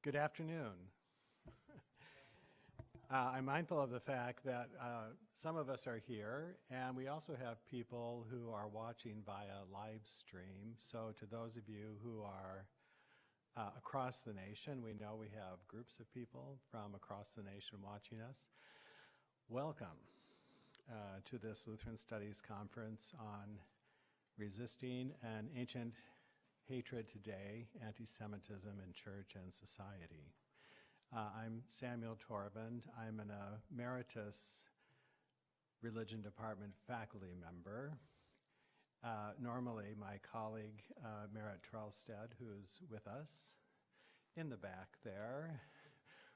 Good afternoon. I'm mindful of the fact that some of us are here, and we also have people who are watching via live stream. So to those of you who are across the nation, we know we have groups of people from across the nation watching us. Welcome to this Lutheran Studies Conference on Resisting an Ancient Hatred Today, Antisemitism in Church and Society. I'm Samuel Torvund. I'm an emeritus Religion Department faculty member. Normally, my colleague, Merritt Trelstead, who's with us in the back there,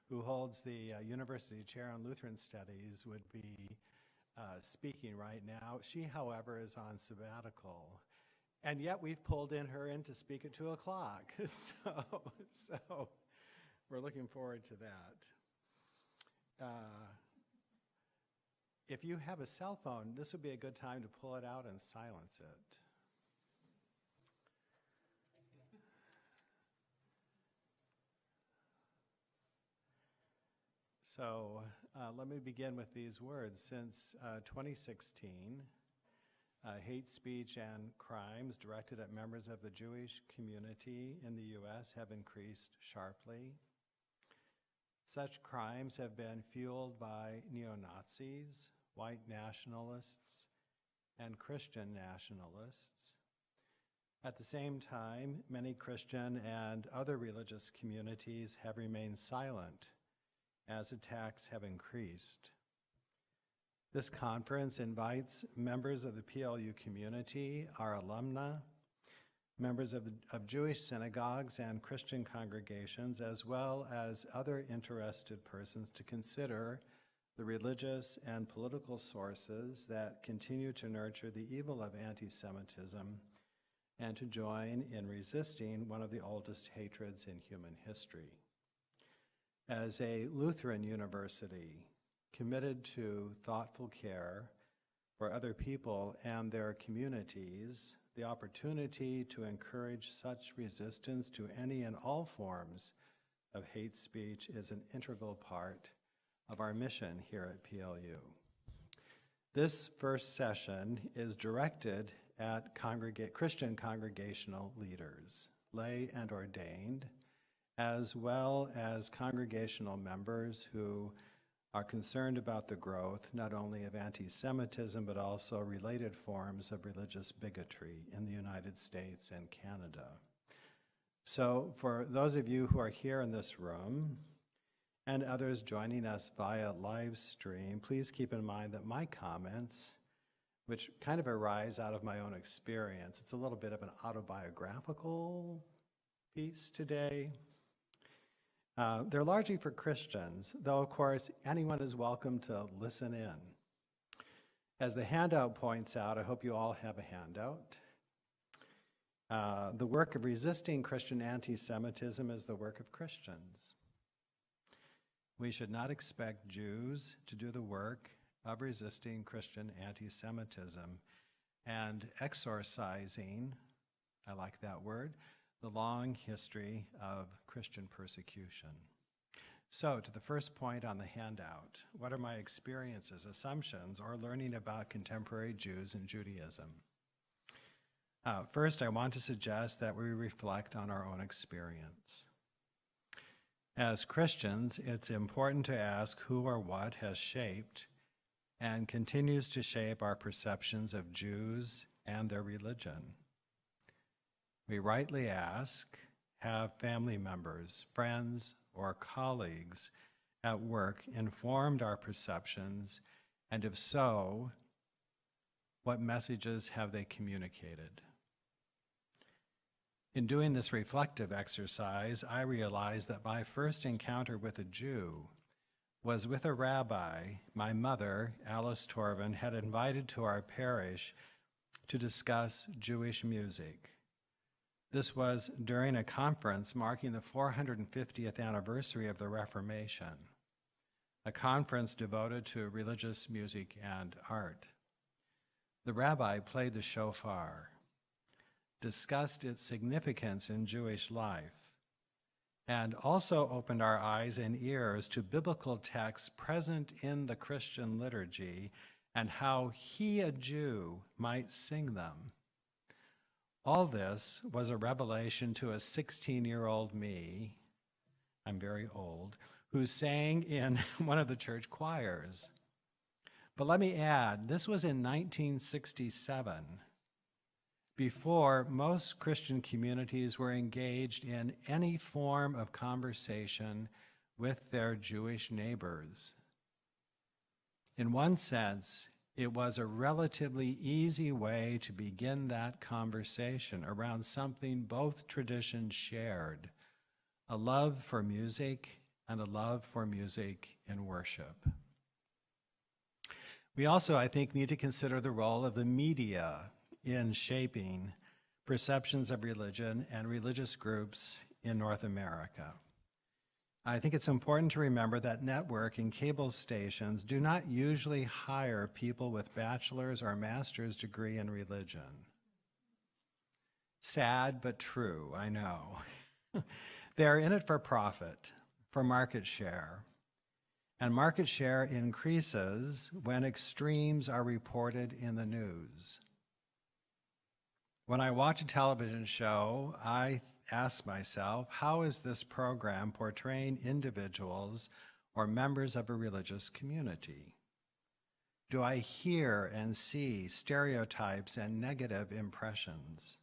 who holds the University Chair on Lutheran Studies, would be speaking right now. She, however, is on sabbatical. And yet we've pulled her in to speak at 2 o'clock. So we're looking forward to that. If you have a cell phone, this would be a good time to pull it out and silence it. So let me begin with these words. Since 2016, hate speech and crimes directed at members of the Jewish community in the U.S. have increased sharply. Such crimes have been fueled by neo-Nazis, white nationalists, and Christian nationalists. At the same time, many Christian and other religious communities have remained silent as attacks have increased. This conference invites members of the PLU community, our alumna, members of Jewish synagogues and Christian congregations, as well as other interested persons to consider the religious and political sources that continue to nurture the evil of anti-Semitism and to join in resisting one of the oldest hatreds in human history. As a Lutheran university, committed to thoughtful care for other people and their communities, the opportunity to encourage such resistance to any and all forms of hate speech is an integral part of our mission here at PLU. This first session is directed at Christian congregational leaders, lay and ordained, as well as congregational members who are concerned about the growth not only of anti-Semitism, but also related forms of religious bigotry in the United States and Canada. So for those of you who are here in this room and others joining us via live stream, please keep in mind that my comments, which kind of arise out of my own experience, it's a little bit of an autobiographical piece today. They're largely for Christians, though of course anyone is welcome to listen in. As the handout points out, I hope you all have a handout. The work of resisting Christian anti-Semitism is the work of Christians. We should not expect Jews to do the work of resisting Christian anti-Semitism and exorcising, I like that word, the long history of Christian persecution. So, to the first point on the handout, what are my experiences, assumptions, or learning about contemporary Jews and Judaism? First, I want to suggest that we reflect on our own experience. As Christians, it's important to ask who or what has shaped and continues to shape our perceptions of Jews and their religion. We rightly ask, have family members, friends, or colleagues at work informed our perceptions, and if so, what messages have they communicated? In doing this reflective exercise, I realized that my first encounter with a Jew was with a rabbi my mother, Alice Torvund, had invited to our parish to discuss Jewish music. This was during a conference marking the 450th anniversary of the Reformation, a conference devoted to religious music and art. The rabbi played the shofar, discussed its significance in Jewish life, and also opened our eyes and ears to biblical texts present in the Christian liturgy and how he, a Jew, might sing them. All this was a revelation to a 16-year-old me, I'm very old, who sang in one of the church choirs. But let me add, this was in 1967, before most Christian communities were engaged in any form of conversation with their Jewish neighbors. In one sense, it was a relatively easy way to begin that conversation around something both traditions shared, a love for music and a love for music in worship. We also, I think, need to consider the role of the media in shaping perceptions of religion and religious groups in North America. I think it's important to remember that network and cable stations do not usually hire people with bachelor's or master's degree in religion. Sad but true, I know. They're in it for profit, for market share. And market share increases when extremes are reported in the news. When I watch a television show, I ask myself, how is this program portraying individuals or members of a religious community? Do I hear and see stereotypes and negative impressions?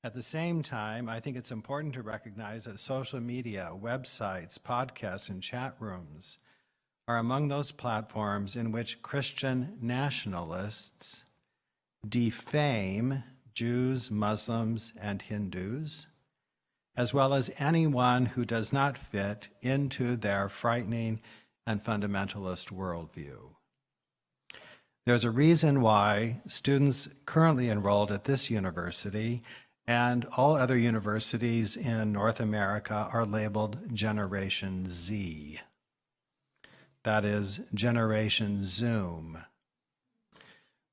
At the same time, I think it's important to recognize that social media, websites, podcasts, and chat rooms are among those platforms in which Christian nationalists defame Jews, Muslims, and Hindus, as well as anyone who does not fit into their frightening and fundamentalist worldview. There's a reason why students currently enrolled at this university and all other universities in North America are labeled Generation Z. That is Generation Zoom.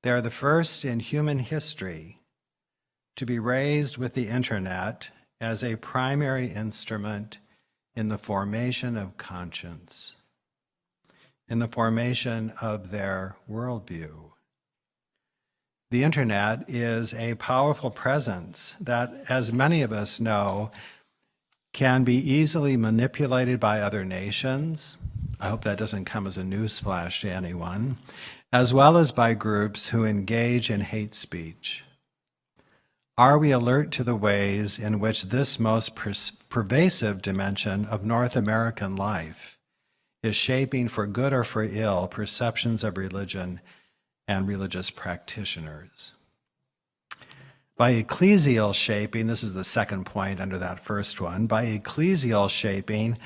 They are the first in human history to be raised with the internet as a primary instrument in the formation of conscience, in the formation of their worldview. The internet is a powerful presence that, as many of us know, can be easily manipulated by other nations. I hope that doesn't come as a newsflash to anyone, as well as by groups who engage in hate speech. Are we alert to the ways in which this most pervasive dimension of North American life is shaping, for good or for ill, perceptions of religion and religious practitioners? By ecclesial shaping, this is the second point under that first one, by ecclesial shaping,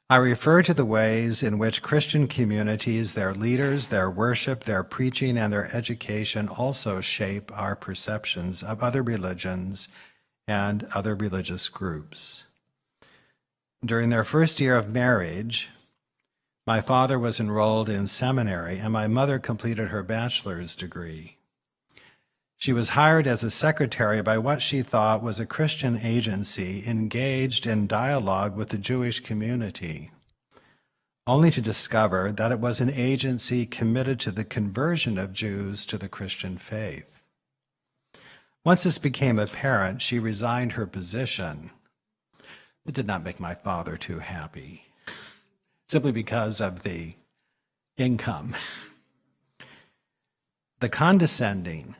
I refer to the ways in which Christian communities, their leaders, their worship, their preaching, and their education also shape our perceptions of other religions and other religious groups. During their first year of marriage, my father was enrolled in seminary and my mother completed her bachelor's degree. She was hired as a secretary by what she thought was a Christian agency engaged in dialogue with the Jewish community, only to discover that it was an agency committed to the conversion of Jews to the Christian faith. Once this became apparent, she resigned her position. It did not make my father too happy, simply because of the income. The condescending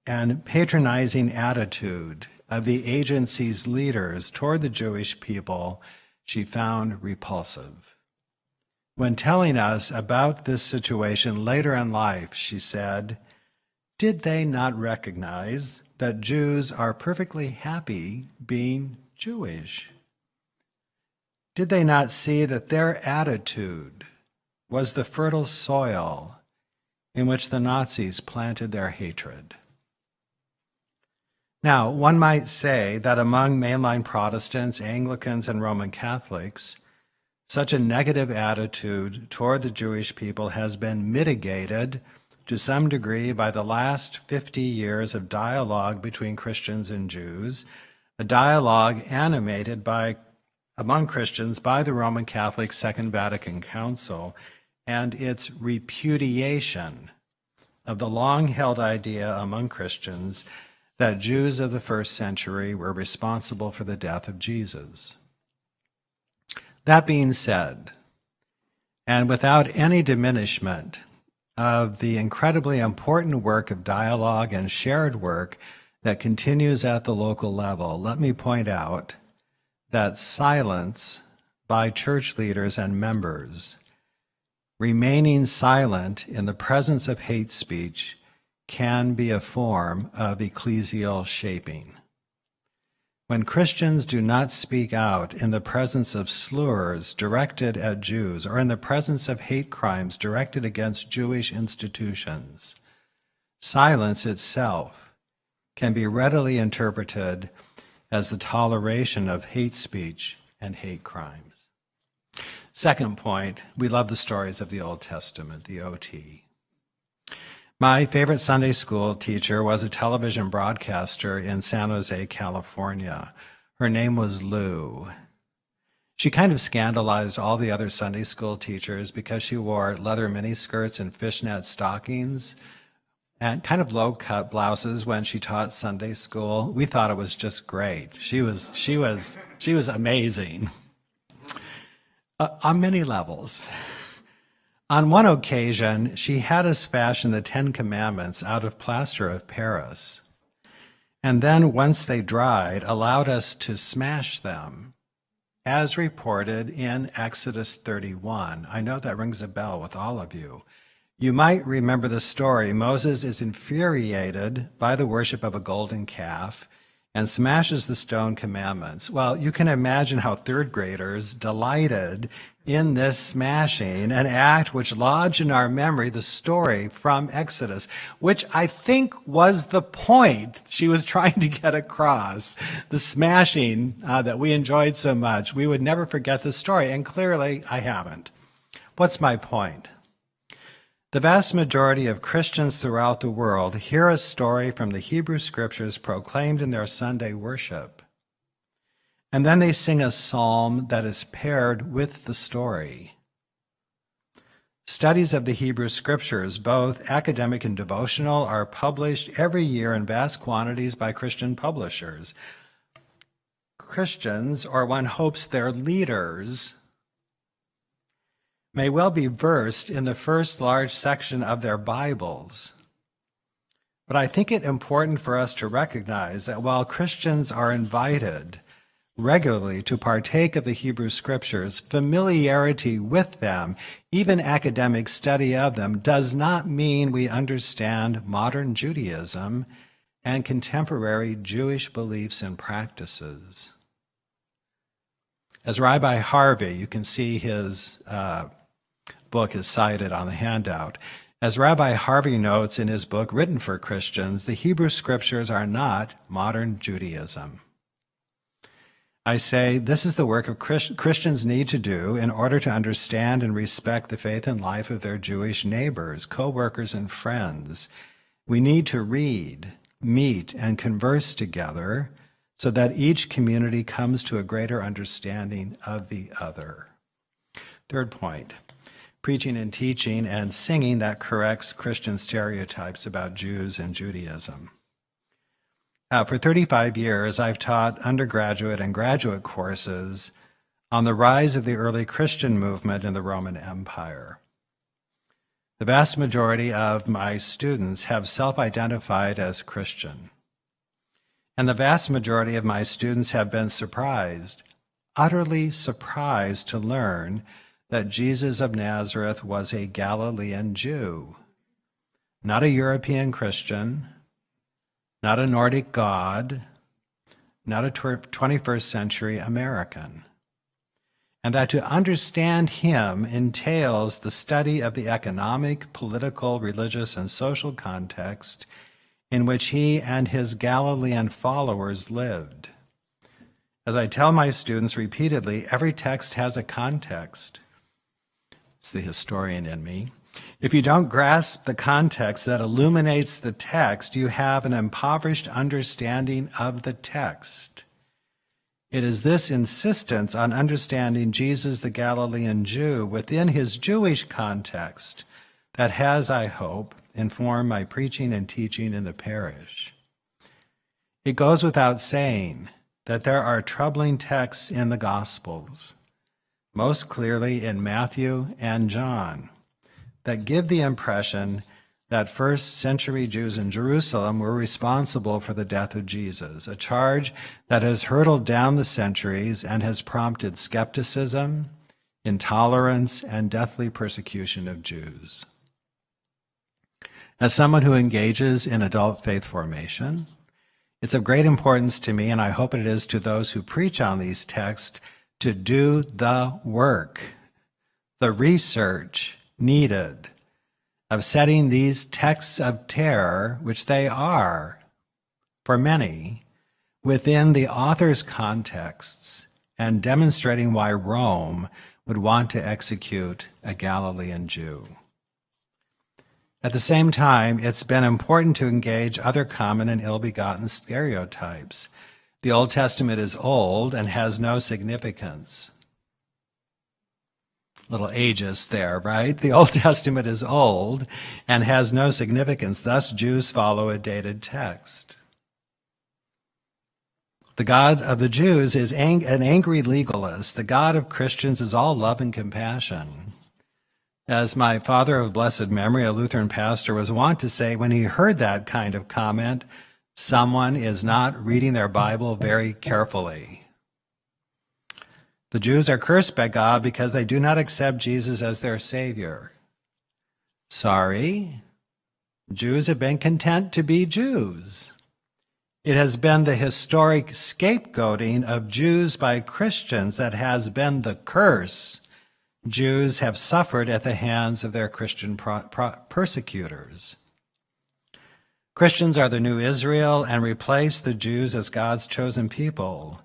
and patronizing attitude of the agency's leaders toward the Jewish people she found repulsive. When telling us about this situation later in life, she said, "Did they not recognize that Jews are perfectly happy being Jewish? Did they not see that their attitude was the fertile soil in which the Nazis planted their hatred?" Now, one might say that among mainline Protestants, Anglicans, and Roman Catholics, such a negative attitude toward the Jewish people has been mitigated to some degree by the last 50 years of dialogue between Christians and Jews, a dialogue animated by among Christians by the Roman Catholic Second Vatican Council and its repudiation of the long-held idea among Christians that Jews of the first century were responsible for the death of Jesus. That being said, and without any diminishment of the incredibly important work of dialogue and shared work that continues at the local level, let me point out that silence by church leaders and members, remaining silent in the presence of hate speech, can be a form of ecclesial shaping. When Christians do not speak out in the presence of slurs directed at Jews or in the presence of hate crimes directed against Jewish institutions, silence itself can be readily interpreted as the toleration of hate speech and hate crimes. Second point, we love the stories of the Old Testament, the OT. My favorite Sunday school teacher was a television broadcaster in San Jose, California. Her name was Lou. She kind of scandalized all the other Sunday school teachers because she wore leather miniskirts and fishnet stockings and kind of low-cut blouses when she taught Sunday school. We thought it was just great. She was amazing on many levels. On one occasion, she had us fashion the 10 Commandments out of plaster of Paris, and then once they dried, allowed us to smash them, as reported in Exodus 31. I know that rings a bell with all of you. You might remember the story. Moses is infuriated by the worship of a golden calf and smashes the stone commandments. Well, you can imagine how third graders delighted in this smashing, an act which lodged in our memory the story from Exodus, which I think was the point she was trying to get across, the smashing that we enjoyed so much. We would never forget the story, and clearly I haven't. What's my point? The vast majority of Christians throughout the world hear a story from the Hebrew Scriptures proclaimed in their Sunday worship, and then they sing a psalm that is paired with the story. Studies of the Hebrew Scriptures, both academic and devotional, are published every year in vast quantities by Christian publishers. Christians, or one hopes their leaders, may well be versed in the first large section of their Bibles. But I think it important for us to recognize that while Christians are invited regularly to partake of the Hebrew Scriptures, familiarity with them, even academic study of them, does not mean we understand modern Judaism and contemporary Jewish beliefs and practices. As Rabbi Harvey, you can see his book is cited on the handout. As Rabbi Harvey notes in his book, Written for Christians, the Hebrew Scriptures are not modern Judaism. I say this is the work of Christians need to do in order to understand and respect the faith and life of their Jewish neighbors, co-workers, and friends. We need to read, meet, and converse together so that each community comes to a greater understanding of the other. Third point, preaching and teaching and singing that corrects Christian stereotypes about Jews and Judaism. For 35 years, I've taught undergraduate and graduate courses on the rise of the early Christian movement in the Roman Empire. The vast majority of my students have self-identified as Christian. And the vast majority of my students have been surprised, utterly surprised to learn that Jesus of Nazareth was a Galilean Jew, not a European Christian, not a Nordic god, not a 21st century American. And that to understand him entails the study of the economic, political, religious, and social context in which he and his Galilean followers lived. As I tell my students repeatedly, every text has a context. It's the historian in me. If you don't grasp the context that illuminates the text, you have an impoverished understanding of the text. It is this insistence on understanding Jesus the Galilean Jew within his Jewish context that has, I hope, informed my preaching and teaching in the parish. It goes without saying that there are troubling texts in the Gospels, most clearly in Matthew and John, that give the impression that first-century Jews in Jerusalem were responsible for the death of Jesus, a charge that has hurtled down the centuries and has prompted skepticism, intolerance, and deathly persecution of Jews. As someone who engages in adult faith formation, it's of great importance to me, and I hope it is to those who preach on these texts, to do the work, the research needed of setting these texts of terror, which they are for many, within the author's contexts and demonstrating why Rome would want to execute a Galilean Jew. At the same time, it's been important to engage other common and ill-begotten stereotypes. The Old Testament is old and has no significance. Little ageist there, right? The Old Testament is old and has no significance. Thus, Jews follow a dated text. The God of the Jews is an angry legalist. The God of Christians is all love and compassion. As my father of blessed memory, a Lutheran pastor, was wont to say when he heard that kind of comment, someone is not reading their Bible very carefully. The Jews are cursed by God because they do not accept Jesus as their Savior. Sorry, Jews have been content to be Jews. It has been the historic scapegoating of Jews by Christians that has been the curse Jews have suffered at the hands of their Christian persecutors. Christians are the new Israel and replace the Jews as God's chosen people.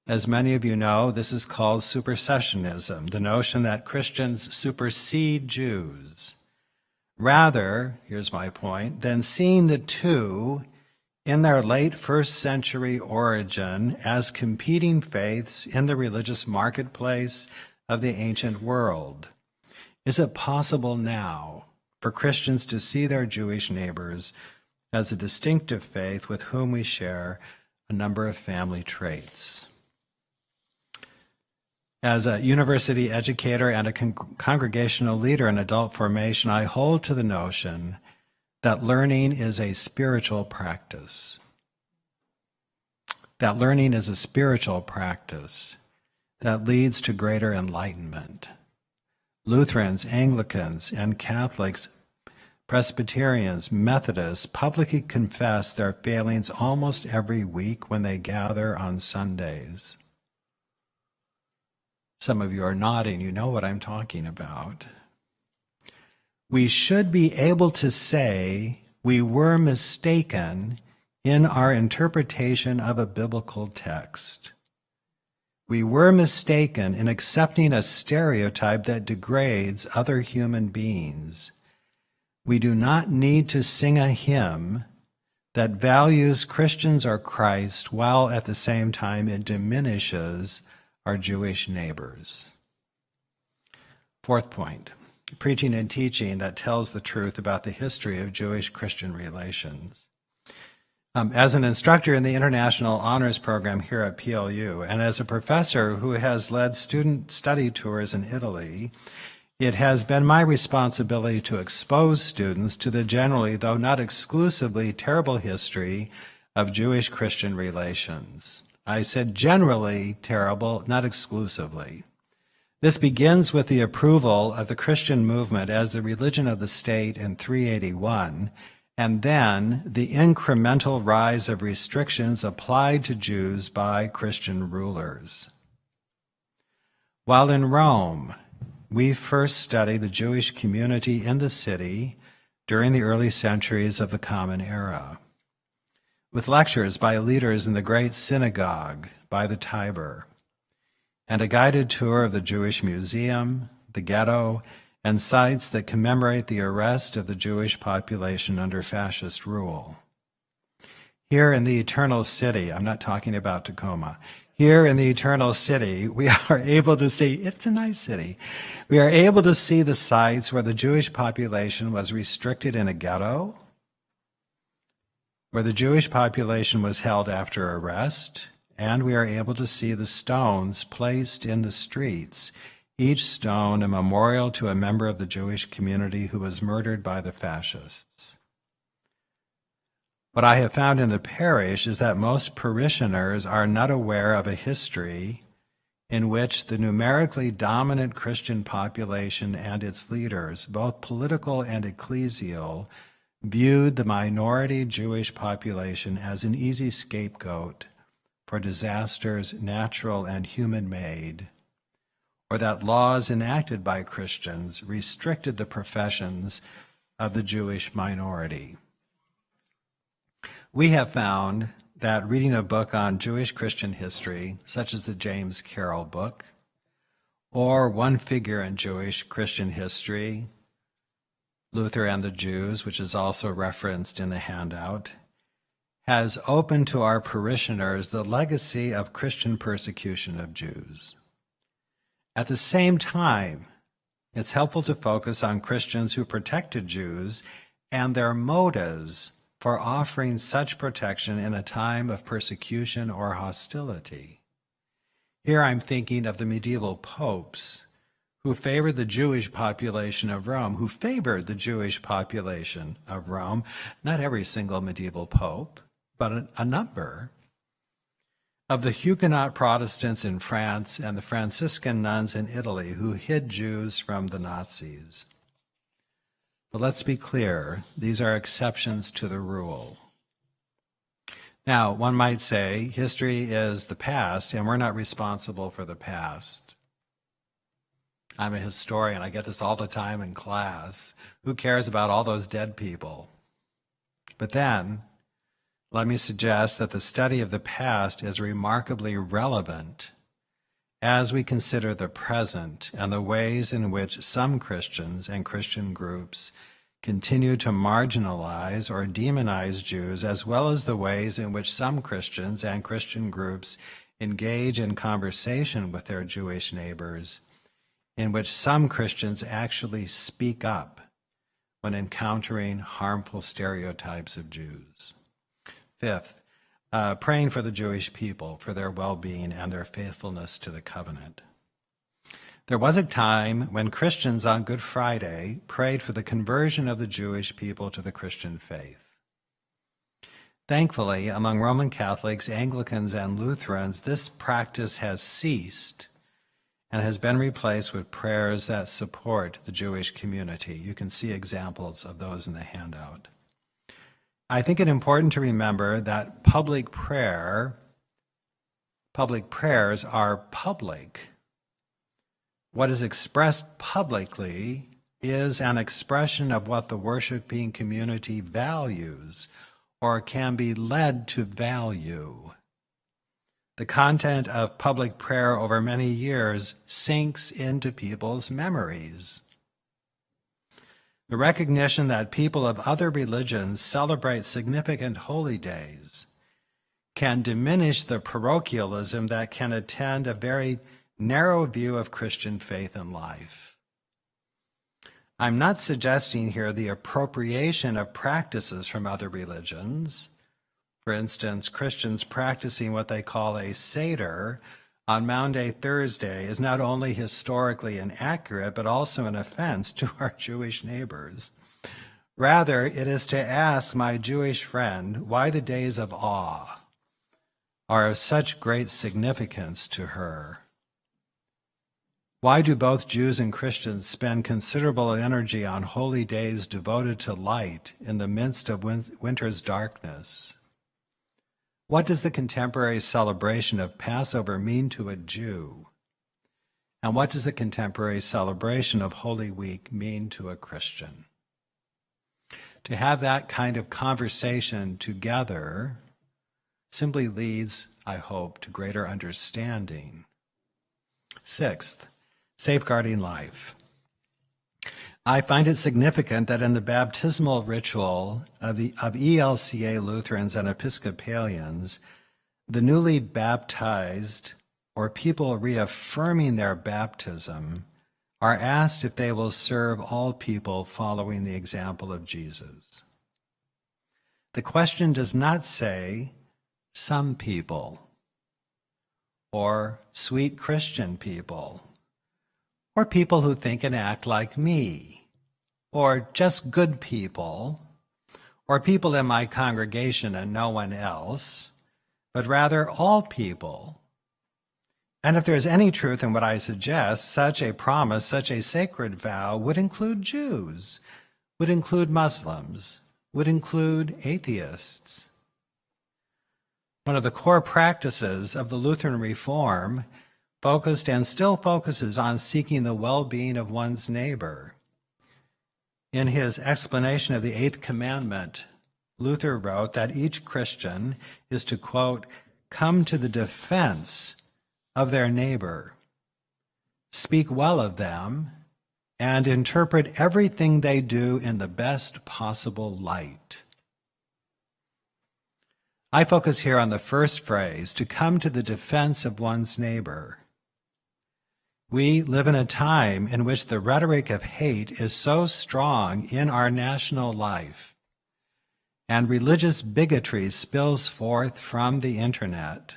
As many of you know, this is called supersessionism, the notion that Christians supersede Jews. Rather, here's my point, than seeing the two in their late first century origin as competing faiths in the religious marketplace of the ancient world. Is it possible now for Christians to see their Jewish neighbors as a distinctive faith with whom we share a number of family traits? As a university educator and a congregational leader in adult formation, I hold to the notion that learning is a spiritual practice. That learning is a spiritual practice that leads to greater enlightenment. Lutherans, Anglicans, and Catholics, Presbyterians, Methodists publicly confess their failings almost every week when they gather on Sundays. Some of you are nodding, you know what I'm talking about. We should be able to say we were mistaken in our interpretation of a biblical text. We were mistaken in accepting a stereotype that degrades other human beings. We do not need to sing a hymn that values Christians or Christ while at the same time it diminishes our Jewish neighbors. Fourth point, preaching and teaching that tells the truth about the history of Jewish-Christian relations. As an instructor in the International Honors Program here at PLU, and as a professor who has led student study tours in Italy, it has been my responsibility to expose students to the generally, though not exclusively, terrible history of Jewish-Christian relations. I said generally terrible, not exclusively. This begins with the approval of the Christian movement as the religion of the state in 381, and then the incremental rise of restrictions applied to Jews by Christian rulers. While in Rome, we first studied the Jewish community in the city during the early centuries of the Common Era, with lectures by leaders in the great synagogue by the Tiber, and a guided tour of the Jewish Museum, the ghetto, and sites that commemorate the arrest of the Jewish population under fascist rule. Here in the eternal city, I'm not talking about Tacoma, here in the eternal city, we are able to see, it's a nice city, we are able to see the sites where the Jewish population was restricted in a ghetto, where the Jewish population was held after arrest, and we are able to see the stones placed in the streets, each stone a memorial to a member of the Jewish community who was murdered by the fascists. What I have found in the parish is that most parishioners are not aware of a history in which the numerically dominant Christian population and its leaders, both political and ecclesial, viewed the minority Jewish population as an easy scapegoat for disasters, natural and human-made, or that laws enacted by Christians restricted the professions of the Jewish minority. We have found that reading a book on Jewish Christian history, such as the James Carroll book, or one figure in Jewish Christian history, Luther and the Jews, which is also referenced in the handout, has opened to our parishioners the legacy of Christian persecution of Jews. At the same time, it's helpful to focus on Christians who protected Jews and their motives for offering such protection in a time of persecution or hostility. Here I'm thinking of the medieval popes who favored the Jewish population of Rome, not every single medieval pope, but a number, of the Huguenot Protestants in France and the Franciscan nuns in Italy who hid Jews from the Nazis. But let's be clear, these are exceptions to the rule. Now, one might say history is the past, and we're not responsible for the past. I'm a historian. I get this all the time in class. Who cares about all those dead people? But then, let me suggest that the study of the past is remarkably relevant as we consider the present and the ways in which some Christians and Christian groups continue to marginalize or demonize Jews, as well as the ways in which some Christians and Christian groups engage in conversation with their Jewish neighbors, in which some Christians actually speak up when encountering harmful stereotypes of Jews. Fifth, praying for the Jewish people, for their well-being and their faithfulness to the covenant. There was a time when Christians on Good Friday prayed for the conversion of the Jewish people to the Christian faith. Thankfully, among Roman Catholics, Anglicans, and Lutherans, this practice has ceased and has been replaced with prayers that support the Jewish community. You can see examples of those in the handout. I think it important to remember that public prayers are public. What is expressed publicly is an expression of what the worshiping community values or can be led to value. The content of public prayer over many years sinks into people's memories. The recognition that people of other religions celebrate significant holy days can diminish the parochialism that can attend a very narrow view of Christian faith and life. I'm not suggesting here the appropriation of practices from other religions. For instance, Christians practicing what they call a Seder on Maundy Thursday is not only historically inaccurate, but also an offense to our Jewish neighbors. Rather, it is to ask my Jewish friend why the days of awe are of such great significance to her. Why do both Jews and Christians spend considerable energy on holy days devoted to light in the midst of winter's darkness? What does the contemporary celebration of Passover mean to a Jew? And what does the contemporary celebration of Holy Week mean to a Christian? To have that kind of conversation together simply leads, I hope, to greater understanding. Sixth, safeguarding life. I find it significant that in the baptismal ritual of ELCA Lutherans and Episcopalians, the newly baptized, or people reaffirming their baptism, are asked if they will serve all people following the example of Jesus. The question does not say some people, or sweet Christian people, or people who think and act like me, or just good people, or people in my congregation and no one else, but rather all people. And if there is any truth in what I suggest, such a promise, such a sacred vow would include Jews, would include Muslims, would include atheists. One of the core practices of the Lutheran Reform focused and still focuses on seeking the well-being of one's neighbor. In his explanation of the Eighth Commandment, Luther wrote that each Christian is to, quote, come to the defense of their neighbor, speak well of them, and interpret everything they do in the best possible light. I focus here on the first phrase, to come to the defense of one's neighbor. We live in a time in which the rhetoric of hate is so strong in our national life, and religious bigotry spills forth from the internet.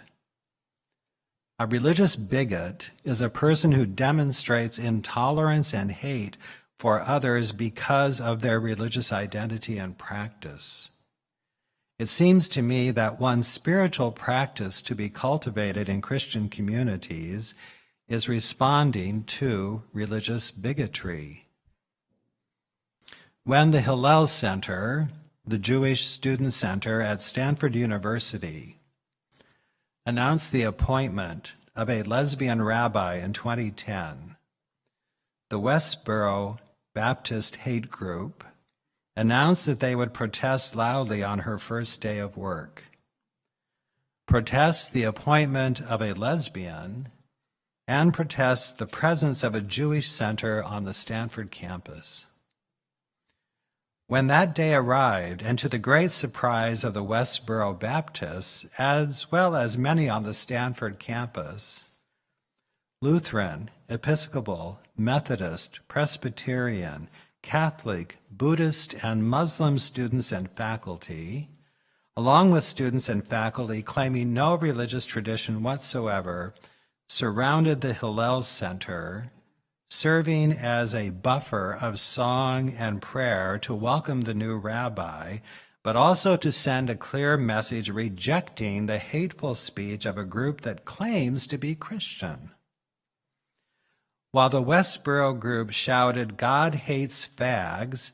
A religious bigot is a person who demonstrates intolerance and hate for others because of their religious identity and practice. It seems to me that one spiritual practice to be cultivated in Christian communities is responding to religious bigotry. When the Hillel Center, the Jewish Student Center at Stanford University, announced the appointment of a lesbian rabbi in 2010, the Westboro Baptist Hate Group announced that they would protest loudly on her first day of work. Protest the appointment of a lesbian and protest the presence of a Jewish center on the Stanford campus. When that day arrived, and to the great surprise of the Westboro Baptists, as well as many on the Stanford campus, Lutheran, Episcopal, Methodist, Presbyterian, Catholic, Buddhist, and Muslim students and faculty, along with students and faculty claiming no religious tradition whatsoever, surrounded the Hillel Center, serving as a buffer of song and prayer to welcome the new rabbi, but also to send a clear message rejecting the hateful speech of a group that claims to be Christian. While the Westboro group shouted, "God hates fags,"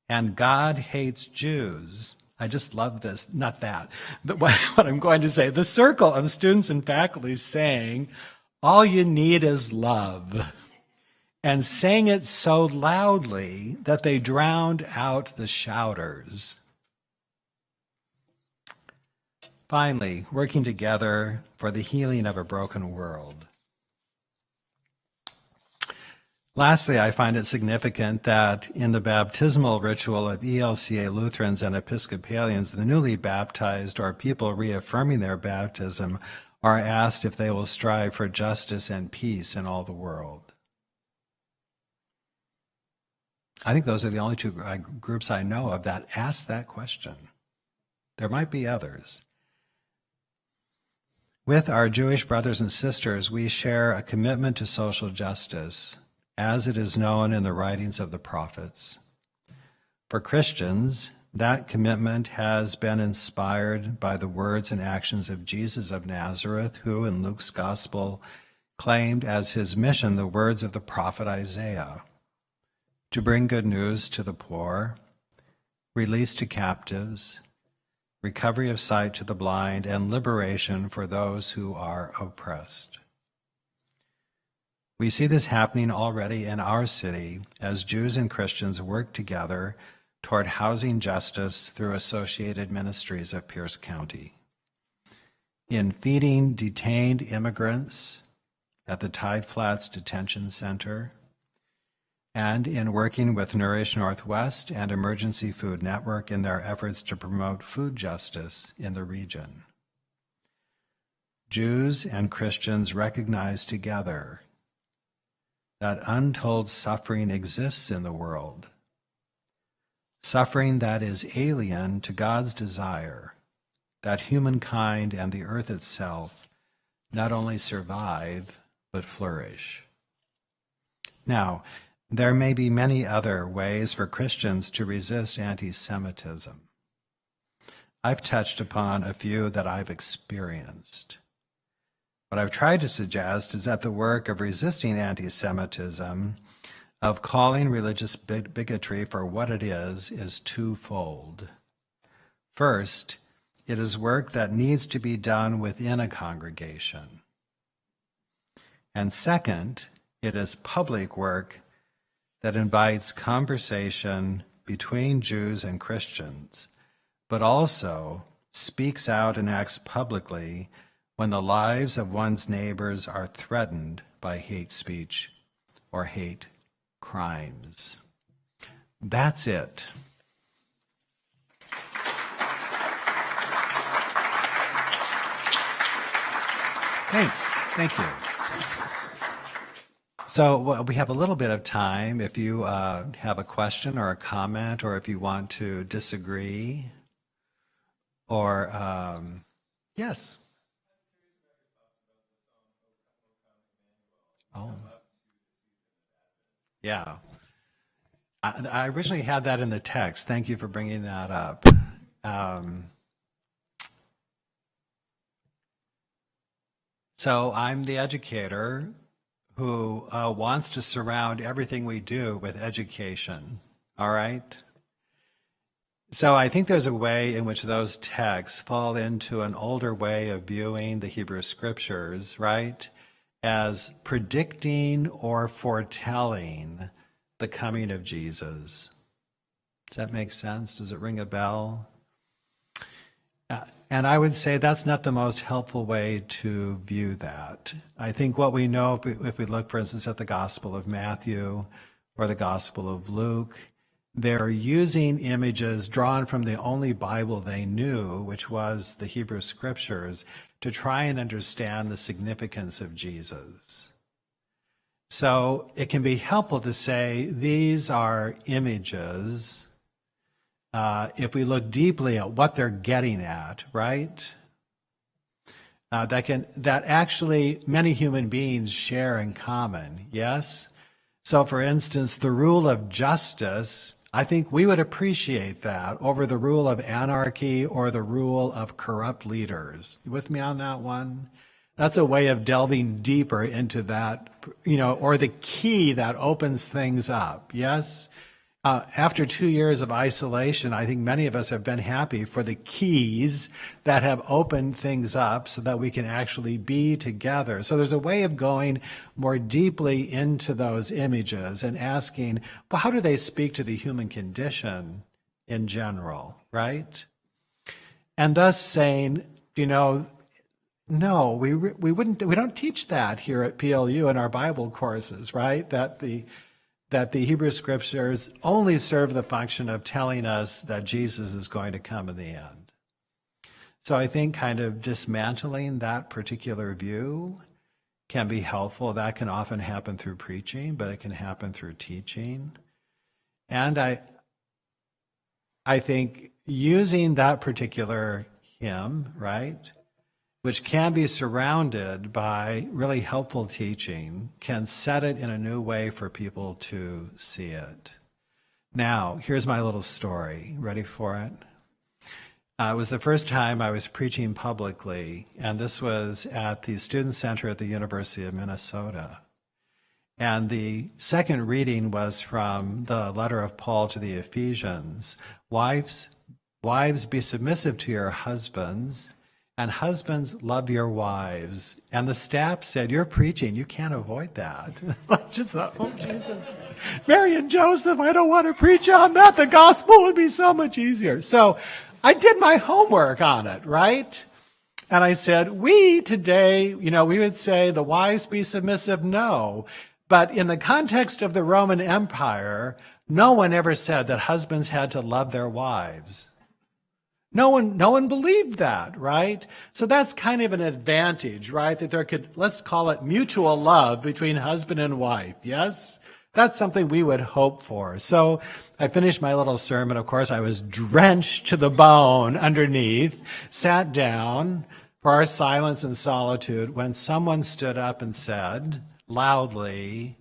and "God hates Jews," I just love this, not that, but what I'm going to say, the circle of students and faculty saying, "All you need is love," and sang it so loudly that they drowned out the shouters. Finally, working together for the healing of a broken world. Lastly, I find it significant that in the baptismal ritual of ELCA Lutherans and Episcopalians, the newly baptized, or people reaffirming their baptism, are asked if they will strive for justice and peace in all the world. I think those are the only two groups I know of that ask that question. There might be others. With our Jewish brothers and sisters, we share a commitment to social justice, as it is known in the writings of the prophets. For Christians, that commitment has been inspired by the words and actions of Jesus of Nazareth, who in Luke's gospel claimed as his mission the words of the prophet Isaiah, to bring good news to the poor, release to captives, recovery of sight to the blind, and liberation for those who are oppressed. We see this happening already in our city as Jews and Christians work together toward housing justice through associated ministries of Pierce County. In feeding detained immigrants at the Tide Flats Detention Center, and in working with Nourish Northwest and Emergency Food Network in their efforts to promote food justice in the region. Jews and Christians recognize together that untold suffering exists in the world, suffering that is alien to God's desire that humankind and the earth itself not only survive, but flourish. Now, there may be many other ways for Christians to resist anti-Semitism. I've touched upon a few that I've experienced. What I've tried to suggest is that the work of resisting anti-Semitism, of calling religious bigotry for what it is twofold. First, it is work that needs to be done within a congregation. And second, it is public work that invites conversation between Jews and Christians, but also speaks out and acts publicly when the lives of one's neighbors are threatened by hate speech or hate crimes. That's it. Thanks. Thank you. So we have a little bit of time if you have a question or a comment, or if you want to disagree, or yes. Oh, yeah. I originally had that in the text. Thank you for bringing that up. So I'm the educator who wants to surround everything we do with education, all right? So I think there's a way in which those texts fall into an older way of viewing the Hebrew Scriptures, right? As predicting or foretelling the coming of Jesus. Does that make sense? Does it ring a bell? And I would say that's not the most helpful way to view that. I think what we know, if we look, for instance, at the Gospel of Matthew or the Gospel of Luke, they're using images drawn from the only Bible they knew, which was the Hebrew Scriptures, to try and understand the significance of Jesus. So it can be helpful to say these are images if we look deeply at what they're getting at, right? That actually many human beings share in common, yes? So for instance, the rule of justice, I think we would appreciate that over the rule of anarchy or the rule of corrupt leaders. You with me on that one? That's a way of delving deeper into that, or the key that opens things up, yes? After 2 years of isolation, I think many of us have been happy for the keys that have opened things up so that we can actually be together. So there's a way of going more deeply into those images and asking, well, how do they speak to the human condition in general, right? And thus saying, no, we don't teach that here at PLU in our Bible courses, right? That the Hebrew Scriptures only serve the function of telling us that Jesus is going to come in the end. So I think kind of dismantling that particular view can be helpful. That can often happen through preaching, but it can happen through teaching. And I think using that particular hymn, right, which can be surrounded by really helpful teaching, can set it in a new way for people to see it. Now, here's my little story. Ready for it? It was the first time I was preaching publicly, and this was at the Student Center at the University of Minnesota. And the second reading was from the letter of Paul to the Ephesians. Wives, be submissive to your husbands, and husbands, love your wives. And the staff said, you're preaching, you can't avoid that. I just thought, oh, Jesus. Mary and Joseph, I don't want to preach on that. The gospel would be so much easier. So I did my homework on it, right? And I said, we today, we would say the wives be submissive, no. But in the context of the Roman Empire, no one ever said that husbands had to love their wives. No one believed that, right? So that's kind of an advantage, right? That there could, let's call it mutual love between husband and wife, yes? That's something we would hope for. So I finished my little sermon. Of course, I was drenched to the bone underneath, sat down for our silence and solitude when someone stood up and said loudly,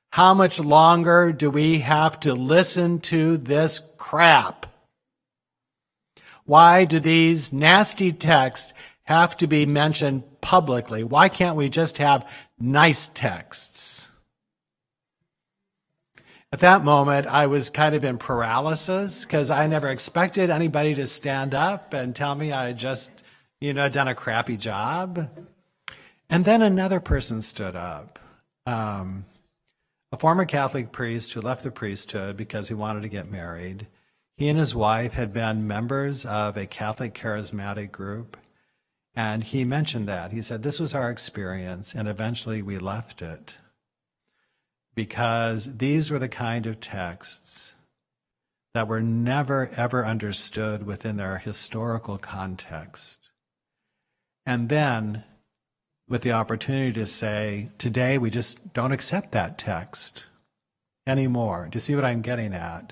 "How much longer do we have to listen to this crap? Why do these nasty texts have to be mentioned publicly? Why can't we just have nice texts?" At that moment, I was kind of in paralysis because I never expected anybody to stand up and tell me I had just, done a crappy job. And then another person stood up, a former Catholic priest who left the priesthood because he wanted to get married. He and his wife had been members of a Catholic charismatic group, and he mentioned that. He said, "This was our experience, and eventually we left it because these were the kind of texts that were never, ever understood within their historical context." And then, with the opportunity to say, today we just don't accept that text anymore. Do you see what I'm getting at?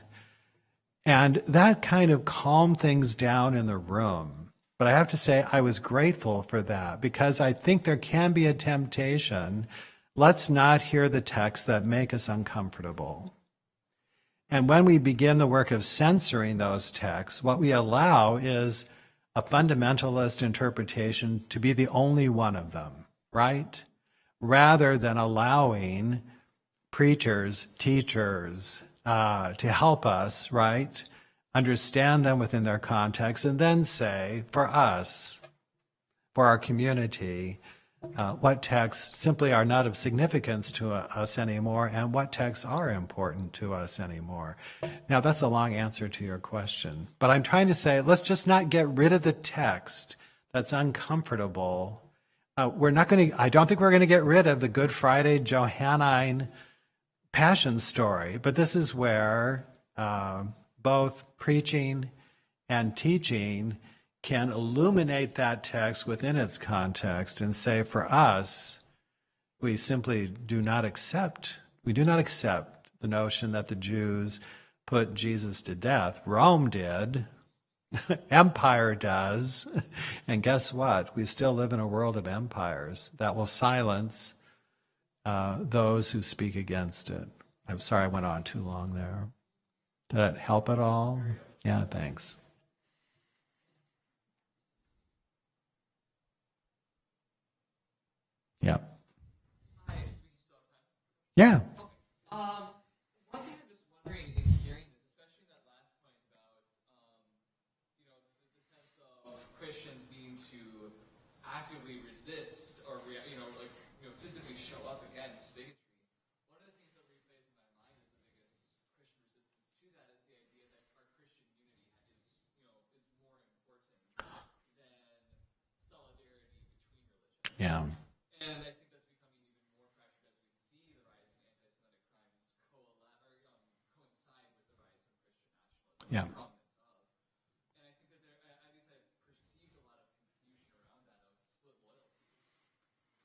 And that kind of calmed things down in the room. But I have to say, I was grateful for that because I think there can be a temptation. Let's not hear the texts that make us uncomfortable. And when we begin the work of censoring those texts, what we allow is a fundamentalist interpretation to be the only one of them, right? Rather than allowing preachers, teachers, to help us, right, understand them within their context, and then say, for us, for our community, what texts simply are not of significance to us anymore, and what texts are important to us anymore. Now, that's a long answer to your question, but I'm trying to say, let's just not get rid of the text that's uncomfortable. I don't think we're going to get rid of the Good Friday Johannine Passion story, but this is where both preaching and teaching can illuminate that text within its context and say, for us, we simply do not accept the notion that the Jews put Jesus to death. Rome did, empire does, and guess what? We still live in a world of empires that will silence those who speak against it. I'm sorry I went on too long there. Did that help at all? Yeah, thanks. Yeah. Yeah. One thing I'm just wondering in hearing this, especially that last point about, the sense of Christians needing to actively resist or, physically show up against bigotry. One of the things that replays in my mind is the biggest Christian resistance to that is the idea that our Christian unity is more important than solidarity between religions. Yeah. And I think that's becoming even more fractured as we see the rise in anti-Semitic crimes coincide with the rise in Christian nationalism. Yeah. And I think that at least I've perceived a lot of confusion around that of split loyalties.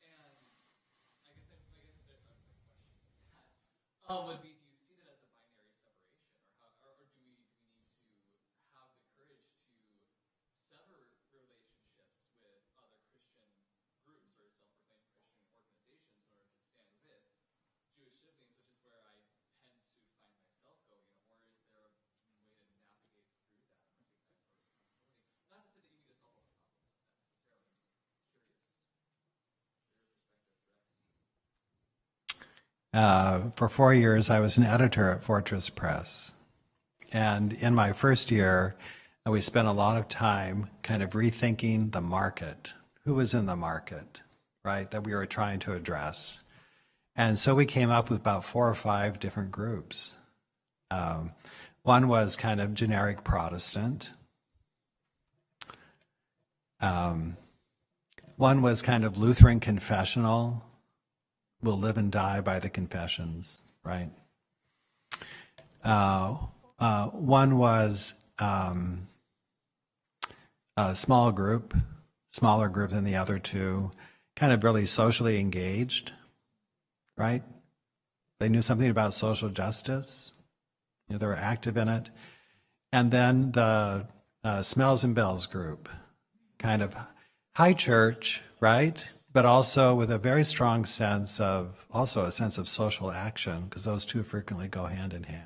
And I guess a bit of a question would be, do you see that as a binary separation, or do we need to have the courage to sever relationships with other Christian groups or self-proclaimed Christian organizations in order to stand with Jewish siblings, which is where I tend to find myself going, or is there a way to navigate through that and recognize our responsibility? Not to say that you need to solve all the problems with that necessarily. I'm just curious For 4 years, I was an editor at Fortress Press. And in my first year, we spent a lot of time kind of rethinking the market. Who was in the market, right, that we were trying to address. And so we came up with about 4 or 5 different groups. One was kind of generic Protestant. One was kind of Lutheran confessional, will live and die by the confessions, right? One was a smaller group than the other two, kind of really socially engaged, right? They knew something about social justice. They were active in it. And then the Smells and Bells group, kind of high church, right? But also with a very strong sense of, also a sense of social action, because those two frequently go hand in hand.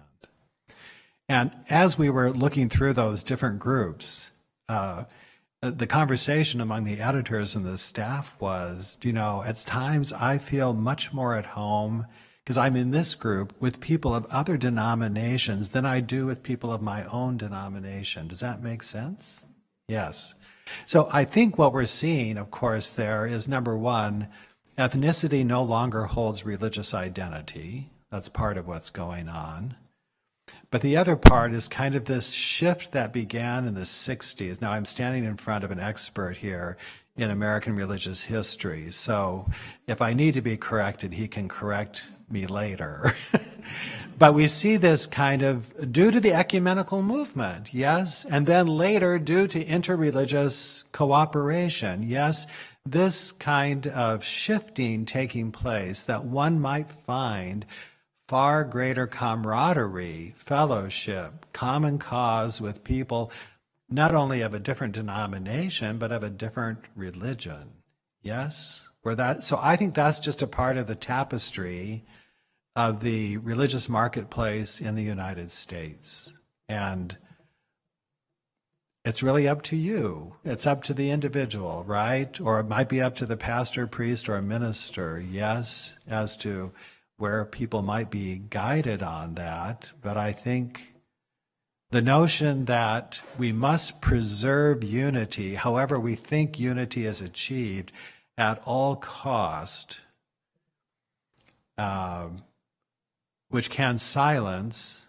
And as we were looking through those different groups, the conversation among the editors and the staff was, at times I feel much more at home because I'm in this group with people of other denominations than I do with people of my own denomination. Does that make sense? Yes. So I think what we're seeing, of course, there is, number one, ethnicity no longer holds religious identity. That's part of what's going on. But the other part is kind of this shift that began in the 60s. Now, I'm standing in front of an expert here in American religious history, so if I need to be corrected, he can correct me later. But we see this kind of due to the ecumenical movement, yes, and then later due to interreligious cooperation, yes, this kind of shifting taking place that one might find far greater camaraderie, fellowship, common cause with people not only of a different denomination, but of a different religion. Yes? So I think that's just a part of the tapestry of the religious marketplace in the United States. And it's really up to you. It's up to the individual, right? Or it might be up to the pastor, priest, or minister, yes, as to where people might be guided on that. But I think the notion that we must preserve unity, however we think unity is achieved, at all cost, which can silence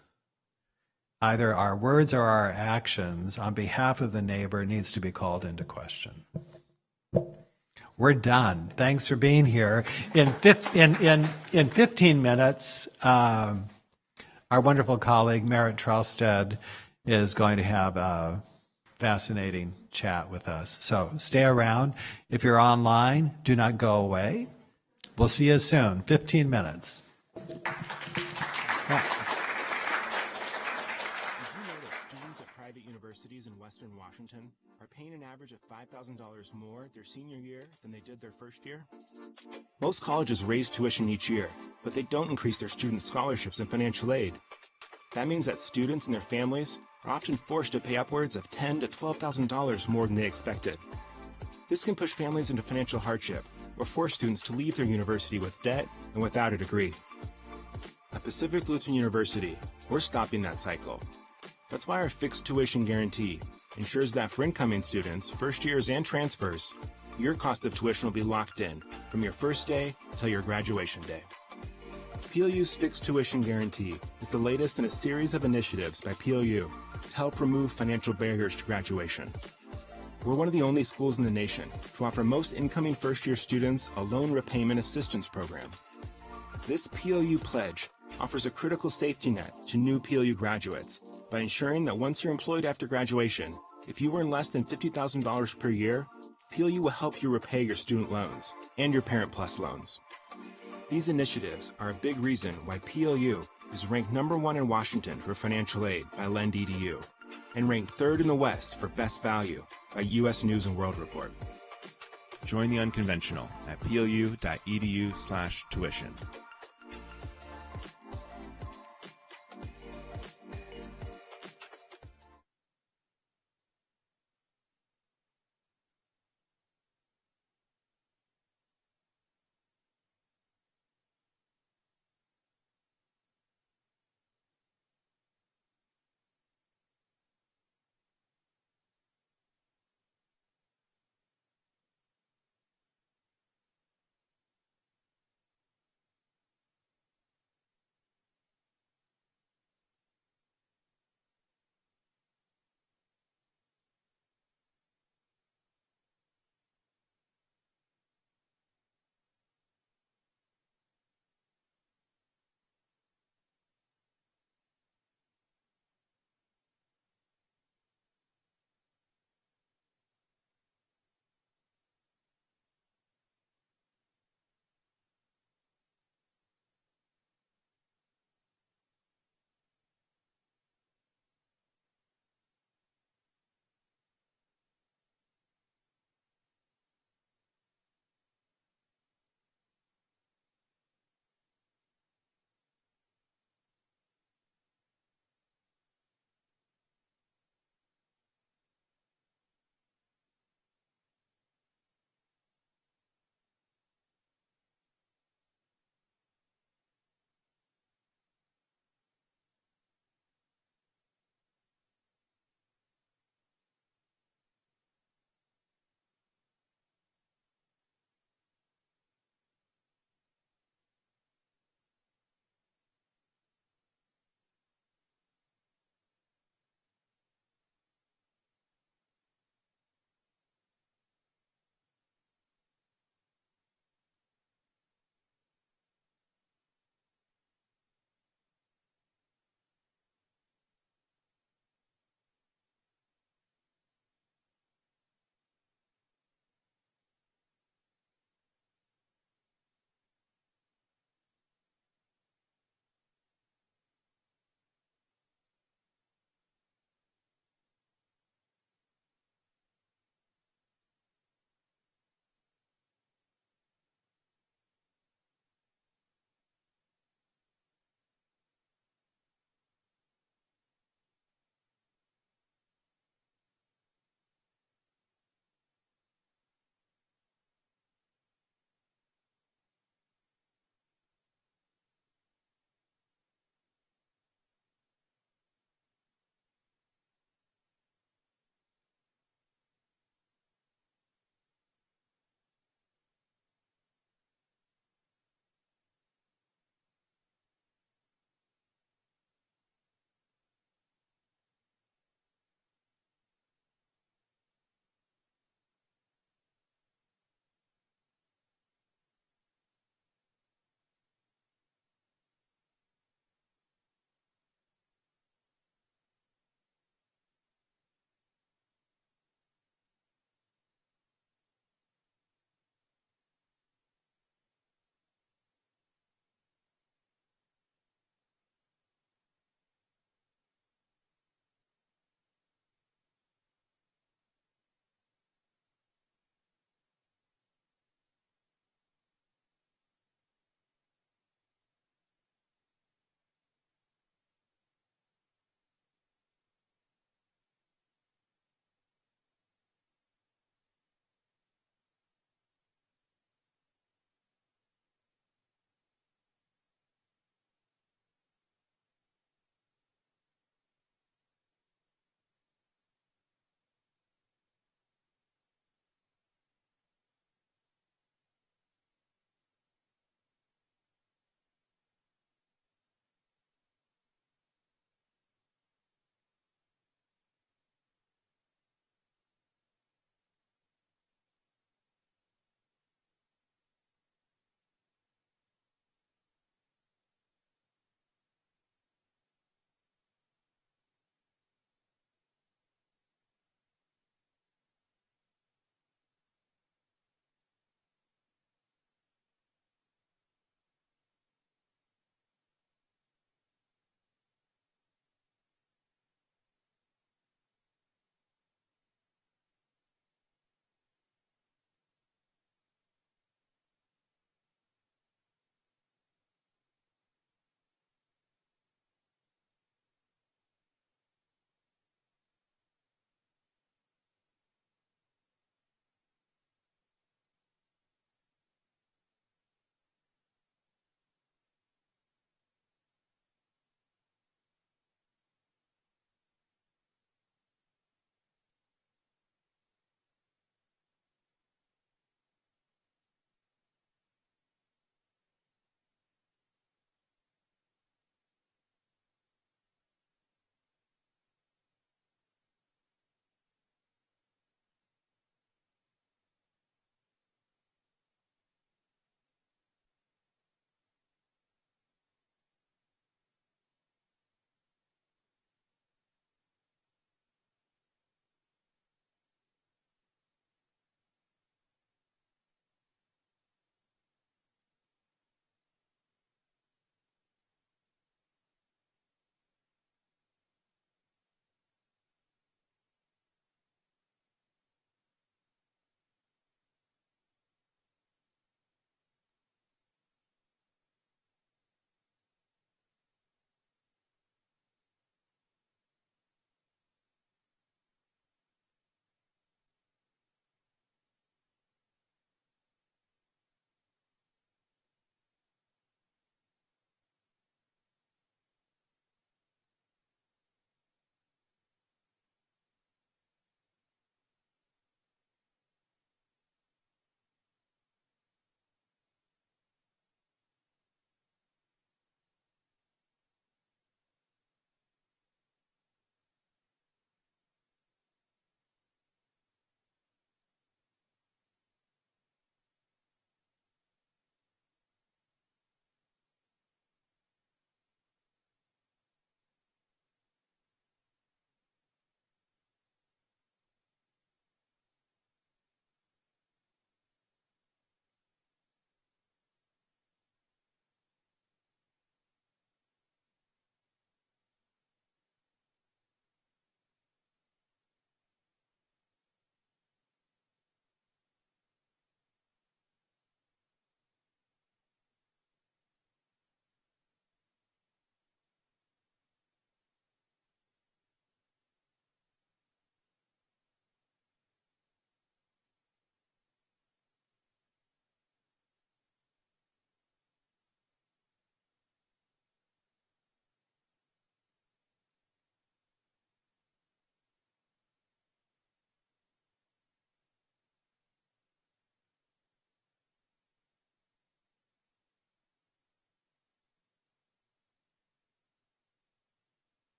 either our words or our actions on behalf of the neighbor, needs to be called into question. We're done. Thanks for being here. In 15 minutes, our wonderful colleague, Merritt Trelstead, is going to have a fascinating chat with us. So stay around. If you're online, do not go away. We'll see you soon. 15 minutes. Yeah. Students at private universities in Western Washington are paying an average of $5,000 more their senior year than they did their first year? Most colleges raise tuition each year, but they don't increase their student scholarships and financial aid. That means that students and their families are often forced to pay upwards of $10,000 to $12,000 more than they expected. This can push families into financial hardship or force students to leave their university with debt and without a degree. At Pacific Lutheran University, we're stopping that cycle. That's why our fixed tuition guarantee ensures that for incoming students, first years and transfers, your cost of tuition will be locked in from your first day till your graduation day. PLU's fixed tuition guarantee is the latest in a series of initiatives by PLU to help remove financial barriers to graduation. We're one of the only schools in the nation to offer most incoming first-year students a loan repayment assistance program. This PLU pledge offers a critical safety net to new PLU graduates by ensuring that once you're employed after graduation, if you earn less than $50,000 per year, PLU will help you repay your student loans and your Parent Plus loans. These initiatives are a big reason why PLU is ranked #1 in Washington for financial aid by Lend.edu and ranked 3rd in the West for best value by U.S. News & World Report. Join the unconventional at plu.edu/tuition.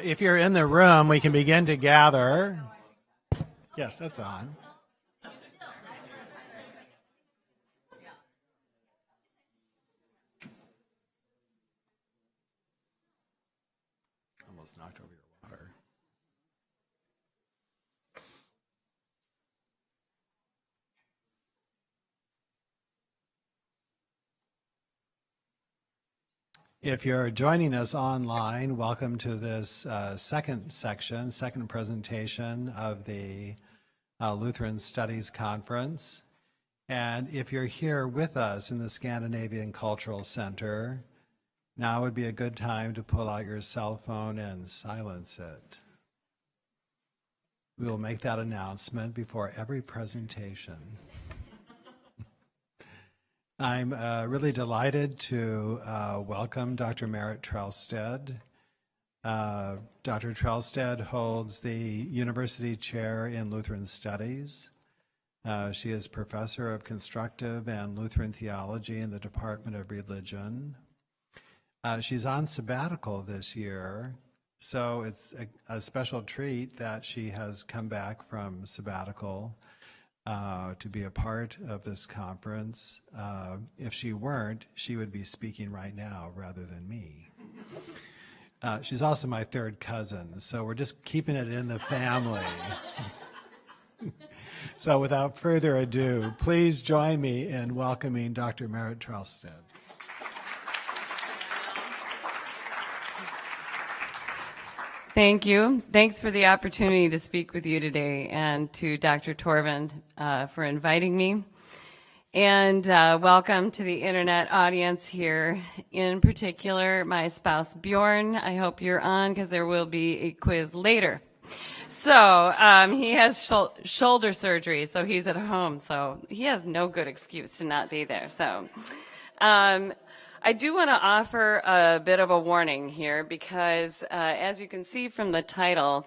If you're in the room, we can begin to gather. Yes, that's on. Almost knocked over your water. If you're joining us online, welcome to this second presentation of the Lutheran Studies Conference. And if you're here with us in the Scandinavian Cultural Center, now would be a good time to pull out your cell phone and silence it. We will make that announcement before every presentation. I'm really delighted to welcome Dr. Merit Trelstead. Dr. Trelstead holds the University Chair in Lutheran Studies. She is Professor of Constructive and Lutheran Theology in the Department of Religion. She's on sabbatical this year, so it's a special treat that she has come back from sabbatical to be a part of this conference. If she weren't, she would be speaking right now rather than me. She's also my third cousin, so we're just keeping it in the family. So without further ado, please join me in welcoming Dr. Merit Trelstead. Thank you. Thanks for the opportunity to speak with you today, and to Dr. Torvund for inviting me. And welcome to the internet audience here, in particular my spouse Bjorn. I hope you're on, because there will be a quiz later. So he has shoulder surgery, so he's at home, so he has no good excuse to not be there. So I do want to offer a bit of a warning here, because as you can see from the title,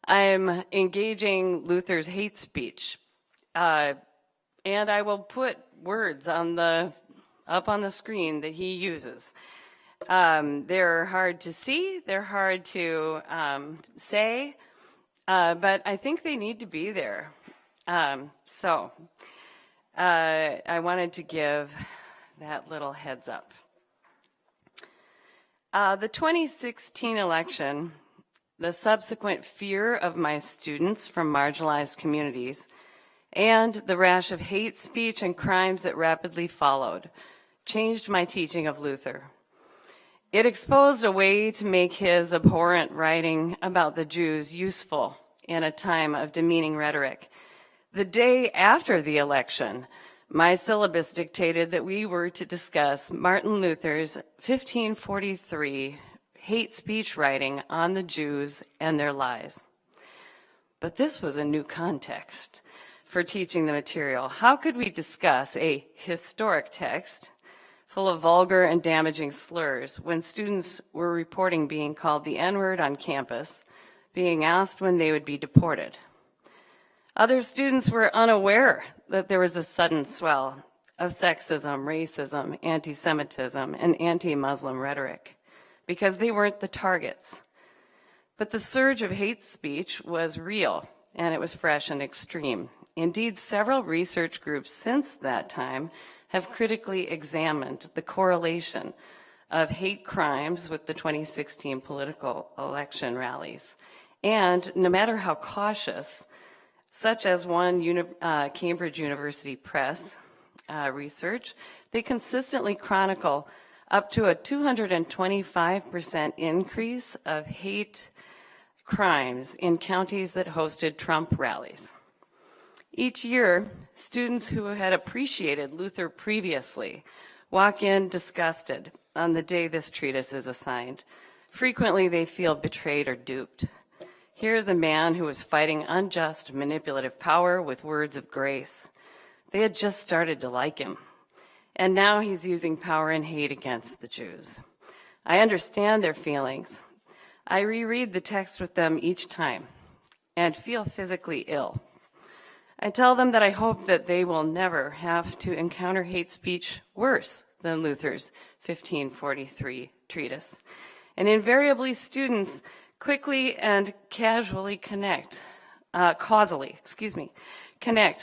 I'm engaging Luther's hate speech. And I will put words up on the screen that he uses. They're hard to see, they're hard to say, but I think they need to be there. So I wanted to give that little heads up. The 2016 election, the subsequent fear of my students from marginalized communities, and the rash of hate speech and crimes that rapidly followed changed my teaching of Luther. It exposed a way to make his abhorrent writing about the Jews useful in a time of demeaning rhetoric. The day after the election, my syllabus dictated that we were to discuss Martin Luther's 1543 hate speech writing on the Jews and their lies. But this was a new context for teaching the material. How could we discuss a historic text full of vulgar and damaging slurs when students were reporting being called the N-word on campus, being asked when they would be deported? Other students were unaware that there was a sudden swell of sexism, racism, anti-Semitism, and anti-Muslim rhetoric because they weren't the targets. But the surge of hate speech was real, and it was fresh and extreme. Indeed, several research groups since that time have critically examined the correlation of hate crimes with the 2016 political election rallies. And no matter how cautious, such as one Cambridge University Press research, they consistently chronicle up to a 225% increase of hate crimes in counties that hosted Trump rallies. Each year, students who had appreciated Luther previously walk in disgusted on the day this treatise is assigned. Frequently, they feel betrayed or duped. Here's a man who was fighting unjust, manipulative power with words of grace. They had just started to like him, and now he's using power and hate against the Jews. I understand their feelings. I reread the text with them each time and feel physically ill. I tell them that I hope that they will never have to encounter hate speech worse than Luther's 1543 treatise. And invariably, students quickly and causally connect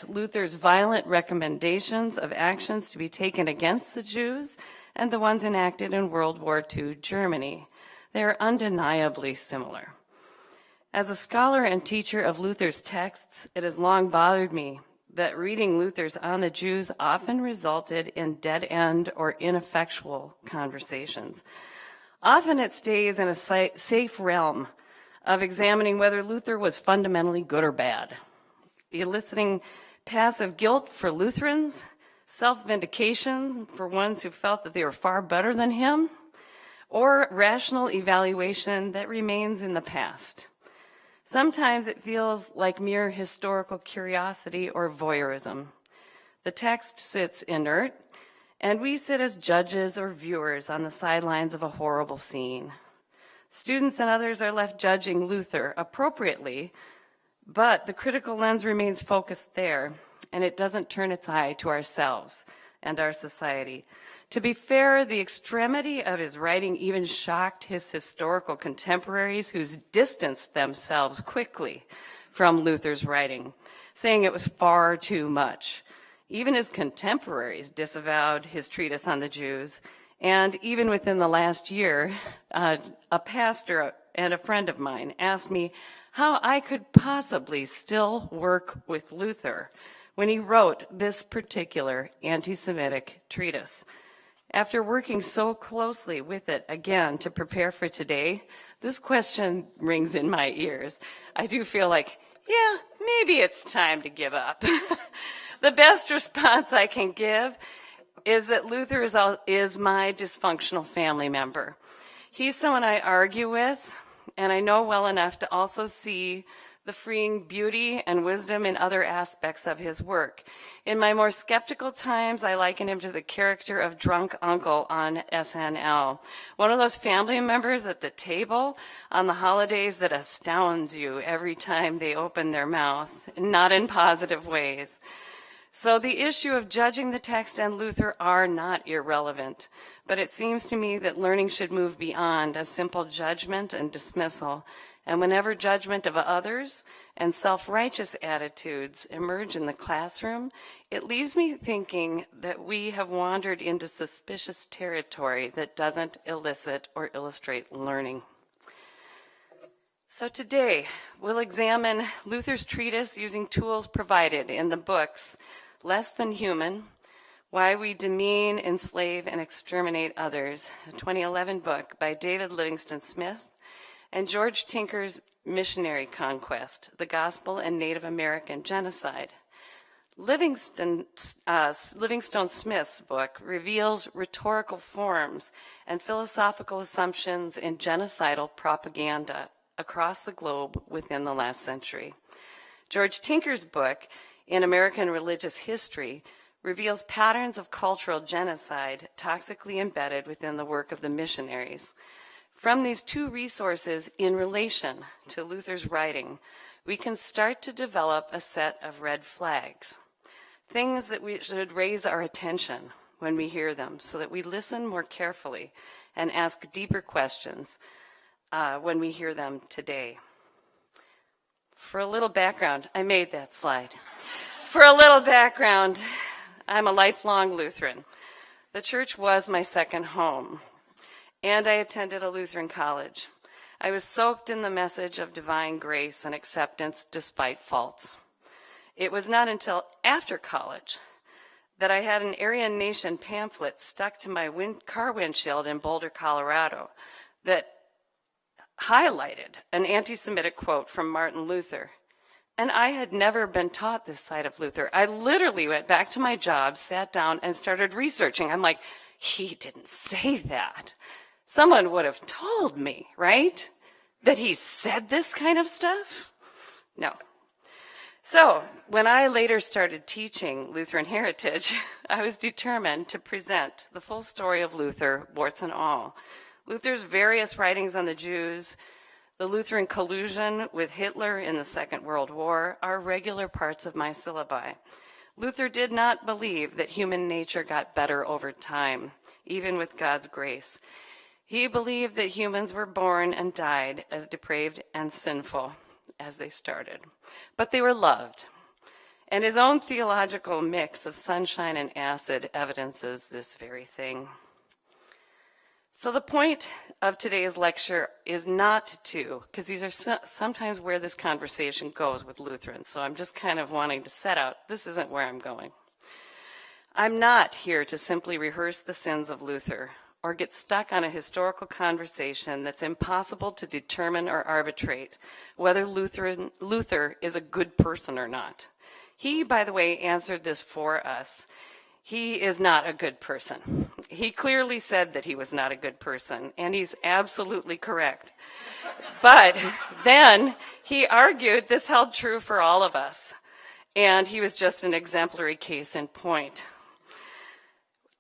Luther's violent recommendations of actions to be taken against the Jews and the ones enacted in World War II Germany. They are undeniably similar. As a scholar and teacher of Luther's texts, it has long bothered me that reading Luther's on the Jews often resulted in dead-end or ineffectual conversations. Often it stays in a safe realm of examining whether Luther was fundamentally good or bad, eliciting passive guilt for Lutherans, self-vindication for ones who felt that they were far better than him, or rational evaluation that remains in the past. Sometimes it feels like mere historical curiosity or voyeurism. The text sits inert, and we sit as judges or viewers on the sidelines of a horrible scene. Students and others are left judging Luther appropriately, but the critical lens remains focused there, and it doesn't turn its eye to ourselves and our society. To be fair, the extremity of his writing even shocked his historical contemporaries, who distanced themselves quickly from Luther's writing, saying it was far too much. Even his contemporaries disavowed his treatise on the Jews, and even within the last year, a pastor and a friend of mine asked me how I could possibly still work with Luther when he wrote this particular anti-Semitic treatise. After working so closely with it again to prepare for today, this question rings in my ears. I do feel like, yeah, maybe it's time to give up. The best response I can give is that Luther is my dysfunctional family member. He's someone I argue with, and I know well enough to also see the freeing beauty and wisdom in other aspects of his work. In my more skeptical times, I liken him to the character of Drunk Uncle on SNL, one of those family members at the table on the holidays that astounds you every time they open their mouth, not in positive ways. So the issue of judging the text and Luther are not irrelevant, but it seems to me that learning should move beyond a simple judgment and dismissal. And whenever judgment of others and self-righteous attitudes emerge in the classroom, it leaves me thinking that we have wandered into suspicious territory that doesn't elicit or illustrate learning. So today, we'll examine Luther's treatise using tools provided in the books Less Than Human, Why We Demean, Enslave, and Exterminate Others, a 2011 book by David Livingston Smith, and George Tinker's Missionary Conquest, the Gospel and Native American Genocide. Livingstone Smith's book reveals rhetorical forms and philosophical assumptions in genocidal propaganda across the globe within the last century. George Tinker's book, In American Religious History, reveals patterns of cultural genocide toxically embedded within the work of the missionaries. From these two resources in relation to Luther's writing, we can start to develop a set of red flags, things that we should raise our attention when we hear them so that we listen more carefully and ask deeper questions when we hear them today. For a little background, I made that slide. For a little background, I'm a lifelong Lutheran. The church was my second home, and I attended a Lutheran college. I was soaked in the message of divine grace and acceptance despite faults. It was not until after college that I had an Aryan Nation pamphlet stuck to my car windshield in Boulder, Colorado, that highlighted an anti-Semitic quote from Martin Luther. And I had never been taught this side of Luther. I literally went back to my job, sat down, and started researching. I'm like, he didn't say that. Someone would have told me, right? That he said this kind of stuff? No. So, when I later started teaching Lutheran heritage, I was determined to present the full story of Luther, warts and all. Luther's various writings on the Jews, the Lutheran collusion with Hitler in the Second World War are regular parts of my syllabi. Luther did not believe that human nature got better over time, even with God's grace. He believed that humans were born and died as depraved and sinful as they started, but they were loved. And his own theological mix of sunshine and acid evidences this very thing. So the point of today's lecture is not to, because these are sometimes where this conversation goes with Lutherans, so I'm just kind of wanting to set out, this isn't where I'm going. I'm not here to simply rehearse the sins of Luther or get stuck on a historical conversation that's impossible to determine or arbitrate whether Luther is a good person or not. He, by the way, answered this for us. He is not a good person. He clearly said that he was not a good person, and he's absolutely correct. But then he argued this held true for all of us, and he was just an exemplary case in point.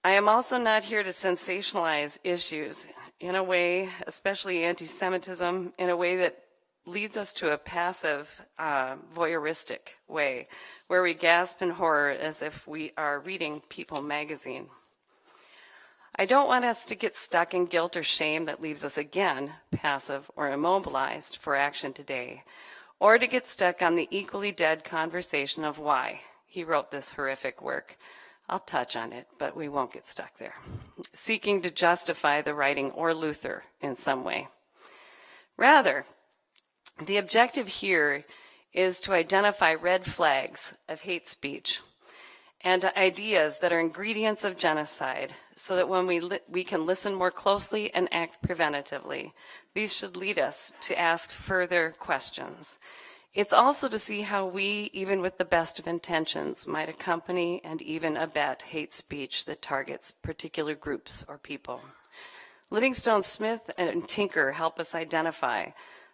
I am also not here to sensationalize issues in a way, especially anti-Semitism, in a way that leads us to a passive, voyeuristic way, where we gasp in horror as if we are reading People magazine. I don't want us to get stuck in guilt or shame that leaves us again passive or immobilized for action today, or to get stuck on the equally dead conversation of why he wrote this horrific work. I'll touch on it, but we won't get stuck there, seeking to justify the writing or Luther in some way. Rather, the objective here is to identify red flags of hate speech and ideas that are ingredients of genocide so that when we can listen more closely and act preventatively. These should lead us to ask further questions. It's also to see how we, even with the best of intentions, might accompany and even abet hate speech that targets particular groups or people. Livingstone Smith and Tinker help us identify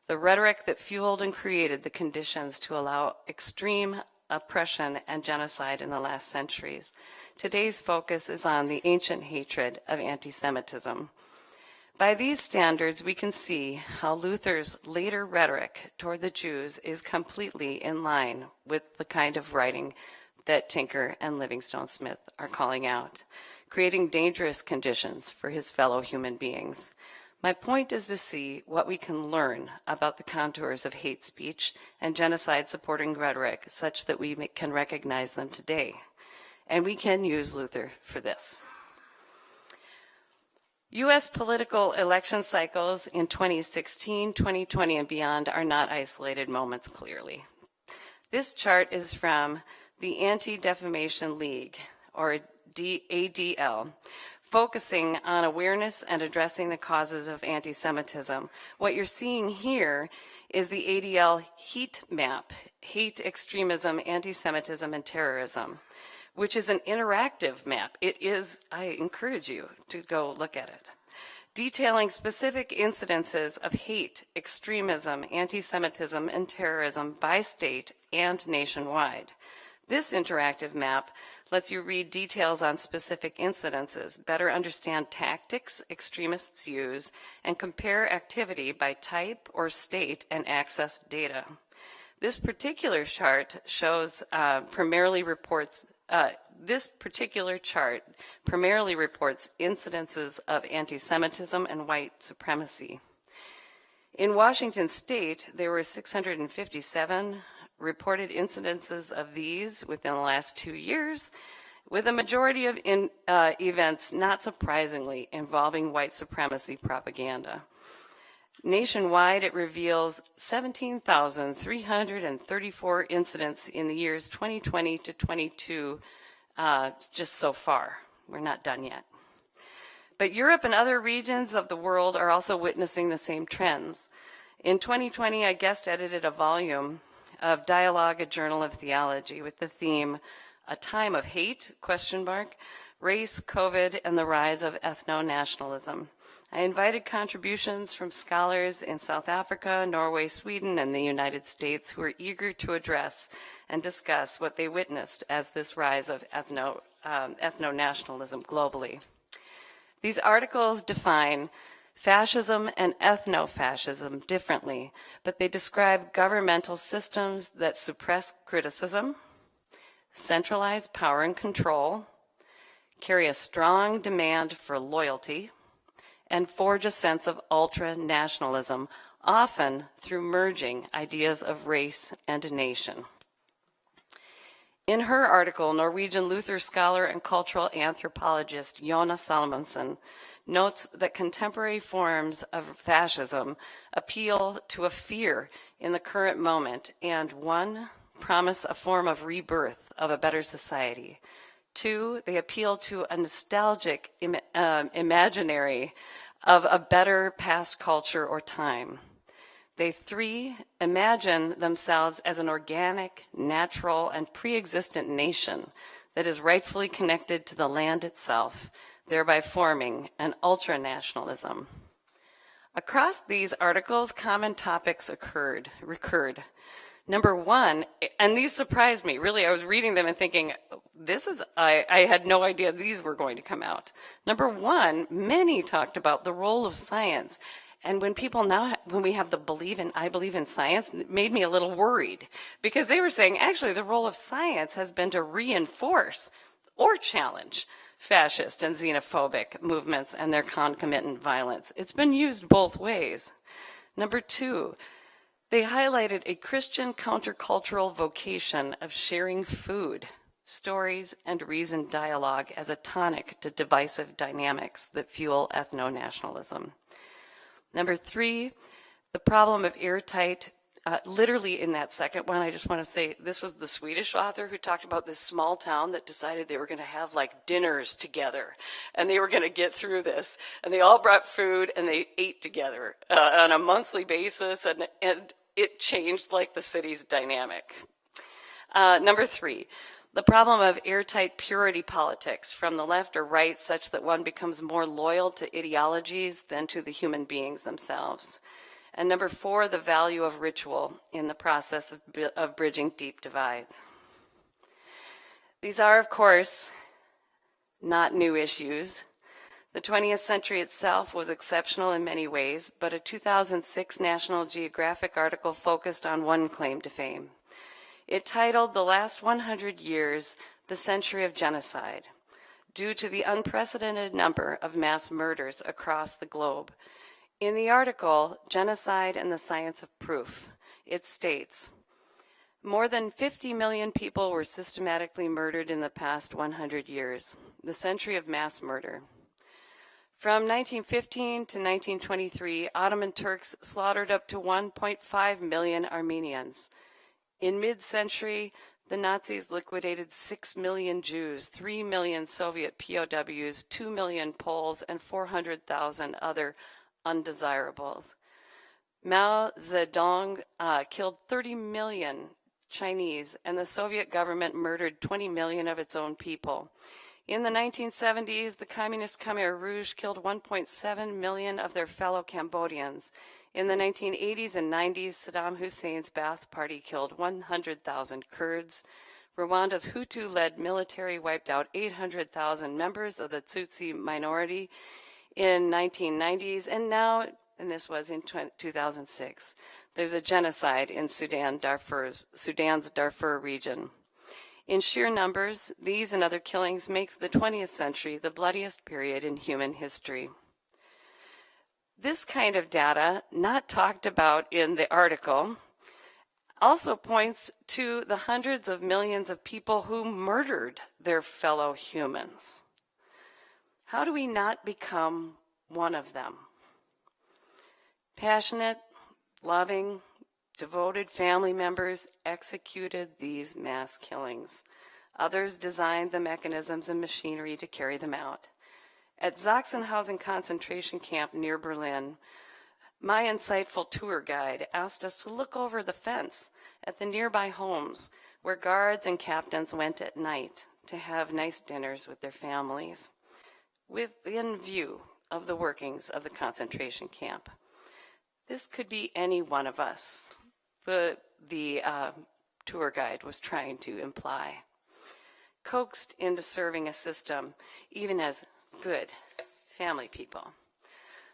the rhetoric that fueled and created the conditions to allow extreme oppression and genocide in the last centuries. Today's focus is on the ancient hatred of anti-Semitism. By these standards, we can see how Luther's later rhetoric toward the Jews is completely in line with the kind of writing that Tinker and Livingstone Smith are calling out, creating dangerous conditions for his fellow human beings. My point is to see what we can learn about the contours of hate speech and genocide-supporting rhetoric such that we can recognize them today. And we can use Luther for this. U.S. political election cycles in 2016, 2020, and beyond are not isolated moments, clearly. This chart is from the Anti-Defamation League, or ADL, focusing on awareness and addressing the causes of anti-Semitism. What you're seeing here is the ADL heat map, hate, extremism, anti-Semitism, and terrorism, which is an interactive map. It is, I encourage you to go look at it, detailing specific incidences of hate, extremism, anti-Semitism, and terrorism by state and nationwide. This interactive map lets you read details on specific incidences, better understand tactics extremists use, and compare activity by type or state and access data. This particular chart shows primarily reports incidences of anti-Semitism and white supremacy. In Washington state, there were 657 reported incidences of these within the last 2 years, with a majority of events, not surprisingly, involving white supremacy propaganda. Nationwide, it reveals 17,334 incidents in the years 2020 to 22, just so far. We're not done yet. But Europe and other regions of the world are also witnessing the same trends. In 2020, I guest edited a volume of Dialogue, a Journal of Theology, with the theme, A Time of Hate, ? Race, COVID, and the Rise of Ethno-Nationalism. I invited contributions from scholars in South Africa, Norway, Sweden, and the United States who are eager to address and discuss what they witnessed as this rise of ethno-nationalism globally. These articles define fascism and ethno-fascism differently, but they describe governmental systems that suppress criticism, centralize power and control, carry a strong demand for loyalty, and forge a sense of ultra-nationalism, often through merging ideas of race and nation. In her article, Norwegian Luther scholar and cultural anthropologist Jonna Salmonsen notes that contemporary forms of fascism appeal to a fear in the current moment and, one, promise a form of rebirth of a better society. Two, they appeal to a nostalgic imaginary of a better past culture or time. They, three, imagine themselves as an organic, natural, and pre-existent nation that is rightfully connected to the land itself, thereby forming an ultra-nationalism. Across these articles, common topics recurred. Number one, and these surprised me, really, I was reading them and thinking, I had no idea these were going to come out. Number one, many talked about the role of science. And when we have the I believe in science, it made me a little worried because they were saying, actually, the role of science has been to reinforce or challenge fascist and xenophobic movements and their concomitant violence. It's been used both ways. Number two, they highlighted a Christian countercultural vocation of sharing food, stories, and reasoned dialogue as a tonic to divisive dynamics that fuel ethno-nationalism. Number three, the problem of airtight, literally in that second one, I just want to say this was the Swedish author who talked about this small town that decided they were going to have like dinners together and they were going to get through this. And they all brought food and they ate together on a monthly basis, and it changed like the city's dynamic. Number three, the problem of airtight purity politics from the left or right, such that one becomes more loyal to ideologies than to the human beings themselves. And number four, the value of ritual in the process of bridging deep divides. These are, of course, not new issues. The 20th century itself was exceptional in many ways, but a 2006 National Geographic article focused on one claim to fame. It titled The Last 100 Years, the Century of Genocide, due to the unprecedented number of mass murders across the globe. In the article, Genocide and the Science of Proof, it states, more than 50 million people were systematically murdered in the past 100 years, the century of mass murder. From 1915 to 1923, Ottoman Turks slaughtered up to 1.5 million Armenians. In mid-century, the Nazis liquidated 6 million Jews, 3 million Soviet POWs, 2 million Poles, and 400,000 other undesirables. Mao Zedong killed 30 million Chinese, and the Soviet government murdered 20 million of its own people. In the 1970s, the Communist Khmer Rouge killed 1.7 million of their fellow Cambodians. In the 1980s and 90s, Saddam Hussein's Ba'ath Party killed 100,000 Kurds. Rwanda's Hutu-led military wiped out 800,000 members of the Tutsi minority in 1990s, and now, and this was in 2006, there's a genocide in Sudan's Darfur region. In sheer numbers, these and other killings makes the 20th century the bloodiest period in human history. This kind of data, not talked about in the article, also points to the hundreds of millions of people who murdered their fellow humans. How do we not become one of them? Passionate, loving, devoted family members executed these mass killings. Others designed the mechanisms and machinery to carry them out. At Sachsenhausen concentration camp near Berlin, my insightful tour guide asked us to look over the fence at the nearby homes where guards and captains went at night to have nice dinners with their families within view of the workings of the concentration camp. This could be any one of us, the tour guide was trying to imply. Coaxed into serving a system, even as good family people.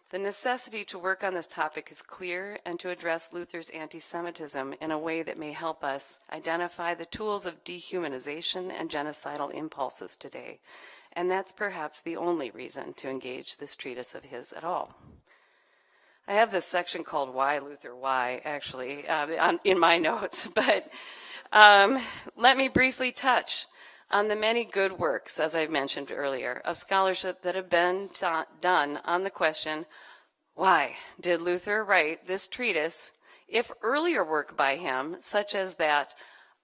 The necessity to work on this topic is clear, and to address Luther's anti-Semitism in a way that may help us identify the tools of dehumanization and genocidal impulses today. And that's perhaps the only reason to engage this treatise of his at all. I have this section called Why Luther Why, actually, in my notes, but let me briefly touch on the many good works, as I mentioned earlier, of scholarship that have been done on the question, why did Luther write this treatise, if earlier work by him, such as that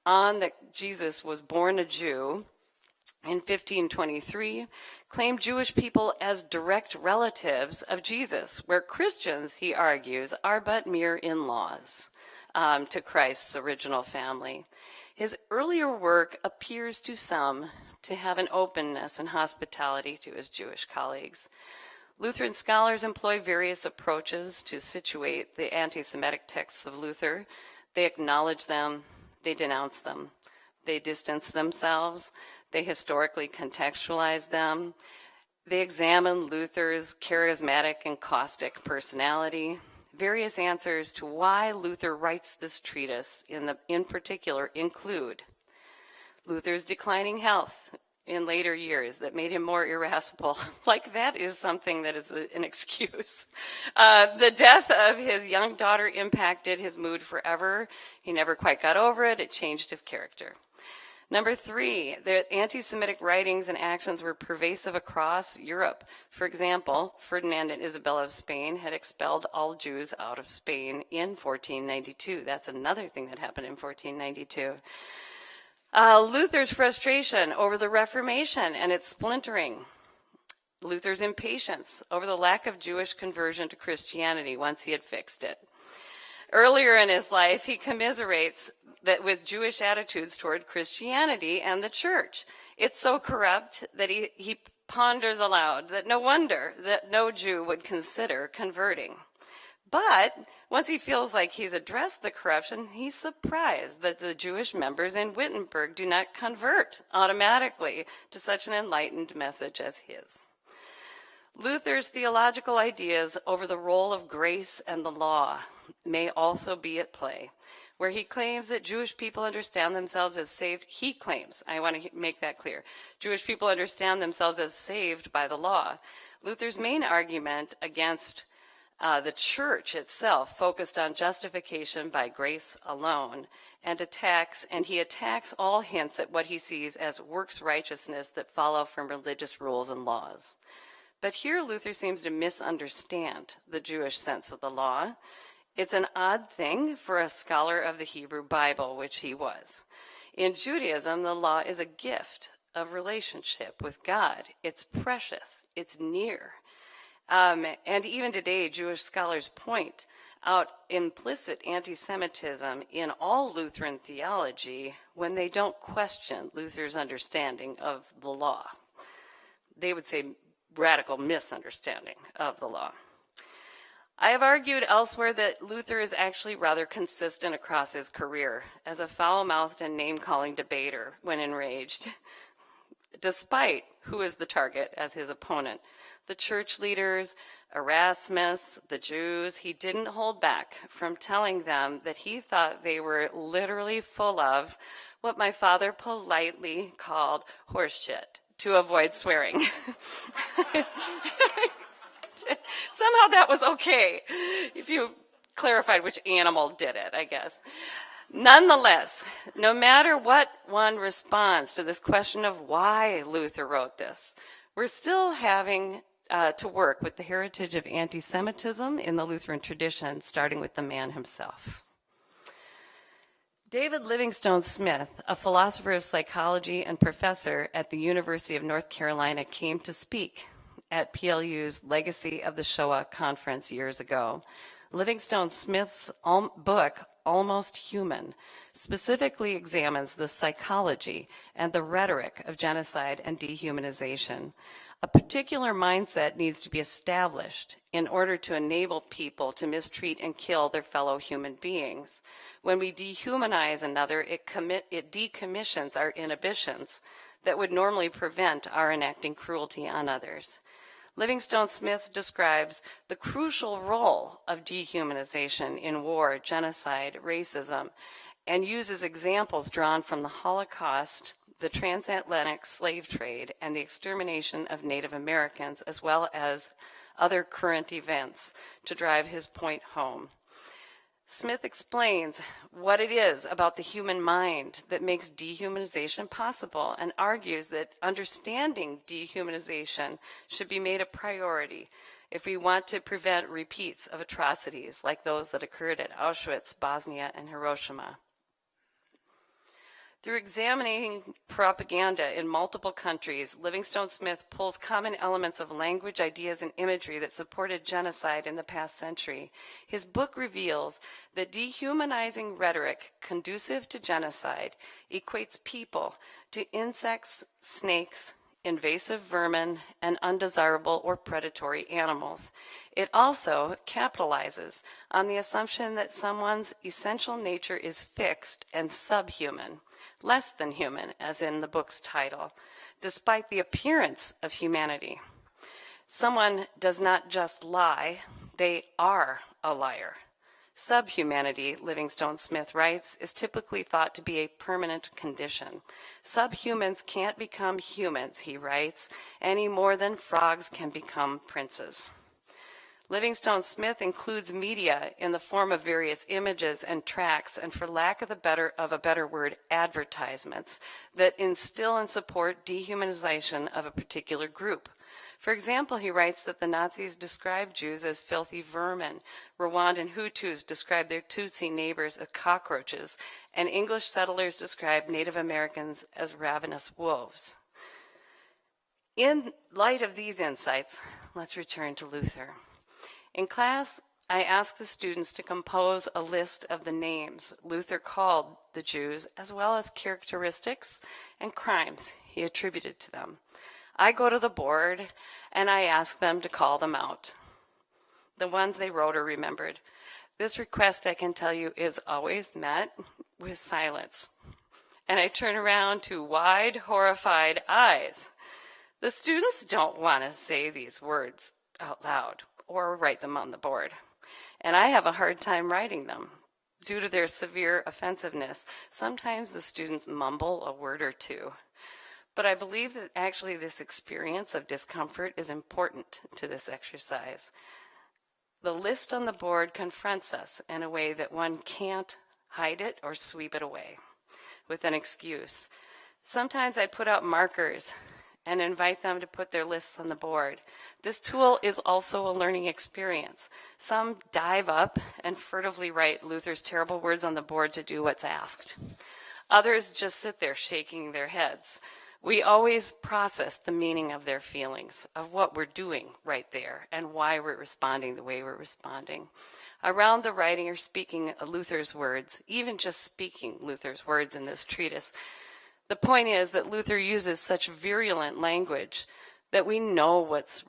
on that Jesus was born a Jew in 1523, claimed Jewish people as direct relatives of Jesus, where Christians, he argues, are but mere in-laws to Christ's original family. His earlier work appears to some to have an openness and hospitality to his Jewish colleagues. Lutheran scholars employ various approaches to situate the anti-Semitic texts of Luther. They acknowledge them, they denounce them, they distance themselves, they historically contextualize them, they examine Luther's charismatic and caustic personality. Various answers to why Luther writes this treatise in particular include Luther's declining health in later years that made him more irascible. Like that is something that is an excuse. The death of his young daughter impacted his mood forever. He never quite got over it. It changed his character. Number 3, the anti-Semitic writings and actions were pervasive across Europe. For example, Ferdinand and Isabella of Spain had expelled all Jews out of Spain in 1492. That's another thing that happened in 1492. Luther's frustration over the Reformation and its splintering. Luther's impatience over the lack of Jewish conversion to Christianity once he had fixed it. Earlier in his life, he commiserates that with Jewish attitudes toward Christianity and the church. It's so corrupt that he ponders aloud that no wonder that no Jew would consider converting. But once he feels like he's addressed the corruption, he's surprised that the Jewish members in Wittenberg do not convert automatically to such an enlightened message as his. Luther's theological ideas over the role of grace and the law may also be at play, where he claims that Jewish people understand themselves as saved. He claims, I want to make that clear, Jewish people understand themselves as saved by the law. Luther's main argument against the church itself focused on justification by grace alone, and he attacks all hints at what he sees as works righteousness that follow from religious rules and laws. But here Luther seems to misunderstand the Jewish sense of the law. It's an odd thing for a scholar of the Hebrew Bible, which he was. In Judaism, the law is a gift of relationship with God. It's precious. It's near. And even today, Jewish scholars point out implicit anti-Semitism in all Lutheran theology when they don't question Luther's understanding of the law. They would say radical misunderstanding of the law. I have argued elsewhere that Luther is actually rather consistent across his career as a foul-mouthed and name-calling debater when enraged, despite who is the target as his opponent. The church leaders, Erasmus, the Jews, he didn't hold back from telling them that he thought they were literally full of what my father politely called horseshit, to avoid swearing. Somehow that was okay, if you clarified which animal did it, I guess. Nonetheless, no matter what one responds to this question of why Luther wrote this, we're still having to work with the heritage of anti-Semitism in the Lutheran tradition, starting with the man himself. David Livingstone Smith, a philosopher of psychology and professor at the University of North Carolina, came to speak at PLU's Legacy of the Shoah conference years ago. Livingstone Smith's book, Almost Human, specifically examines the psychology and the rhetoric of genocide and dehumanization. A particular mindset needs to be established in order to enable people to mistreat and kill their fellow human beings. When we dehumanize another, it decommissions our inhibitions that would normally prevent our enacting cruelty on others. Livingstone Smith describes the crucial role of dehumanization in war, genocide, racism, and uses examples drawn from the Holocaust, the transatlantic slave trade, and the extermination of Native Americans, as well as other current events, to drive his point home. Smith explains what it is about the human mind that makes dehumanization possible and argues that understanding dehumanization should be made a priority if we want to prevent repeats of atrocities like those that occurred at Auschwitz, Bosnia, and Hiroshima. Through examining propaganda in multiple countries, Livingstone Smith pulls common elements of language, ideas, and imagery that supported genocide in the past century. His book reveals that dehumanizing rhetoric conducive to genocide equates people to insects, snakes, invasive vermin, and undesirable or predatory animals. It also capitalizes on the assumption that someone's essential nature is fixed and subhuman, less than human, as in the book's title, despite the appearance of humanity. Someone does not just lie, they are a liar. Subhumanity, Livingstone Smith writes, is typically thought to be a permanent condition. Subhumans can't become humans, he writes, any more than frogs can become princes. Livingstone Smith includes media in the form of various images and tracts, and for lack of a better word, advertisements that instill and support dehumanization of a particular group. For example, he writes that the Nazis described Jews as filthy vermin, Rwandan Hutus described their Tutsi neighbors as cockroaches, and English settlers described Native Americans as ravenous wolves. In light of these insights, let's return to Luther. In class, I asked the students to compose a list of the names Luther called the Jews, as well as characteristics and crimes he attributed to them. I go to the board and I ask them to call them out, the ones they wrote or remembered. This request, I can tell you, is always met with silence. And I turn around to wide, horrified eyes. The students don't want to say these words out loud or write them on the board. And I have a hard time writing them due to their severe offensiveness. Sometimes the students mumble a word or two. But I believe that actually this experience of discomfort is important to this exercise. The list on the board confronts us in a way that one can't hide it or sweep it away with an excuse. Sometimes I put out markers and invite them to put their lists on the board. This tool is also a learning experience. Some dive up and furtively write Luther's terrible words on the board to do what's asked. Others just sit there shaking their heads. We always process the meaning of their feelings, of what we're doing right there, and why we're responding the way we're responding. Around the writing or speaking of Luther's words, even just speaking Luther's words in this treatise, the point is that Luther uses such virulent language that we know what's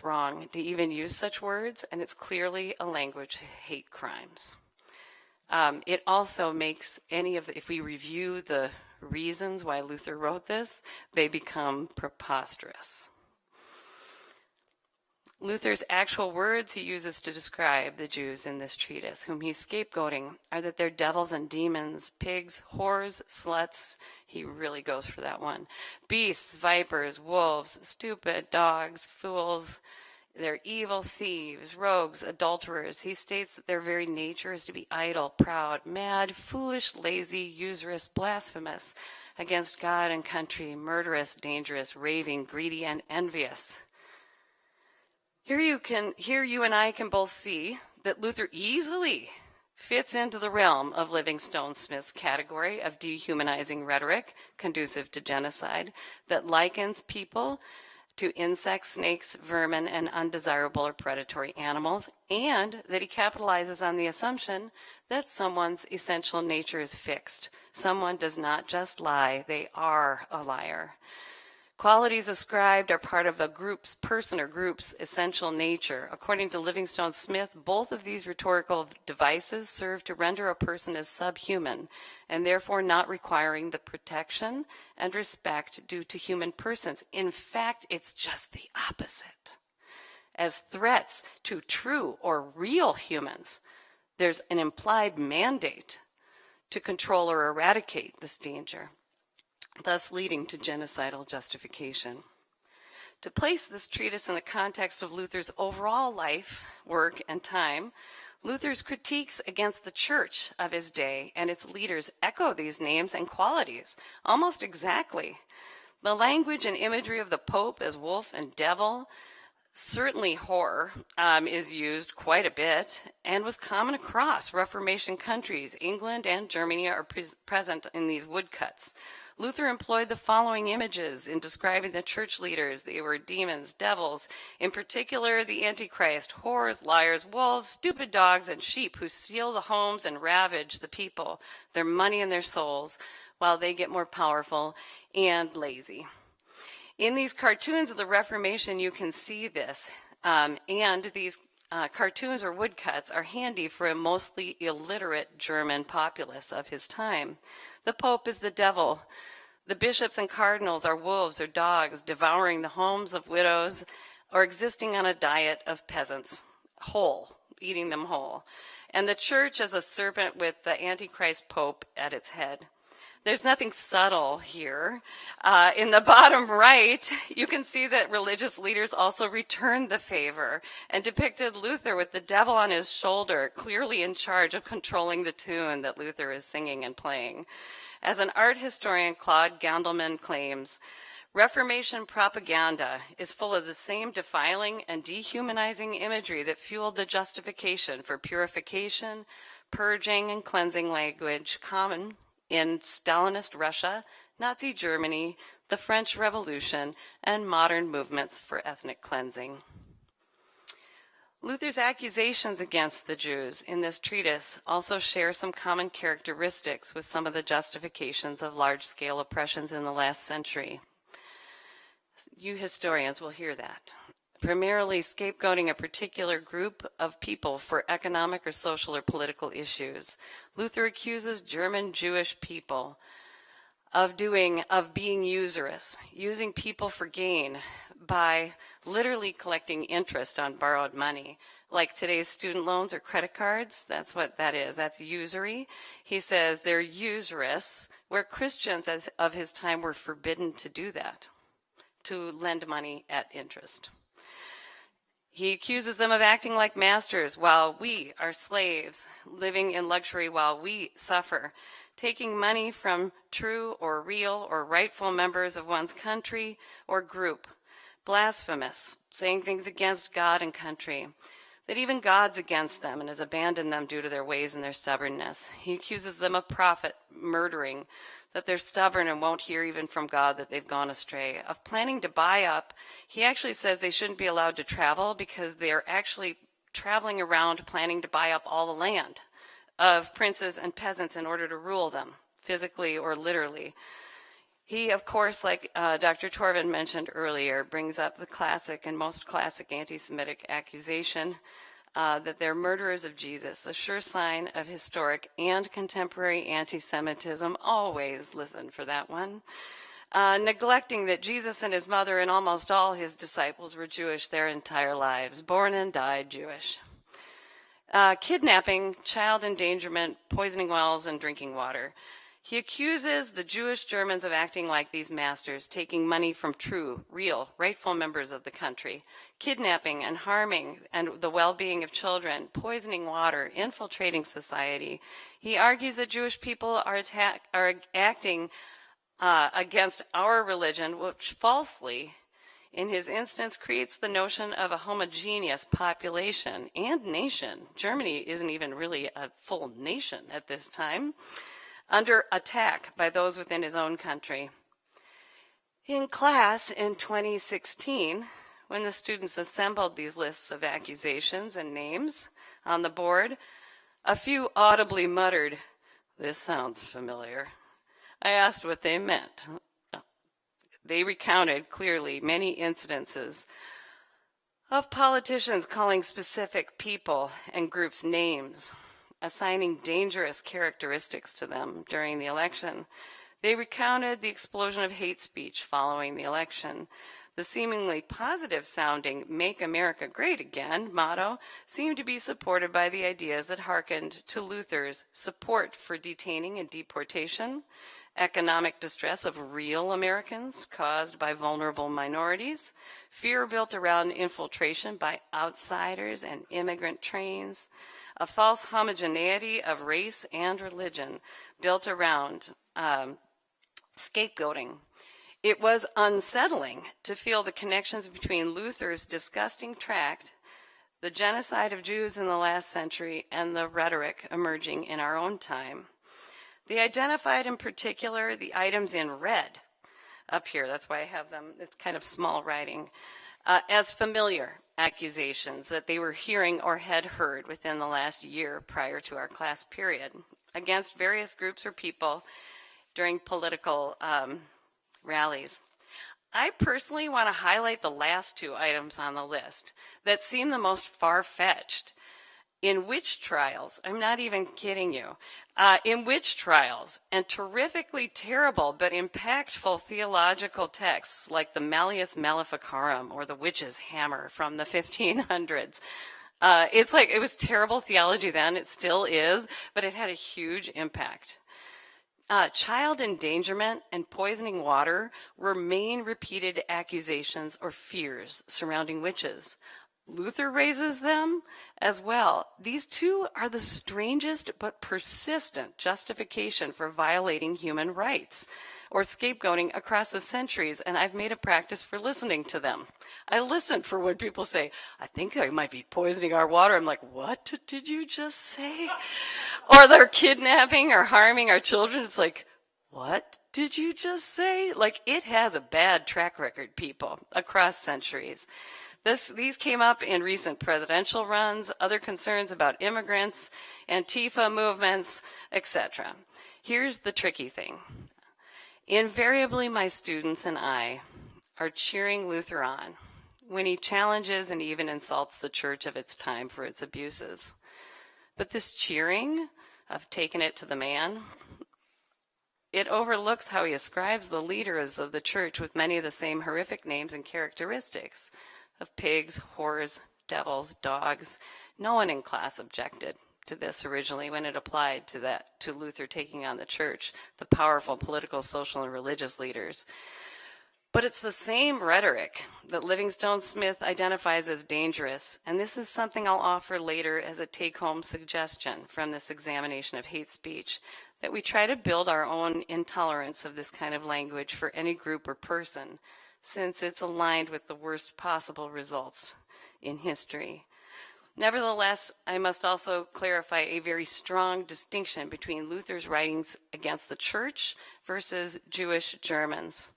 wrong to even use such words, and it's clearly a language of hate crimes. It also makes if we review the reasons why Luther wrote this, they become preposterous. Luther's actual words he uses to describe the Jews in this treatise, whom he's scapegoating, are that they're devils and demons, pigs, whores, sluts, he really goes for that one, beasts, vipers, wolves, stupid, dogs, fools, they're evil, thieves, rogues, adulterers. He states that their very nature is to be idle, proud, mad, foolish, lazy, usurious, blasphemous against God and country, murderous, dangerous, raving, greedy, and envious. Here you and I can both see that Luther easily fits into the realm of Livingstone Smith's category of dehumanizing rhetoric conducive to genocide that likens people to insects, snakes, vermin, and undesirable or predatory animals, and that he capitalizes on the assumption that someone's essential nature is fixed. Someone does not just lie, they are a liar. Qualities ascribed are part of a group's, person or group's essential nature. According to Livingstone Smith, both of these rhetorical devices serve to render a person as subhuman and therefore not requiring the protection and respect due to human persons. In fact, it's just the opposite. As threats to true or real humans, there's an implied mandate to control or eradicate this danger, thus leading to genocidal justification. To place this treatise in the context of Luther's overall life, work, and time, Luther's critiques against the church of his day and its leaders echo these names and qualities almost exactly. The language and imagery of the Pope as wolf and devil, certainly horror, is used quite a bit and was common across Reformation countries. England and Germany are present in these woodcuts. Luther employed the following images in describing the church leaders. They were demons, devils, in particular the Antichrist, whores, liars, wolves, stupid dogs, and sheep who steal the homes and ravage the people, their money and their souls, while they get more powerful and lazy. In these cartoons of the Reformation, you can see this, and these cartoons or woodcuts are handy for a mostly illiterate German populace of his time. The Pope is the devil. The bishops and cardinals are wolves or dogs, devouring the homes of widows or existing on a diet of peasants, whole, eating them whole. And the church is a serpent with the Antichrist Pope at its head. There's nothing subtle here. In the bottom right, you can see that religious leaders also returned the favor and depicted Luther with the devil on his shoulder, clearly in charge of controlling the tune that Luther is singing and playing. As an art historian, Claude Goldman claims, Reformation propaganda is full of the same defiling and dehumanizing imagery that fueled the justification for purification, purging, and cleansing language common in Stalinist Russia, Nazi Germany, the French Revolution, and modern movements for ethnic cleansing. Luther's accusations against the Jews in this treatise also share some common characteristics with some of the justifications of large-scale oppressions in the last century. You historians will hear that. Primarily scapegoating a particular group of people for economic or social or political issues. Luther accuses German Jewish people of being usurious, using people for gain by literally collecting interest on borrowed money, like today's student loans or credit cards. That's what that is. That's usury. He says they're usurious, where Christians of his time were forbidden to do that, to lend money at interest. He accuses them of acting like masters while we are slaves, living in luxury while we suffer, taking money from true or real or rightful members of one's country or group, blasphemous, saying things against God and country, that even God's against them and has abandoned them due to their ways and their stubbornness. He accuses them of prophet murdering, that they're stubborn and won't hear even from God, that they've gone astray, of planning to buy up. He actually says they shouldn't be allowed to travel because they're actually traveling around planning to buy up all the land of princes and peasants in order to rule them, physically or literally. He, of course, like Dr. Torvin mentioned earlier, brings up the classic and most classic anti-Semitic accusation that they're murderers of Jesus, a sure sign of historic and contemporary anti-Semitism. Always listen for that one. Neglecting that Jesus and his mother and almost all his disciples were Jewish their entire lives, born and died Jewish. Kidnapping, child endangerment, poisoning wells, and drinking water. He accuses the Jewish Germans of acting like these masters, taking money from true, real, rightful members of the country, kidnapping and harming and the well-being of children, poisoning water, infiltrating society. He argues that Jewish people are acting against our religion, which falsely, in his instance, creates the notion of a homogeneous population and nation. Germany isn't even really a full nation at this time, under attack by those within his own country. In class in 2016, when the students assembled these lists of accusations and names on the board, a few audibly muttered, "This sounds familiar." I asked what they meant. They recounted clearly many incidences of politicians calling specific people and groups names, assigning dangerous characteristics to them during the election. They recounted the explosion of hate speech following the election. The seemingly positive-sounding "Make America Great Again" motto seemed to be supported by the ideas that hearkened to Luther's support for detaining and deportation, economic distress of real Americans caused by vulnerable minorities, fear built around infiltration by outsiders and immigrant trains, a false homogeneity of race and religion built around scapegoating. It was unsettling to feel the connections between Luther's disgusting tract, the genocide of Jews in the last century, and the rhetoric emerging in our own time. They identified in particular the items in red up here, that's why I have them, it's kind of small writing, as familiar accusations that they were hearing or had heard within the last year prior to our class period against various groups or people during political rallies. I personally want to highlight the last two items on the list that seem the most far-fetched. In witch trials, I'm not even kidding you, in witch trials and terrifically terrible but impactful theological texts like the Malleus Maleficarum or the Witch's Hammer from the 1500s. It's like, it was terrible theology then, it still is, but it had a huge impact. Child endangerment and poisoning water were main repeated accusations or fears surrounding witches. Luther raises them as well. These two are the strangest but persistent justification for violating human rights or scapegoating across the centuries, and I've made a practice for listening to them. I listen for when people say, "I think they might be poisoning our water." I'm like, "What did you just say?" Or they're kidnapping or harming our children. It's like, "What did you just say?" Like, it has a bad track record, people, across centuries. These came up in recent presidential runs, other concerns about immigrants, Antifa movements, etc. Here's the tricky thing. Invariably, my students and I are cheering Luther on when he challenges and even insults the church of its time for its abuses. But this cheering of taking it to the man, it overlooks how he ascribes the leaders of the church with many of the same horrific names and characteristics of pigs, whores, devils, dogs. No one in class objected to this originally when it applied to Luther taking on the church, the powerful political, social, and religious leaders. But it's the same rhetoric that Livingstone Smith identifies as dangerous, and this is something I'll offer later as a take-home suggestion from this examination of hate speech, that we try to build our own intolerance of this kind of language for any group or person, since it's aligned with the worst possible results in history. Nevertheless, I must also clarify a very strong distinction between Luther's writings against the church versus Jewish Germans.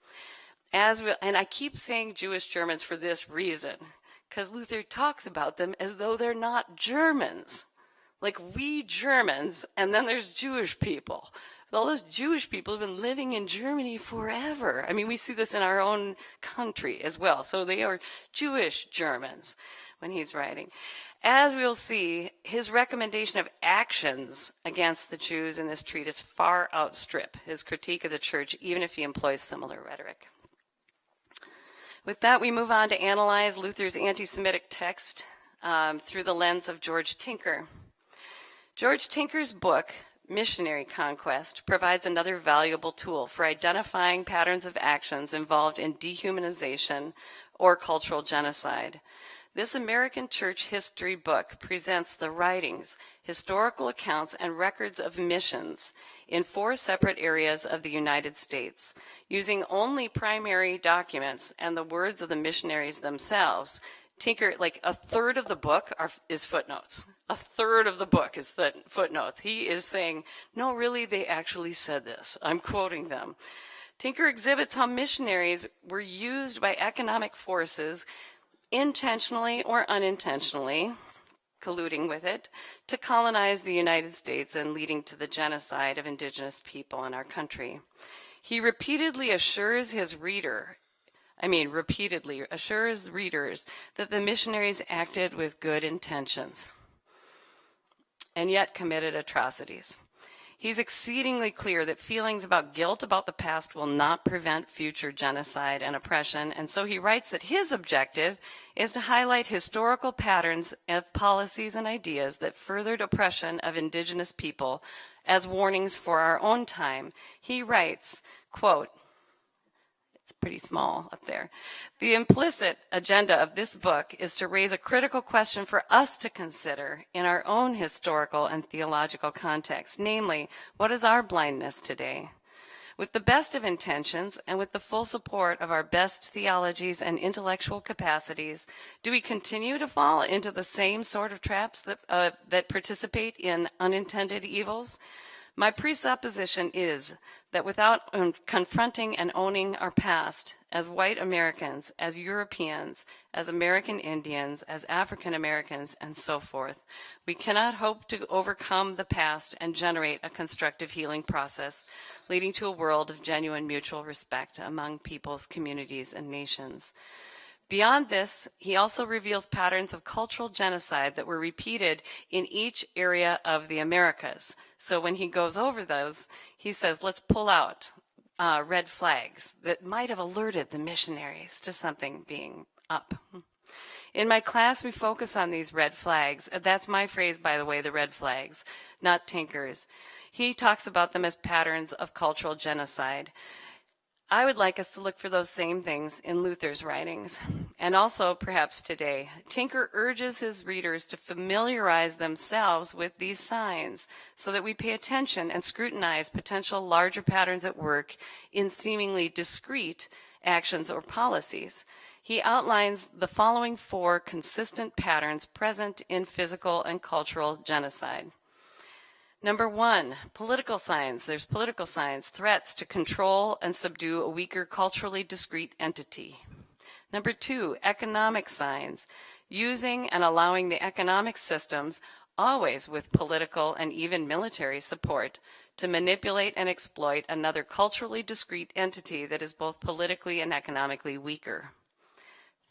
And I keep saying Jewish Germans for this reason, because Luther talks about them as though they're not Germans. Like, we Germans, and then there's Jewish people. All those Jewish people have been living in Germany forever. I mean, we see this in our own country as well. So they are Jewish Germans when he's writing. As we'll see, his recommendation of actions against the Jews in this treatise far outstrip his critique of the church, even if he employs similar rhetoric. With that, we move on to analyze Luther's anti-Semitic text through the lens of George Tinker. George Tinker's book, Missionary Conquest, provides another valuable tool for identifying patterns of actions involved in dehumanization or cultural genocide. This American church history book presents the writings, historical accounts, and records of missions in 4 separate areas of the United States. Using only primary documents and the words of the missionaries themselves, Tinker, like a third of the book is footnotes. A third of the book is the footnotes. He is saying, no, really, they actually said this. I'm quoting them. Tinker exhibits how missionaries were used by economic forces, intentionally or unintentionally, colluding with it, to colonize the United States and leading to the genocide of indigenous people in our country. He repeatedly assures readers that the missionaries acted with good intentions and yet committed atrocities. He's exceedingly clear that feelings about guilt about the past will not prevent future genocide and oppression, and so he writes that his objective is to highlight historical patterns of policies and ideas that furthered oppression of indigenous people as warnings for our own time. He writes, quote, it's pretty small up there. The implicit agenda of this book is to raise a critical question for us to consider in our own historical and theological context, namely, what is our blindness today? With the best of intentions and with the full support of our best theologies and intellectual capacities, do we continue to fall into the same sort of traps that participate in unintended evils? My presupposition is that without confronting and owning our past as white Americans, as Europeans, as American Indians, as African Americans, and so forth, we cannot hope to overcome the past and generate a constructive healing process leading to a world of genuine mutual respect among peoples, communities, and nations. Beyond this, he also reveals patterns of cultural genocide that were repeated in each area of the Americas. So when he goes over those, he says, let's pull out red flags that might have alerted the missionaries to something being up. In my class, we focus on these red flags. That's my phrase, by the way, the red flags, not Tinker's. He talks about them as patterns of cultural genocide. I would like us to look for those same things in Luther's writings, and also perhaps today. Tinker urges his readers to familiarize themselves with these signs so that we pay attention and scrutinize potential larger patterns at work in seemingly discrete actions or policies. He outlines the following 4 consistent patterns present in physical and cultural genocide. Number 1, political signs. There's political signs, threats to control and subdue a weaker culturally discrete entity. Number 2, economic signs, using and allowing the economic systems, always with political and even military support, to manipulate and exploit another culturally discrete entity that is both politically and economically weaker.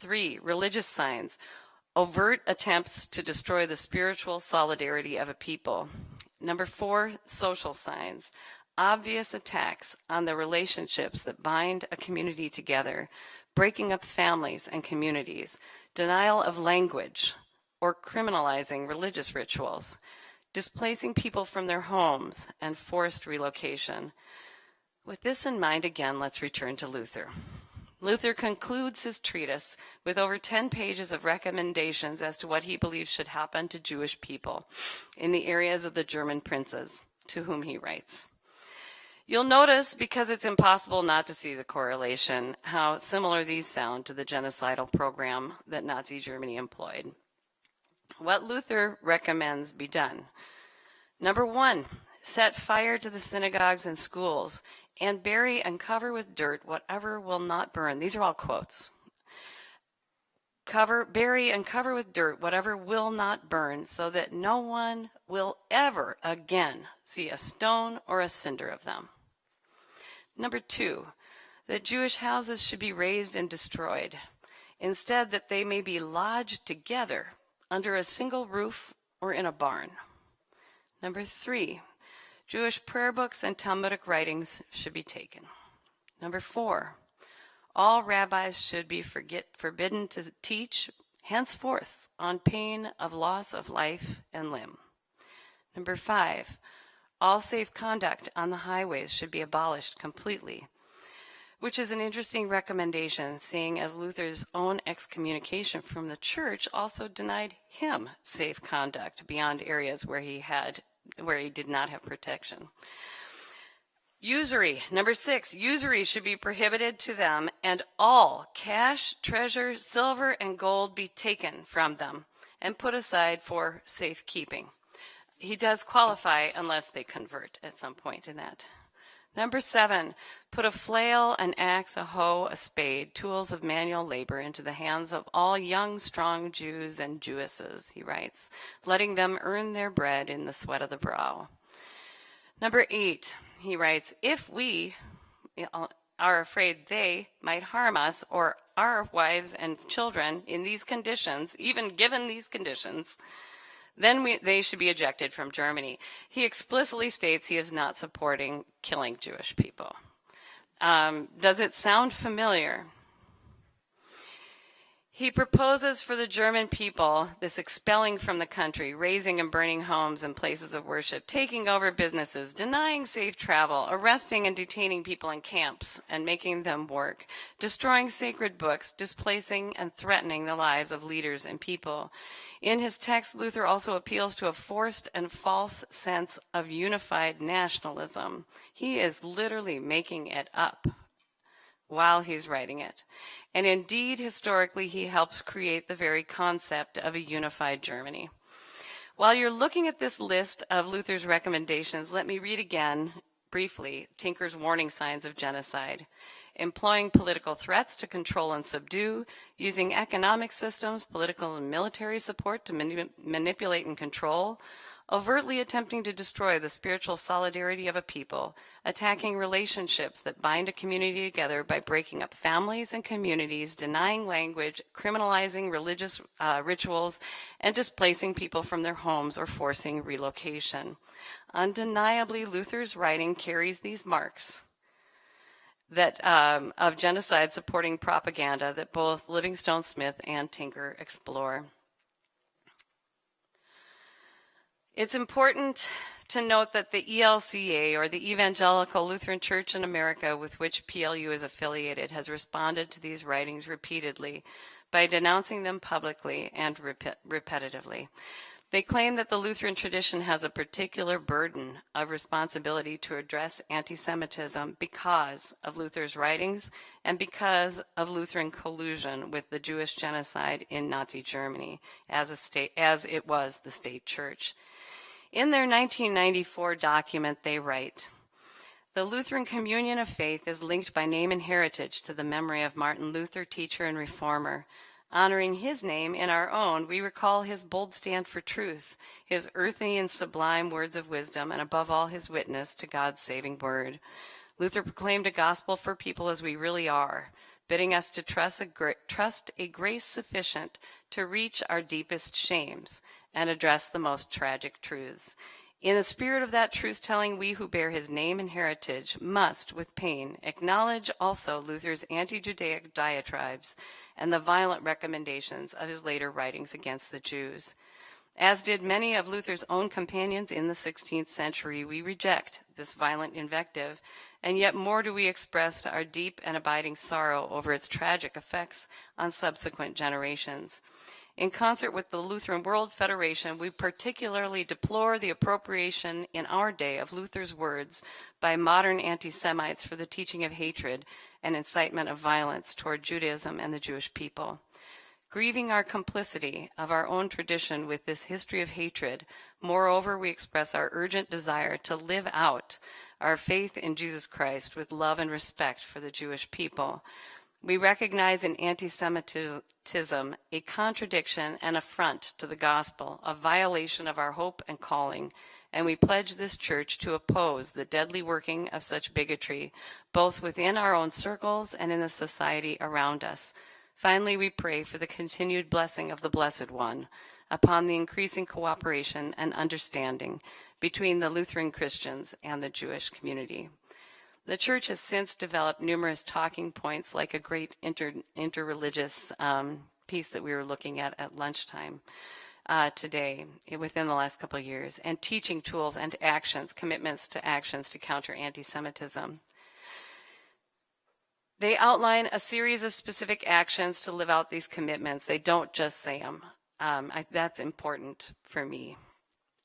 3, religious signs, overt attempts to destroy the spiritual solidarity of a people. Number 4, social signs, obvious attacks on the relationships that bind a community together, breaking up families and communities, denial of language, or criminalizing religious rituals, displacing people from their homes, and forced relocation. With this in mind, again, let's return to Luther. Luther concludes his treatise with over 10 pages of recommendations as to what he believes should happen to Jewish people in the areas of the German princes, to whom he writes. You'll notice, because it's impossible not to see the correlation, how similar these sound to the genocidal program that Nazi Germany employed. What Luther recommends be done. Number 1, set fire to the synagogues and schools, and bury and cover with dirt whatever will not burn. These are all quotes. Bury and cover with dirt whatever will not burn, so that no one will ever again see a stone or a cinder of them. Number 2, that Jewish houses should be razed and destroyed. Instead, that they may be lodged together under a single roof or in a barn. Number 3, Jewish prayer books and Talmudic writings should be taken. Number 4, all rabbis should be forbidden to teach henceforth on pain of loss of life and limb. Number 5, all safe conduct on the highways should be abolished completely, which is an interesting recommendation, seeing as Luther's own excommunication from the church also denied him safe conduct beyond areas where he did not have protection. Usury. Number 6, usury should be prohibited to them, and all cash, treasure, silver, and gold be taken from them and put aside for safekeeping. He does qualify unless they convert at some point in that Number 7, put a flail, an axe, a hoe, a spade, tools of manual labor into the hands of all young, strong Jews and Jewesses, he writes, letting them earn their bread in the sweat of the brow. Number 8, he writes, if we are afraid they might harm us or our wives and children in these conditions, even given these conditions, then they should be ejected from Germany. He explicitly states he is not supporting killing Jewish people. Does it sound familiar? He proposes for the German people this expelling from the country, razing and burning homes and places of worship, taking over businesses, denying safe travel, arresting and detaining people in camps and making them work, destroying sacred books, displacing and threatening the lives of leaders and people. In his text, Luther also appeals to a forced and false sense of unified nationalism. He is literally making it up while he's writing it. And indeed, historically, he helps create the very concept of a unified Germany. While you're looking at this list of Luther's recommendations, let me read again, briefly, Tinker's warning signs of genocide. Employing political threats to control and subdue, using economic systems, political and military support to manipulate and control, overtly attempting to destroy the spiritual solidarity of a people, attacking relationships that bind a community together by breaking up families and communities, denying language, criminalizing religious rituals, and displacing people from their homes or forcing relocation. Undeniably, Luther's writing carries these marks that of genocide supporting propaganda that both Livingstone Smith and Tinker explore. It's important to note that the ELCA, or the Evangelical Lutheran Church in America, with which PLU is affiliated, has responded to these writings repeatedly by denouncing them publicly and repetitively. They claim that the Lutheran tradition has a particular burden of responsibility to address anti-Semitism because of Luther's writings and because of Lutheran collusion with the Jewish genocide in Nazi Germany as it was the state church. In their 1994 document, they write, "The Lutheran communion of faith is linked by name and heritage to the memory of Martin Luther, teacher and reformer. Honoring his name in our own, we recall his bold stand for truth, his earthy and sublime words of wisdom, and above all, his witness to God's saving word. Luther proclaimed a gospel for people as we really are, bidding us to trust a grace sufficient to reach our deepest shames and address the most tragic truths. In the spirit of that truth-telling, we who bear his name and heritage must, with pain, acknowledge also Luther's anti-Judaic diatribes and the violent recommendations of his later writings against the Jews. As did many of Luther's own companions in the 16th century, we reject this violent invective, and yet more do we express our deep and abiding sorrow over its tragic effects on subsequent generations. In concert with the Lutheran World Federation, we particularly deplore the appropriation in our day of Luther's words by modern anti-Semites for the teaching of hatred and incitement of violence toward Judaism and the Jewish people. Grieving our complicity of our own tradition with this history of hatred, moreover, we express our urgent desire to live out our faith in Jesus Christ with love and respect for the Jewish people. We recognize in anti-Semitism a contradiction and affront to the gospel, a violation of our hope and calling, and we pledge this church to oppose the deadly working of such bigotry, both within our own circles and in the society around us. Finally, we pray for the continued blessing of the Blessed One upon the increasing cooperation and understanding between the Lutheran Christians and the Jewish community. The church has since developed numerous talking points, like a great interreligious piece that we were looking at lunchtime today, within the last couple of years, and teaching tools and actions, commitments to actions to counter anti-Semitism. They outline a series of specific actions to live out these commitments. They don't just say them. That's important for me.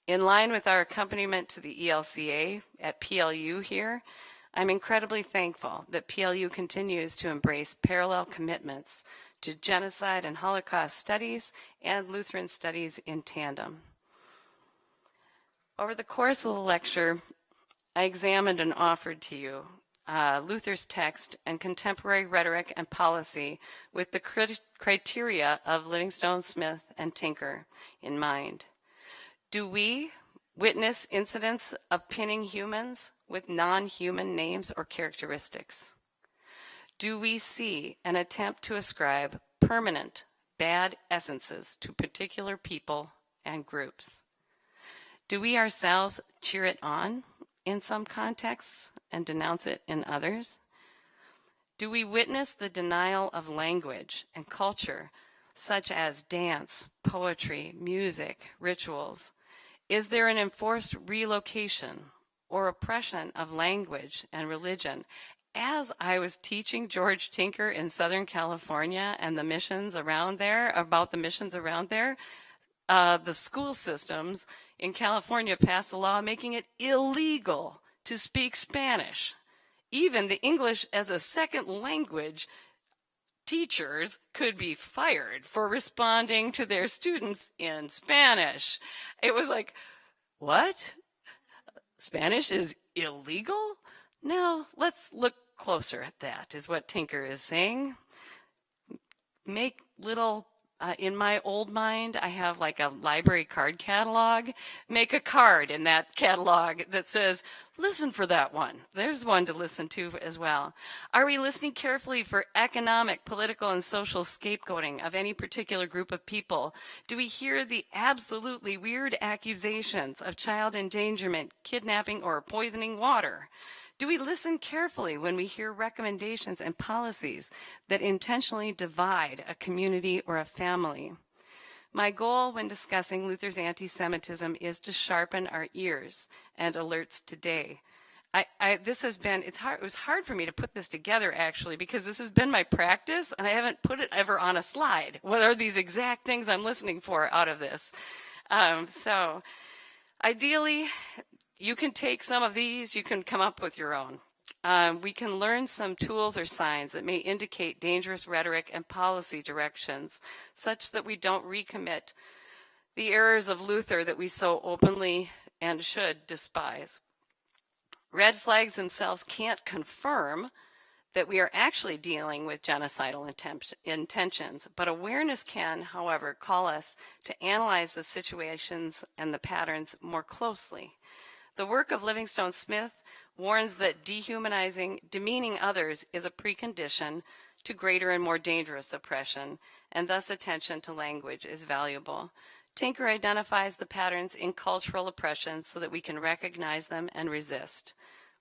In line with our accompaniment to the ELCA at PLU here, I'm incredibly thankful that PLU continues to embrace parallel commitments to genocide and Holocaust studies and Lutheran studies in tandem. Over the course of the lecture, I examined and offered to you Luther's text and contemporary rhetoric and policy with the criteria of Livingstone, Smith, and Tinker in mind. Do we witness incidents of pinning humans with non-human names or characteristics? Do we see an attempt to ascribe permanent bad essences to particular people and groups? Do we ourselves cheer it on in some contexts and denounce it in others? Do we witness the denial of language and culture, such as dance, poetry, music, rituals? Is there an enforced relocation or oppression of language and religion? As I was teaching George Tinker in Southern California and the missions around there, the school systems in California passed a law making it illegal to speak Spanish. Even the English as a second language teachers could be fired for responding to their students in Spanish. It was like, what? Spanish is illegal? Now, let's look closer at that, is what Tinker is saying. Make little, in my old mind, I have like a library card catalog. Make a card in that catalog that says, listen for that one. There's one to listen to as well. Are we listening carefully for economic, political, and social scapegoating of any particular group of people? Do we hear the absolutely weird accusations of child endangerment, kidnapping, or poisoning water? Do we listen carefully when we hear recommendations and policies that intentionally divide a community or a family? My goal when discussing Luther's anti-Semitism is to sharpen our ears and alerts today. It was hard for me to put this together actually, because this has been my practice and I haven't put it ever on a slide. What are these exact things I'm listening for out of this? So ideally, you can take some of these, you can come up with your own. We can learn some tools or signs that may indicate dangerous rhetoric and policy directions, such that we don't recommit the errors of Luther that we so openly and should despise. Red flags themselves can't confirm that we are actually dealing with genocidal intentions, but awareness can, however, call us to analyze the situations and the patterns more closely. The work of Livingstone Smith warns that demeaning others is a precondition to greater and more dangerous oppression, and thus attention to language is valuable. Tinker identifies the patterns in cultural oppression so that we can recognize them and resist.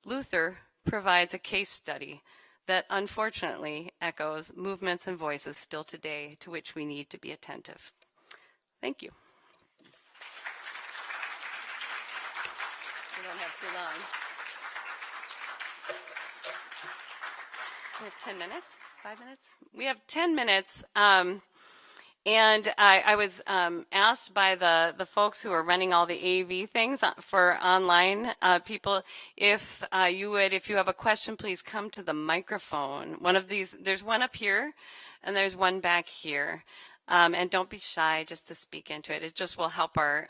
Luther provides a case study that unfortunately echoes movements and voices still today to which we need to be attentive. Thank you. We don't have too long. We have 10 minutes, 5 minutes? We have 10 minutes. And I was asked by the folks who are running all the AV things for online people, if you have a question, please come to the microphone. One of these, there's one up here and there's one back here. And don't be shy just to speak into it. It just will help our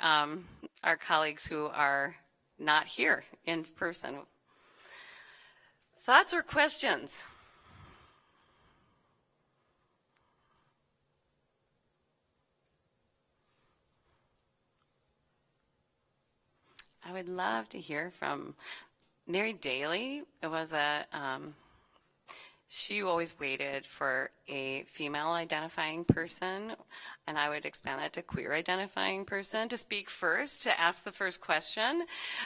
colleagues who are not here in person. Thoughts or questions? I would love to hear from Mary Daly. It was she always waited for a female identifying person, and I would expand that to queer identifying person to speak first, to ask the first question.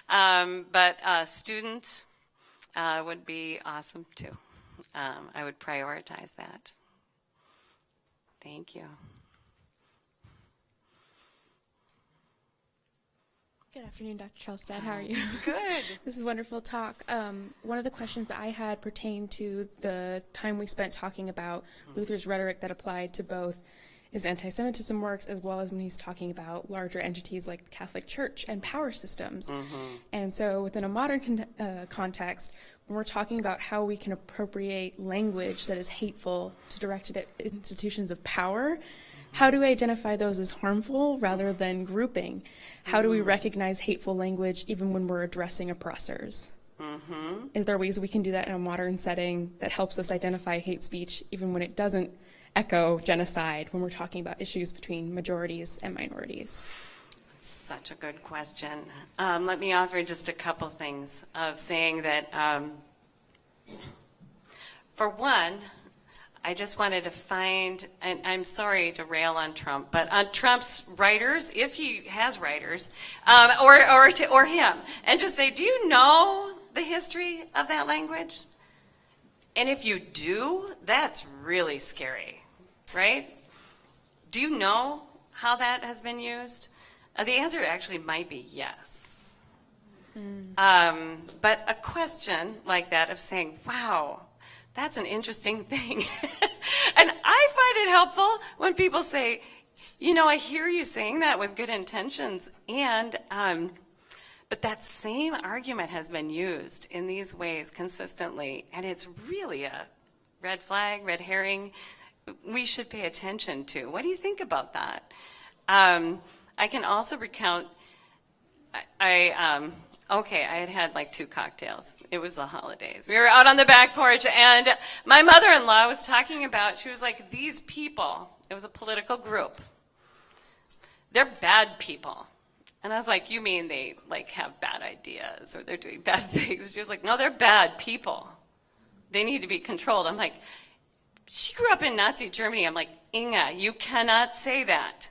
But student would be awesome too. I would prioritize that. Thank you. Good afternoon, Dr. Charlestad. How are you? Good. This is a wonderful talk. One of the questions that I had pertained to the time we spent talking about Luther's rhetoric that applied to both his anti-Semitism works as well as when he's talking about larger entities like the Catholic Church and power systems. And so within a modern context, when we're talking about how we can appropriate language that is hateful to direct it at institutions of power, how do we identify those as harmful rather than grouping? How do we recognize hateful language even when we're addressing oppressors? Is there ways we can do that in a modern setting that helps us identify hate speech even when it doesn't echo genocide, when we're talking about issues between majorities and minorities? Such a good question. Let me offer just a couple things of saying that, for one, I just wanted to find, and I'm sorry to rail on Trump, but on Trump's writers, if he has writers, or him, and just say, do you know the history of that language? And if you do, that's really scary, right? Do you know how that has been used? The answer actually might be yes. But a question like that of saying, wow, that's an interesting thing. And I find it helpful when people say, you know, I hear you saying that with good intentions, and but that same argument has been used in these ways consistently, and it's really a red flag, red herring we should pay attention to. What do you think about that? I can also recount, okay, I had like 2 cocktails. It was the holidays. We were out on the back porch, and my mother-in-law was talking about, she was like, these people, it was a political group, they're bad people. And I was like, you mean they like have bad ideas or they're doing bad things? She was like, no, they're bad people. They need to be controlled. I'm like, she grew up in Nazi Germany. I'm like, Inga, you cannot say that.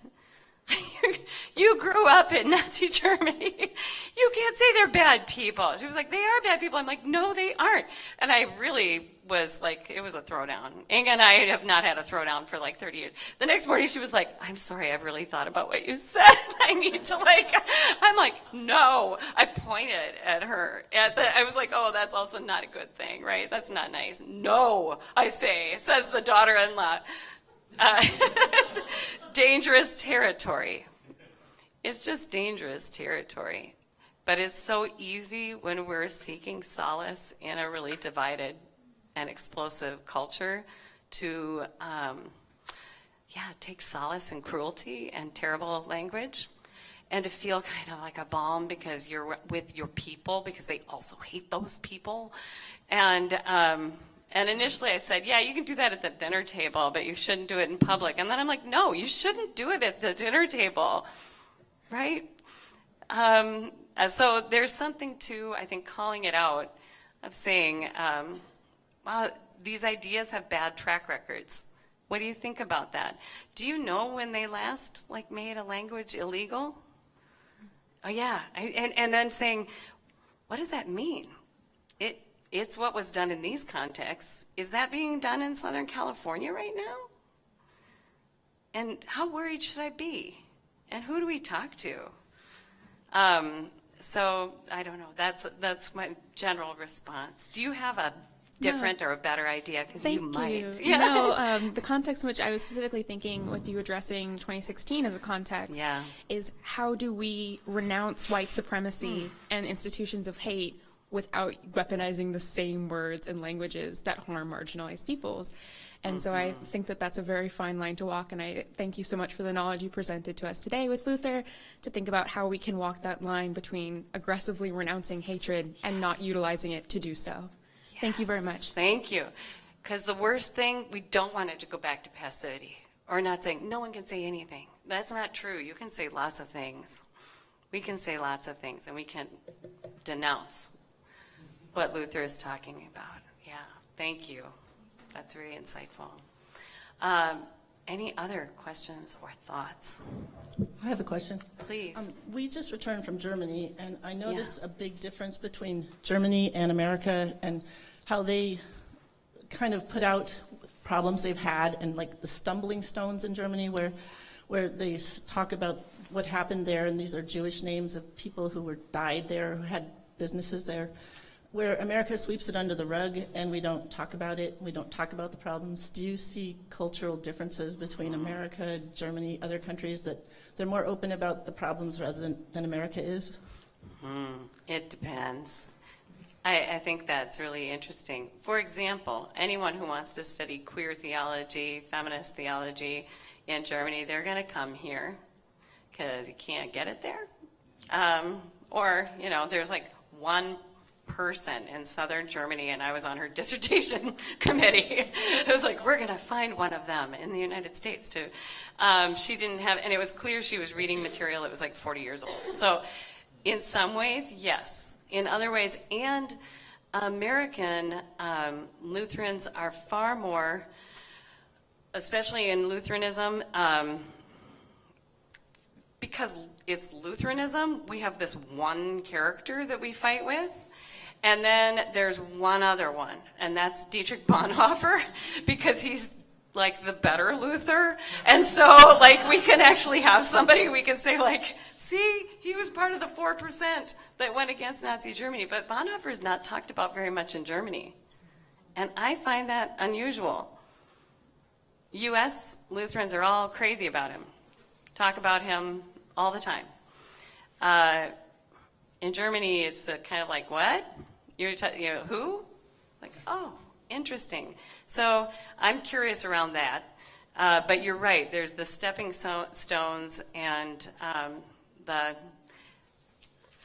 You grew up in Nazi Germany. You can't say they're bad people. She was like, they are bad people. I'm like, no, they aren't. And I really was like, it was a throwdown. Inga and I have not had a throwdown for like 30 years. The next morning she was like, I'm sorry, I've really thought about what you said. I need to I'm like, no. I pointed at her. I was like, oh, that's also not a good thing, right? That's not nice. No, I say, says the daughter-in-law. Dangerous territory. It's just dangerous territory. But it's so easy when we're seeking solace in a really divided and explosive culture to, take solace in cruelty and terrible language, and to feel kind of like a balm because you're with your people because they also hate those people. And initially I said, yeah, you can do that at the dinner table, but you shouldn't do it in public. And then I'm like, no, you shouldn't do it at the dinner table, right? So there's something to, I think, calling it out of saying, wow, these ideas have bad track records. What do you think about that? Do you know when they last made a language illegal? Oh yeah, and then saying, what does that mean? It's what was done in these contexts. Is that being done in Southern California right now? And how worried should I be? And who do we talk to? So I don't know. That's my general response. Do you have a different or a better idea? Because you might. Yeah. No, the context in which I was specifically thinking with you addressing 2016 as a context is how do we renounce white supremacy and institutions of hate without weaponizing the same words and languages that harm marginalized peoples. And so I think that that's a very fine line to walk, and I thank you so much for the knowledge you presented to us today with Luther to think about how we can walk that line between aggressively renouncing hatred and not utilizing it to do so. Thank you very much. Thank you. Because the worst thing, we don't want it to go back to passivity or not saying, no one can say anything. That's not true. You can say lots of things. We can say lots of things, and we can denounce what Luther is talking about. Yeah, thank you. That's very insightful. Any other questions or thoughts? I have a question. Please. We just returned from Germany, and I noticed a big difference between Germany and America and how they kind of put out problems they've had and like the stumbling stones in Germany where they talk about what happened there, and these are Jewish names of people who died there, who had businesses there, where America sweeps it under the rug and we don't talk about it, we don't talk about the problems. Do you see cultural differences between America, Germany, other countries that they're more open about the problems rather than America is? It depends. I think that's really interesting. For example, anyone who wants to study queer theology, feminist theology in Germany, they're going to come here because you can't get it there. Or, there's like one person in southern Germany, and I was on her dissertation committee. It was like, we're going to find one of them in the United States too. She didn't have, and it was clear she was reading material that was like 40 years old. So in some ways, yes. In other ways, and American Lutherans are far more, especially in Lutheranism, because it's Lutheranism, we have this one character that we fight with, and then there's one other one, and that's Dietrich Bonhoeffer, because he's like the better Luther, and so like we can actually have somebody, we can say like, see, he was part of the 4% that went against Nazi Germany, but Bonhoeffer is not talked about very much in Germany, and I find that unusual. U.S. Lutherans are all crazy about him, talk about him all the time. In Germany, it's kind of like, what? Who? Like, oh, interesting. So I'm curious around that. But you're right, there's the stepping stones and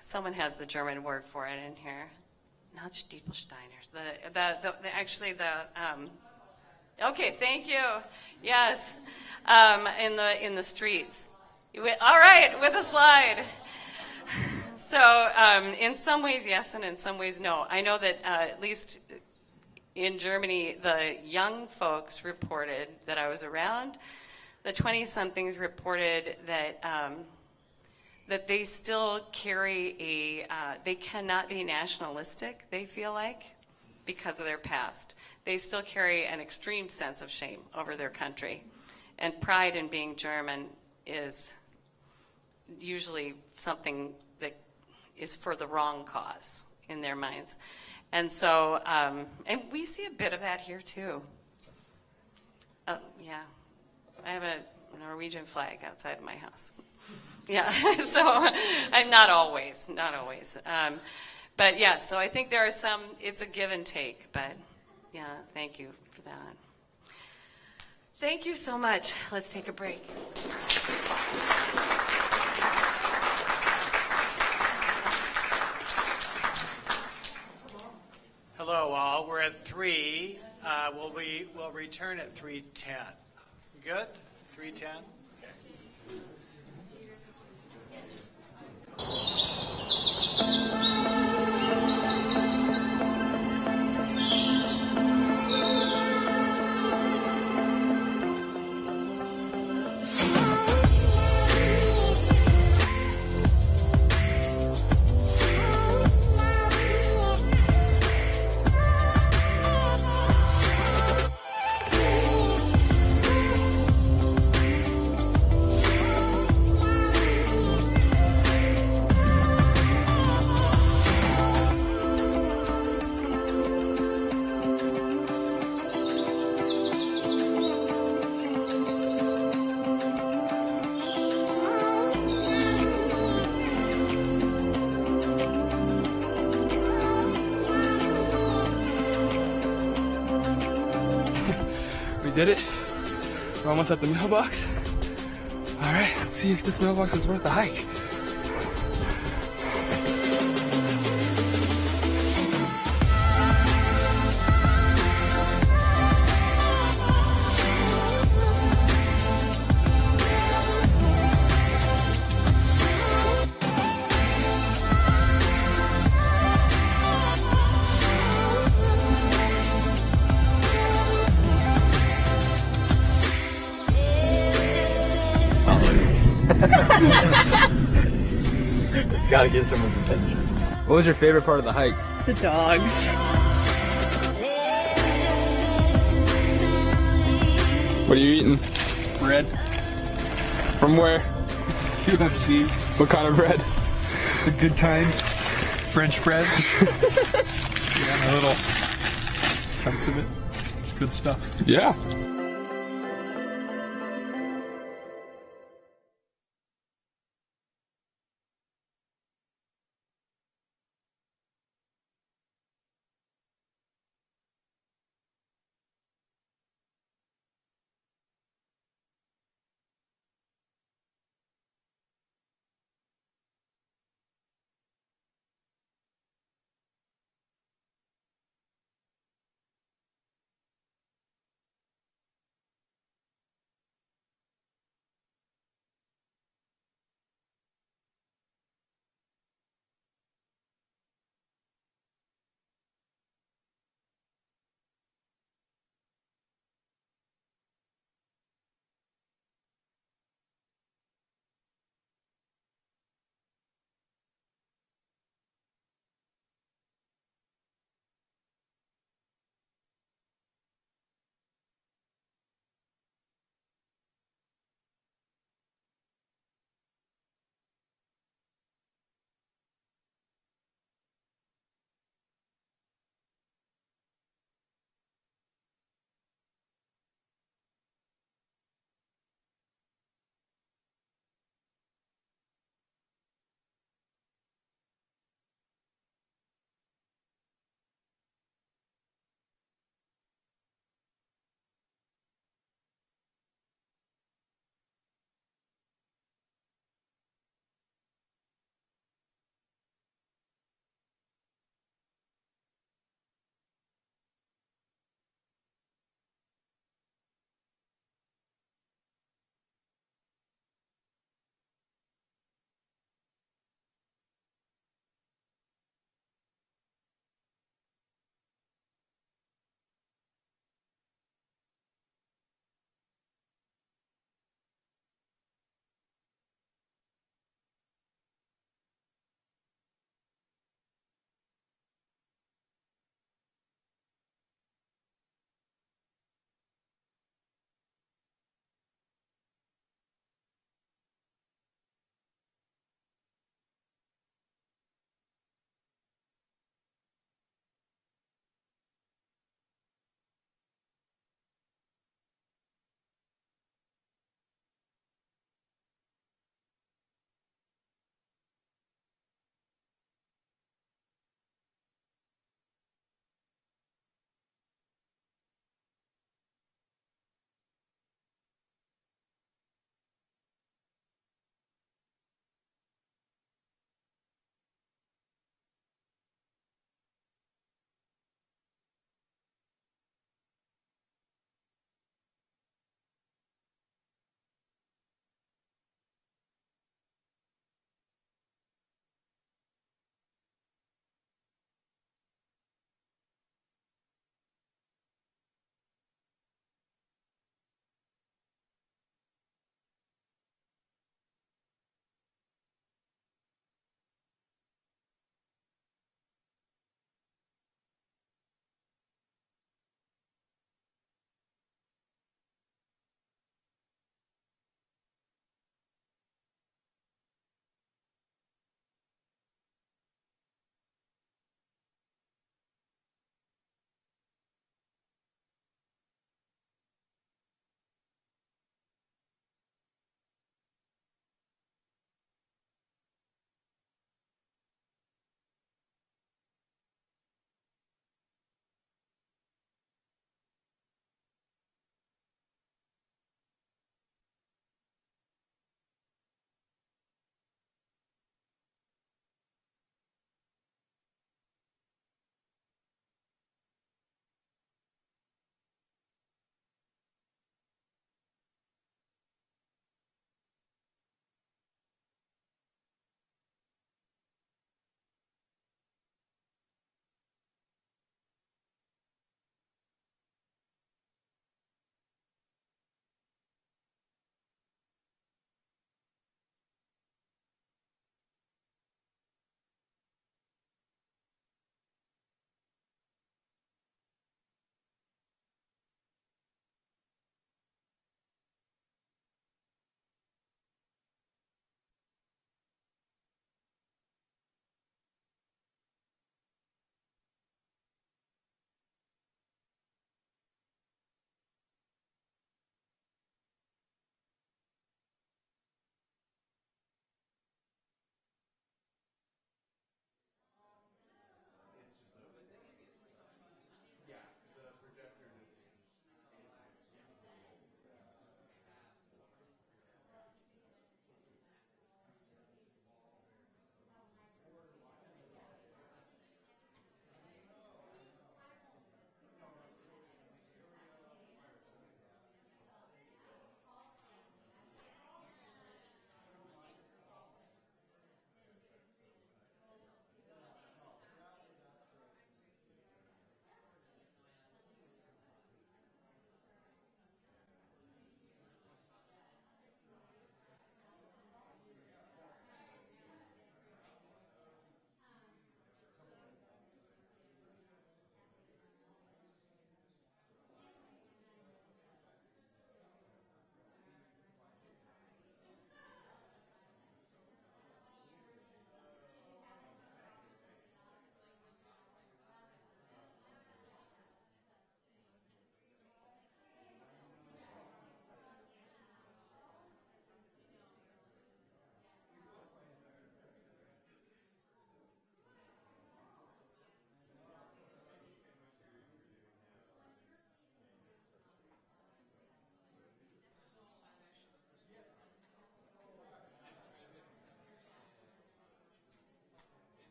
someone has the German word for it in here. Not Stiefel-Steiners. Okay, thank you. Yes, in the streets. All right, with a slide. So in some ways, yes, and in some ways, no. I know that at least in Germany, the young folks reported that I was around. The 20-somethings reported that that they still carry they cannot be nationalistic, they feel like, because of their past. They still carry an extreme sense of shame over their country. And pride in being German is usually something that is for the wrong cause in their minds. And so, and we see a bit of that here too. Yeah, I have a Norwegian flag outside of my house. Yeah, so I'm not always. But yeah, so I think there are some, it's a give and take, but yeah, thank you for that. Thank you so much. Let's take a break. Hello, all. We're at 3. We'll return at 3:10. Good? 3:10? Okay. Did it. We're almost at the mailbox. All right, let's see if this mailbox is worth the hike. It's got to get someone's attention. What was your favorite part of the hike? The dogs. What are you eating? Bread. From where? UFC. What kind of bread? The good kind. French bread. Yeah, a little chunks of it. It's good stuff. Yeah.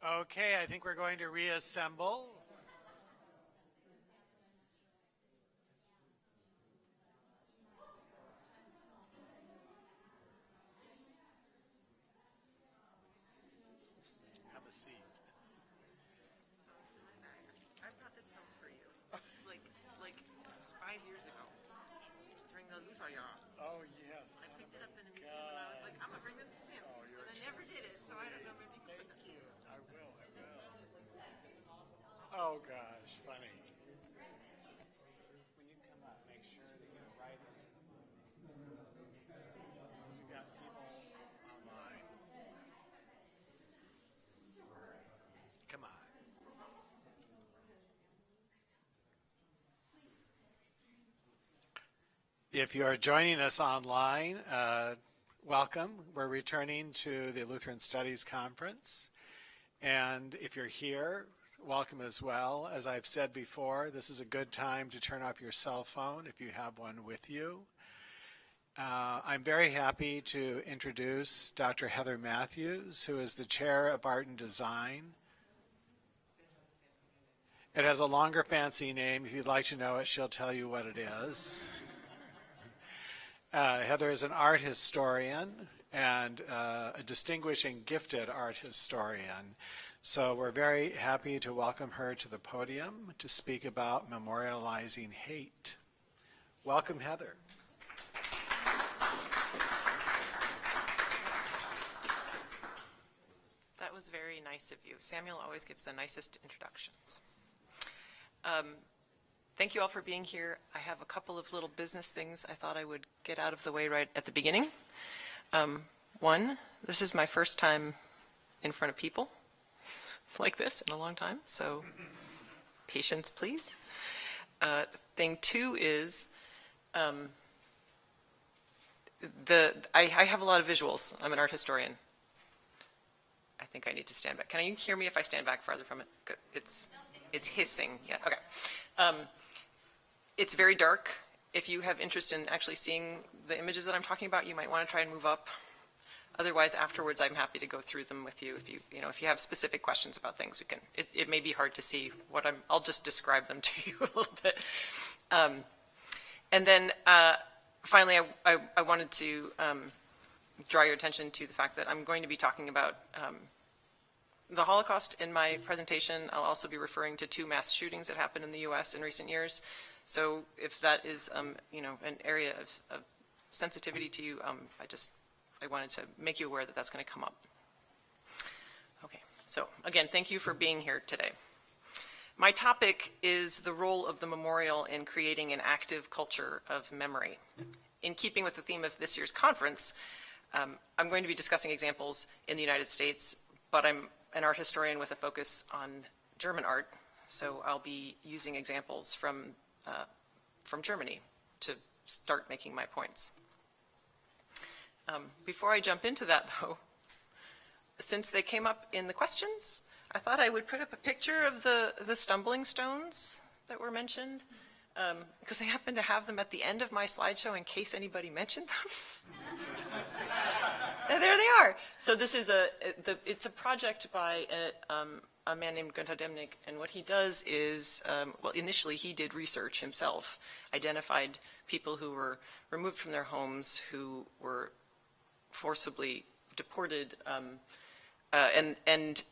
Okay, I think we're going to reassemble. Have a seat. I brought this home for you, like 5 years ago, during the Lutheran. Oh, yes. I picked it up in a museum and I was like, I'm gonna bring this to Sam. Oh, you're and I never did it, so I don't know, maybe. Thank you. I will. Oh, gosh, funny. When you come up, make sure that you're right into the mic. You've got people online. Come on. If you're joining us online, welcome. We're returning to the Lutheran Studies Conference. And if you're here, welcome as well. As I've said before, this is a good time to turn off your cell phone if you have one with you. I'm very happy to introduce Dr. Heather Matthews, who is the Chair of Art and Design. It has a longer fancy name. If you'd like to know it, she'll tell you what it is. Heather is an art historian and a distinguished and gifted art historian. So we're very happy to welcome her to the podium to speak about memorializing hate. Welcome, Heather. That was very nice of you. Samuel always gives the nicest introductions. Thank you all for being here. I have a couple of little business things I thought I would get out of the way right at the beginning. One, this is my first time in front of people like this in a long time, so patience, please. Thing two is I have a lot of visuals. I'm an art historian. I think I need to stand back. Can you hear me if I stand back farther from it? Good. It's hissing. Yeah. Okay. It's very dark. If you have interest in actually seeing the images that I'm talking about, you might want to try and move up. Otherwise, afterwards, I'm happy to go through them with you. If you have specific questions about things, we can. It may be hard to see what I'll just describe them to you a little bit. And then finally, I wanted to draw your attention to the fact that I'm going to be talking about the Holocaust in my presentation. I'll also be referring to 2 mass shootings that happened in the U.S. in recent years. So if that is, an area of sensitivity to you, I wanted to make you aware that that's going to come up. Okay, so again, thank you for being here today. My topic is the role of the memorial in creating an active culture of memory. In keeping with the theme of this year's conference, I'm going to be discussing examples in the United States, but I'm an art historian with a focus on German art, so I'll be using examples from Germany to start making my points. Before I jump into that, though, since they came up in the questions, I thought I would put up a picture of the stumbling stones that were mentioned, because I happen to have them at the end of my slideshow in case anybody mentioned them. And there they are. So this is it's a project by a man named Günther Demnig, and what he does is, initially he did research himself, identified people who were removed from their homes, who were forcibly deported, and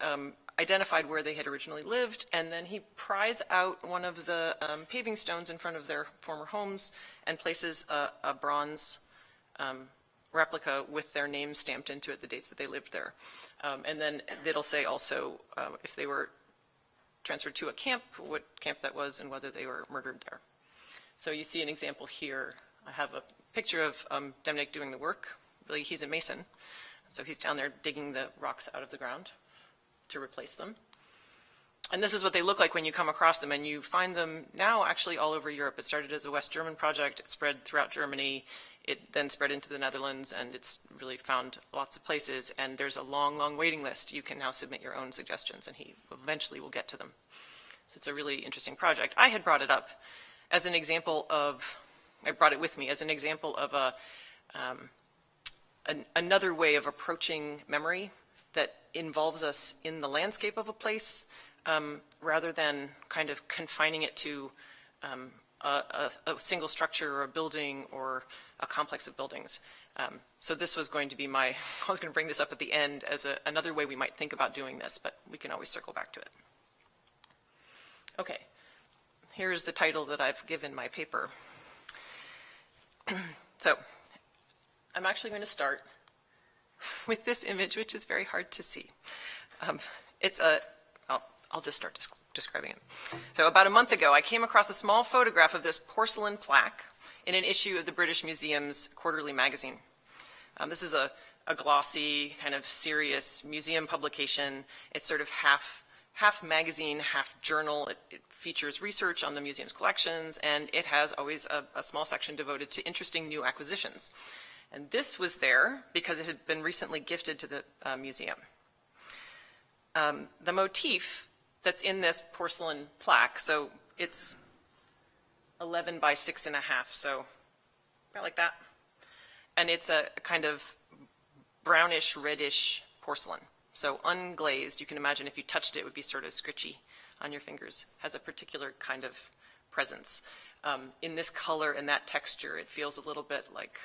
identified where they had originally lived, and then he pries out one of the paving stones in front of their former homes and places a bronze replica with their names stamped into it, the dates that they lived there. And then it'll say also if they were transferred to a camp, what camp that was, and whether they were murdered there. So you see an example here. I have a picture of Demnig doing the work. Really, he's a mason, so he's down there digging the rocks out of the ground to replace them. And this is what they look like when you come across them, and you find them now actually all over Europe. It started as a West German project, it spread throughout Germany, it then spread into the Netherlands, and it's really found lots of places, and there's a long, long waiting list. You can now submit your own suggestions, and he eventually will get to them. So it's a really interesting project. I had brought it up as an example of, I brought it with me as an example of another way of approaching memory that involves us in the landscape of a place rather than kind of confining it to a single structure or a building or a complex of buildings. So this was going to be I was going to bring this up at the end as another way we might think about doing this, but we can always circle back to it. Okay, here's the title that I've given my paper. So I'm actually going to start with this image, which is very hard to see. I'll just start describing it. So about a month ago, I came across a small photograph of this porcelain plaque in an issue of the British Museum's quarterly magazine. This is a glossy, kind of serious museum publication. It's sort of half magazine, half journal. It features research on the museum's collections, and it has always a small section devoted to interesting new acquisitions. And this was there because it had been recently gifted to the museum. The motif that's in this porcelain plaque, so it's 11 by 6.5, so about like that. And it's a kind of brownish, reddish porcelain. So unglazed, you can imagine if you touched it, it would be sort of scritchy on your fingers. Has a particular kind of presence. In this color and that texture, it feels a little bit like,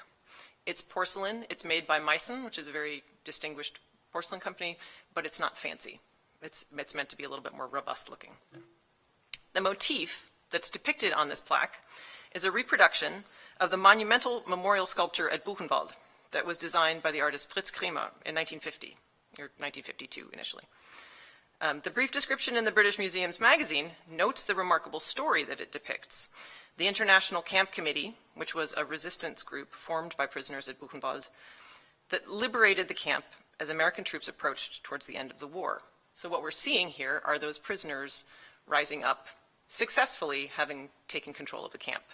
it's porcelain. It's made by Meissen, which is a very distinguished porcelain company, but it's not fancy. It's meant to be a little bit more robust looking. The motif that's depicted on this plaque is a reproduction of the monumental memorial sculpture at Buchenwald that was designed by the artist Fritz Kremer in 1950, or 1952 initially. The brief description in the British Museum's magazine notes the remarkable story that it depicts. The International Camp Committee, which was a resistance group formed by prisoners at Buchenwald, that liberated the camp as American troops approached towards the end of the war. So what we're seeing here are those prisoners rising up, successfully having taken control of the camp.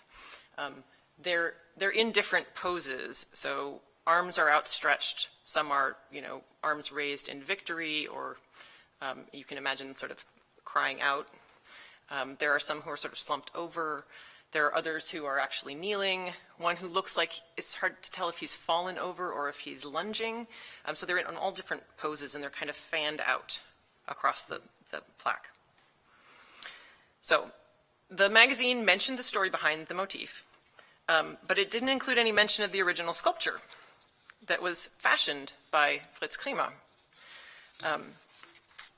They're in different poses, so arms are outstretched, some are, arms raised in victory, or you can imagine sort of crying out. There are some who are sort of slumped over. There are others who are actually kneeling. One who looks like, it's hard to tell if he's fallen over or if he's lunging. So they're in all different poses, and they're kind of fanned out across the plaque. So the magazine mentioned the story behind the motif, but it didn't include any mention of the original sculpture that was fashioned by Fritz Kremer.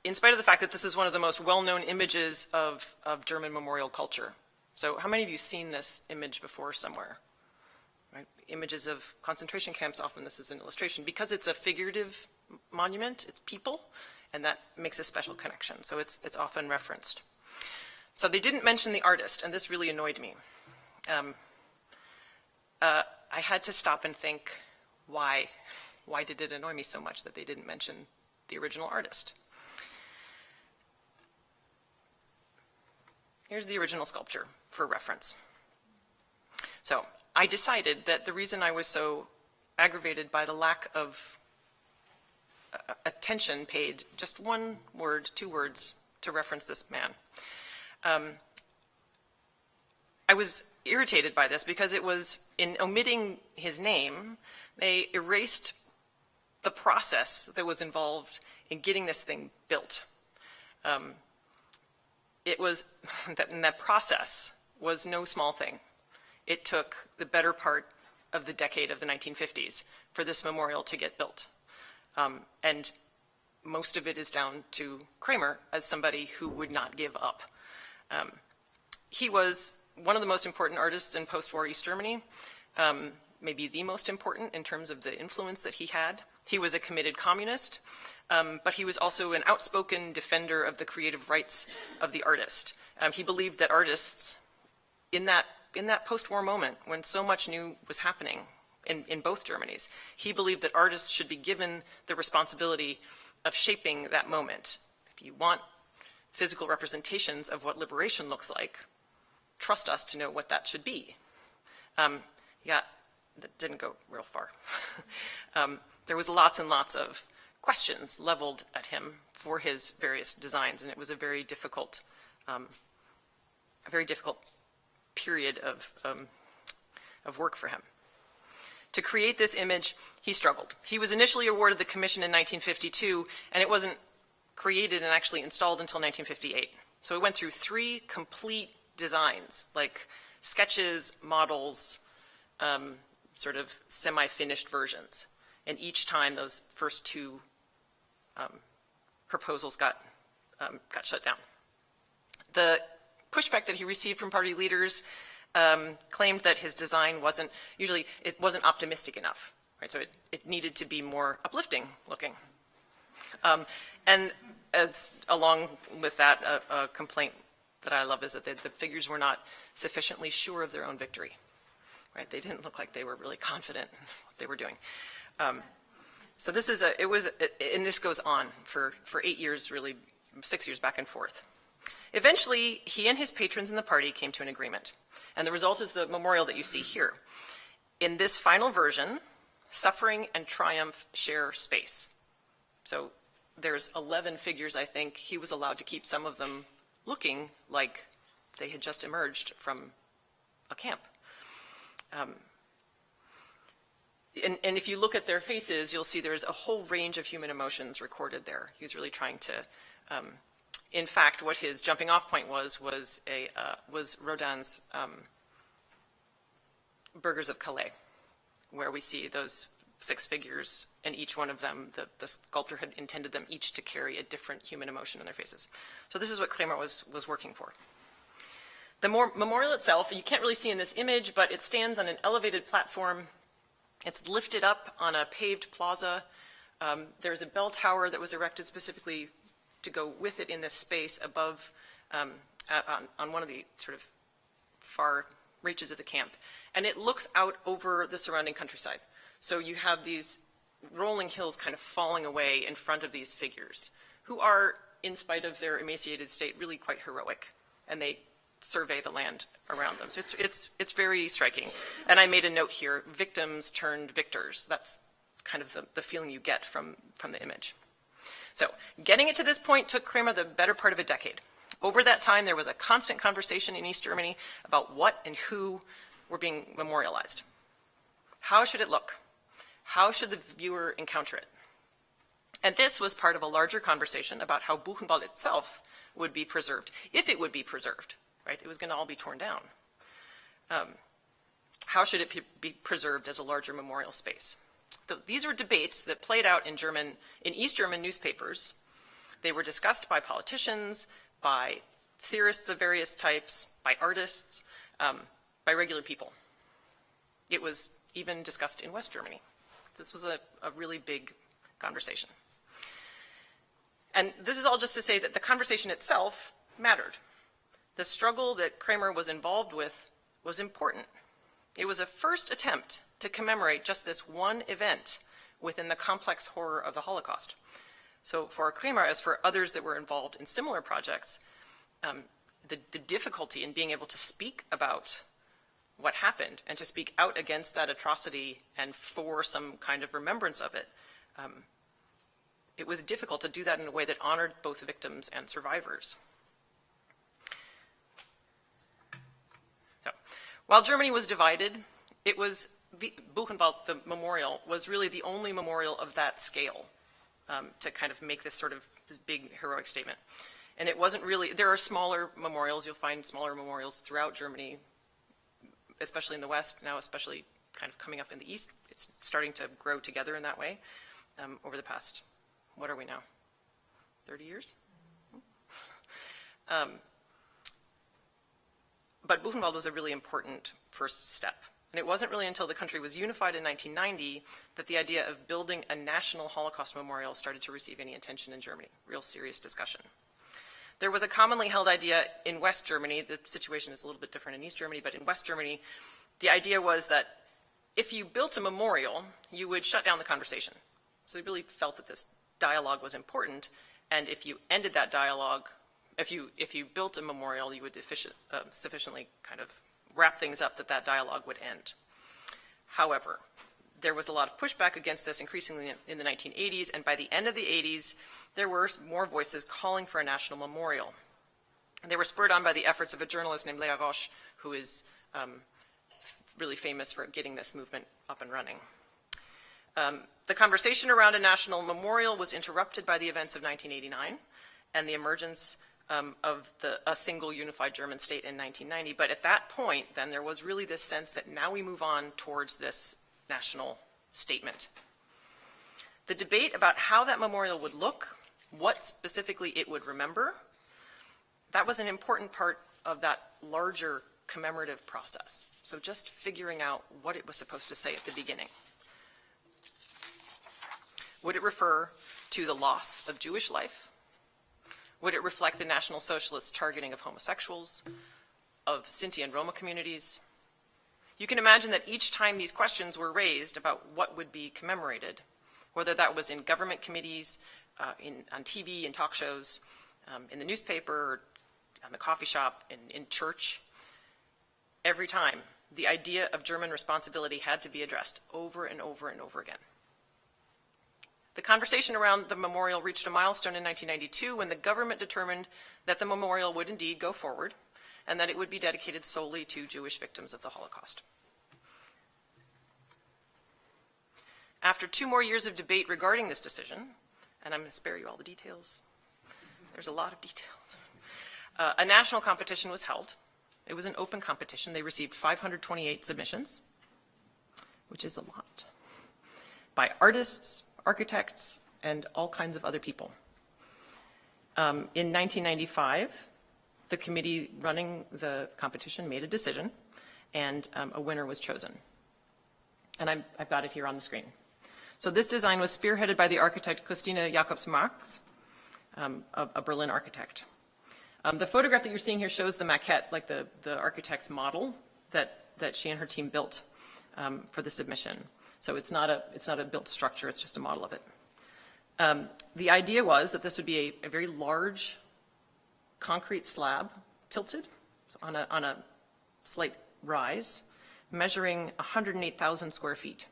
In spite of the fact that this is one of the most well-known images of German memorial culture. So how many of you seen this image before somewhere? Right? Images of concentration camps, often this is an illustration. Because it's a figurative monument, it's people, and that makes a special connection. So it's often referenced. So they didn't mention the artist, and this really annoyed me. I had to stop and think, why? Why did it annoy me so much that they didn't mention the original artist? Here's the original sculpture for reference. So I decided that the reason I was so aggravated by the lack of attention paid, just one word, 2 words, to reference this man. I was irritated by this because it was, in omitting his name, they erased the process that was involved in getting this thing built. It was, that process was no small thing. It took the better part of the decade of the 1950s for this memorial to get built. And most of it is down to Kremer as somebody who would not give up. He was one of the most important artists in post-war East Germany, maybe the most important in terms of the influence that he had. He was a committed communist, but he was also an outspoken defender of the creative rights of the artist. He believed that artists, in that post-war moment, when so much new was happening in both Germanys, he believed that artists should be given the responsibility of shaping that moment. If you want physical representations of what liberation looks like, trust us to know what that should be. That didn't go real far. There was lots and lots of questions leveled at him for his various designs, and it was a very difficult period of work for him. To create this image, he struggled. He was initially awarded the commission in 1952, and it wasn't created and actually installed until 1958. So it went through 3 complete designs, like sketches, models, sort of semi-finished versions. And each time those first 2 proposals got shut down. The pushback that he received from party leaders claimed that his design wasn't optimistic enough, right? So it needed to be more uplifting looking. And it's, along with that, a complaint that I love is that the figures were not sufficiently sure of their own victory, right? They didn't look like they were really confident in what they were doing. So this is and this goes on for 8 years, really 6 years back and forth. Eventually, he and his patrons in the party came to an agreement. And the result is the memorial that you see here. In this final version, suffering and triumph share space. So there's 11 figures, I think. He was allowed to keep some of them looking like they had just emerged from a camp. And if you look at their faces, you'll see there's a whole range of human emotions recorded there. He's really trying to, in fact, what his jumping off point was Rodin's Burghers of Calais, where we see those 6 figures, and each one of them, the sculptor had intended them each to carry a different human emotion in their faces. So this is what Kramer was working for. The memorial itself, you can't really see in this image, but it stands on an elevated platform. It's lifted up on a paved plaza. There's a bell tower that was erected specifically to go with it in this space above, on one of the sort of far reaches of the camp. And it looks out over the surrounding countryside. So you have these rolling hills kind of falling away in front of these figures, who are, in spite of their emaciated state, really quite heroic. And they survey the land around them. So it's very striking. And I made a note here, victims turned victors. That's kind of the feeling you get from the image. So getting it to this point took Kramer the better part of a decade. Over that time, there was a constant conversation in East Germany about what and who were being memorialized. How should it look? How should the viewer encounter it? And this was part of a larger conversation about how Buchenwald itself would be preserved, if it would be preserved, right? It was going to all be torn down. How should it be preserved as a larger memorial space? These were debates that played out in East German newspapers. They were discussed by politicians, by theorists of various types, by artists, by regular people. It was even discussed in West Germany. This was a really big conversation. And this is all just to say that the conversation itself mattered. The struggle that Kramer was involved with was important. It was a first attempt to commemorate just this one event within the complex horror of the Holocaust. So for Kramer, as for others that were involved in similar projects, the difficulty in being able to speak about what happened and to speak out against that atrocity and for some kind of remembrance of it, it was difficult to do that in a way that honored both victims and survivors. So, while Germany was divided, it was Buchenwald, the memorial, was really the only memorial of that scale to kind of make this big heroic statement. And it wasn't really, there are smaller memorials, you'll find smaller memorials throughout Germany, especially in the West, now especially kind of coming up in the East. It's starting to grow together in that way over the past, what are we now, 30 years? But Buchenwald was a really important first step. And it wasn't really until the country was unified in 1990 that the idea of building a national Holocaust memorial started to receive any attention in Germany, real serious discussion. There was a commonly held idea in West Germany, the situation is a little bit different in East Germany, but in West Germany, the idea was that if you built a memorial, you would shut down the conversation. So they really felt that this dialogue was important, and if you ended that dialogue, if you built a memorial, you would sufficiently kind of wrap things up that dialogue would end. However, there was a lot of pushback against this increasingly in the 1980s, and by the end of the 80s, there were more voices calling for a national memorial. And they were spurred on by the efforts of a journalist named Léa Roche, who is really famous for getting this movement up and running. The conversation around a national memorial was interrupted by the events of 1989 and the emergence of a single unified German state in 1990. But at that point, then, there was really this sense that now we move on towards this national statement. The debate about how that memorial would look, what specifically it would remember, that was an important part of that larger commemorative process. So just figuring out what it was supposed to say at the beginning. Would it refer to the loss of Jewish life? Would it reflect the National Socialist targeting of homosexuals, of Sinti and Roma communities? You can imagine that each time these questions were raised about what would be commemorated, whether that was in government committees, on TV, in talk shows, in the newspaper, or on the coffee shop, in church, every time the idea of German responsibility had to be addressed over and over and over again. The conversation around the memorial reached a milestone in 1992 when the government determined that the memorial would indeed go forward and that it would be dedicated solely to Jewish victims of the Holocaust. After 2 more years of debate regarding this decision, and I'm going to spare you all the details, there's a lot of details, a national competition was held. It was an open competition. They received 528 submissions, which is a lot, by artists, architects, and all kinds of other people. In 1995, the committee running the competition made a decision, and a winner was chosen. And I've got it here on the screen. So this design was spearheaded by the architect Christine Jacobs-Marx, a Berlin architect. The photograph that you're seeing here shows the maquette, like the architect's model that she and her team built for the submission. So it's not a built structure, it's just a model of it. The idea was that this would be a very large concrete slab, tilted, so on a slight rise, measuring 108,000 square feet.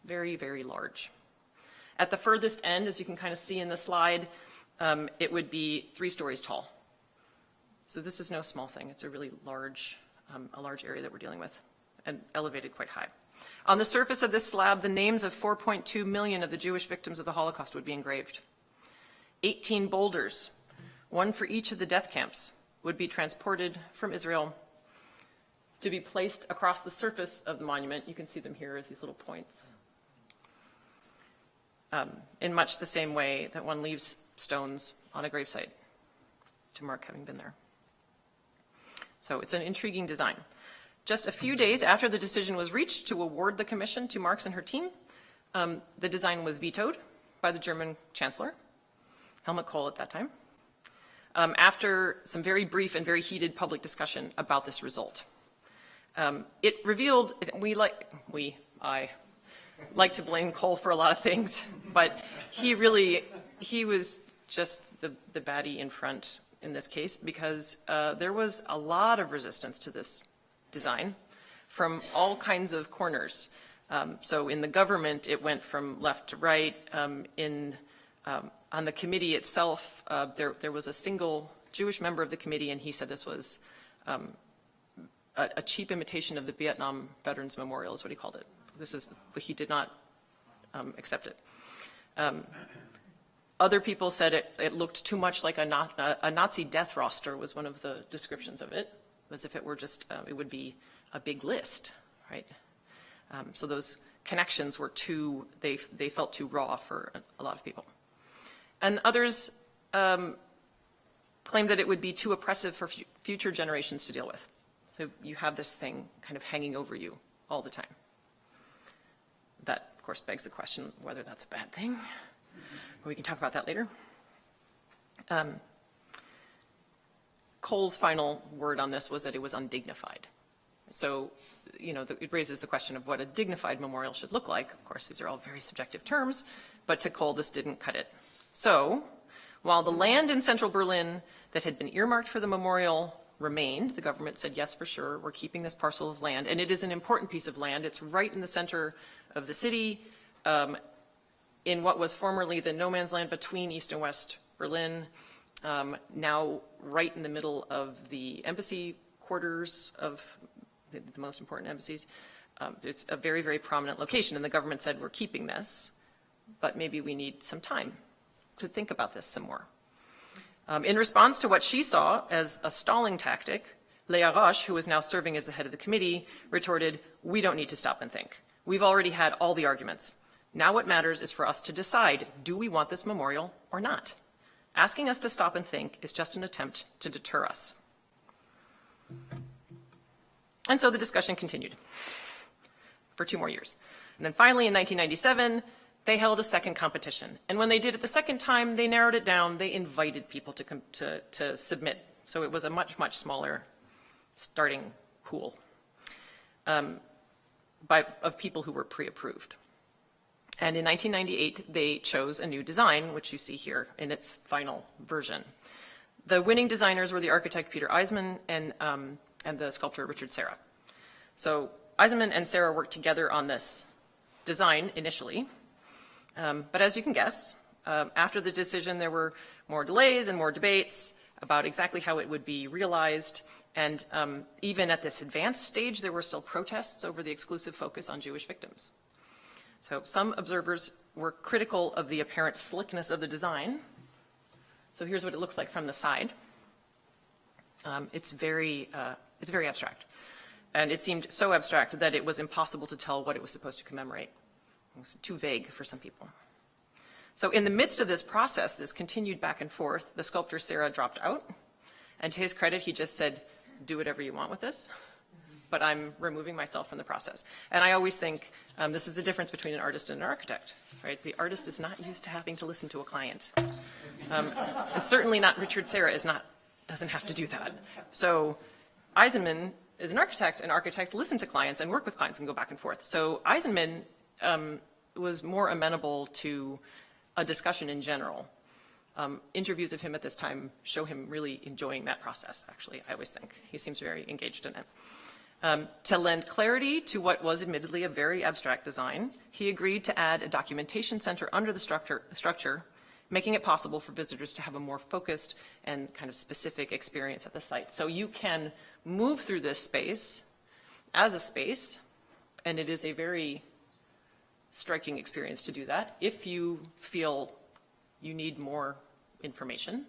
Very, very large. At the furthest end, as you can kind of see in the slide, it would be 3 stories tall. So this is no small thing. It's a really large area that we're dealing with, and elevated quite high. On the surface of this slab, the names of 4.2 million of the Jewish victims of the Holocaust would be engraved. 18 boulders, one for each of the death camps, would be transported from Israel to be placed across the surface of the monument. You can see them here as these little points. In much the same way that one leaves stones on a gravesite, to mark having been there. So it's an intriguing design. Just a few days after the decision was reached to award the commission to Marx and her team, the design was vetoed by the German Chancellor, Helmut Kohl at that time, after some very brief and very heated public discussion about this result. It revealed, I like to blame Kohl for a lot of things, but he was just the baddie in front in this case, because there was a lot of resistance to this design from all kinds of corners. So in the government, it went from left to right. On the committee itself, there was a single Jewish member of the committee, and he said this was a cheap imitation of the Vietnam Veterans Memorial, is what he called it. He did not accept it. Other people said it looked too much like a Nazi death roster, was one of the descriptions of it, as if it were just, it would be a big list, right? So those connections were they felt too raw for a lot of people. And others claimed that it would be too oppressive for future generations to deal with. So you have this thing kind of hanging over you all the time. That, of course, begs the question whether that's a bad thing. We can talk about that later. Kohl's final word on this was that it was undignified. So, it raises the question of what a dignified memorial should look like. Of course, these are all very subjective terms, but to Kohl, this didn't cut it. So, while the land in central Berlin that had been earmarked for the memorial remained, the government said, yes, for sure, we're keeping this parcel of land, and it is an important piece of land. It's right in the center of the city, in what was formerly the no man's land between East and West Berlin, now right in the middle of the embassy quarters of the most important embassies. It's a very, very prominent location, and the government said, we're keeping this, but maybe we need some time to think about this some more. In response to what she saw as a stalling tactic, Léa Roche, who was now serving as the head of the committee, retorted, we don't need to stop and think. We've already had all the arguments. Now what matters is for us to decide, do we want this memorial or not? Asking us to stop and think is just an attempt to deter us. And so the discussion continued for 2 more years. And then finally in 1997, they held a second competition. And when they did it the second time, they narrowed it down. They invited people to submit. So it was a much, much smaller starting pool of people who were pre-approved. And in 1998, they chose a new design, which you see here in its final version. The winning designers were the architect Peter Eisenman and the sculptor Richard Serra. So Eisenman and Serra worked together on this design initially. But as you can guess, after the decision, there were more delays and more debates about exactly how it would be realized. And even at this advanced stage, there were still protests over the exclusive focus on Jewish victims. So some observers were critical of the apparent slickness of the design. So here's what it looks like from the side. It's very abstract. And it seemed so abstract that it was impossible to tell what it was supposed to commemorate. It was too vague for some people. So in the midst of this process, this continued back and forth, the sculptor Serra dropped out. And to his credit, he just said, do whatever you want with this, but I'm removing myself from the process. And I always think this is the difference between an artist and an architect, right? The artist is not used to having to listen to a client. And certainly not Richard Serra doesn't have to do that. So Eisenman is an architect, and architects listen to clients and work with clients and go back and forth. So Eisenman was more amenable to a discussion in general. Interviews of him at this time show him really enjoying that process, actually, I always think. He seems very engaged in it. To lend clarity to what was admittedly a very abstract design, he agreed to add a documentation center under the structure, making it possible for visitors to have a more focused and kind of specific experience at the site. So you can move through this space as a space, and it is a very striking experience to do that. If you feel you need more information,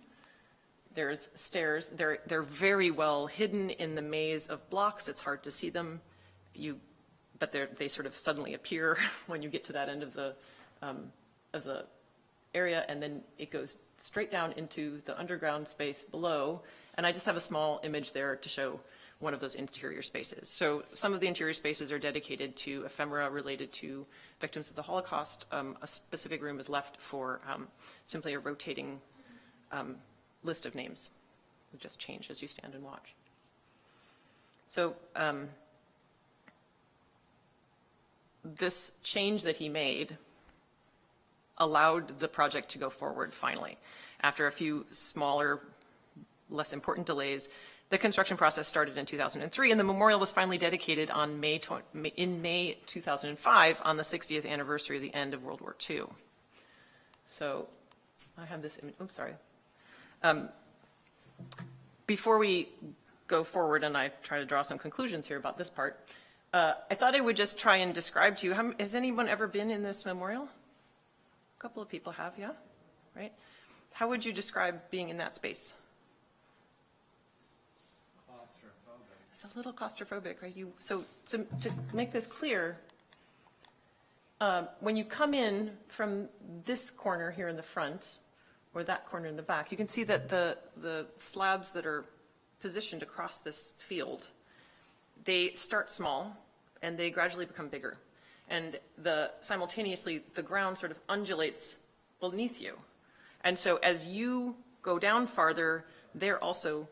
there's stairs. They're very well hidden in the maze of blocks. It's hard to see them, but they sort of suddenly appear when you get to that end of the area, and then it goes straight down into the underground space below. And I just have a small image there to show one of those interior spaces. So some of the interior spaces are dedicated to ephemera related to victims of the Holocaust. A specific room is left for simply a rotating list of names. It just change as you stand and watch. So this change that he made allowed the project to go forward finally. After a few smaller, less important delays, the construction process started in 2003, and the memorial was finally dedicated in May 2005 on the 60th anniversary of the end of World War II. So I have this image. Oops, sorry. Before we go forward and I try to draw some conclusions here about this part, I thought I would just try and describe to you, has anyone ever been in this memorial? A couple of people have, yeah? Right? How would you describe being in that space? It's a little claustrophobic, right? So to make this clear, when you come in from this corner here in the front, or that corner in the back, you can see that the slabs that are positioned across this field, they start small and they gradually become bigger. And simultaneously, the ground sort of undulates beneath you. And so as you go down farther, they're also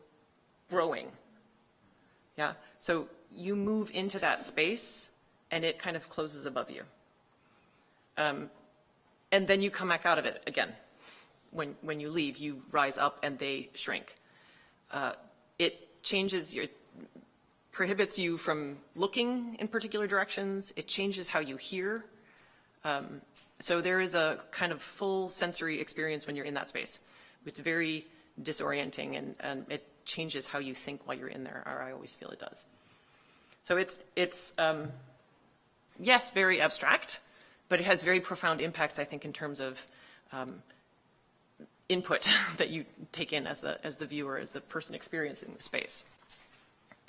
growing. Yeah, so you move into that space and it kind of closes above you. And then you come back out of it again. When you leave, you rise up and they shrink. It changes prohibits you from looking in particular directions. It changes how you hear. So there is a kind of full sensory experience when you're in that space. It's very disorienting, and it changes how you think while you're in there, or I always feel it does. So it's yes, very abstract, but it has very profound impacts, I think, in terms of input that you take in as the viewer, as the person experiencing the space.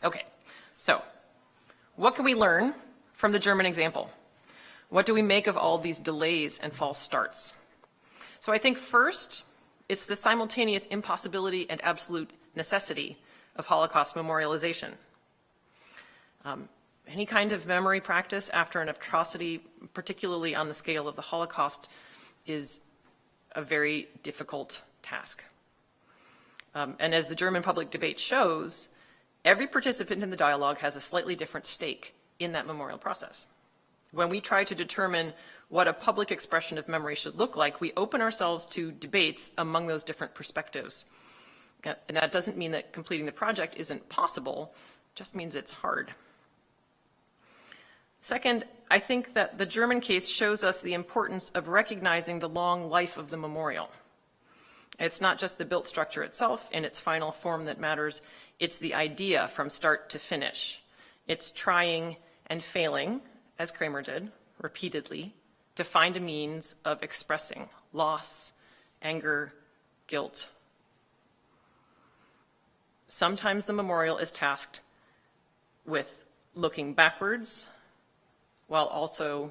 Okay, so what can we learn from the German example? What do we make of all these delays and false starts? So I think first, it's the simultaneous impossibility and absolute necessity of Holocaust memorialization. Any kind of memory practice after an atrocity, particularly on the scale of the Holocaust, is a very difficult task. And as the German public debate shows, every participant in the dialogue has a slightly different stake in that memorial process. When we try to determine what a public expression of memory should look like, we open ourselves to debates among those different perspectives. And that doesn't mean that completing the project isn't possible, it just means it's hard. Second, I think that the German case shows us the importance of recognizing the long life of the memorial. It's not just the built structure itself in its final form that matters, it's the idea from start to finish. It's trying and failing, as Kramer did, repeatedly, to find a means of expressing loss, anger, guilt. Sometimes the memorial is tasked with looking backwards, while also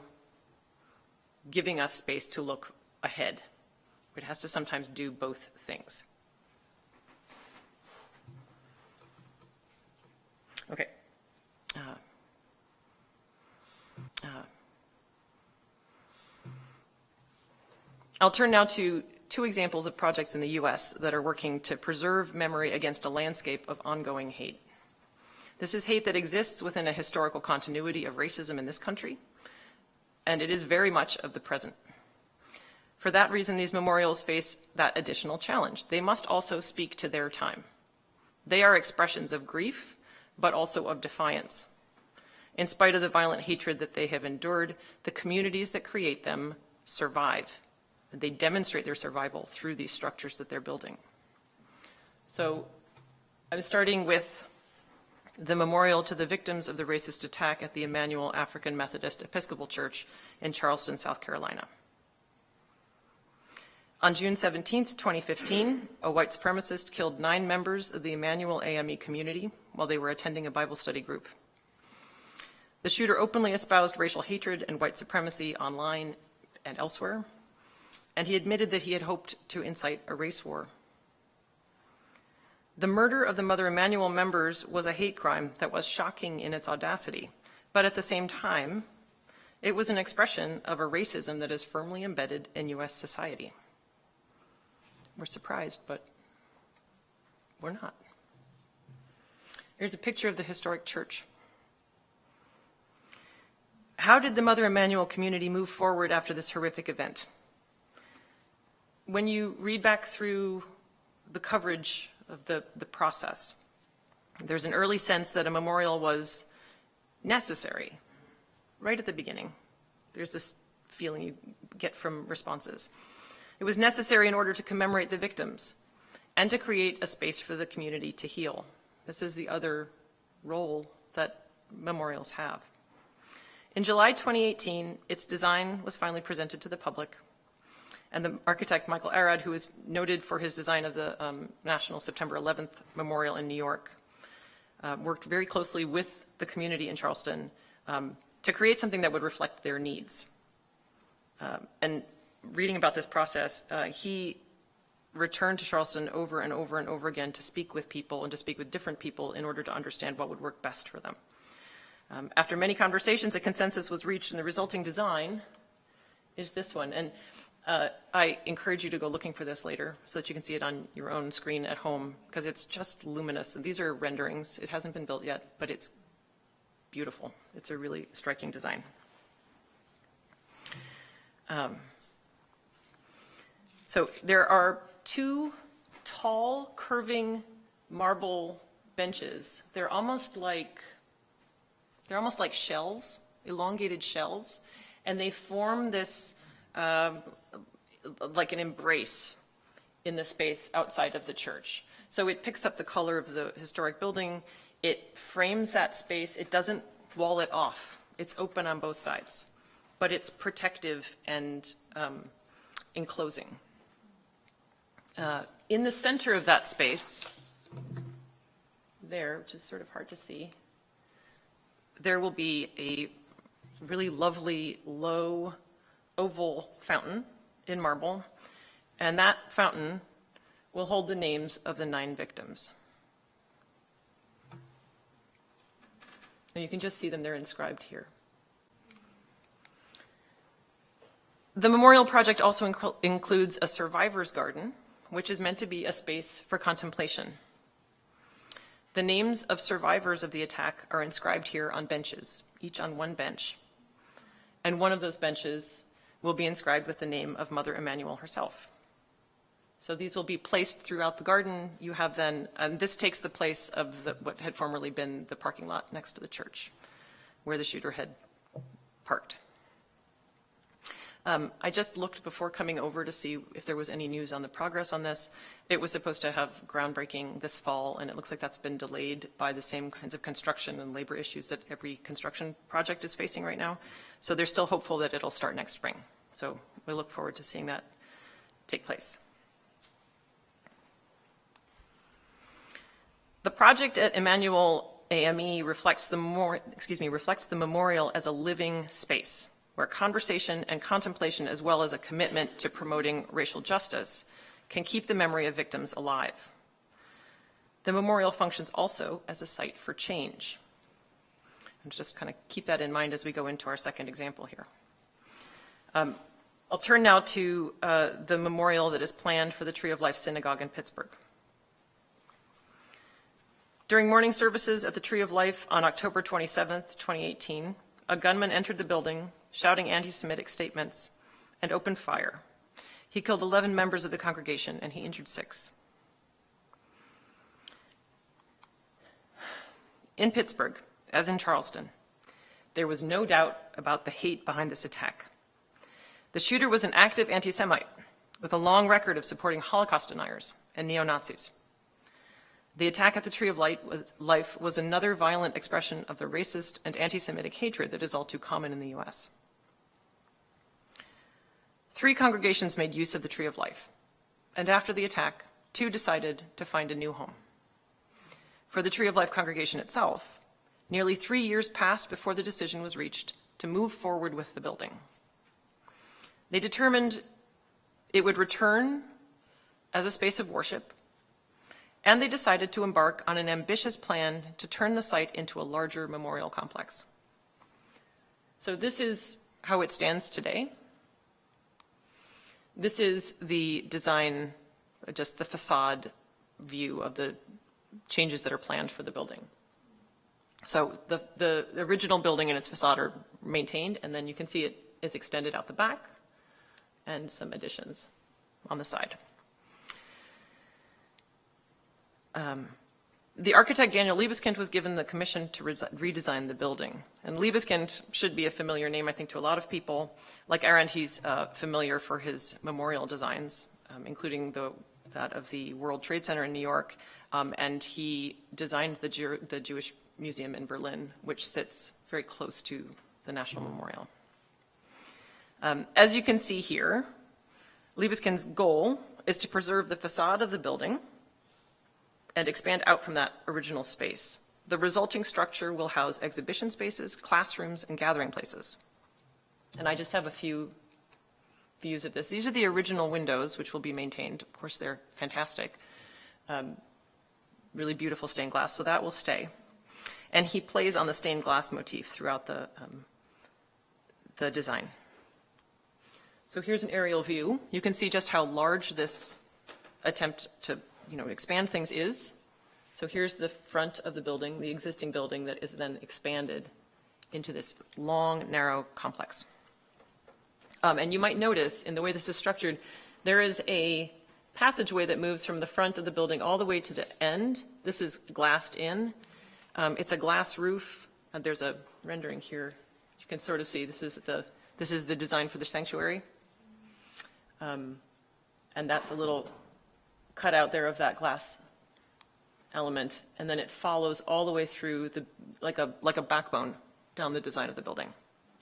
giving us space to look ahead. It has to sometimes do both things. Okay. I'll turn now to two examples of projects in the US that are working to preserve memory against a landscape of ongoing hate. This is hate that exists within a historical continuity of racism in this country, and it is very much of the present. For that reason, these memorials face that additional challenge. They must also speak to their time. They are expressions of grief, but also of defiance. In spite of the violent hatred that they have endured, the communities that create them survive. They demonstrate their survival through these structures that they're building. So I'm starting with the memorial to the victims of the racist attack at the Emmanuel African Methodist Episcopal Church in Charleston, South Carolina. On June 17, 2015, a white supremacist killed 9 members of the Emmanuel AME community while they were attending a Bible study group. The shooter openly espoused racial hatred and white supremacy online and elsewhere, and he admitted that he had hoped to incite a race war. The murder of the Mother Emanuel members was a hate crime that was shocking in its audacity, but at the same time, it was an expression of a racism that is firmly embedded in US society. We're surprised, but we're not. Here's a picture of the historic church. How did the Mother Emanuel community move forward after this horrific event? When you read back through the coverage of the process, there's an early sense that a memorial was necessary right at the beginning. There's this feeling you get from responses. It was necessary in order to commemorate the victims and to create a space for the community to heal. This is the other role that memorials have. In July 2018, its design was finally presented to the public, and the architect Michael Arad, who is noted for his design of the National September 11th Memorial in New York, worked very closely with the community in Charleston to create something that would reflect their needs. And reading about this process, he returned to Charleston over and over and over again to speak with people and to speak with different people in order to understand what would work best for them. After many conversations, a consensus was reached, and the resulting design is this one. And I encourage you to go looking for this later so that you can see it on your own screen at home, because it's just luminous. And these are renderings. It hasn't been built yet, but it's beautiful. It's a really striking design. So there are 2 tall, curving marble benches. They're almost like shells, elongated shells, and they form this like an embrace in the space outside of the church. So it picks up the color of the historic building. It frames that space. It doesn't wall it off. It's open on both sides, but it's protective and enclosing. In the center of that space, there, which is sort of hard to see, there will be a really lovely low oval fountain in marble, and that fountain will hold the names of the 9 victims. And you can just see them, they're inscribed here. The memorial project also includes a survivor's garden, which is meant to be a space for contemplation. The names of survivors of the attack are inscribed here on benches, each on one bench. And one of those benches will be inscribed with the name of Mother Emanuel herself. So these will be placed throughout the garden. You have then, and this takes the place of what had formerly been the parking lot next to the church, where the shooter had parked. I just looked before coming over to see if there was any news on the progress on this. It was supposed to have groundbreaking this fall, and it looks like that's been delayed by the same kinds of construction and labor issues that every construction project is facing right now. So they're still hopeful that it'll start next spring. So we look forward to seeing that take place. The project at Emmanuel AME reflects the memorial as a living space, where conversation and contemplation, as well as a commitment to promoting racial justice, can keep the memory of victims alive. The memorial functions also as a site for change. And just kind of keep that in mind as we go into our second example here. I'll turn now to the memorial that is planned for the Tree of Life Synagogue in Pittsburgh. During morning services at the Tree of Life on October 27th, 2018, a gunman entered the building, shouting anti-Semitic statements, and opened fire. He killed 11 members of the congregation, and he injured 6. In Pittsburgh, as in Charleston, there was no doubt about the hate behind this attack. The shooter was an active anti-Semite with a long record of supporting Holocaust deniers and neo-Nazis. The attack at the Tree of Life was another violent expression of the racist and anti-Semitic hatred that is all too common in the U.S. 3 congregations made use of the Tree of Life, and after the attack, 2 decided to find a new home. For the Tree of Life congregation itself, nearly 3 years passed before the decision was reached to move forward with the building. They determined it would return as a space of worship, and they decided to embark on an ambitious plan to turn the site into a larger memorial complex. So this is how it stands today. This is the design, just the facade view of the changes that are planned for the building. So the original building and its facade are maintained, and then you can see it is extended out the back and some additions on the side. The architect Daniel Liebeskind was given the commission to redesign the building. And Liebeskind should be a familiar name, I think, to a lot of people. Like Arendt, he's familiar for his memorial designs, including that of the World Trade Center in New York. And he designed the Jewish Museum in Berlin, which sits very close to the National Memorial. As you can see here, Liebeskind's goal is to preserve the facade of the building and expand out from that original space. The resulting structure will house exhibition spaces, classrooms, and gathering places. And I just have a few views of this. These are the original windows, which will be maintained. Of course, they're fantastic. Really beautiful stained glass, so that will stay. And he plays on the stained glass motif throughout the design. So here's an aerial view. You can see just how large this attempt to expand things is. So here's the front of the building, the existing building that is then expanded into this long, narrow complex. And you might notice in the way this is structured, there is a passageway that moves from the front of the building all the way to the end. This is glassed in. It's a glass roof. There's a rendering here. You can sort of see this is the design for the sanctuary. And that's a little cut out there of that glass element, and then it follows all the way through like a backbone down the design of the building.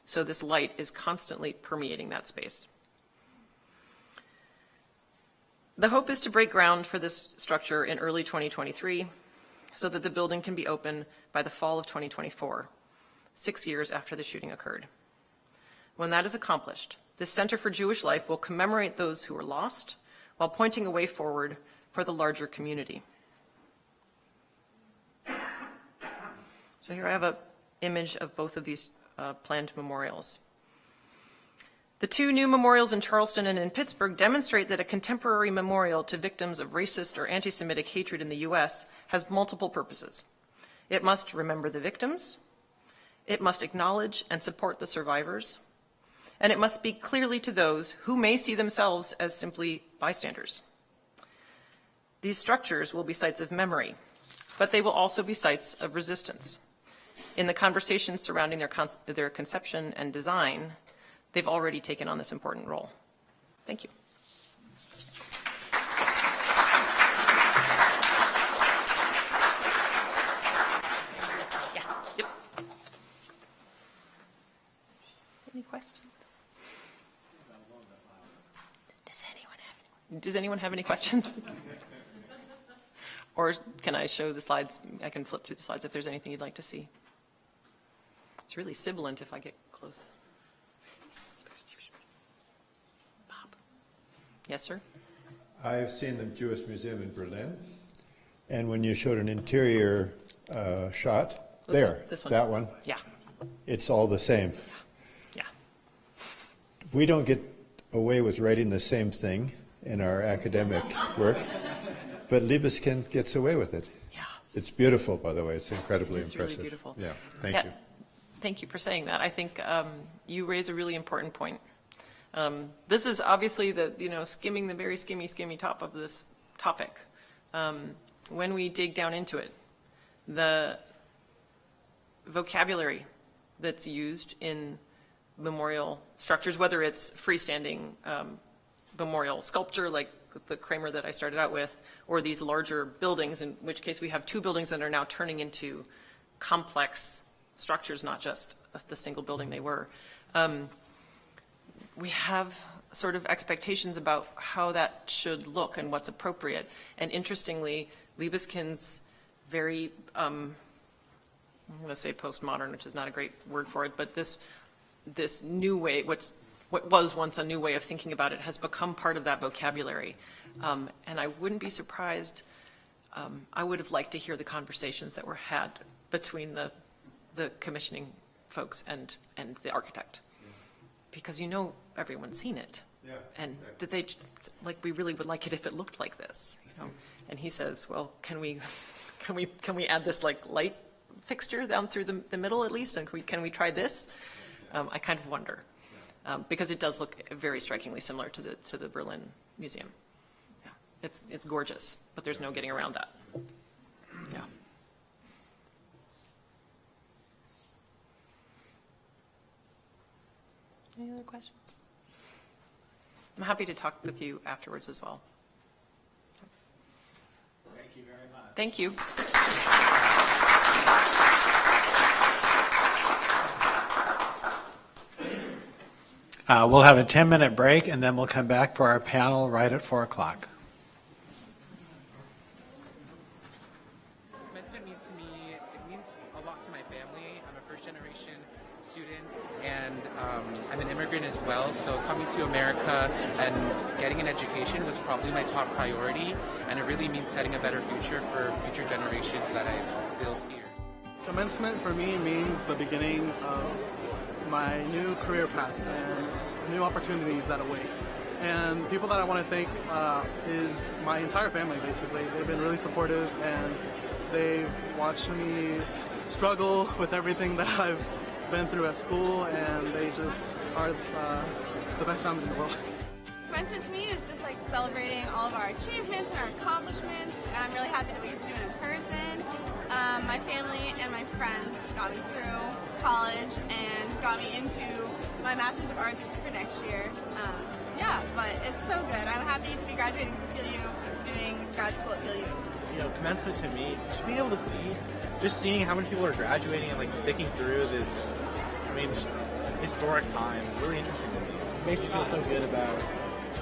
So this light is constantly permeating that space. The hope is to break ground for this structure in early 2023 so that the building can be open by the fall of 2024, 6 years after the shooting occurred. When that is accomplished, this Center for Jewish Life will commemorate those who were lost while pointing a way forward for the larger community. So here I have an image of both of these planned memorials. The two new memorials in Charleston and in Pittsburgh demonstrate that a contemporary memorial to victims of racist or anti-Semitic hatred in the U.S. has multiple purposes. It must remember the victims, it must acknowledge and support the survivors, and it must speak clearly to those who may see themselves as simply bystanders. These structures will be sites of memory, but they will also be sites of resistance. In the conversations surrounding their conception and design, they've already taken on this important role. Thank you. Yeah, yep. Any questions? Does anyone have any questions? Or can I show the slides? I can flip through the slides if there's anything you'd like to see. It's really sibilant if I get close. Bob. Yes, sir? I've seen the Jewish Museum in Berlin, and when you showed an interior shot, This one. that one, Yeah. it's all the same. Yeah. We don't get away with writing the same thing in our academic work, but Liebeskind gets away with it. Yeah. It's beautiful, by the way. It's incredibly It's really impressive. beautiful. Yeah, thank you. Thank you for saying that. I think you raise a really important point. This is obviously the, skimming the very skimmy top of this topic. When we dig down into it, the vocabulary that's used in memorial structures, whether it's freestanding memorial sculpture like the Kramer that I started out with, or these larger buildings, in which case we have two buildings that are now turning into complex structures, not just the single building they were. We have sort of expectations about how that should look and what's appropriate. And interestingly, Liebeskind's very, I'm going to say postmodern, which is not a great word for it, but this new way, what was once a new way of thinking about it has become part of that vocabulary. And I wouldn't be surprised, I would have liked to hear the conversations that were had between the commissioning folks and the architect. Because everyone's seen it. Yeah, and did they, we really would like it if it looked like this, And he says, well, can we add this light fixture down through the middle at least, and can we try this? I kind of wonder, because it does look very strikingly similar to the Berlin Museum. Yeah, it's gorgeous, but there's no getting around that. Yeah. Any other questions? I'm happy to talk with you afterwards as well. Thank you very much. Thank you. We'll have a 10-minute break, and then we'll come back for our panel right at 4 o'clock. Commencement means to me, it means a lot to my family. I'm a first-generation student, and I'm an immigrant as well, so coming to America and getting an education was probably my top priority, and it really means setting a better future for future generations that I build here. Commencement for me means the beginning of my new career path and new opportunities that await. And people that I want to thank is my entire family, basically. They've been really supportive, and they've watched me struggle with everything that I've been through at school, and they just are the best family in the world. Commencement to me is just like celebrating all of our achievements and our accomplishments, and I'm really happy that we get to do it in person. My family and my friends got me through college and got me into my Master's of Arts for next year. Yeah, but it's so good. I'm happy to be graduating from PLU, doing grad school at PLU. commencement to me, just being able to see, just seeing how many people are graduating and like sticking through this, just historic time is really interesting to me. It makes me feel so good about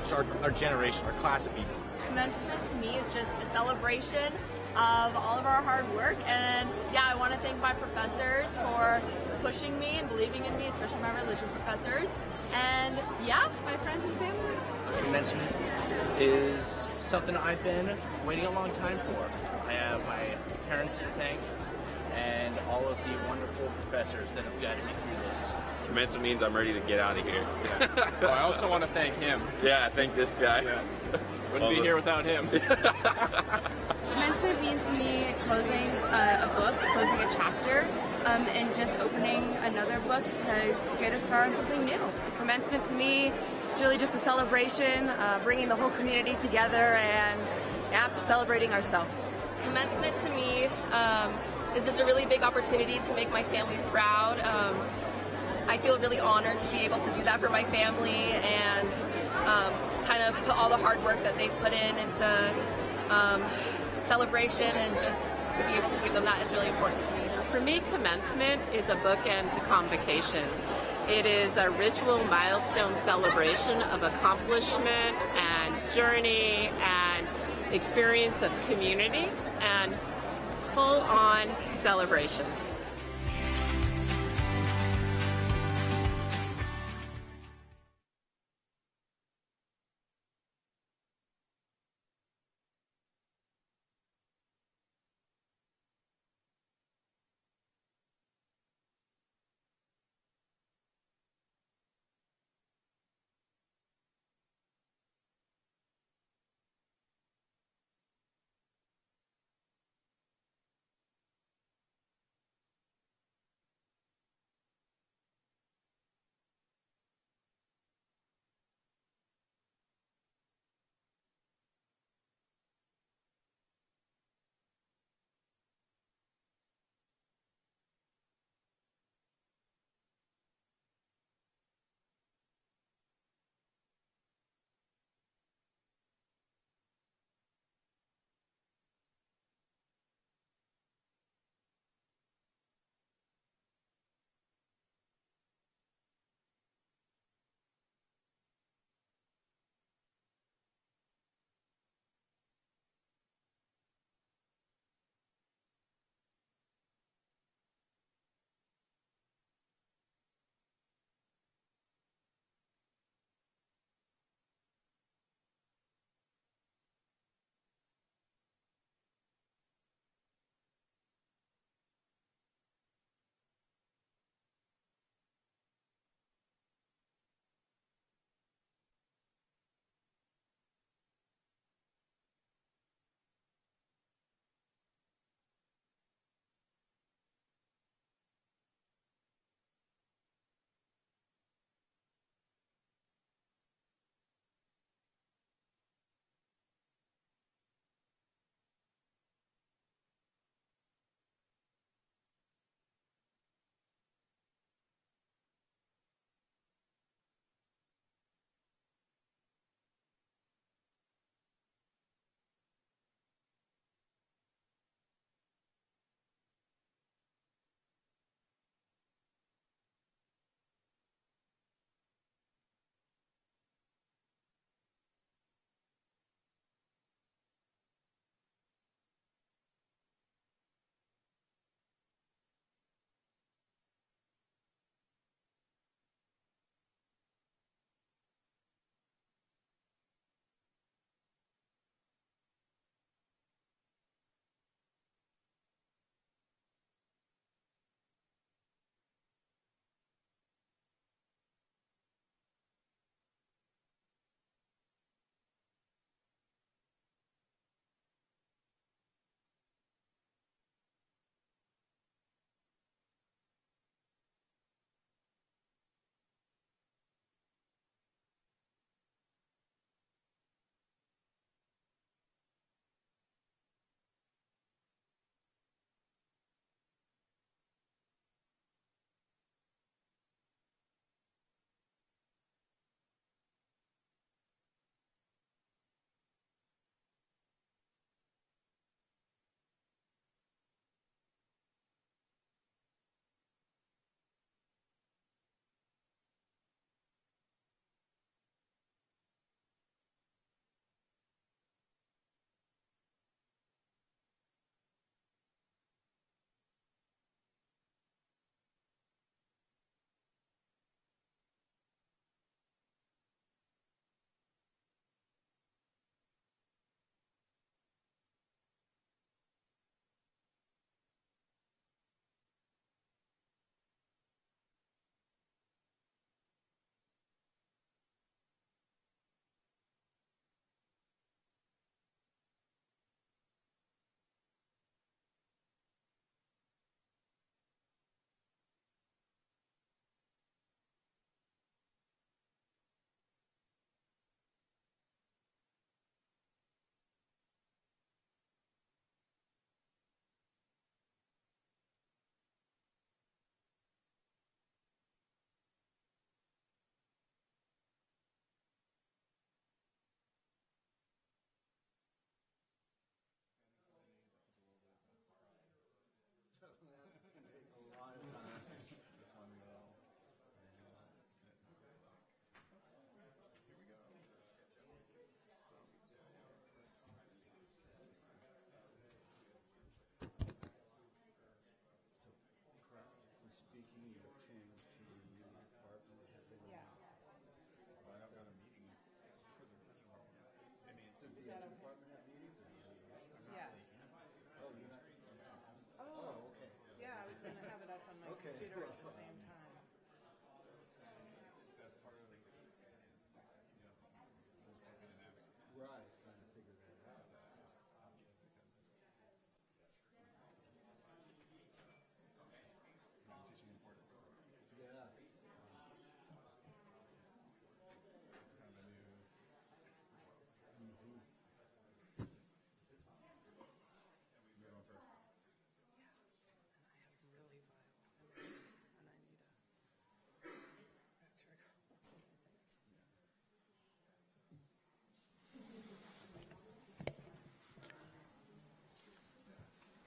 just our generation, our class of people. Commencement to me is just a celebration of all of our hard work, and I want to thank my professors for pushing me and believing in me, especially my religion professors, and my friends and family. Commencement is something I've been waiting a long time for. I have my parents to thank and all of the wonderful professors that have guided me through this. Commencement means I'm ready to get out of here. Well, I also want to thank him. Yeah, thank this guy. Yeah. Wouldn't be here without him. Commencement means to me closing a book, closing a chapter, and just opening another book to get us started on something new. Commencement to me is really just a celebration, bringing the whole community together and celebrating ourselves. Commencement to me is just a really big opportunity to make my family proud. I feel really honored to be able to do that for my family and kind of put all the hard work that they've put into celebration, and just to be able to give them that is really important to me. For me, commencement is a bookend to convocation. It is a ritual milestone celebration of accomplishment and journey and experience of community and full-on celebration.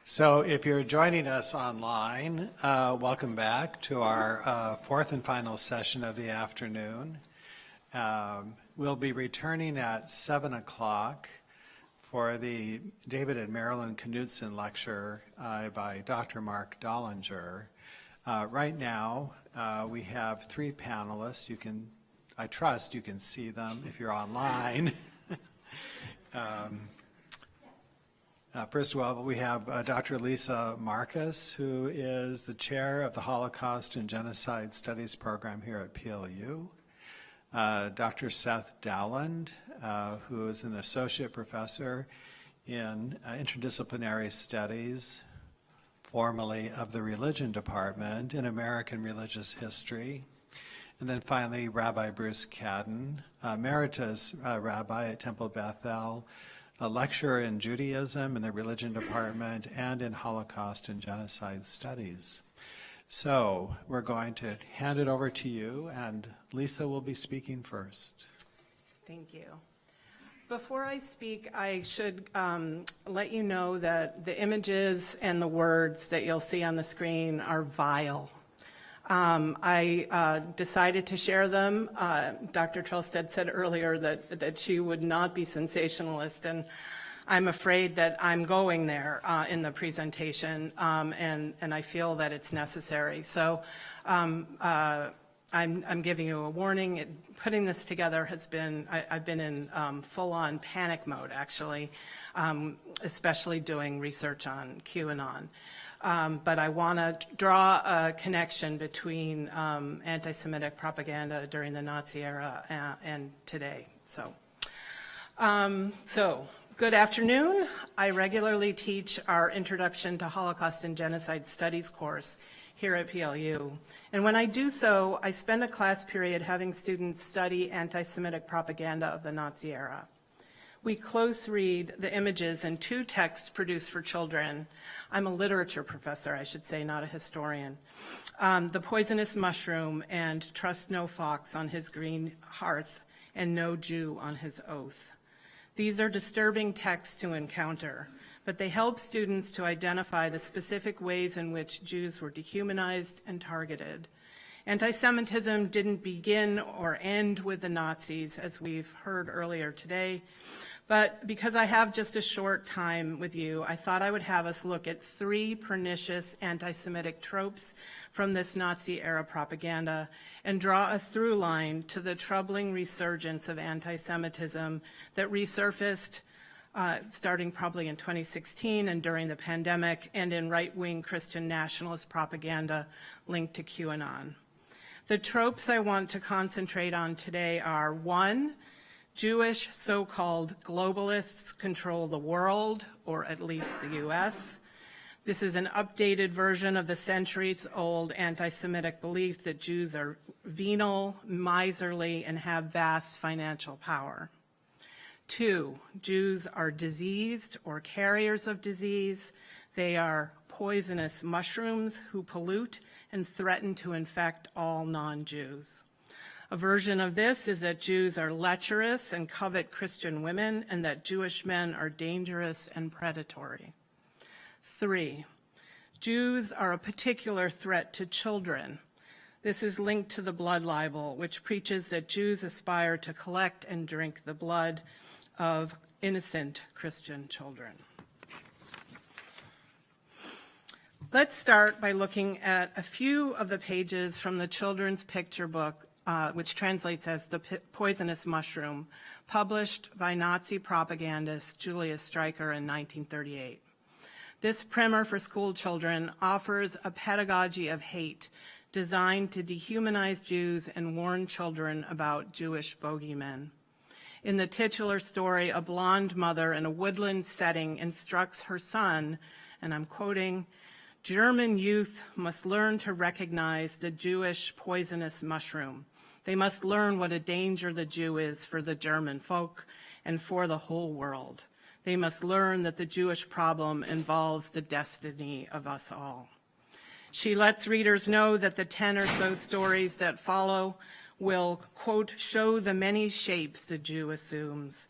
So if you're joining us online, welcome back to our fourth and final session of the afternoon. We'll be returning at 7 o'clock for the David and Marilyn Knudsen lecture by Dr. Marc Dollinger. Right now, we have three panelists. I trust you can see them if you're online. First of all, we have Dr. Lisa Marcus, who is the chair of the Holocaust and Genocide Studies program here at PLU. Dr. Seth Dowland, who is an associate professor in interdisciplinary studies, formerly of the religion department in American religious history. And then finally, Rabbi Bruce Cadden, emeritus rabbi at Temple Bethel, a lecturer in Judaism in the religion department and in Holocaust and Genocide Studies. So we're going to hand it over to you, and Lisa will be speaking first. Thank you. Before I speak, I should let you know that the images and the words that you'll see on the screen are vile. I decided to share them. Dr. Trelstead said earlier that she would not be sensationalist, and I'm afraid that I'm going there in the presentation, and I feel that it's necessary. So I'm giving you a warning. Putting this together has been, I've been in full-on panic mode, actually, especially doing research on QAnon. But I want to draw a connection between anti-Semitic propaganda during the Nazi era and today. So good afternoon. I regularly teach our Introduction to Holocaust and Genocide Studies course here at PLU. And when I do so, I spend a class period having students study anti-Semitic propaganda of the Nazi era. We close read the images in two texts produced for children. I'm a literature professor, I should say, not a historian. The Poisonous Mushroom and Trust No Fox on His Green Hearth and No Jew on His Oath. These are disturbing texts to encounter, but they help students to identify the specific ways in which Jews were dehumanized and targeted. Anti-Semitism didn't begin or end with the Nazis, as we've heard earlier today. But because I have just a short time with you, I thought I would have us look at three pernicious anti-Semitic tropes from this Nazi-era propaganda and draw a through line to the troubling resurgence of anti-Semitism that resurfaced starting probably in 2016 and during the pandemic, and in right-wing Christian nationalist propaganda linked to QAnon. The tropes I want to concentrate on today are: 1, Jewish so-called globalists control the world, or at least the US. This is an updated version of the centuries-old anti-Semitic belief that Jews are venal, miserly, and have vast financial power. 2, Jews are diseased or carriers of disease. They are poisonous mushrooms who pollute and threaten to infect all non-Jews. A version of this is that Jews are lecherous and covet Christian women, and that Jewish men are dangerous and predatory. 3, Jews are a particular threat to children. This is linked to the blood libel, which preaches that Jews aspire to collect and drink the blood of innocent Christian children. Let's start by looking at a few of the pages from the children's picture book, which translates as The Poisonous Mushroom, published by Nazi propagandist Julius Streicher in 1938. This primer for school children offers a pedagogy of hate designed to dehumanize Jews and warn children about Jewish bogeymen. In the titular story, a blonde mother in a woodland setting instructs her son, and I'm quoting, "German youth must learn to recognize the Jewish poisonous mushroom. They must learn what a danger the Jew is for the German folk and for the whole world. They must learn that the Jewish problem involves the destiny of us all." She lets readers know that the 10 or so stories that follow will, quote, "show the many shapes the Jew assumes.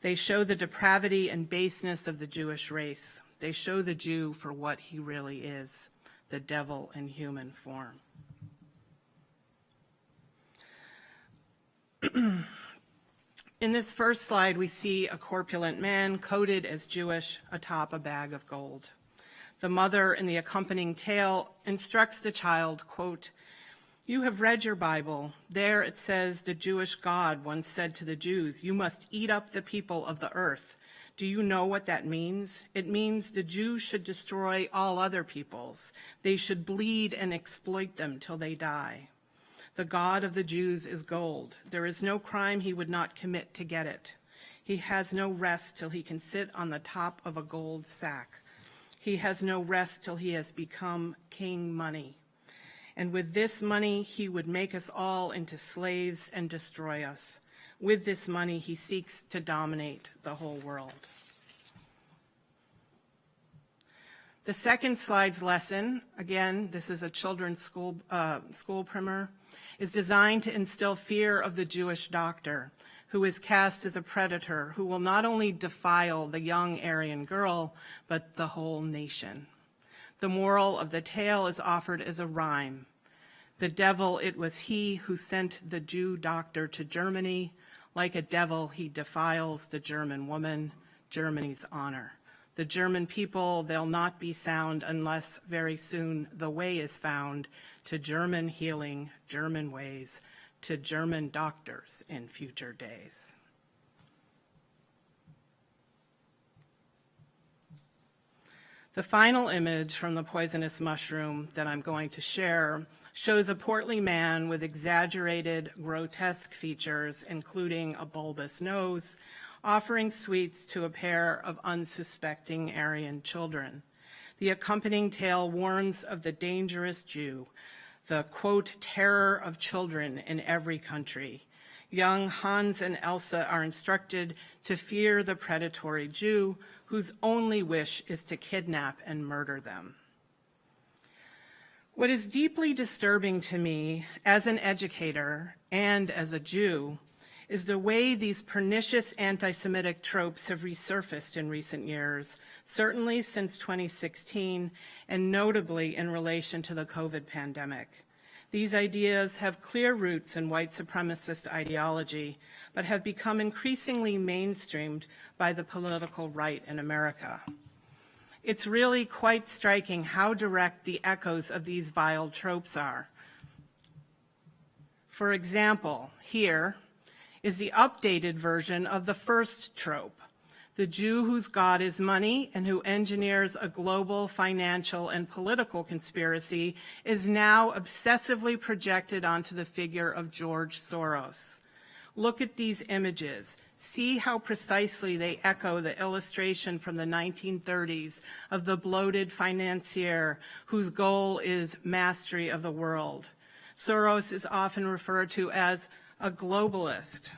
They show the depravity and baseness of the Jewish race. They show the Jew for what he really is, the devil in human form." In this first slide, we see a corpulent man coded as Jewish atop a bag of gold. The mother in the accompanying tale instructs the child, quote, "You have read your Bible. There it says the Jewish God once said to the Jews, 'You must eat up the people of the earth.' Do you know what that means? It means the Jews should destroy all other peoples. They should bleed and exploit them till they die. The God of the Jews is gold. There is no crime he would not commit to get it. He has no rest till he can sit on the top of a gold sack. He has no rest till he has become king money. And with this money, he would make us all into slaves and destroy us. With this money, he seeks to dominate the whole world." The second slide's lesson, again, this is a children's school primer, is designed to instill fear of the Jewish doctor, who is cast as a predator who will not only defile the young Aryan girl, but the whole nation. The moral of the tale is offered as a rhyme. The devil, it was he who sent the Jew doctor to Germany. Like a devil, he defiles the German woman, Germany's honor. The German people, they'll not be sound unless very soon the way is found to German healing, German ways, to German doctors in future days. The final image from the poisonous mushroom that I'm going to share shows a portly man with exaggerated, grotesque features, including a bulbous nose, offering sweets to a pair of unsuspecting Aryan children. The accompanying tale warns of the dangerous Jew, the, quote, terror of children in every country. Young Hans and Elsa are instructed to fear the predatory Jew whose only wish is to kidnap and murder them. What is deeply disturbing to me as an educator and as a Jew is the way these pernicious anti-Semitic tropes have resurfaced in recent years, certainly since 2016, and notably in relation to the COVID pandemic. These ideas have clear roots in white supremacist ideology, but have become increasingly mainstreamed by the political right in America. It's really quite striking how direct the echoes of these vile tropes are. For example, here is the updated version of the first trope, the Jew whose God is money and who engineers a global financial and political conspiracy is now obsessively projected onto the figure of George Soros. Look at these images. See how precisely they echo the illustration from the 1930s of the bloated financier whose goal is mastery of the world. Soros is often referred to as a globalist,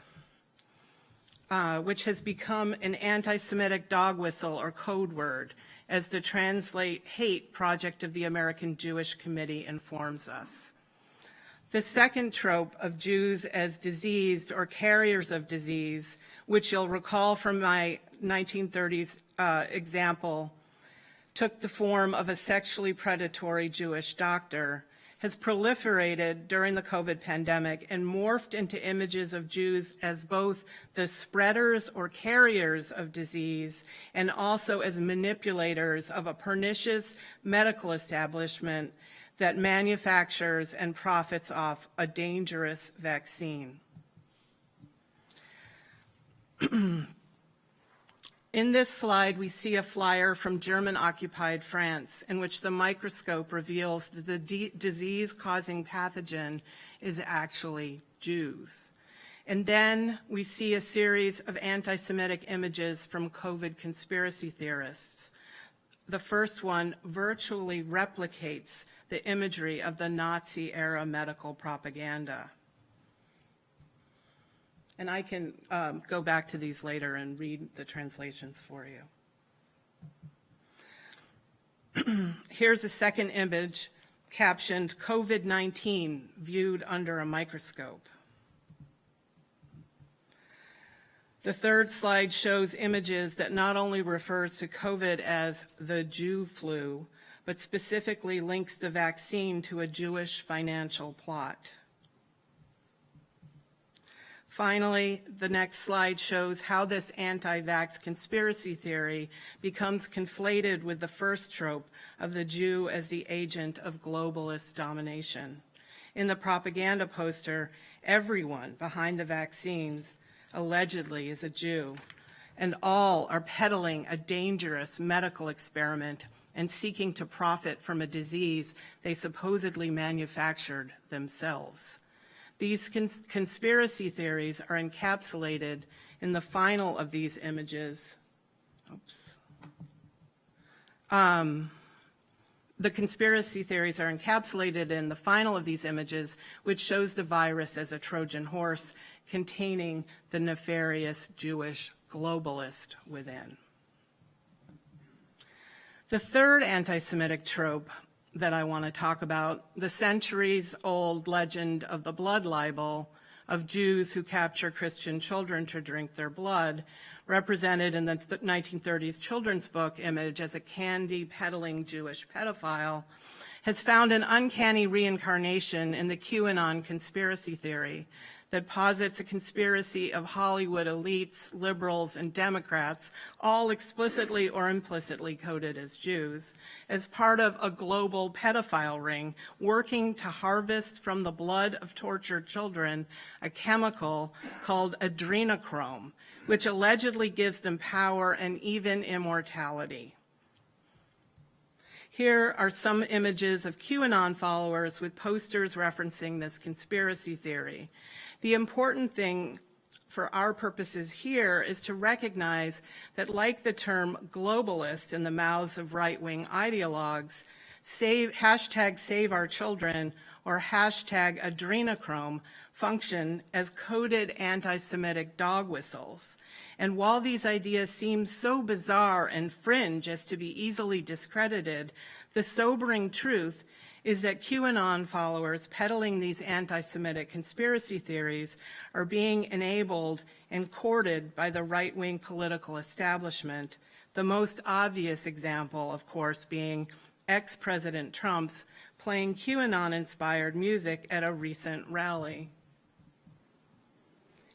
which has become an anti-Semitic dog whistle or code word, as the Translate Hate project of the American Jewish Committee informs us. The second trope of Jews as diseased or carriers of disease, which you'll recall from my 1930s example, took the form of a sexually predatory Jewish doctor, has proliferated during the COVID pandemic and morphed into images of Jews as both the spreaders or carriers of disease and also as manipulators of a pernicious medical establishment that manufactures and profits off a dangerous vaccine. In this slide, we see a flyer from German-occupied France in which the microscope reveals that the disease-causing pathogen is actually Jews. And then we see a series of anti-Semitic images from COVID conspiracy theorists. The first one virtually replicates the imagery of the Nazi-era medical propaganda. And I can go back to these later and read the translations for you. Here's a second image captioned COVID-19 viewed under a microscope. The third slide shows images that not only refers to COVID as the Jew flu, but specifically links the vaccine to a Jewish financial plot. Finally, the next slide shows how this anti-vax conspiracy theory becomes conflated with the first trope of the Jew as the agent of globalist domination. In the propaganda poster, everyone behind the vaccines allegedly is a Jew, and all are peddling a dangerous medical experiment and seeking to profit from a disease they supposedly manufactured themselves. These conspiracy theories are encapsulated in the final of these images. The conspiracy theories are encapsulated in the final of these images, which shows the virus as a Trojan horse containing the nefarious Jewish globalist within. The third anti-Semitic trope that I want to talk about, the centuries-old legend of the blood libel of Jews who capture Christian children to drink their blood, represented in the 1930s children's book image as a candy-peddling Jewish pedophile, has found an uncanny reincarnation in the QAnon conspiracy theory that posits a conspiracy of Hollywood elites, liberals, and Democrats, all explicitly or implicitly coded as Jews, as part of a global pedophile ring working to harvest from the blood of tortured children a chemical called adrenochrome, which allegedly gives them power and even immortality. Here are some images of QAnon followers with posters referencing this conspiracy theory. The important thing for our purposes here is to recognize that, like the term globalist in the mouths of right-wing ideologues, hashtag save our children or hashtag adrenochrome function as coded anti-Semitic dog whistles. And while these ideas seem so bizarre and fringe as to be easily discredited, the sobering truth is that QAnon followers peddling these anti-Semitic conspiracy theories are being enabled and courted by the right-wing political establishment, the most obvious example, of course, being ex-President Trump's playing QAnon-inspired music at a recent rally,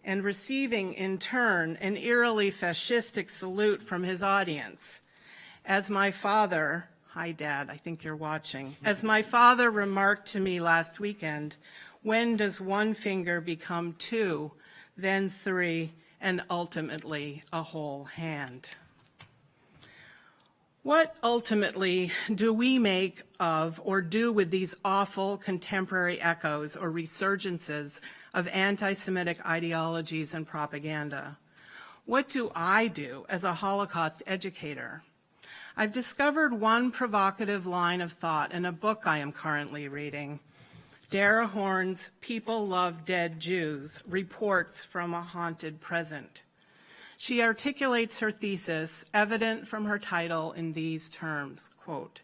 and receiving, in turn, an eerily fascistic salute from his audience. As my father, hi Dad, I think you're watching, as my father remarked to me last weekend, when does one finger become two, then three, and ultimately a whole hand? What ultimately do we make of or do with these awful contemporary echoes or resurgences of anti-Semitic ideologies and propaganda? What do I do as a Holocaust educator? I've discovered one provocative line of thought in a book I am currently reading. Dara Horn's People Love Dead Jews, Reports from a Haunted Present. She articulates her thesis, evident from her title, in these terms, quote,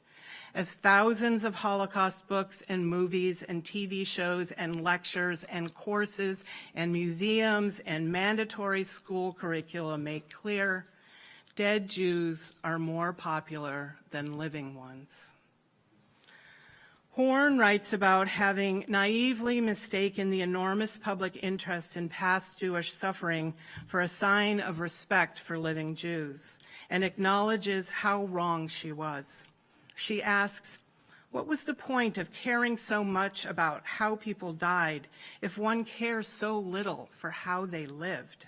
as thousands of Holocaust books and movies and TV shows and lectures and courses and museums and mandatory school curricula make clear, dead Jews are more popular than living ones. Horn writes about having naively mistaken the enormous public interest in past Jewish suffering for a sign of respect for living Jews, and acknowledges how wrong she was. She asks, what was the point of caring so much about how people died if one cares so little for how they lived?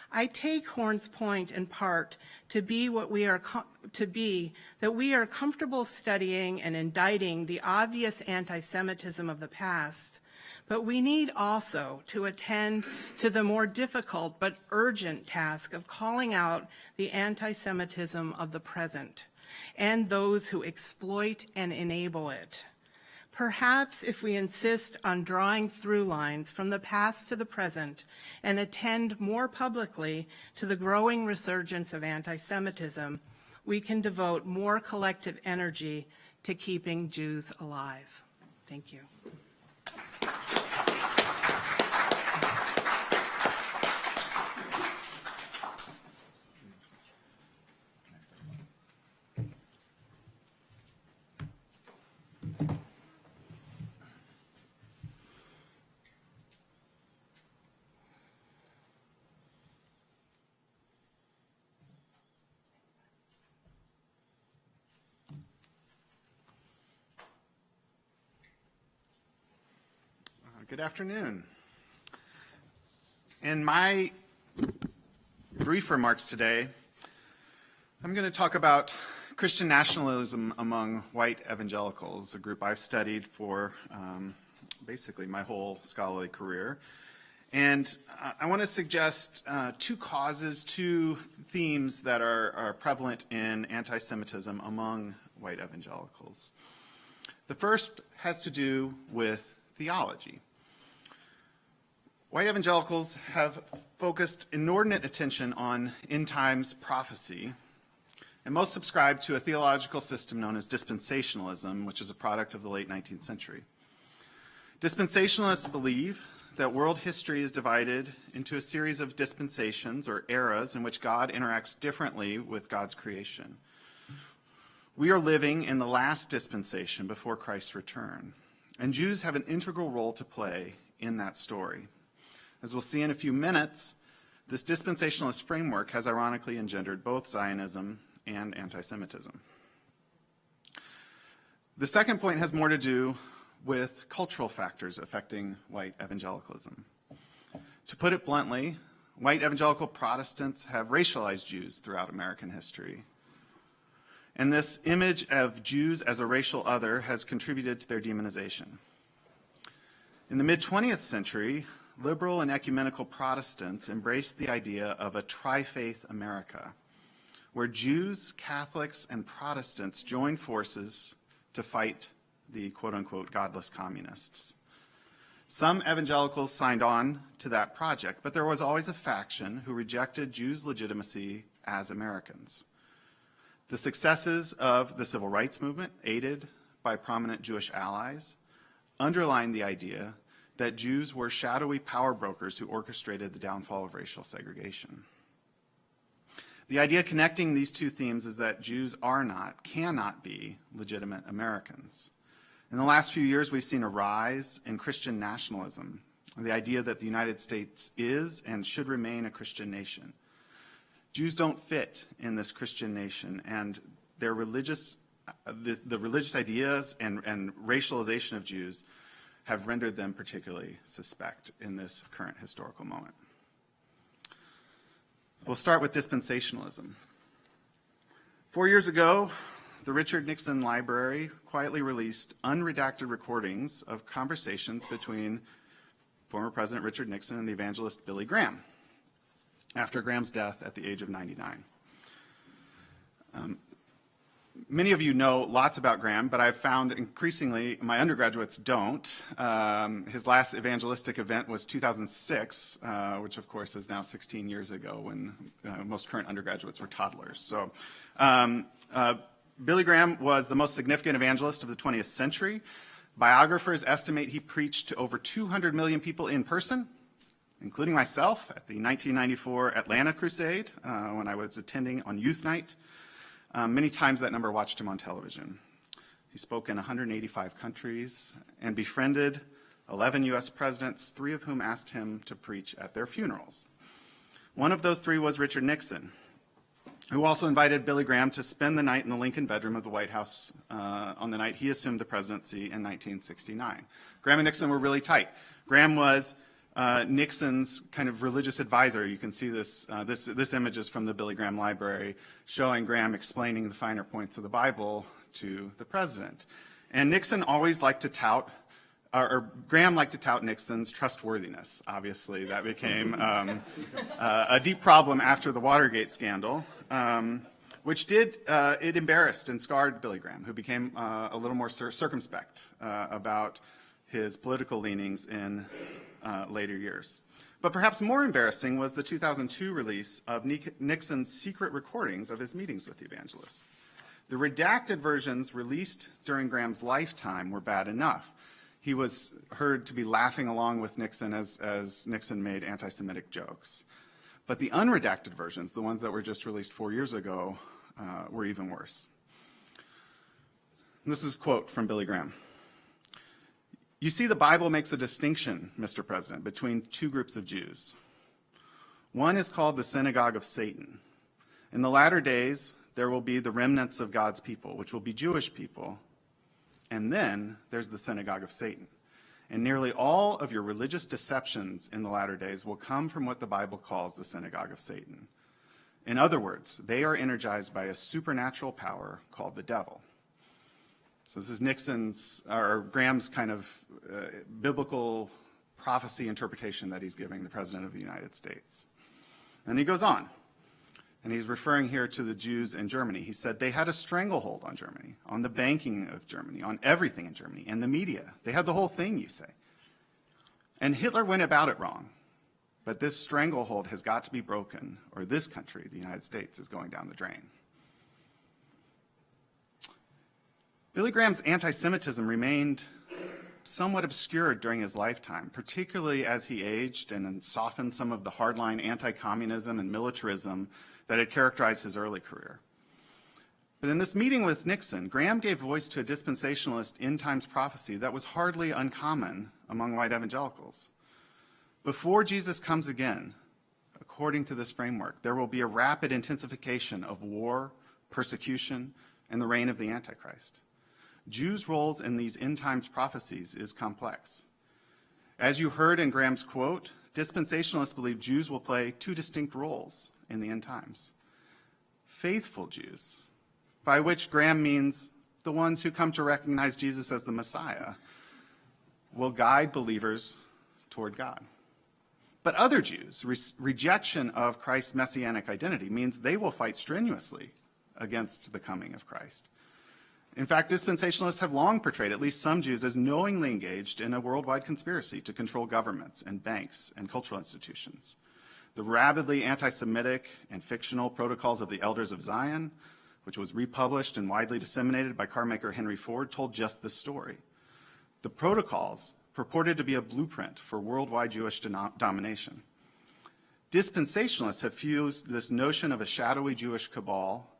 I take Horn's point in part to be that we are comfortable studying and indicting the obvious anti-Semitism of the past, But we need also to attend to the more difficult but urgent task of calling out the anti-Semitism of the present and those who exploit and enable it. Perhaps if we insist on drawing through lines from the past to the present and attend more publicly to the growing resurgence of anti-Semitism, we can devote more collective energy to keeping Jews alive. Thank you. Good afternoon. In my brief remarks today, I'm going to talk about Christian nationalism among white evangelicals, a group I've studied for basically my whole scholarly career. And I want to suggest two causes, two themes that are prevalent in anti-Semitism among white evangelicals. The first has to do with theology. White evangelicals have focused inordinate attention on end times prophecy, and most subscribe to a theological system known as dispensationalism, which is a product of the late 19th century. Dispensationalists believe that world history is divided into a series of dispensations or eras in which God interacts differently with God's creation. We are living in the last dispensation before Christ's return, and Jews have an integral role to play in that story. As we'll see in a few minutes, this dispensationalist framework has ironically engendered both Zionism and anti-Semitism. The second point has more to do with cultural factors affecting white evangelicalism. To put it bluntly, white evangelical Protestants have racialized Jews throughout American history. And this image of Jews as a racial other has contributed to their demonization. In the mid-20th century, liberal and ecumenical Protestants embraced the idea of a tri-faith America, where Jews, Catholics, and Protestants joined forces to fight the quote-unquote godless communists. Some evangelicals signed on to that project, but there was always a faction who rejected Jews' legitimacy as Americans. The successes of the civil rights movement, aided by prominent Jewish allies, underlined the idea that Jews were shadowy power brokers who orchestrated the downfall of racial segregation. The idea connecting these two themes is that Jews cannot be legitimate Americans. In the last few years, we've seen a rise in Christian nationalism, the idea that the United States is and should remain a Christian nation. Jews don't fit in this Christian nation, and their religious, the religious ideas and racialization of Jews have rendered them particularly suspect in this current historical moment. We'll start with dispensationalism. 4 years ago, the Richard Nixon Library quietly released unredacted recordings of conversations between former President Richard Nixon and the evangelist Billy Graham after Graham's death at the age of 99. Many of you know lots about Graham, but I've found increasingly my undergraduates don't. His last evangelistic event was 2006, which of course is now 16 years ago when most current undergraduates were toddlers. So Billy Graham was the most significant evangelist of the 20th century. Biographers estimate he preached to over 200 million people in person, including myself at the 1994 Atlanta Crusade when I was attending on Youth Night. Many times that number watched him on television. He spoke in 185 countries and befriended 11 U.S. presidents, 3 of whom asked him to preach at their funerals. One of those 3 was Richard Nixon, who also invited Billy Graham to spend the night in the Lincoln bedroom of the White House on the night he assumed the presidency in 1969. Graham and Nixon were really tight. Graham was Nixon's kind of religious advisor. You can see this image is from the Billy Graham Library, showing Graham explaining the finer points of the Bible to the president. And Nixon always liked to tout Graham liked to tout Nixon's trustworthiness. Obviously, that became a deep problem after the Watergate scandal, which it embarrassed and scarred Billy Graham, who became a little more circumspect about his political leanings in later years. But perhaps more embarrassing was the 2002 release of Nixon's secret recordings of his meetings with evangelists. The redacted versions released during Graham's lifetime were bad enough. He was heard to be laughing along with Nixon as Nixon made anti-Semitic jokes. But the unredacted versions, the ones that were just released 4 years ago, were even worse. This is a quote from Billy Graham. "You see, the Bible makes a distinction, Mr. President, between two groups of Jews. One is called the synagogue of Satan. In the latter days, there will be the remnants of God's people, which will be Jewish people. And then there's the synagogue of Satan. And nearly all of your religious deceptions in the latter days will come from what the Bible calls the synagogue of Satan. In other words, they are energized by a supernatural power called the devil." So this is Graham's kind of biblical prophecy interpretation that he's giving the President of the United States. And he goes on, and he's referring here to the Jews in Germany. He said they had a stranglehold on Germany, on the banking of Germany, on everything in Germany, and the media. They had the whole thing, you say. And Hitler went about it wrong. But this stranglehold has got to be broken, or this country, the United States, is going down the drain. Billy Graham's anti-Semitism remained somewhat obscured during his lifetime, particularly as he aged and softened some of the hardline anti-communism and militarism that had characterized his early career. But in this meeting with Nixon, Graham gave voice to a dispensationalist end times prophecy that was hardly uncommon among white evangelicals. Before Jesus comes again, according to this framework, there will be a rapid intensification of war, persecution, and the reign of the Antichrist. Jews' roles in these end times prophecies is complex. As you heard in Graham's quote, dispensationalists believe Jews will play two distinct roles in the end times. Faithful Jews, by which Graham means the ones who come to recognize Jesus as the Messiah, will guide believers toward God. But other Jews, rejection of Christ's messianic identity means they will fight strenuously against the coming of Christ. In fact, dispensationalists have long portrayed at least some Jews as knowingly engaged in a worldwide conspiracy to control governments and banks and cultural institutions. The rabidly anti-Semitic and fictional Protocols of the Elders of Zion, which was republished and widely disseminated by carmaker Henry Ford, told just this story. The Protocols purported to be a blueprint for worldwide Jewish domination. Dispensationalists have fused this notion of a shadowy Jewish cabal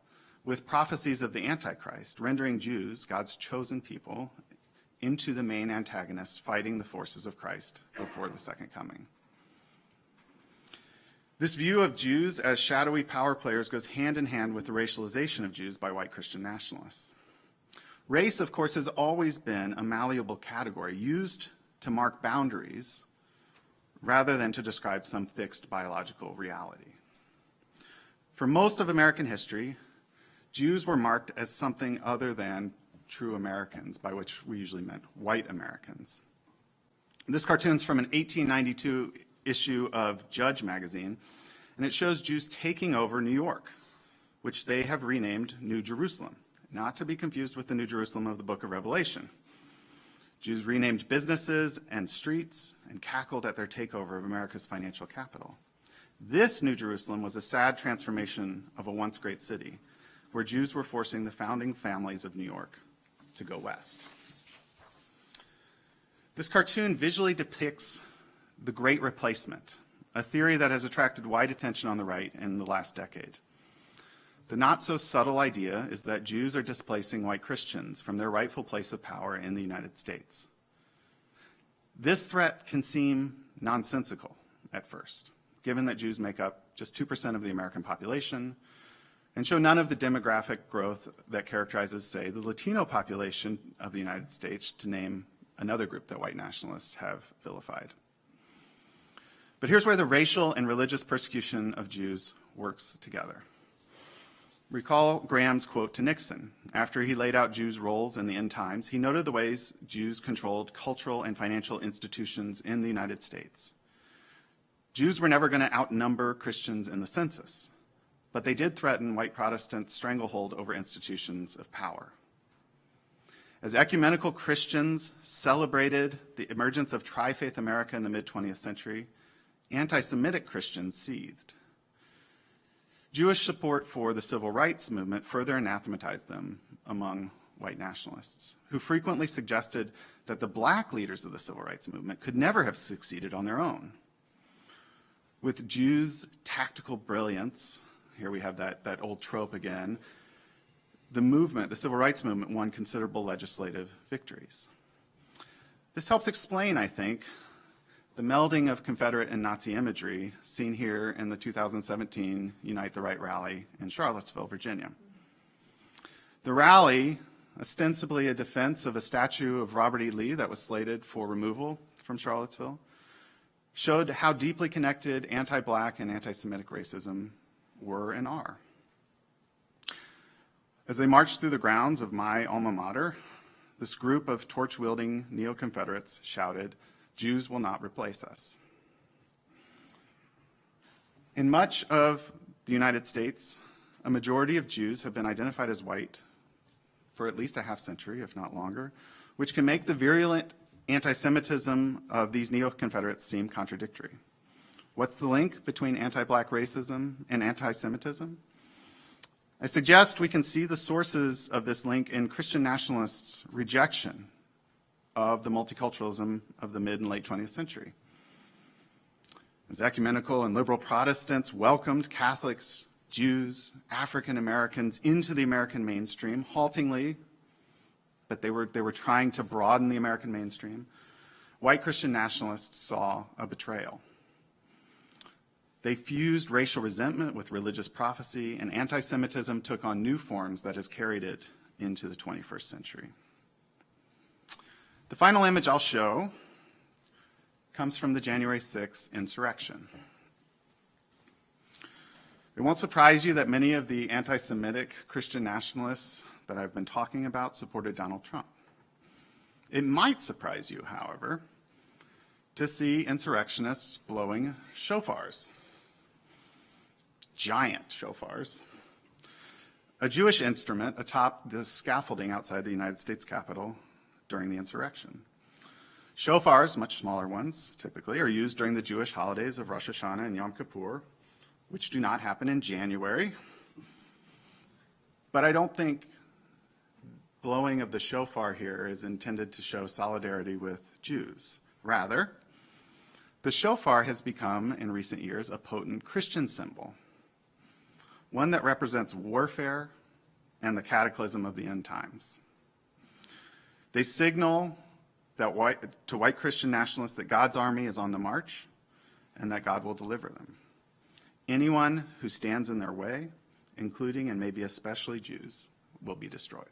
with prophecies of the Antichrist, rendering Jews, God's chosen people, into the main antagonists fighting the forces of Christ before the second coming. This view of Jews as shadowy power players goes hand in hand with the racialization of Jews by white Christian nationalists. Race, of course, has always been a malleable category used to mark boundaries rather than to describe some fixed biological reality. For most of American history, Jews were marked as something other than true Americans, by which we usually meant white Americans. This cartoon's from an 1892 issue of Judge magazine, and it shows Jews taking over New York, which they have renamed New Jerusalem, not to be confused with the New Jerusalem of the Book of Revelation. Jews renamed businesses and streets and cackled at their takeover of America's financial capital. This New Jerusalem was a sad transformation of a once great city, where Jews were forcing the founding families of New York to go west. This cartoon visually depicts the Great Replacement, a theory that has attracted wide attention on the right in the last decade. The not-so-subtle idea is that Jews are displacing white Christians from their rightful place of power in the United States. This threat can seem nonsensical at first, given that Jews make up just 2% of the American population and show none of the demographic growth that characterizes, say, the Latino population of the United States, to name another group that white nationalists have vilified. But here's where the racial and religious persecution of Jews works together. Recall Graham's quote to Nixon. After he laid out Jews' roles in the end times, he noted the ways Jews controlled cultural and financial institutions in the United States. Jews were never going to outnumber Christians in the census, but they did threaten white Protestants' stranglehold over institutions of power. As ecumenical Christians celebrated the emergence of tri-faith America in the mid-20th century, anti-Semitic Christians seethed. Jewish support for the civil rights movement further anathematized them among white nationalists, who frequently suggested that the black leaders of the civil rights movement could never have succeeded on their own. With Jews' tactical brilliance, here we have that old trope again, the civil rights movement won considerable legislative victories. This helps explain, I think, the melding of Confederate and Nazi imagery seen here in the 2017 Unite the Right rally in Charlottesville, Virginia. The rally, ostensibly a defense of a statue of Robert E. Lee that was slated for removal from Charlottesville, showed how deeply connected anti-black and anti-Semitic racism were and are. As they marched through the grounds of my alma mater, this group of torch-wielding neo-Confederates shouted, "Jews will not replace us." In much of the United States, a majority of Jews have been identified as white for at least a half century, if not longer, which can make the virulent anti-Semitism of these neo-Confederates seem contradictory. What's the link between anti-black racism and anti-Semitism? I suggest we can see the sources of this link in Christian nationalists' rejection of the multiculturalism of the mid and late 20th century. As ecumenical and liberal Protestants welcomed Catholics, Jews, African Americans into the American mainstream, haltingly, but they were trying to broaden the American mainstream, white Christian nationalists saw a betrayal. They fused racial resentment with religious prophecy, and anti-Semitism took on new forms that has carried it into the 21st century. The final image I'll show comes from the January 6th insurrection. It won't surprise you that many of the anti-Semitic Christian nationalists that I've been talking about supported Donald Trump. It might surprise you, however, to see insurrectionists blowing shofars. Giant shofars. A Jewish instrument atop the scaffolding outside the United States Capitol during the insurrection. Shofars, much smaller ones typically, are used during the Jewish holidays of Rosh Hashanah and Yom Kippur, which do not happen in January. But I don't think blowing of the shofar here is intended to show solidarity with Jews. Rather, the shofar has become, in recent years, a potent Christian symbol, one that represents warfare and the cataclysm of the end times. They signal to white Christian nationalists that God's army is on the march and that God will deliver them. Anyone who stands in their way, including and maybe especially Jews, will be destroyed.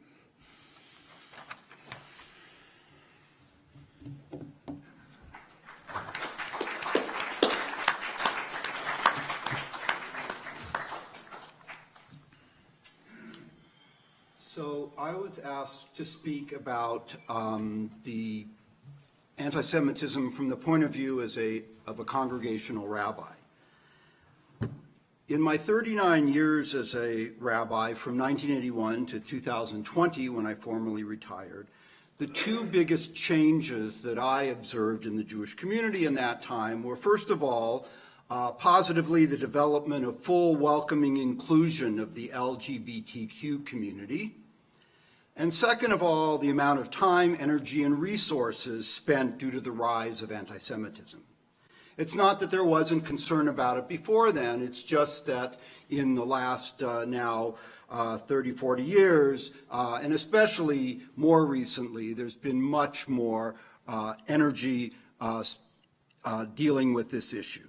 So I was asked to speak about the anti-Semitism from the point of view of a congregational rabbi. In my 39 years as a rabbi, from 1981 to 2020, when I formally retired, the two biggest changes that I observed in the Jewish community in that time were, first of all, positively the development of full welcoming inclusion of the LGBTQ community, and second of all, the amount of time, energy, and resources spent due to the rise of anti-Semitism. It's not that there wasn't concern about it before then, it's just that in the last now 30, 40 years, and especially more recently, there's been much more energy dealing with this issue.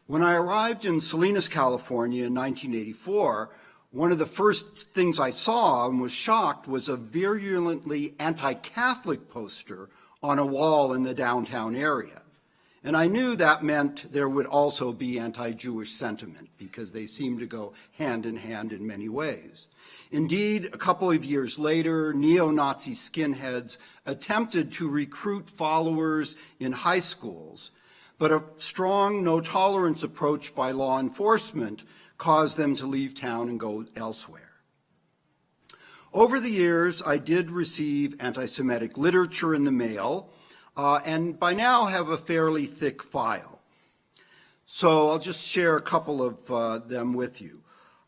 When I arrived in Salinas, California in 1984, one of the first things I saw and was shocked was a virulently anti-Catholic poster on a wall in the downtown area. And I knew that meant there would also be anti-Jewish sentiment, because they seem to go hand in hand in many ways. Indeed, a couple of years later, neo-Nazi skinheads attempted to recruit followers in high schools, but a strong no-tolerance approach by law enforcement caused them to leave town and go elsewhere. Over the years, I did receive anti-Semitic literature in the mail, and by now have a fairly thick file. So I'll just share a couple of them with you.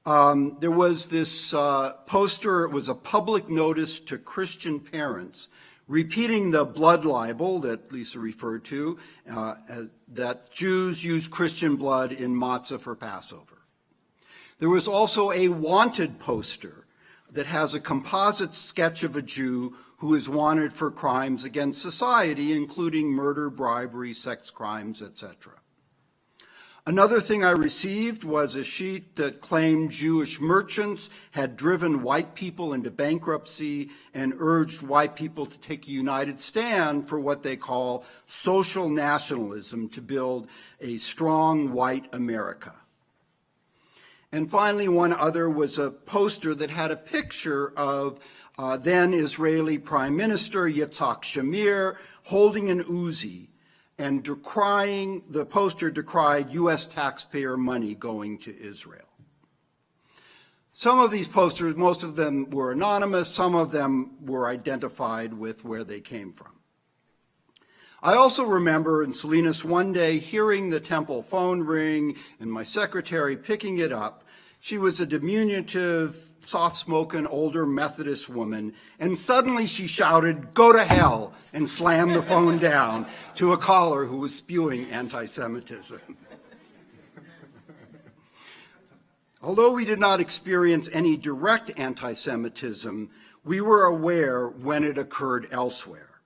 There was this poster. It was a public notice to Christian parents repeating the blood libel that Lisa referred to, that Jews use Christian blood in matzah for Passover. There was also a wanted poster that has a composite sketch of a Jew who is wanted for crimes against society, including murder, bribery, sex crimes, etc. Another thing I received was a sheet that claimed Jewish merchants had driven white people into bankruptcy and urged white people to take a united stand for what they call social nationalism to build a strong white America. And finally, one other was a poster that had a picture of then Israeli Prime Minister Yitzhak Shamir holding an Uzi and the poster decried U.S. taxpayer money going to Israel. Some of these posters, most of them were anonymous, some of them were identified with where they came from. I also remember in Salinas one day hearing the temple phone ring and my secretary picking it up. She was a diminutive, soft-spoken, older Methodist woman, and suddenly she shouted, "Go to hell," and slammed the phone down to a caller who was spewing anti-Semitism. Although we did not experience any direct anti-Semitism, we were aware when it occurred elsewhere.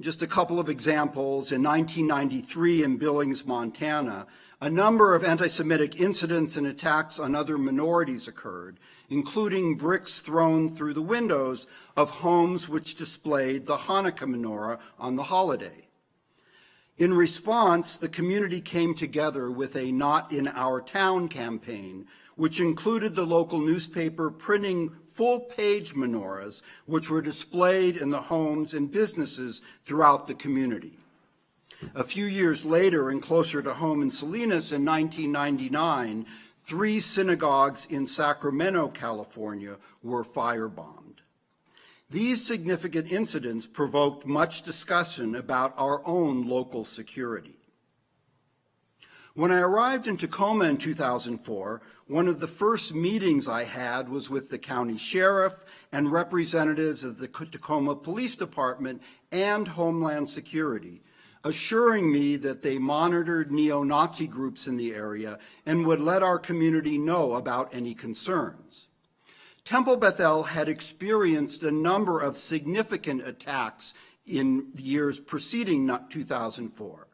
Just a couple of examples. In 1993 in Billings, Montana, a number of anti-Semitic incidents and attacks on other minorities occurred, including bricks thrown through the windows of homes which displayed the Hanukkah menorah on the holiday. In response, the community came together with a Not in Our Town campaign, which included the local newspaper printing full-page menorahs, which were displayed in the homes and businesses throughout the community. A few years later, and closer to home in Salinas in 1999, 3 synagogues in Sacramento, California, were firebombed. These significant incidents provoked much discussion about our own local security. When I arrived in Tacoma in 2004, one of the first meetings I had was with the county sheriff and representatives of the Tacoma Police Department and Homeland Security, assuring me that they monitored neo-Nazi groups in the area and would let our community know about any concerns. Temple Beth-El had experienced a number of significant attacks in the years preceding 2004.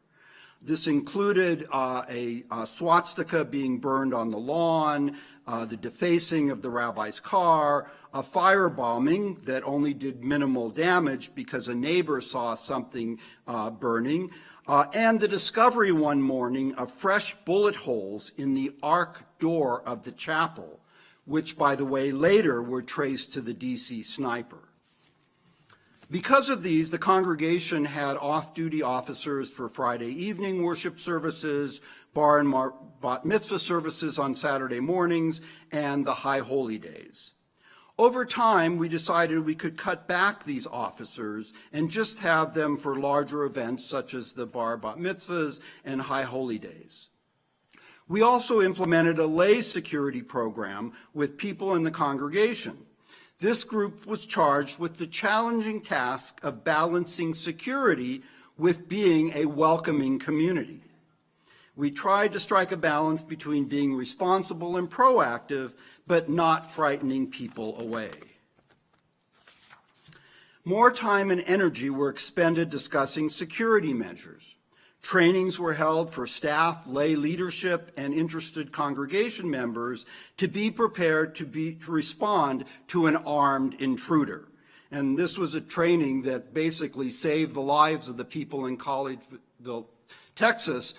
This included a swastika being burned on the lawn, the defacing of the rabbi's car, a firebombing that only did minimal damage because a neighbor saw something burning, and the discovery one morning of fresh bullet holes in the ark door of the chapel, which, by the way, later were traced to the DC sniper. Because of these, the congregation had off-duty officers for Friday evening worship services, bar and bat mitzvah services on Saturday mornings, and the high holy days. Over time, we decided we could cut back these officers and just have them for larger events such as the bar bat mitzvahs and high holy days. We also implemented a lay security program with people in the congregation. This group was charged with the challenging task of balancing security with being a welcoming community. We tried to strike a balance between being responsible and proactive, but not frightening people away. More time and energy were expended discussing security measures. Trainings were held for staff, lay leadership, and interested congregation members to be prepared to respond to an armed intruder. And this was a training that basically saved the lives of the people in Collegeville, Texas,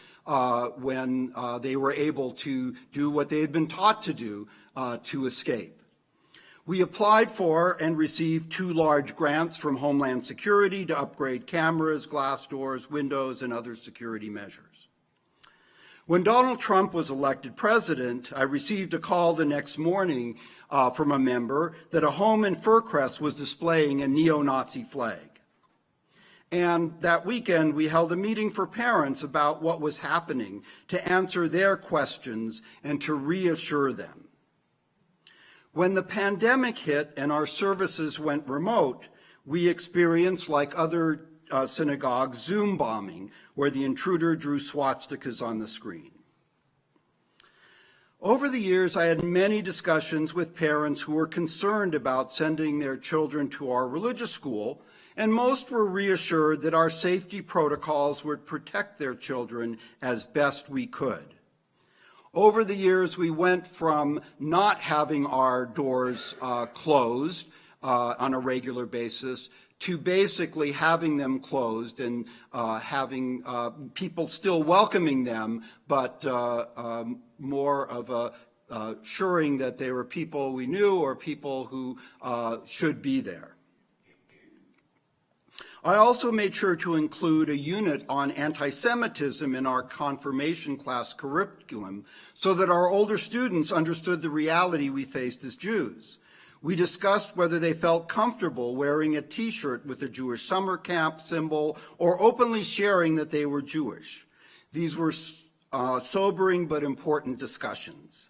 when they were able to do what they had been taught to do to escape. We applied for and received 2 large grants from Homeland Security to upgrade cameras, glass doors, windows, and other security measures. When Donald Trump was elected president, I received a call the next morning from a member that a home in Fircrest was displaying a neo-Nazi flag. And that weekend, we held a meeting for parents about what was happening to answer their questions and to reassure them. When the pandemic hit and our services went remote, we experienced, like other synagogues, Zoom bombing, where the intruder drew swastikas on the screen. Over the years, I had many discussions with parents who were concerned about sending their children to our religious school, and most were reassured that our safety protocols would protect their children as best we could. Over the years, we went from not having our doors closed on a regular basis to basically having them closed and having people still welcoming them, but more of assuring that they were people we knew or people who should be there. I also made sure to include a unit on anti-Semitism in our confirmation class curriculum so that our older students understood the reality we faced as Jews. We discussed whether they felt comfortable wearing a T-shirt with a Jewish summer camp symbol or openly sharing that they were Jewish. These were sobering but important discussions.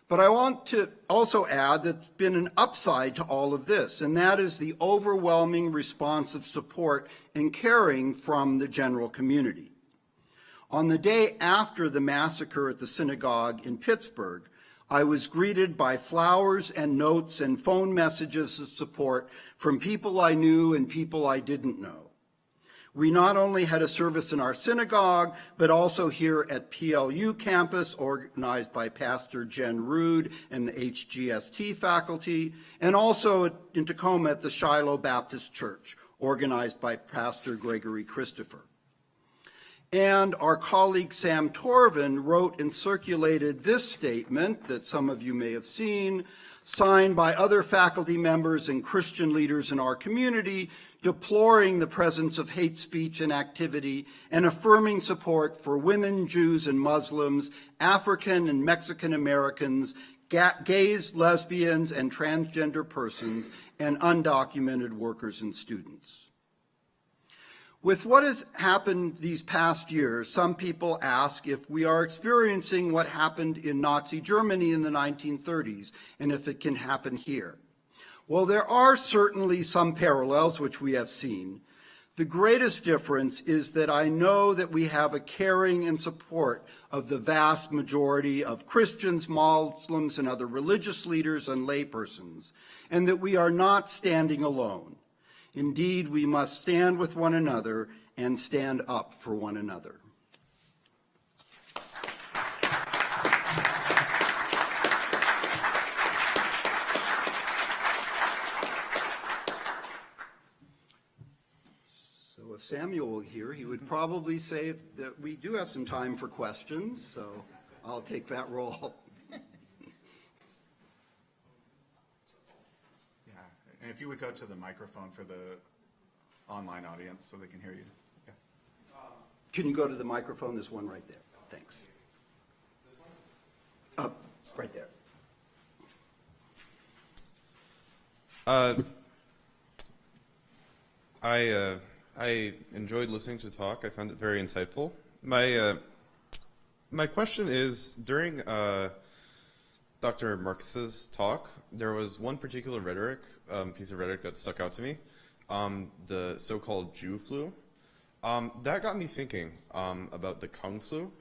But I want to also add that there's been an upside to all of this, and that is the overwhelming response of support and caring from the general community. On the day after the massacre at the synagogue in Pittsburgh, I was greeted by flowers and notes and phone messages of support from people I knew and people I didn't know. We not only had a service in our synagogue, but also here at PLU campus, organized by Pastor Jen Rood and the HGST faculty, and also in Tacoma at the Shiloh Baptist Church, organized by Pastor Gregory Christopher. And our colleague Sam Torvin wrote and circulated this statement that some of you may have seen, signed by other faculty members and Christian leaders in our community, deploring the presence of hate speech and activity and affirming support for women, Jews, and Muslims, African and Mexican Americans, gays, lesbians, and transgender persons, and undocumented workers and students. With what has happened these past years, some people ask if we are experiencing what happened in Nazi Germany in the 1930s and if it can happen here. Well, there are certainly some parallels which we have seen. The greatest difference is that I know that we have a caring and support of the vast majority of Christians, Muslims, and other religious leaders and laypersons, and that we are not standing alone. Indeed, we must stand with one another and stand up for one another. So if Samuel were here, he would probably say that we do have some time for questions, so I'll take that role. And if you would go to the microphone for the online audience so they can hear you. Yeah. Can you go to the microphone? There's one right there. Thanks. This one? Right there. I enjoyed listening to the talk. I found it very insightful. My question is, during Dr. Marcus's talk, there was one particular piece of rhetoric that stuck out to me, the so-called Jew flu. That got me thinking about the Kung flu,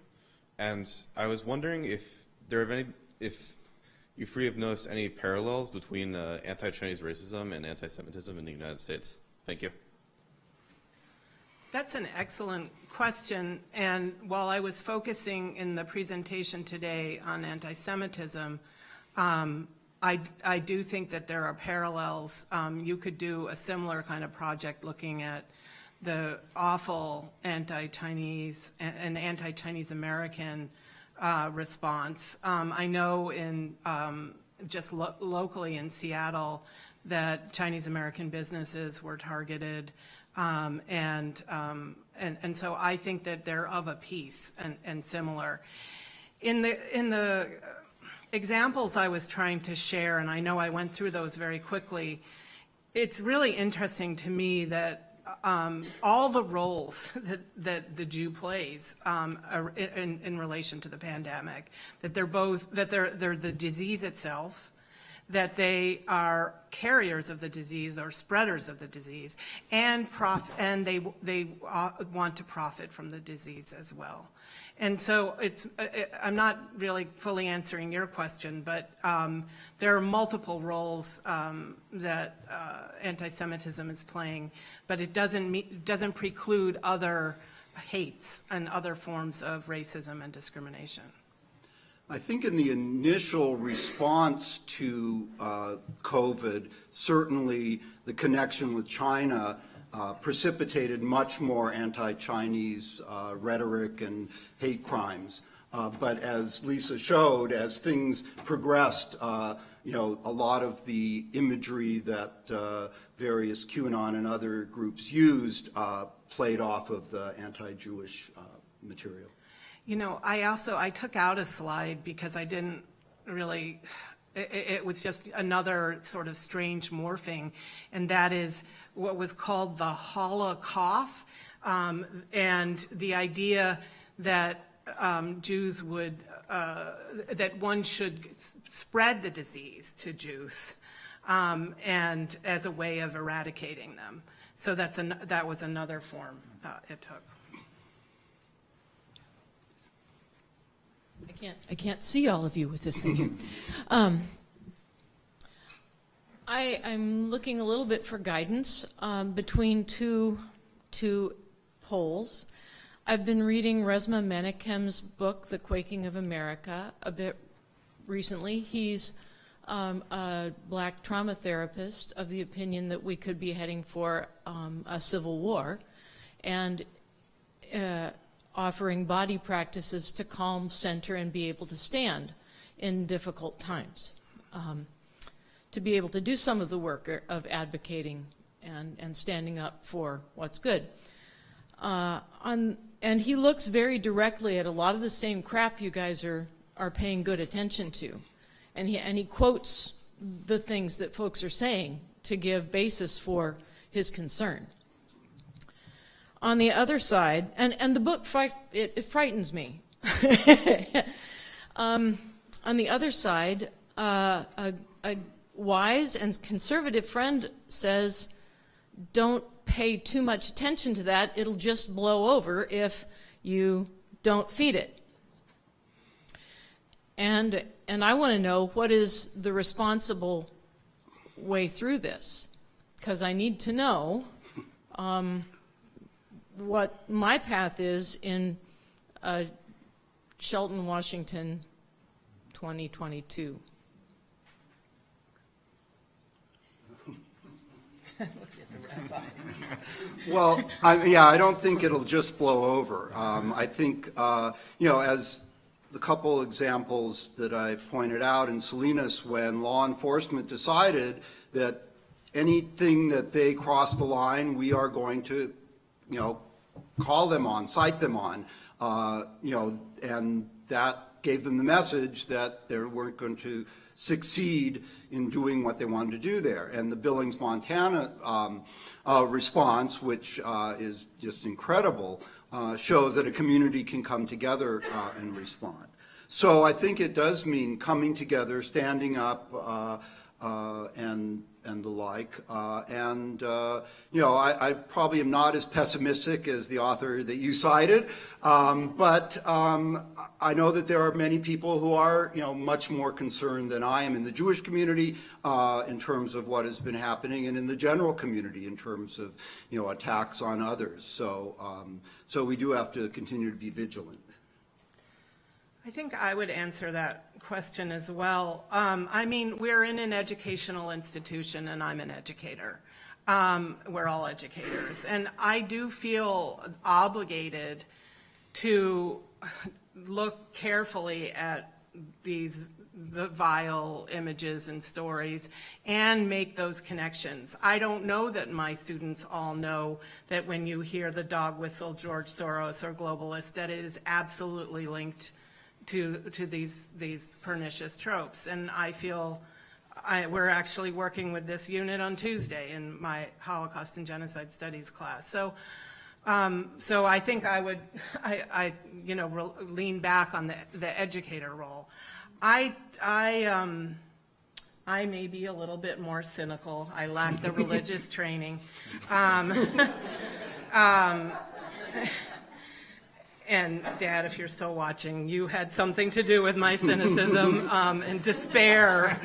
and I was wondering if you three have noticed any parallels between anti-Chinese racism and anti-Semitism in the United States. Thank you. That's an excellent question, and while I was focusing in the presentation today on anti-Semitism, I do think that there are parallels. You could do a similar kind of project looking at the awful anti-Chinese and anti-Chinese American response. I know in just locally in Seattle that Chinese American businesses were targeted, and so I think that they're of a piece and similar. In the examples I was trying to share, and I know I went through those very quickly, it's really interesting to me that all the roles that the Jew plays in relation to the pandemic, that they're the disease itself, that they are carriers of the disease or spreaders of the disease, and they want to profit from the disease as well. And so I'm not really fully answering your question, but there are multiple roles that anti-Semitism is playing, but it doesn't preclude other hates and other forms of racism and discrimination. I think in the initial response to COVID, certainly the connection with China precipitated much more anti-Chinese rhetoric and hate crimes. But as Lisa showed, as things progressed, a lot of the imagery that various QAnon and other groups used played off of the anti-Jewish material. I took out a slide because I didn't really, it was just another sort of strange morphing, and that is what was called the Holocaust, and the idea that Jews would, that one should spread the disease to Jews, and as a way of eradicating them. So that was another form it took. I can't see all of you with this thing here. I'm looking a little bit for guidance between two poles. I've been reading Resmaa Menakem's book, The Quaking of America, a bit recently. He's a black trauma therapist of the opinion that we could be heading for a civil war, and offering body practices to calm, center, and be able to stand in difficult times. To be able to do some of the work of advocating and standing up for what's good. And he looks very directly at a lot of the same crap you guys are paying good attention to. And he quotes the things that folks are saying to give basis for his concern. On the other side, and the book, it frightens me. On the other side, a wise and conservative friend says, don't pay too much attention to that. It'll just blow over if you don't feed it. And I want to know what is the responsible way through this, because I need to know what my path is in Shelton, Washington, 2022. Well, I don't think it'll just blow over. I think, as the couple examples that I pointed out in Salinas, when law enforcement decided that anything that they cross the line, we are going to, call them on, cite them on, and that gave them the message that they weren't going to succeed in doing what they wanted to do there. And the Billings, Montana response, which is just incredible, shows that a community can come together and respond. So I think it does mean coming together, standing up, and the like. I probably am not as pessimistic as the author that you cited, but I know that there are many people who are, much more concerned than I am in the Jewish community in terms of what has been happening, and in the general community in terms of, attacks on others. So we do have to continue to be vigilant. I think I would answer that question as well. I mean, we're in an educational institution, and I'm an educator. We're all educators. And I do feel obligated to look carefully at the vile images and stories and make those connections. I don't know that my students all know that when you hear the dog whistle George Soros or globalist, that it is absolutely linked to these pernicious tropes. And I feel we're actually working with this unit on Tuesday in my Holocaust and Genocide Studies class. So I think I would, lean back on the educator role. I may be a little bit more cynical. I lack the religious training. And Dad, if you're still watching, you had something to do with my cynicism and despair.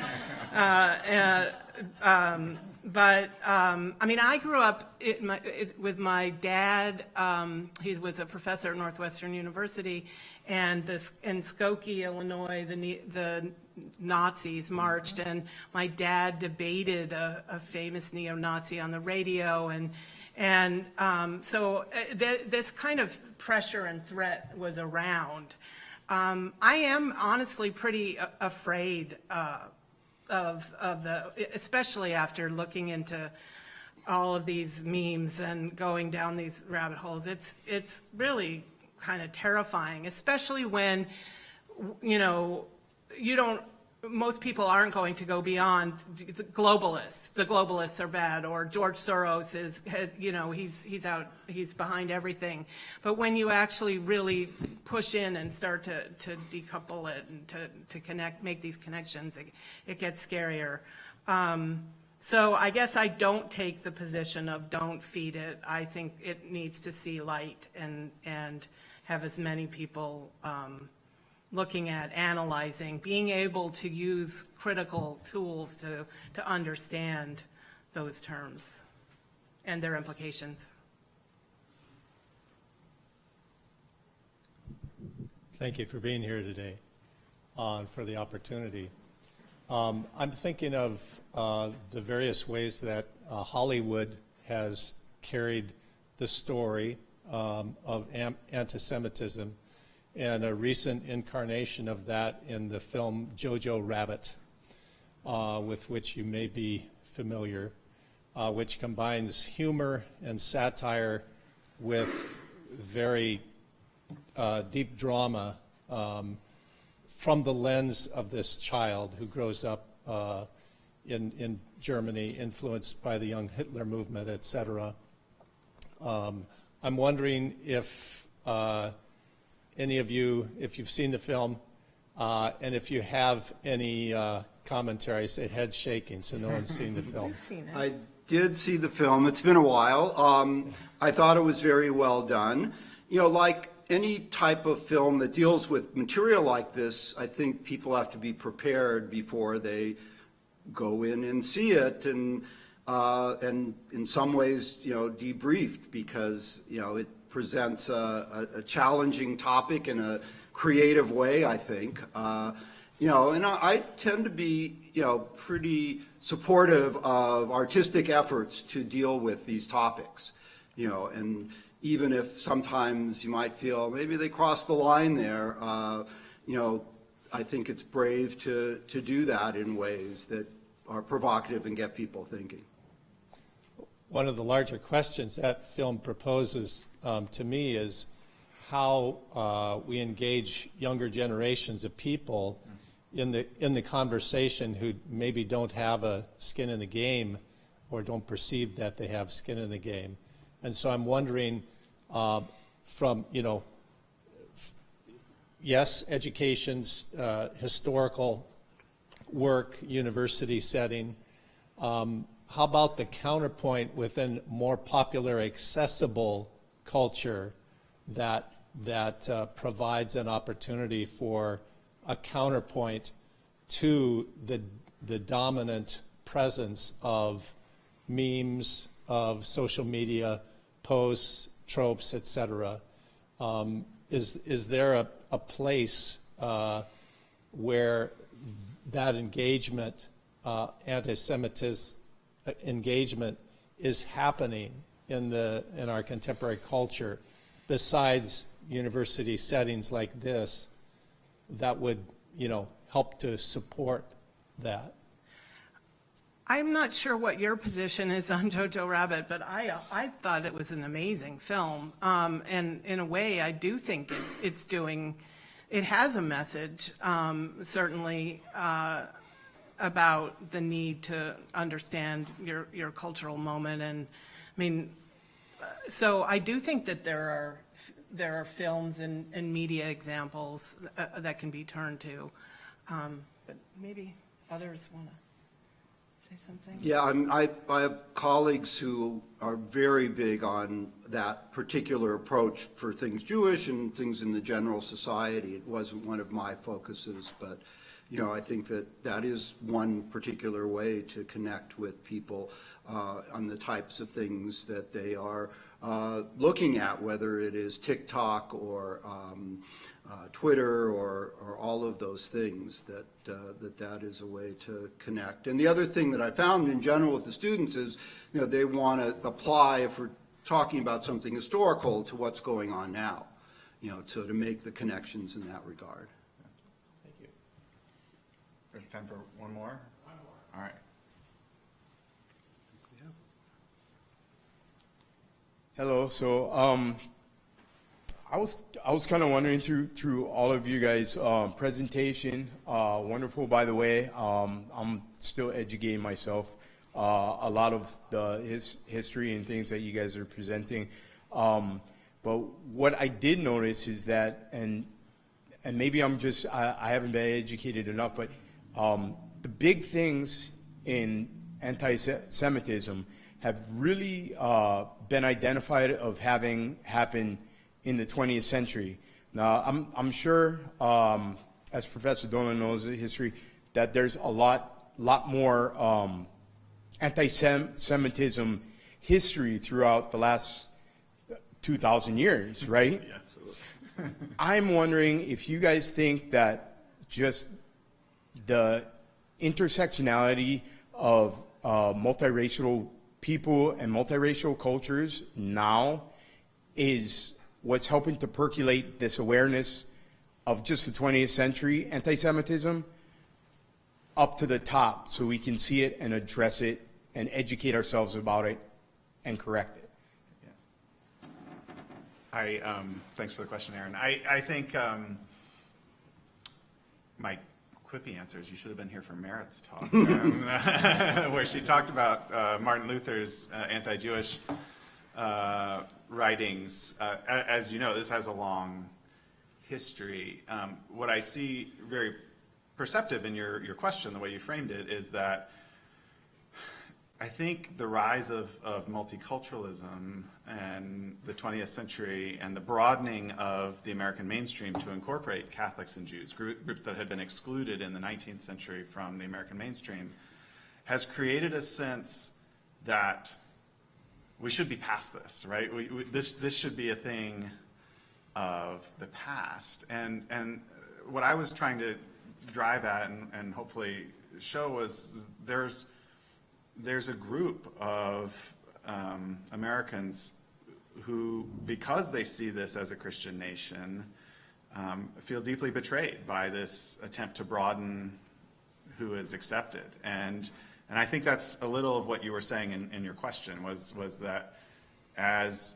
But I mean, I grew up with my dad. He was a professor at Northwestern University, and in Skokie, Illinois, the Nazis marched, and my dad debated a famous neo-Nazi on the radio, and so this kind of pressure and threat was around. I am honestly pretty afraid of especially after looking into all of these memes and going down these rabbit holes. It's really kind of terrifying, especially when, most people aren't going to go beyond the globalists. The globalists are bad, or George Soros he's behind everything. But when you actually really push in and start to decouple it and to connect, make these connections, it gets scarier. So I guess I don't take the position of don't feed it. I think it needs to see light and have as many people looking at, analyzing, being able to use critical tools to understand those terms and their implications. Thank you for being here today, for the opportunity. I'm thinking of the various ways that Hollywood has carried the story of anti-Semitism, and a recent incarnation of that in the film Jojo Rabbit, with which you may be familiar, which combines humor and satire with very deep drama from the lens of this child who grows up in Germany, influenced by the young Hitler movement, etc. I'm wondering if any of you, if you've seen the film, and if you have any commentary, say head shaking, so no one's seen the film. I've seen it. I did see the film. It's been a while. I thought it was very well done. Like any type of film that deals with material like this, I think people have to be prepared before they go in and see it, and in some ways, debriefed, because it presents a challenging topic in a creative way, I think. And I tend to be, pretty supportive of artistic efforts to deal with these topics, and even if sometimes you might feel maybe they crossed the line there, I think it's brave to do that in ways that are provocative and get people thinking. One of the larger questions that film proposes to me is how we engage younger generations of people in the conversation who maybe don't have a skin in the game or don't perceive that they have skin in the game. And so I'm wondering from, yes, education's historical work, university setting, how about the counterpoint within more popular, accessible culture that provides an opportunity for a counterpoint to the dominant presence of memes, of social media posts, tropes, etc. Is there a place where that engagement, anti-Semitism engagement, is happening in our contemporary culture, besides university settings like this, that would, help to support that? I'm not sure what your position is on Jojo Rabbit, but I thought it was an amazing film. And in a way, I do think it has a message, certainly, about the need to understand your cultural moment. And I mean, so I do think that there are films and media examples that can be turned to. But maybe others want to say something? Yeah, I have colleagues who are very big on that particular approach for things Jewish and things in the general society. It wasn't one of my focuses, but I think that is one particular way to connect with people on the types of things that they are looking at, whether it is TikTok or Twitter or all of those things, that is a way to connect. And the other thing that I found in general with the students is, they want to apply, if we're talking about something historical, to what's going on now, to make the connections in that regard. Thank you. We have time for one more? One more. All right. Hello. So I was kind of wondering through all of you guys' presentation. Wonderful, by the way. I'm still educating myself. A lot of the history and things that you guys are presenting. But what I did notice is that, and maybe I haven't been educated enough, but the big things in anti-Semitism have really been identified of having happened in the 20th century. Now, I'm sure, as Professor Dollinger knows the history, that there's a lot more anti-Semitism history throughout the last 2,000 years, right? Yes. I'm wondering if you guys think that just the intersectionality of multiracial people and multiracial cultures now is what's helping to percolate this awareness of just the 20th century anti-Semitism up to the top, so we can see it and address it and educate ourselves about it and correct it. Thanks for the question, Aaron. I think my quippy answer is you should have been here for Merit's talk, where she talked about Martin Luther's anti-Jewish writings. As you know, this has a long history. What I see very perceptive in your question, the way you framed it, is that I think the rise of multiculturalism and the 20th century and the broadening of the American mainstream to incorporate Catholics and Jews, groups that had been excluded in the 19th century from the American mainstream, has created a sense that we should be past this, right? This should be a thing of the past. And what I was trying to drive at and hopefully show was there's a group of Americans who, because they see this as a Christian nation, feel deeply betrayed by this attempt to broaden who is accepted. And I think that's a little of what you were saying in your question, was that as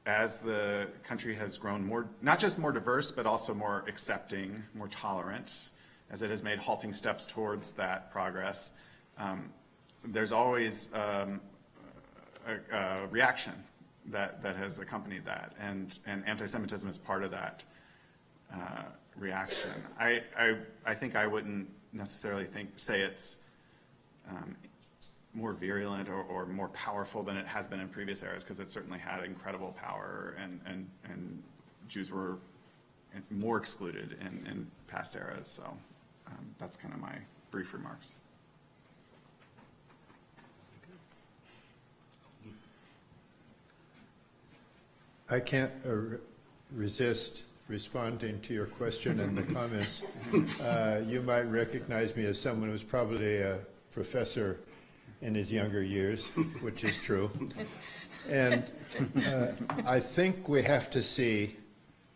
the country has grown more, not just more diverse, but also more accepting, more tolerant, as it has made halting steps towards that progress, there's always a reaction that has accompanied that, and anti-Semitism is part of that reaction. I think I wouldn't necessarily say it's more virulent or more powerful than it has been in previous eras, because it certainly had incredible power, and Jews were more excluded in past eras. So that's kind of my brief remarks. I can't resist responding to your question and the comments. You might recognize me as someone who's probably a professor in his younger years, which is true. And I think we have to see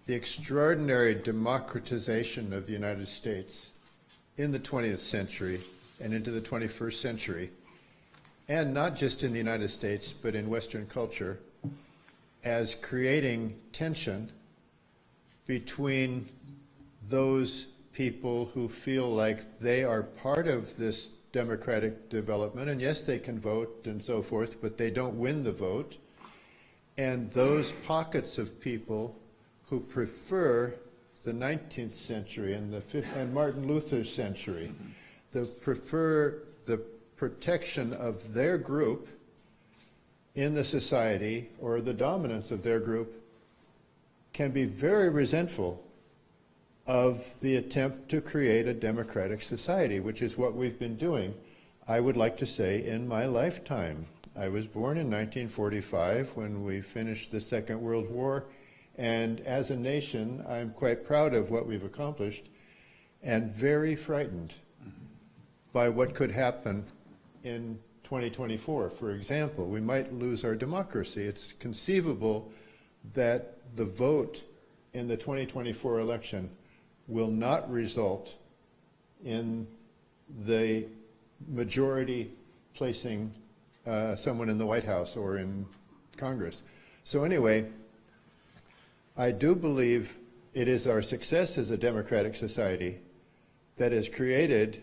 the extraordinary democratization of the United States in the 20th century and into the 21st century, and not just in the United States, but in Western culture, as creating tension between those people who feel like they are part of this democratic development, and yes, they can vote and so forth, but they don't win the vote, and those pockets of people who prefer the 19th century and Martin Luther's century, prefer the protection of their group in the society, or the dominance of their group, can be very resentful of the attempt to create a democratic society, which is what we've been doing, I would like to say, in my lifetime. I was born in 1945 when we finished the Second World War, and as a nation, I'm quite proud of what we've accomplished and very frightened by what could happen in 2024. For example, we might lose our democracy. It's conceivable that the vote in the 2024 election will not result in the majority placing someone in the White House or in Congress. So anyway, I do believe it is our success as a democratic society that has created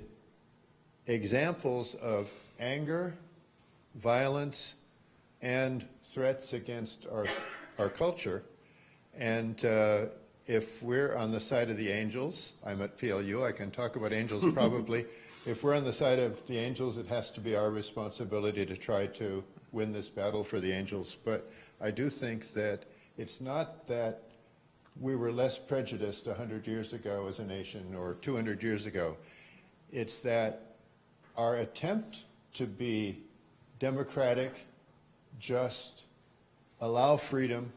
examples of anger, violence, and threats against our culture. And if we're on the side of the angels, I'm at PLU, I can talk about angels probably. If we're on the side of the angels, it has to be our responsibility to try to win this battle for the angels. But I do think that it's not that we were less prejudiced 100 years ago as a nation or 200 years ago. It's that our attempt to be democratic, just, allow freedom,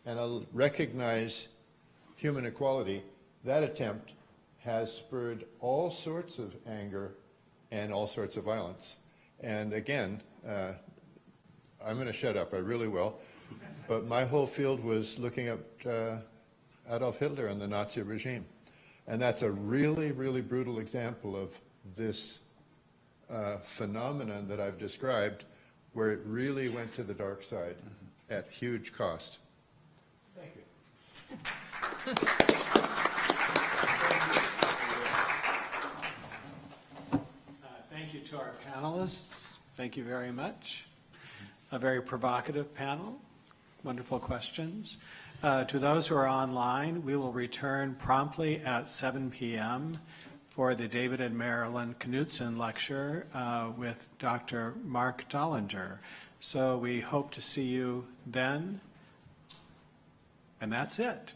and recognize human equality, that attempt has spurred all sorts of anger and all sorts of violence. And again, I'm going to shut up, I really will, but my whole field was looking at Adolf Hitler and the Nazi regime. And that's a really, really brutal example of this phenomenon that I've described, where it really went to the dark side at huge cost. Thank you. Thank you to our panelists. Thank you very much. A very provocative panel. Wonderful questions. To those who are online, we will return promptly at 7 p.m. for the David and Marilyn Knudsen lecture with Dr. Marc Dollinger. So we hope to see you then. And that's it.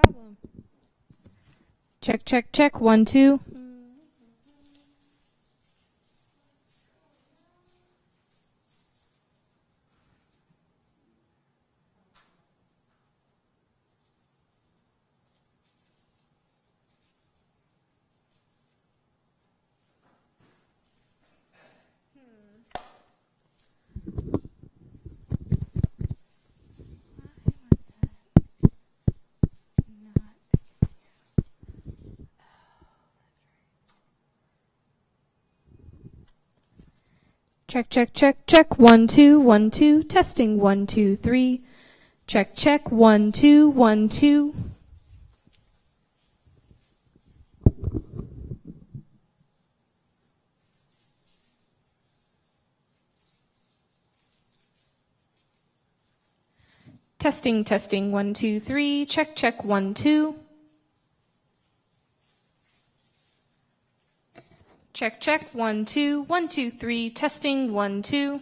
problem. Check, check, check. 1, 2. Check, check, check, check. 1, 2, 1, 2. Testing. 1, 2, 3. Check, check. 1, 2, 1, 2. Testing, testing. 1, 2, 3. Check, check. 1, 2. Check, check. 1, 2, 1, 2, 3. Testing. 1, 2.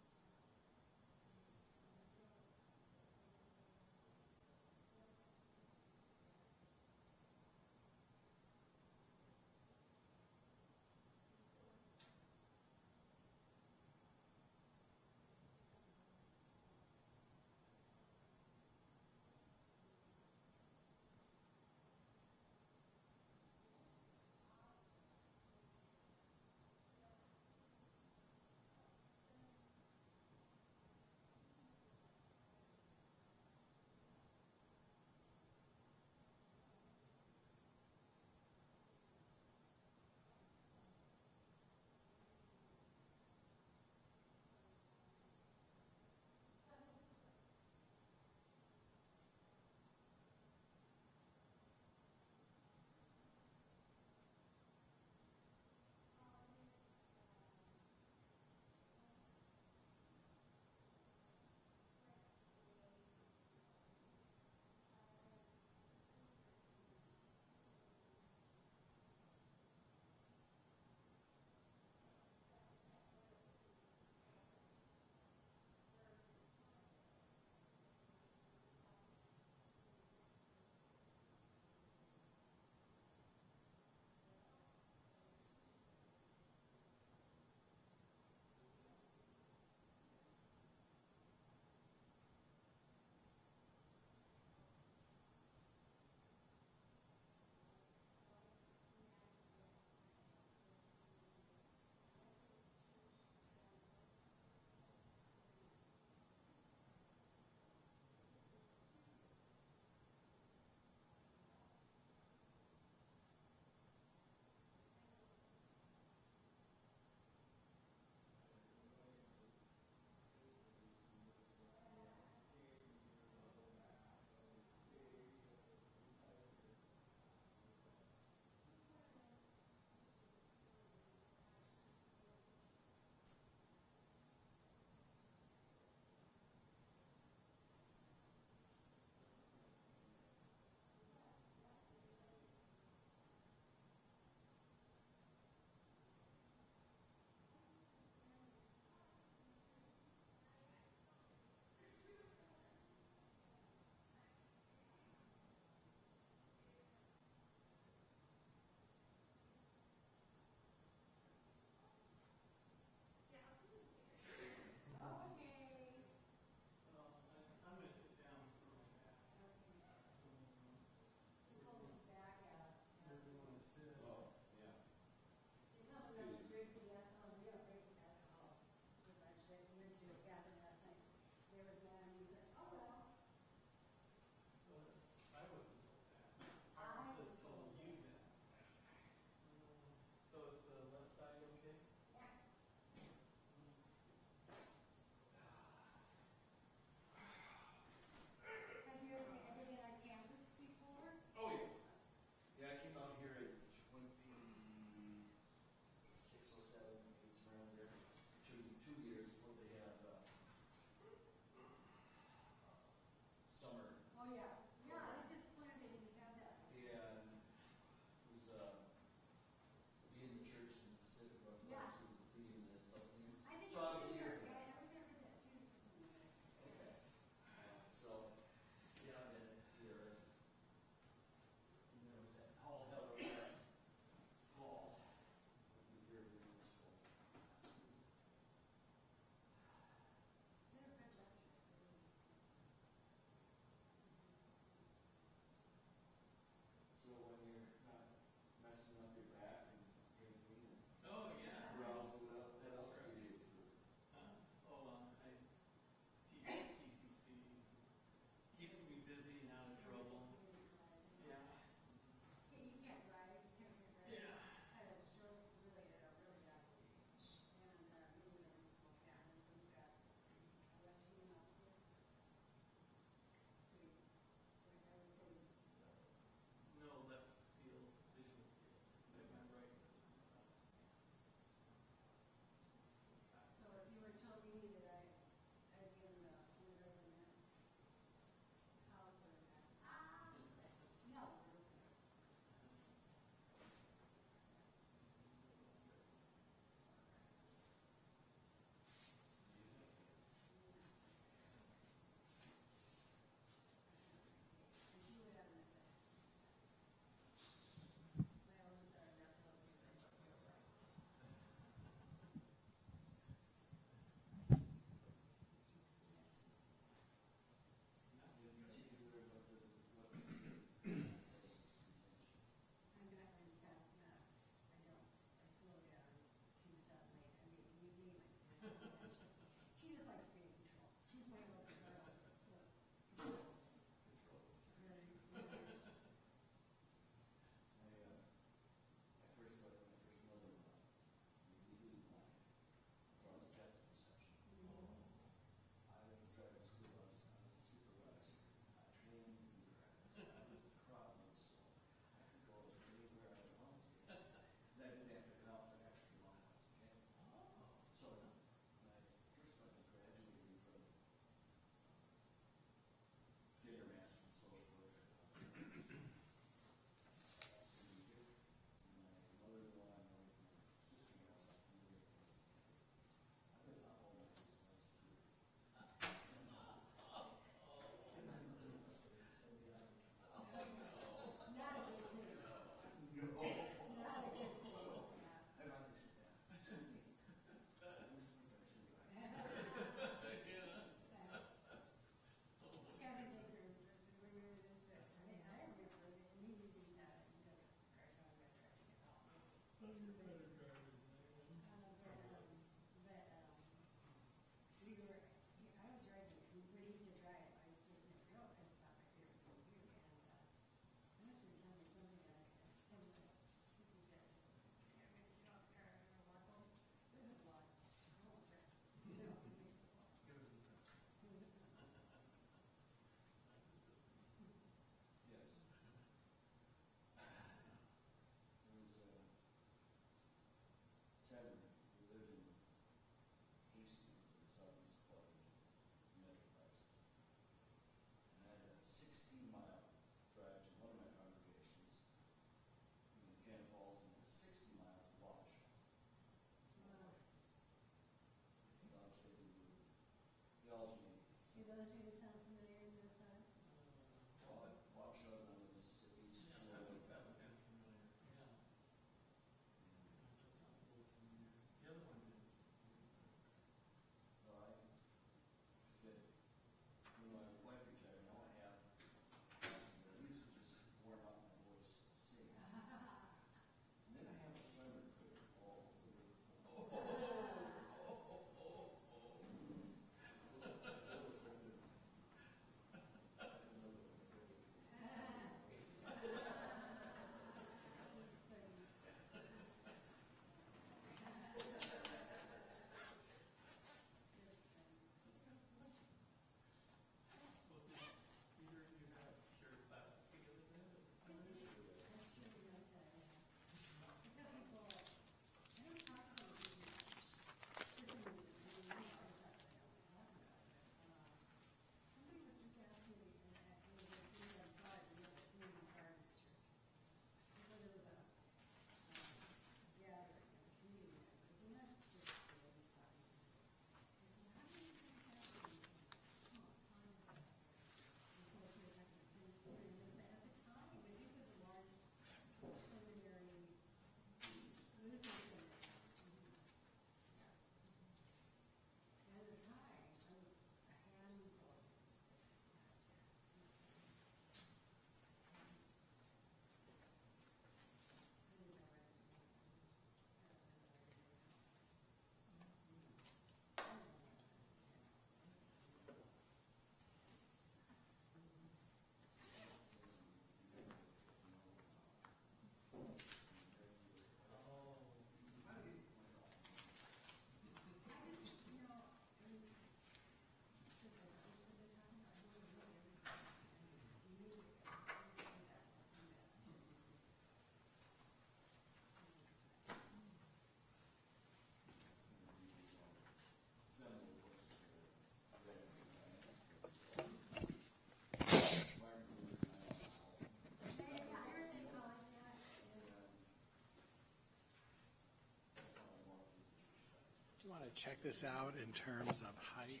want to check this out in terms of height?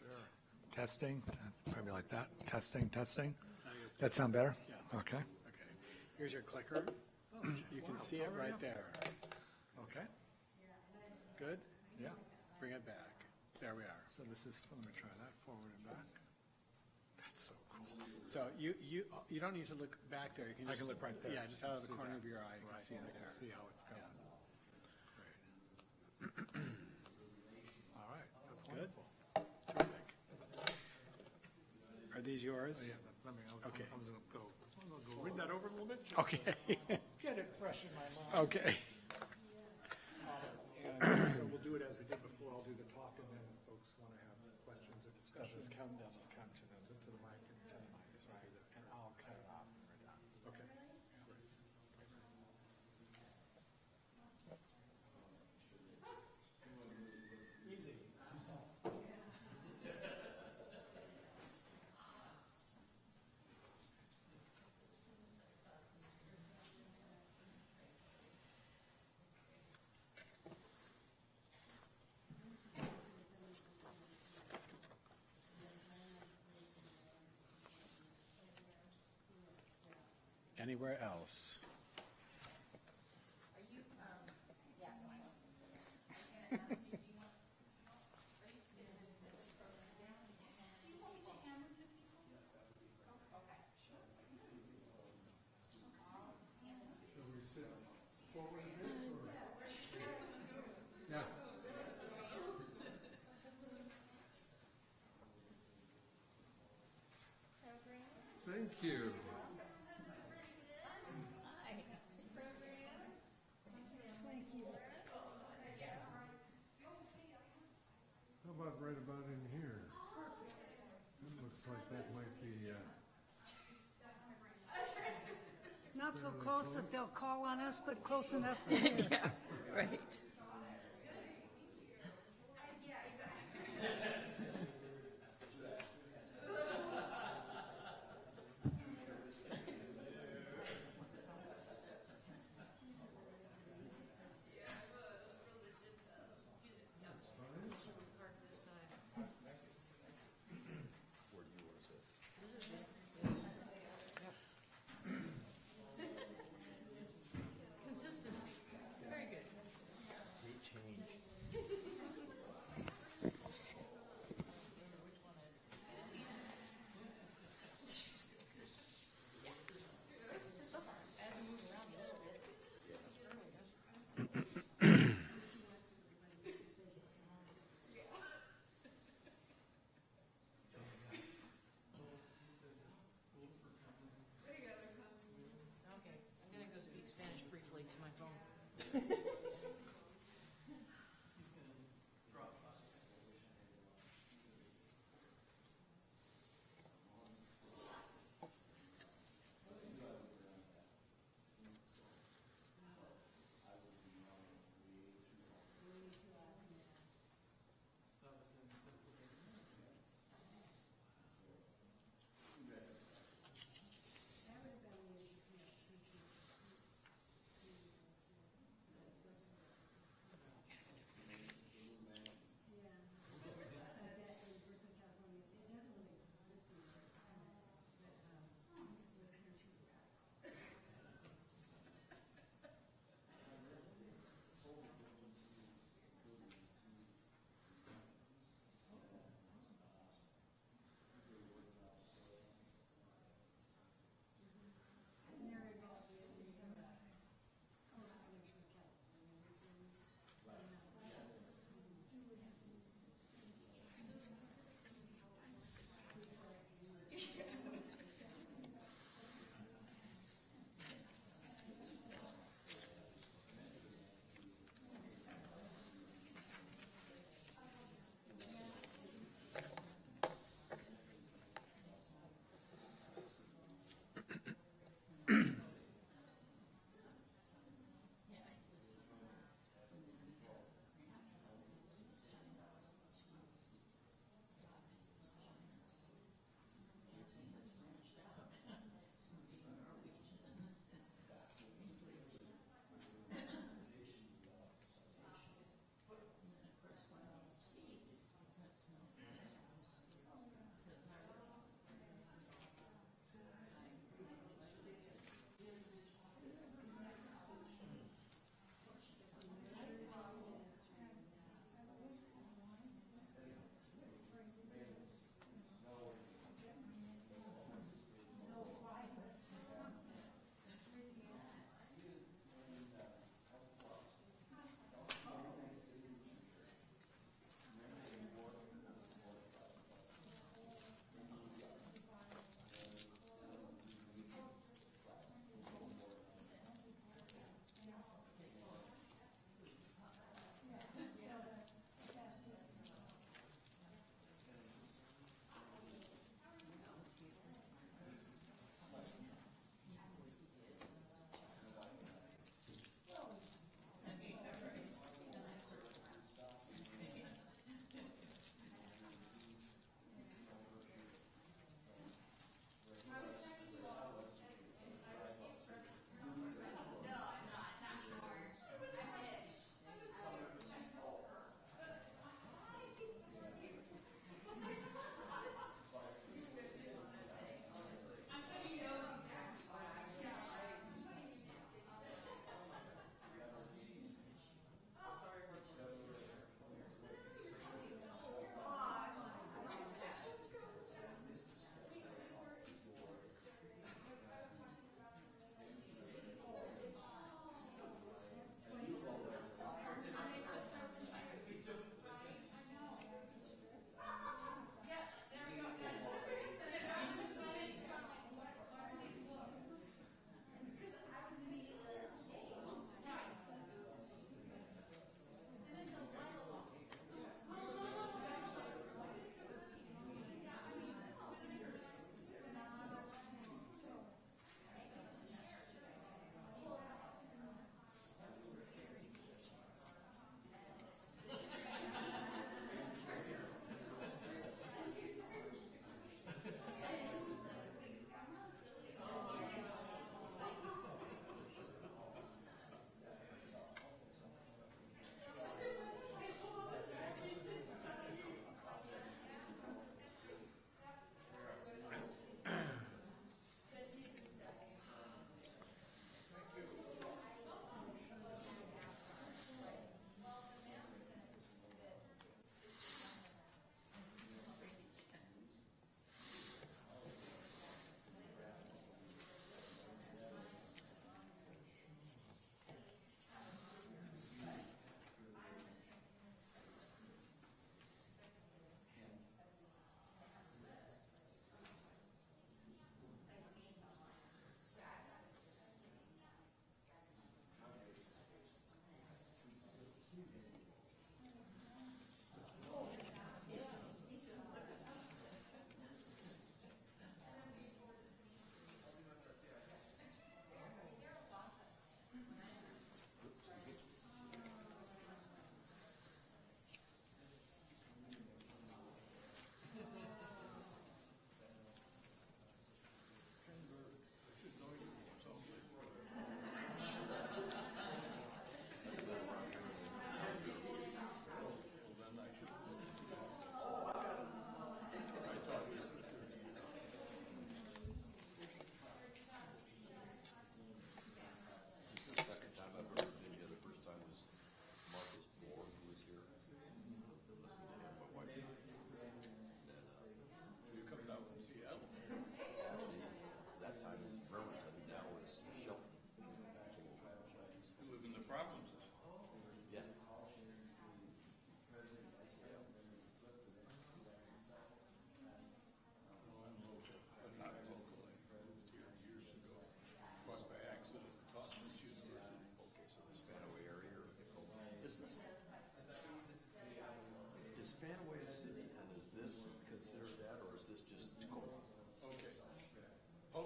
Testing, probably like that. Testing, testing. That sound better? Yeah. Okay. Okay. Here's your clicker. You can see it right there. Okay. Good? Yeah. Bring it back. There we are. So this is, let me try that, forward and back. That's so cool. So you don't need to look back there. You can I just, can look right there. Yeah, just out of the See corner that. of your eye. You Right. can see it I can there. see how it's going. All right, that's Good. wonderful. Terrific. Are these yours? Oh, yeah, let me, Okay. I'm gonna go read that over a little bit. Okay. Get it fresh in my mind. Okay. And so we'll do it as we did before. I'll do the talk, and then if folks want to have questions or discussions. They'll just come to them, to the mic, that's right. And I'll cut it off when we're done. Okay. Easy. Anywhere else? Yeah. Thank you. How about right about in here? It looks like that might be, Not so close that they'll call on us, but close enough to hear. Yeah, right. Consistency. Very good.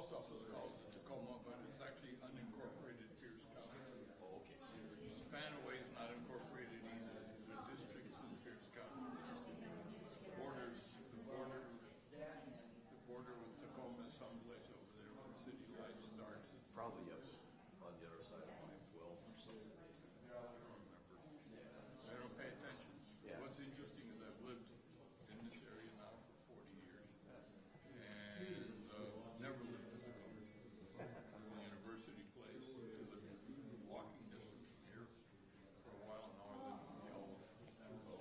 post office calls it Tacoma, but it's actually unincorporated Pierce County. Oh, okay. Spanaway is not incorporated either. The district's in Pierce County. The border with Tacoma is someplace over there where the city line starts. Probably up on the other side of 512 or something. I don't remember. I don't pay attention. Yeah. What's interesting is I've lived in this area now for 40 years and never lived in the university place. I lived in walking distance from here for a while. Now I live in Puyallup.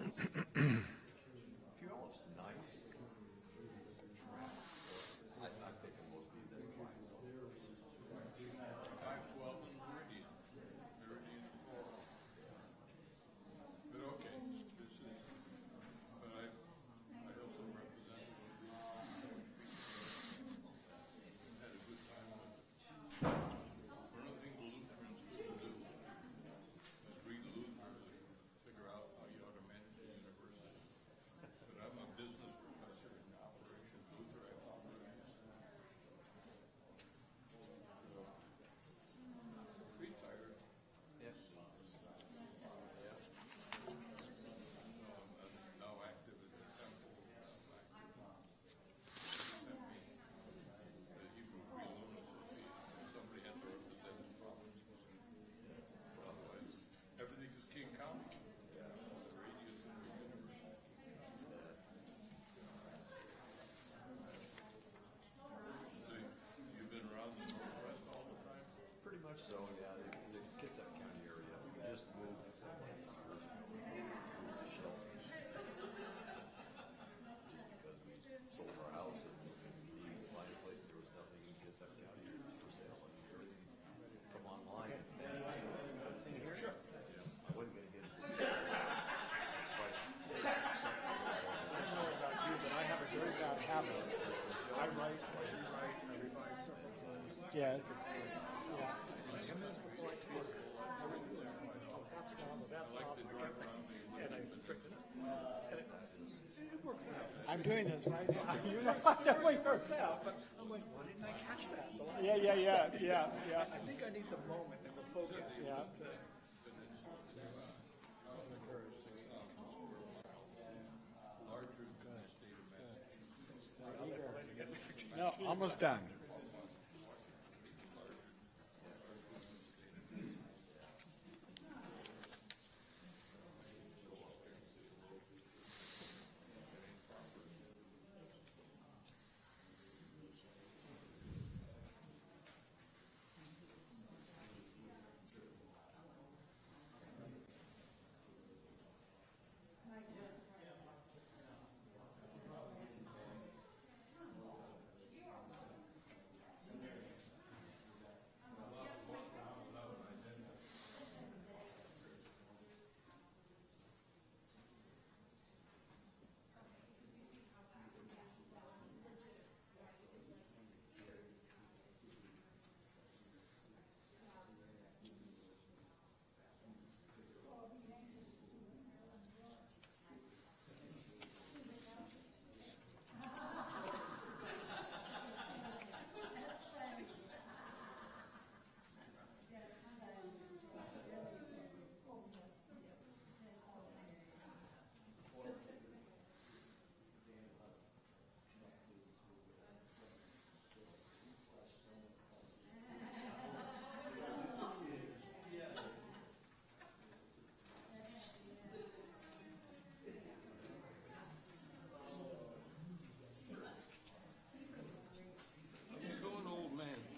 Puyallup's nice. I'm thinking mostly that 512. 512 and Meridian. Meridian and Coral. But okay, this is, but I also represented had a good time with it. One of the things the Lutherans couldn't do was read Luther to figure out how you ought to manage a university. But I'm a business professor in operations, Lutheran operations. Retired. Yeah. Now active at the temple. The Hebrew Free Loan Association. Somebody had to represent the provinces. Otherwise, everything is King County. The radius of the university. So you've been around the Northwest all the time? Pretty much so, yeah. The Kitsap County area. We just moved like years ago. To Shelton. Just because we sold our house and we couldn't find a place, there was nothing in Kitsap County for sale. I mean, everything from online. Sure. Yeah. I wasn't going to get it. Price. I don't know about you, but I have a very bad habit. I write, I revise several times. Yes. Yeah. 10 minutes before I talk, I review it. Oh, that's wrong, that's off. And I strict it up. And it works out. I'm doing this right now. You know, It works out, but I'm like, why didn't I catch that? The last time? I think I need the moment and the focus. Yeah. No, almost done.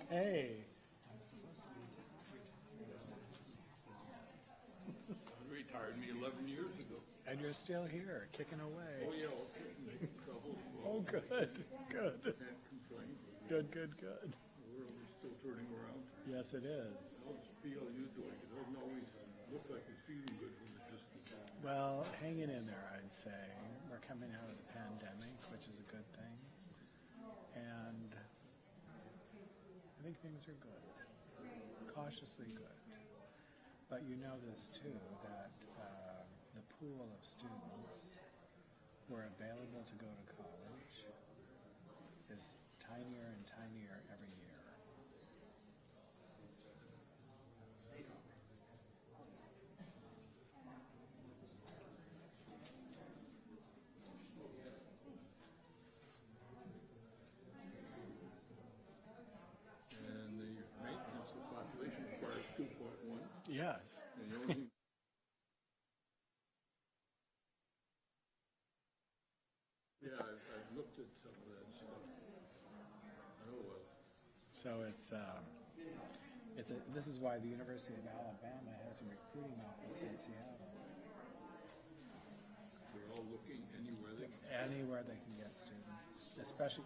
Hey. Retired me 11 years ago. And you're still here, kicking away. Oh, yeah, okay. Making trouble. Oh, good, good. Can't complain. Good, good, good. The world is still turning around. Yes, it is. How's PLU doing? It doesn't always look like it's feeling good from the distance. Well, hanging in there, I'd say. We're coming out of the pandemic, which is a good thing. And I think things are good, cautiously good. But you know this too, that the pool of students who are available to go to college is tinier and tinier every year. So this is why the University of Alabama has a recruiting office in Seattle. They're all looking anywhere they can. Anywhere they can get students, especially.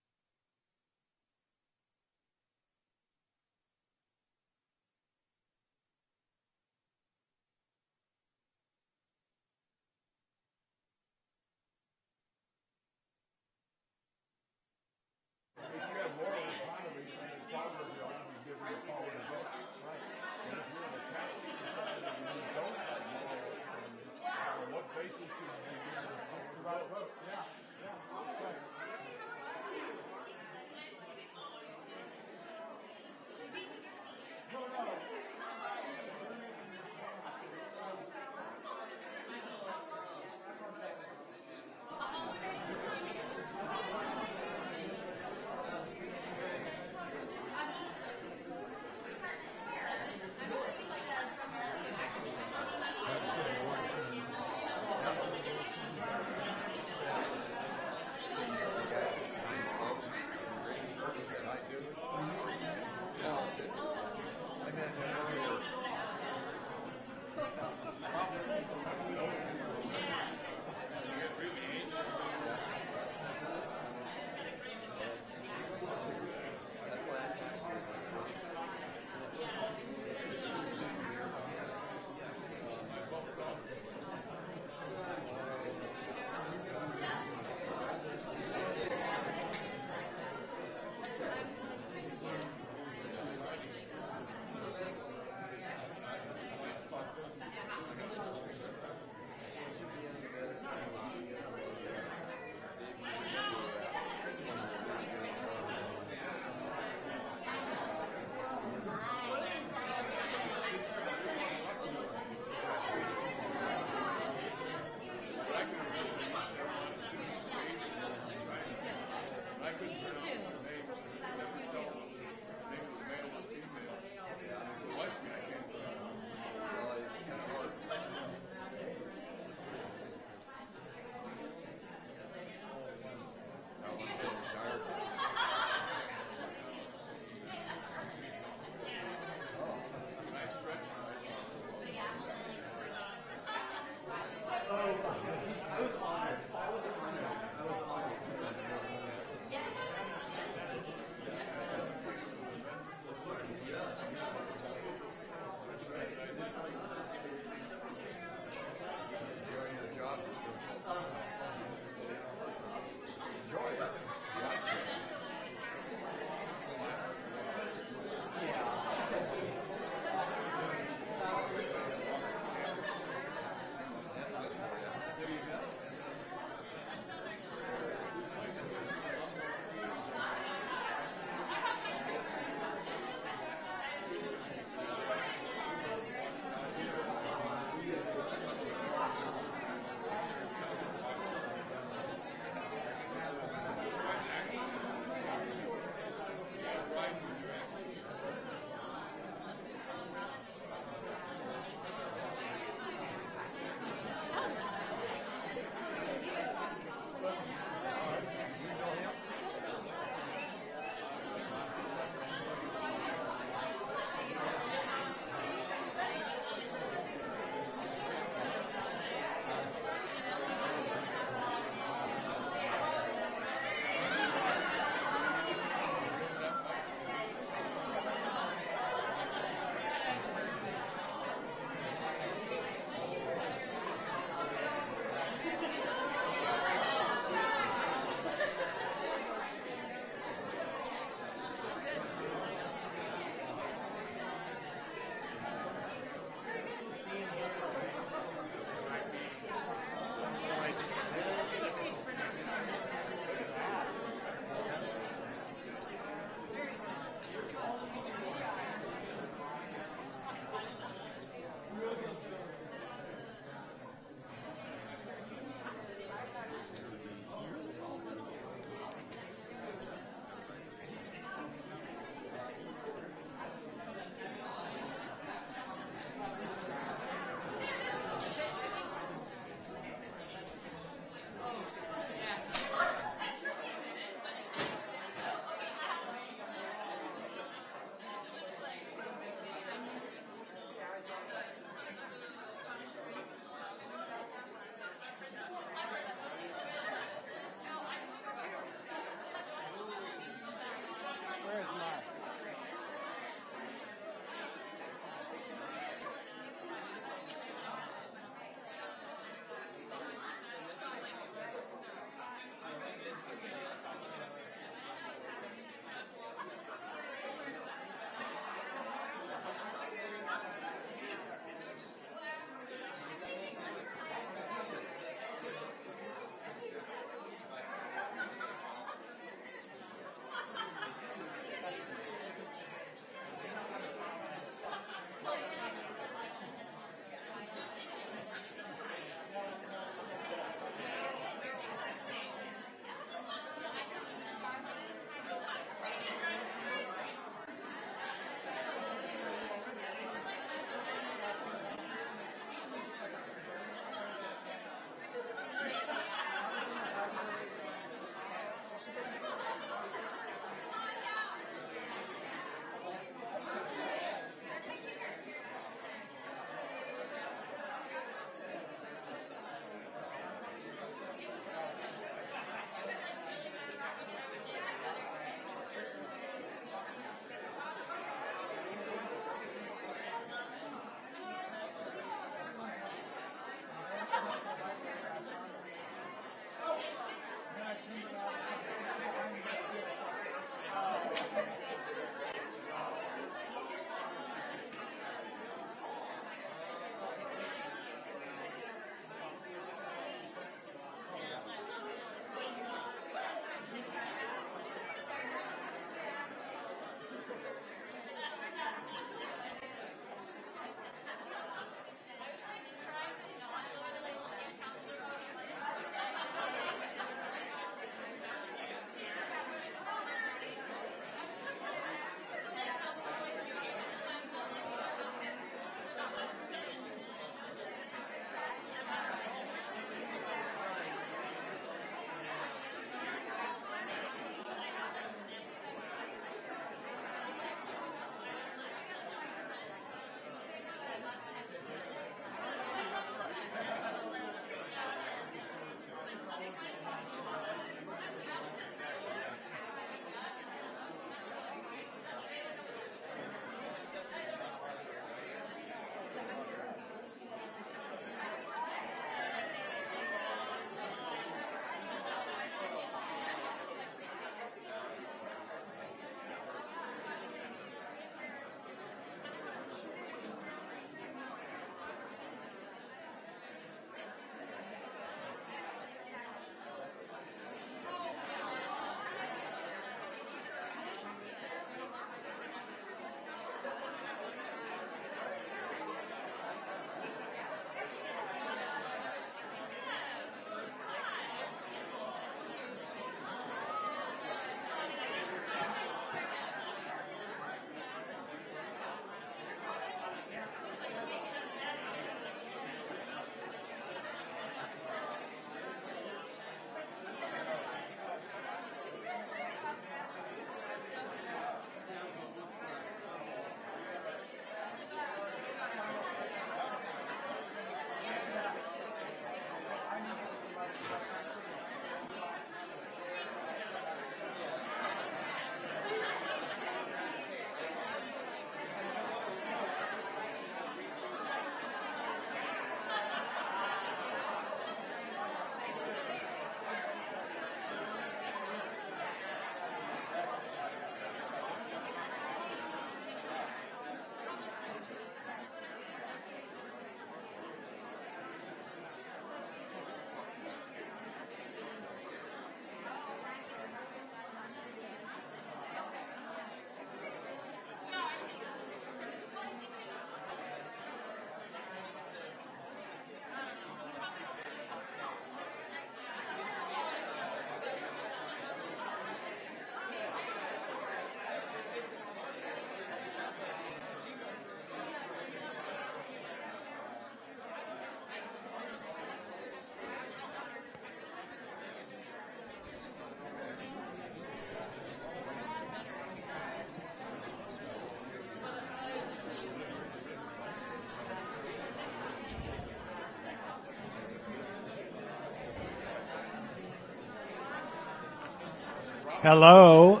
Hello.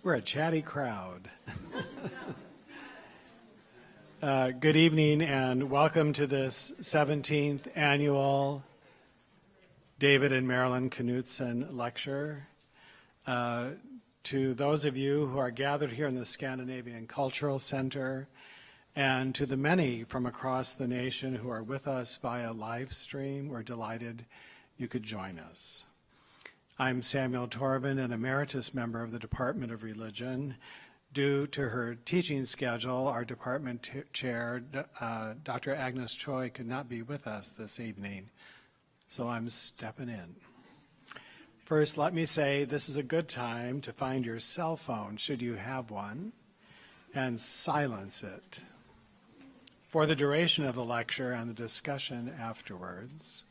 We're a chatty crowd. Good evening and welcome to this 17th annual David and Marilyn Knutson lecture. To those of you who are gathered here in the Scandinavian Cultural Center, and to the many from across the nation who are with us via live stream, we're delighted you could join us. I'm Samuel Torben, an emeritus member of the Department of Religion. Due to her teaching schedule, our department chair, Dr. Agnes Choi, could not be with us this evening, so I'm stepping in. First, let me say this is a good time to find your cell phone, should you have one, and silence it for the duration of the lecture and the discussion afterwards.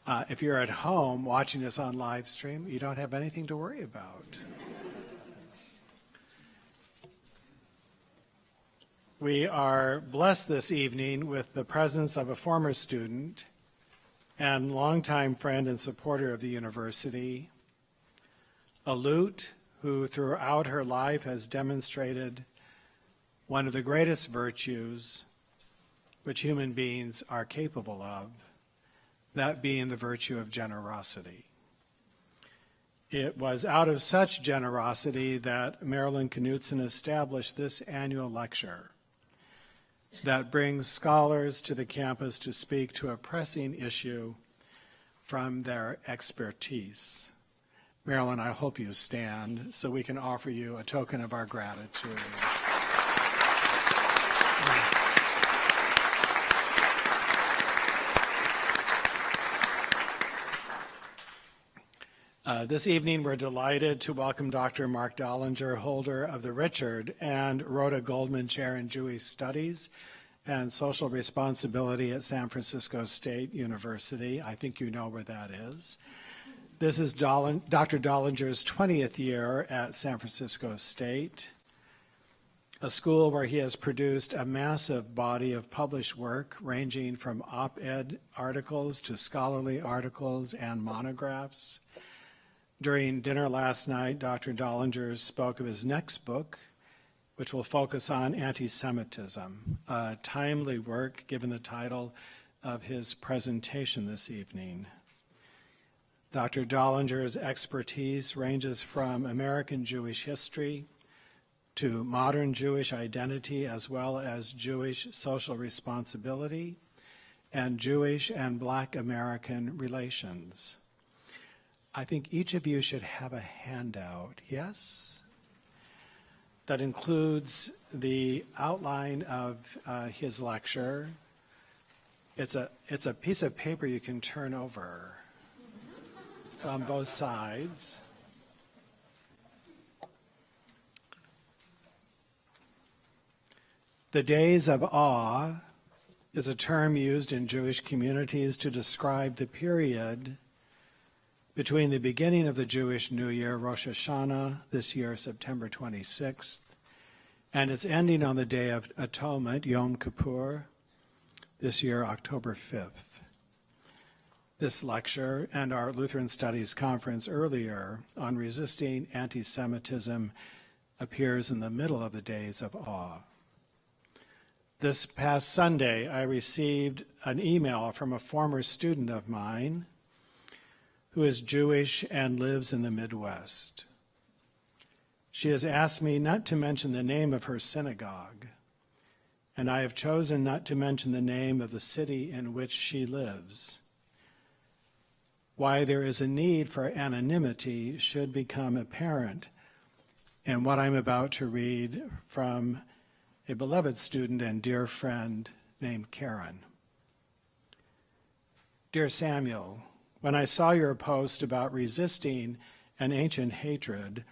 If you're at home watching this on live stream, you don't have anything to worry about. We are blessed this evening with the presence of a former student and longtime friend and supporter of the university, a lute who throughout her life has demonstrated one of the greatest virtues which human beings are capable of, that being the virtue of generosity. It was out of such generosity that Marilyn Knutson established this annual lecture that brings scholars to the campus to speak to a pressing issue from their expertise. Marilyn, I hope you stand so we can offer you a token of our gratitude. This evening, we're delighted to welcome Dr. Marc Dollinger, holder of the Richard and Rhoda Goldman Chair in Jewish Studies and Social Responsibility at San Francisco State University. I think you know where that is. This is Dr. Dollinger's 20th year at San Francisco State, a school where he has produced a massive body of published work ranging from op-ed articles to scholarly articles and monographs. During dinner last night, Dr. Dollinger spoke of his next book, which will focus on anti-Semitism, a timely work given the title of his presentation this evening. Dr. Dollinger's expertise ranges from American Jewish history to modern Jewish identity, as well as Jewish social responsibility and Jewish and Black American relations. I think each of you should have a handout, yes? That includes the outline of his lecture. It's a piece of paper you can turn over. It's on both sides. The days of awe is a term used in Jewish communities to describe the period between the beginning of the Jewish New Year, Rosh Hashanah, this year, September 26th, and its ending on the Day of Atonement, Yom Kippur, this year, October 5th. This lecture and our Lutheran Studies Conference earlier on resisting anti-Semitism appears in the middle of the days of awe. This past Sunday, I received an email from a former student of mine who is Jewish and lives in the Midwest. She has asked me not to mention the name of her synagogue, and I have chosen not to mention the name of the city in which she lives. Why there is a need for anonymity should become apparent in what I'm about to read from a beloved student and dear friend named Karen. Dear Samuel, when I saw your post about resisting an ancient hatred,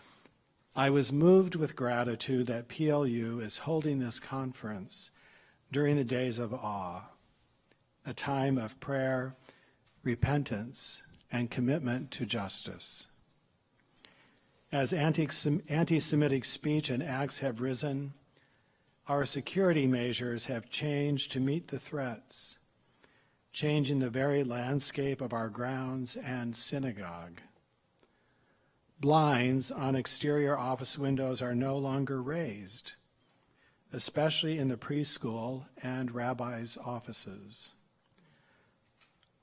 I was moved with gratitude that PLU is holding this conference during the days of awe, a time of prayer, repentance, and commitment to justice. As anti-Semitic speech and acts have risen, our security measures have changed to meet the threats, changing the very landscape of our grounds and synagogue. Blinds on exterior office windows are no longer raised, especially in the preschool and rabbis' offices.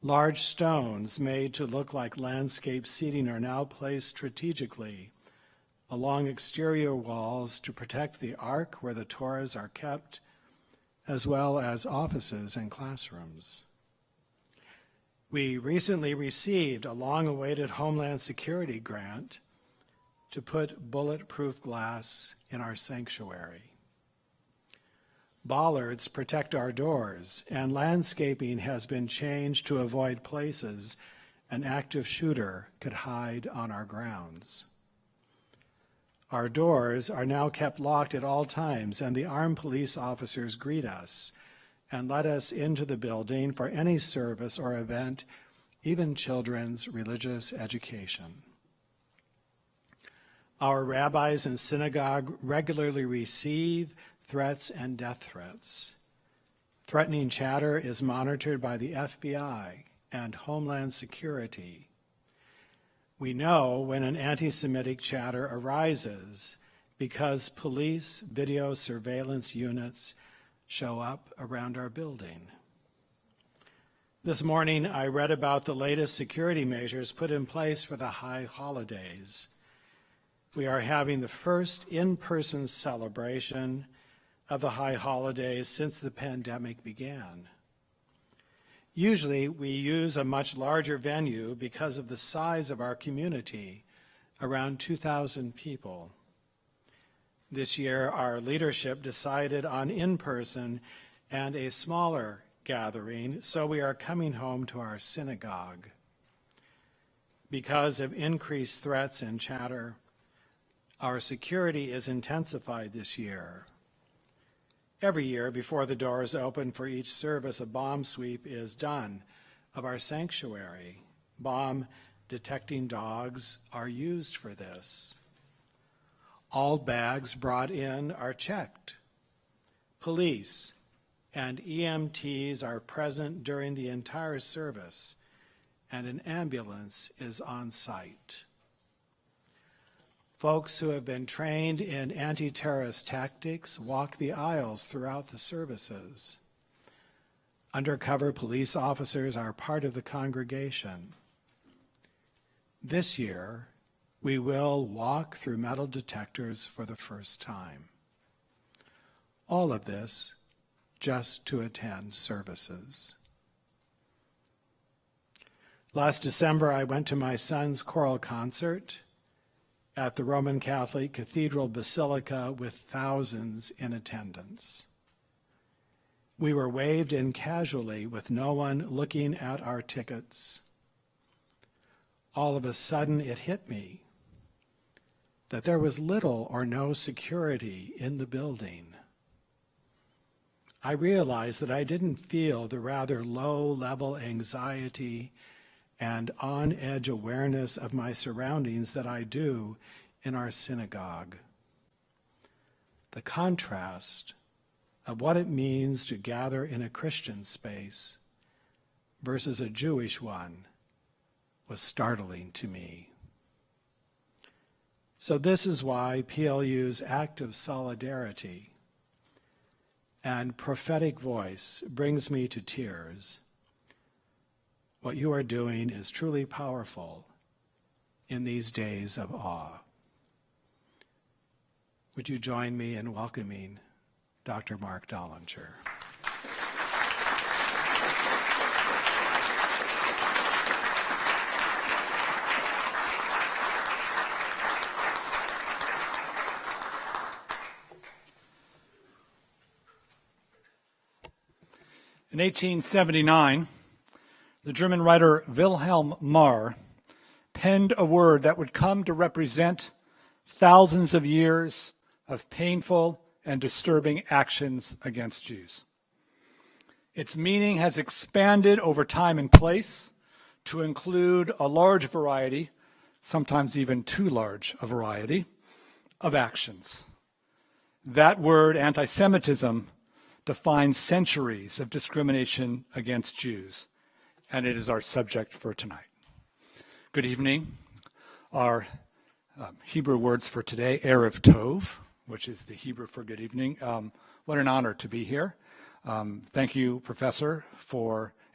Large stones made to look like landscape seating are now placed strategically along exterior walls to protect the ark where the Torahs are kept, as well as offices and classrooms. We recently received a long-awaited Homeland Security grant to put bulletproof glass in our sanctuary. Bollards protect our doors, and landscaping has been changed to avoid places an active shooter could hide on our grounds. Our doors are now kept locked at all times, and the armed police officers greet us and let us into the building for any service or event, even children's religious education. Our rabbis and synagogue regularly receive threats and death threats. Threatening chatter is monitored by the FBI and Homeland Security. We know when an anti-Semitic chatter arises because police video surveillance units show up around our building. This morning, I read about the latest security measures put in place for the high holidays. We are having the first in-person celebration of the high holidays since the pandemic began. Usually, we use a much larger venue because of the size of our community, around 2,000 people. This year, our leadership decided on in-person and a smaller gathering, so we are coming home to our synagogue. Because of increased threats and chatter, our security is intensified this year. Every year, before the doors open for each service, a bomb sweep is done of our sanctuary. Bomb detecting dogs are used for this. All bags brought in are checked. Police and EMTs are present during the entire service, and an ambulance is on site. Folks who have been trained in anti-terrorist tactics walk the aisles throughout the services. Undercover police officers are part of the congregation. This year, we will walk through metal detectors for the first time. All of this just to attend services. Last December, I went to my son's choral concert at the Roman Catholic Cathedral Basilica with thousands in attendance. We were waved in casually with no one looking at our tickets. All of a sudden it hit me that there was little or no security in the building. I realized that I didn't feel the rather low-level anxiety and on-edge awareness of my surroundings that I do in our synagogue. The contrast of what it means to gather in a Christian space versus a Jewish one was startling to me. So this is why PLU's act of solidarity and prophetic voice brings me to tears. What you are doing is truly powerful in these days of awe. Would you join me in welcoming Dr. Marc Dollinger? In 1879, the German writer Wilhelm Marr penned a word that would come to represent thousands of years of painful and disturbing actions against Jews. Its meaning has expanded over time and place to include a large variety, sometimes even too large a variety, of actions. That word, anti-Semitism, defines centuries of discrimination against Jews, and it is our subject for tonight. Good evening. Our Hebrew words for today, Erev Tov, which is the Hebrew for good evening. What an honor to be here. Thank you, Professor,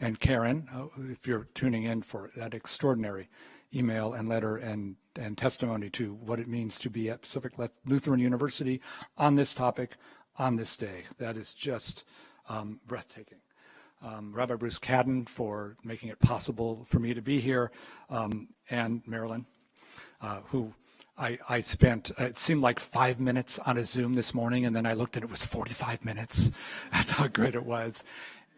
and Karen, if you're tuning in, for that extraordinary email and letter and testimony to what it means to be at Pacific Lutheran University on this topic, on this day. That is just breathtaking. Rabbi Bruce Cadden for making it possible for me to be here, and Marilyn, who I spent, it seemed like 5 minutes on a Zoom this morning, and then I looked and it was 45 minutes. That's how great it was.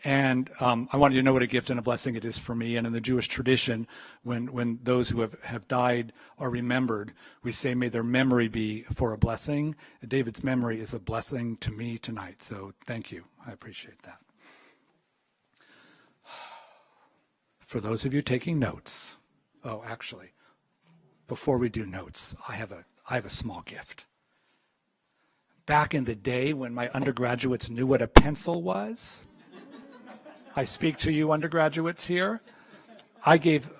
And I wanted you to know what a gift and a blessing it is for me. And in the Jewish tradition, when those who have died are remembered, we say, may their memory be for a blessing. David's memory is a blessing to me tonight. So thank you. I appreciate that. For those of you taking notes, actually, before we do notes, I have a small gift. Back in the day when my undergraduates knew what a pencil was, I speak to you undergraduates here, I gave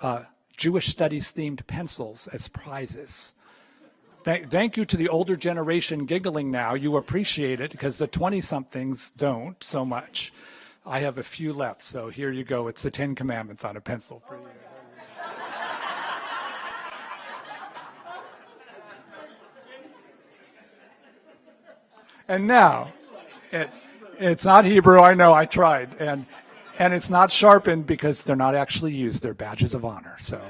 Jewish studies themed pencils as prizes. Thank you to the older generation giggling now. You appreciate it because the 20-somethings don't so much. I have a few left, so here you go. It's the 10 Commandments on a pencil for you. And now, it's not Hebrew, I know, I tried. And it's not sharpened because they're not actually used. They're badges of honor. So,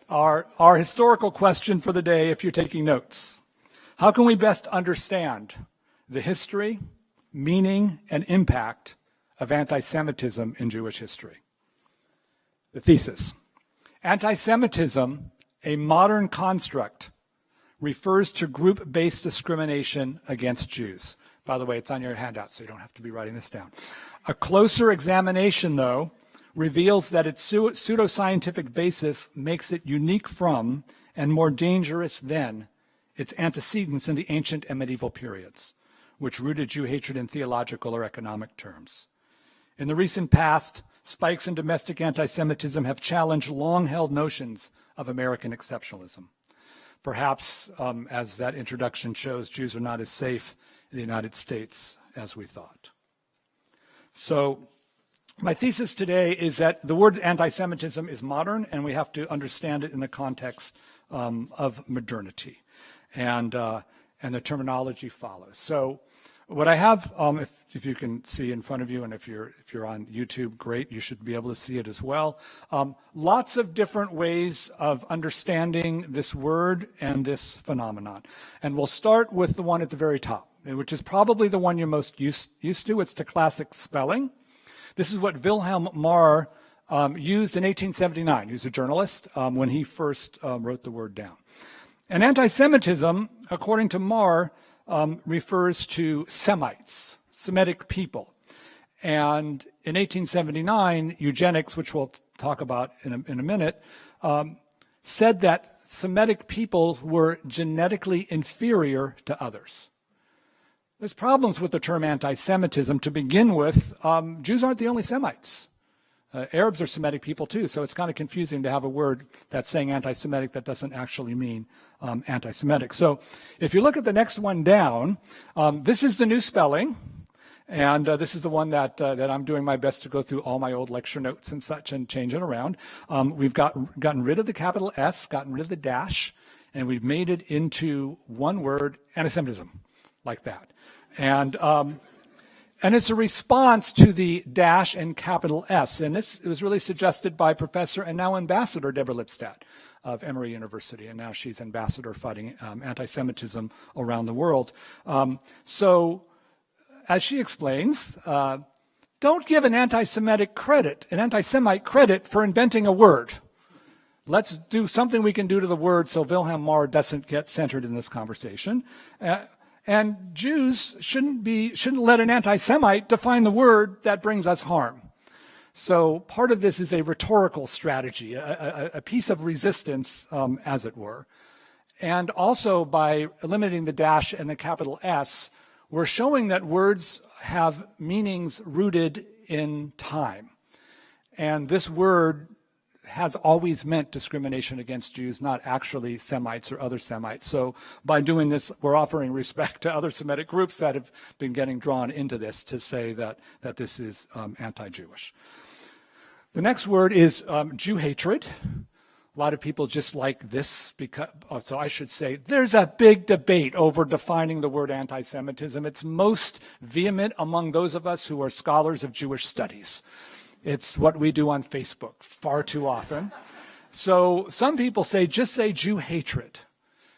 our historical question for the day, if you're taking notes: how can we best understand the history, meaning, and impact of anti-Semitism in Jewish history? The thesis: anti-Semitism, a modern construct, refers to group-based discrimination against Jews. By the way, it's on your handout, so you don't have to be writing this down. A closer examination, though, reveals that its pseudoscientific basis makes it unique from and more dangerous than its antecedents in the ancient and medieval periods, which rooted Jew hatred in theological or economic terms. In the recent past, spikes in domestic anti-Semitism have challenged long-held notions of American exceptionalism. Perhaps, as that introduction shows, Jews are not as safe in the United States as we thought. So my thesis today is that the word anti-Semitism is modern, and we have to understand it in the context of modernity. And the terminology follows. So what I have, if you can see in front of you, and if you're on YouTube, great, you should be able to see it as well. Lots of different ways of understanding this word and this phenomenon. And we'll start with the one at the very top, which is probably the one you're most used to. It's the classic spelling. This is what Wilhelm Marr used in 1879. He was a journalist when he first wrote the word down. And anti-Semitism, according to Marr, refers to Semites, Semitic people. And in 1879, eugenics, which we'll talk about in a minute, said that Semitic peoples were genetically inferior to others. There's problems with the term anti-Semitism. To begin with, Jews aren't the only Semites. Arabs are Semitic people too, so it's kind of confusing to have a word that's saying anti-Semitic that doesn't actually mean anti-Semitic. So if you look at the next one down, this is the new spelling, and this is the one that I'm doing my best to go through all my old lecture notes and such and change it around. We've gotten rid of the capital S, gotten rid of the dash, and we've made it into one word, antisemitism, like that. And it's a response to the dash and capital S. And this was really suggested by Professor and now Ambassador Deborah Lipstadt of Emory University. And now she's ambassador fighting anti-Semitism around the world. So as she explains, don't give an anti-Semite credit for inventing a word. Let's do something we can do to the word so Wilhelm Marr doesn't get centered in this conversation. And Jews shouldn't let an anti-Semite define the word that brings us harm. So part of this is a rhetorical strategy, a piece of resistance, as it were. And also by eliminating the dash and the capital S, we're showing that words have meanings rooted in time. And this word has always meant discrimination against Jews, not actually Semites or other Semites. So by doing this, we're offering respect to other Semitic groups that have been getting drawn into this to say that this is anti-Jewish. The next word is Jew hatred. A lot of people just like this, so I should say there's a big debate over defining the word anti-Semitism. It's most vehement among those of us who are scholars of Jewish studies. It's what we do on Facebook far too often. So some people say, just say Jew hatred,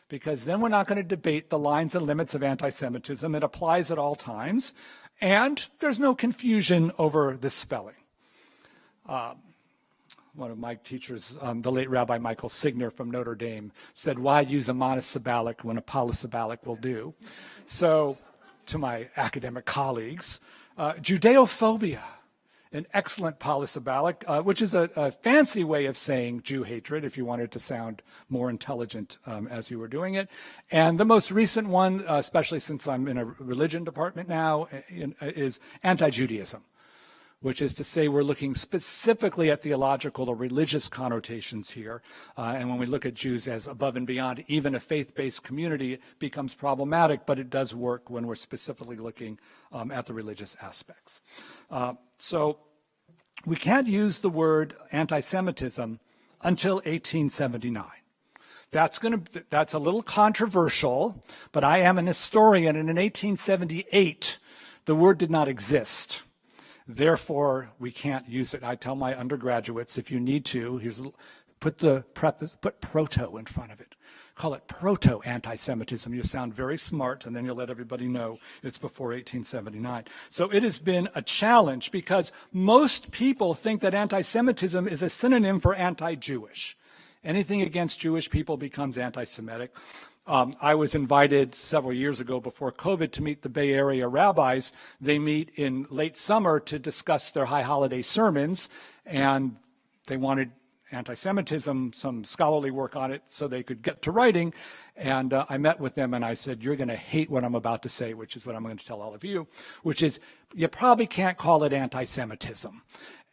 because then we're not going to debate the lines and limits of anti-Semitism. It applies at all times, and there's no confusion over the spelling. One of my teachers, the late Rabbi Michael Signer from Notre Dame, said, why use a monosyllabic when a polysyllabic will do? So, to my academic colleagues, Judeophobia, an excellent polysyllabic, which is a fancy way of saying Jew hatred, if you wanted to sound more intelligent as you were doing it. And the most recent one, especially since I'm in a religion department now, is anti-Judaism, which is to say we're looking specifically at theological or religious connotations here. And when we look at Jews as above and beyond even a faith-based community, it becomes problematic, but it does work when we're specifically looking at the religious aspects. So we can't use the word anti-Semitism until 1879. That's a little controversial, but I am an historian, and in 1878, the word did not exist. Therefore, we can't use it. I tell my undergraduates, if you need to, put proto in front of it. Call it proto-anti-Semitism. You sound very smart, and then you'll let everybody know it's before 1879. So it has been a challenge because most people think that anti-Semitism is a synonym for anti-Jewish. Anything against Jewish people becomes anti-Semitic. I was invited several years ago before COVID to meet the Bay Area rabbis. They meet in late summer to discuss their high holiday sermons, and they wanted anti-Semitism, some scholarly work on it so they could get to writing. And I met with them and I said, you're going to hate what I'm about to say, which is what I'm going to tell all of you, which is you probably can't call it anti-Semitism.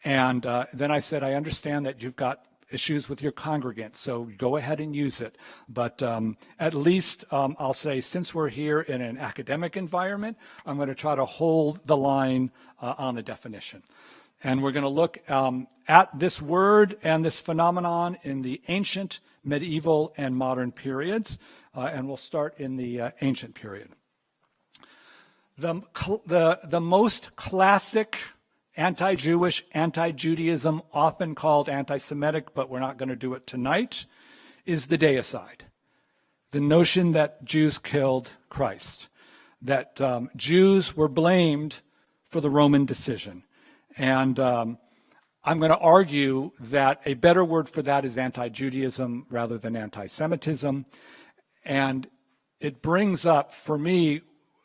And then I said, I understand that you've got issues with your congregants, so go ahead and use it. But at least I'll say, since we're here in an academic environment, I'm going to try to hold the line on the definition. And we're going to look at this word and this phenomenon in the ancient, medieval, and modern periods. And we'll start in the ancient period. The most classic anti-Jewish, anti-Judaism, often called anti-Semitic, but we're not going to do it tonight, is the deicide. The notion that Jews killed Christ, that Jews were blamed for the Roman decision. And I'm going to argue that a better word for that is anti-Judaism rather than anti-Semitism. And it brings up, for me,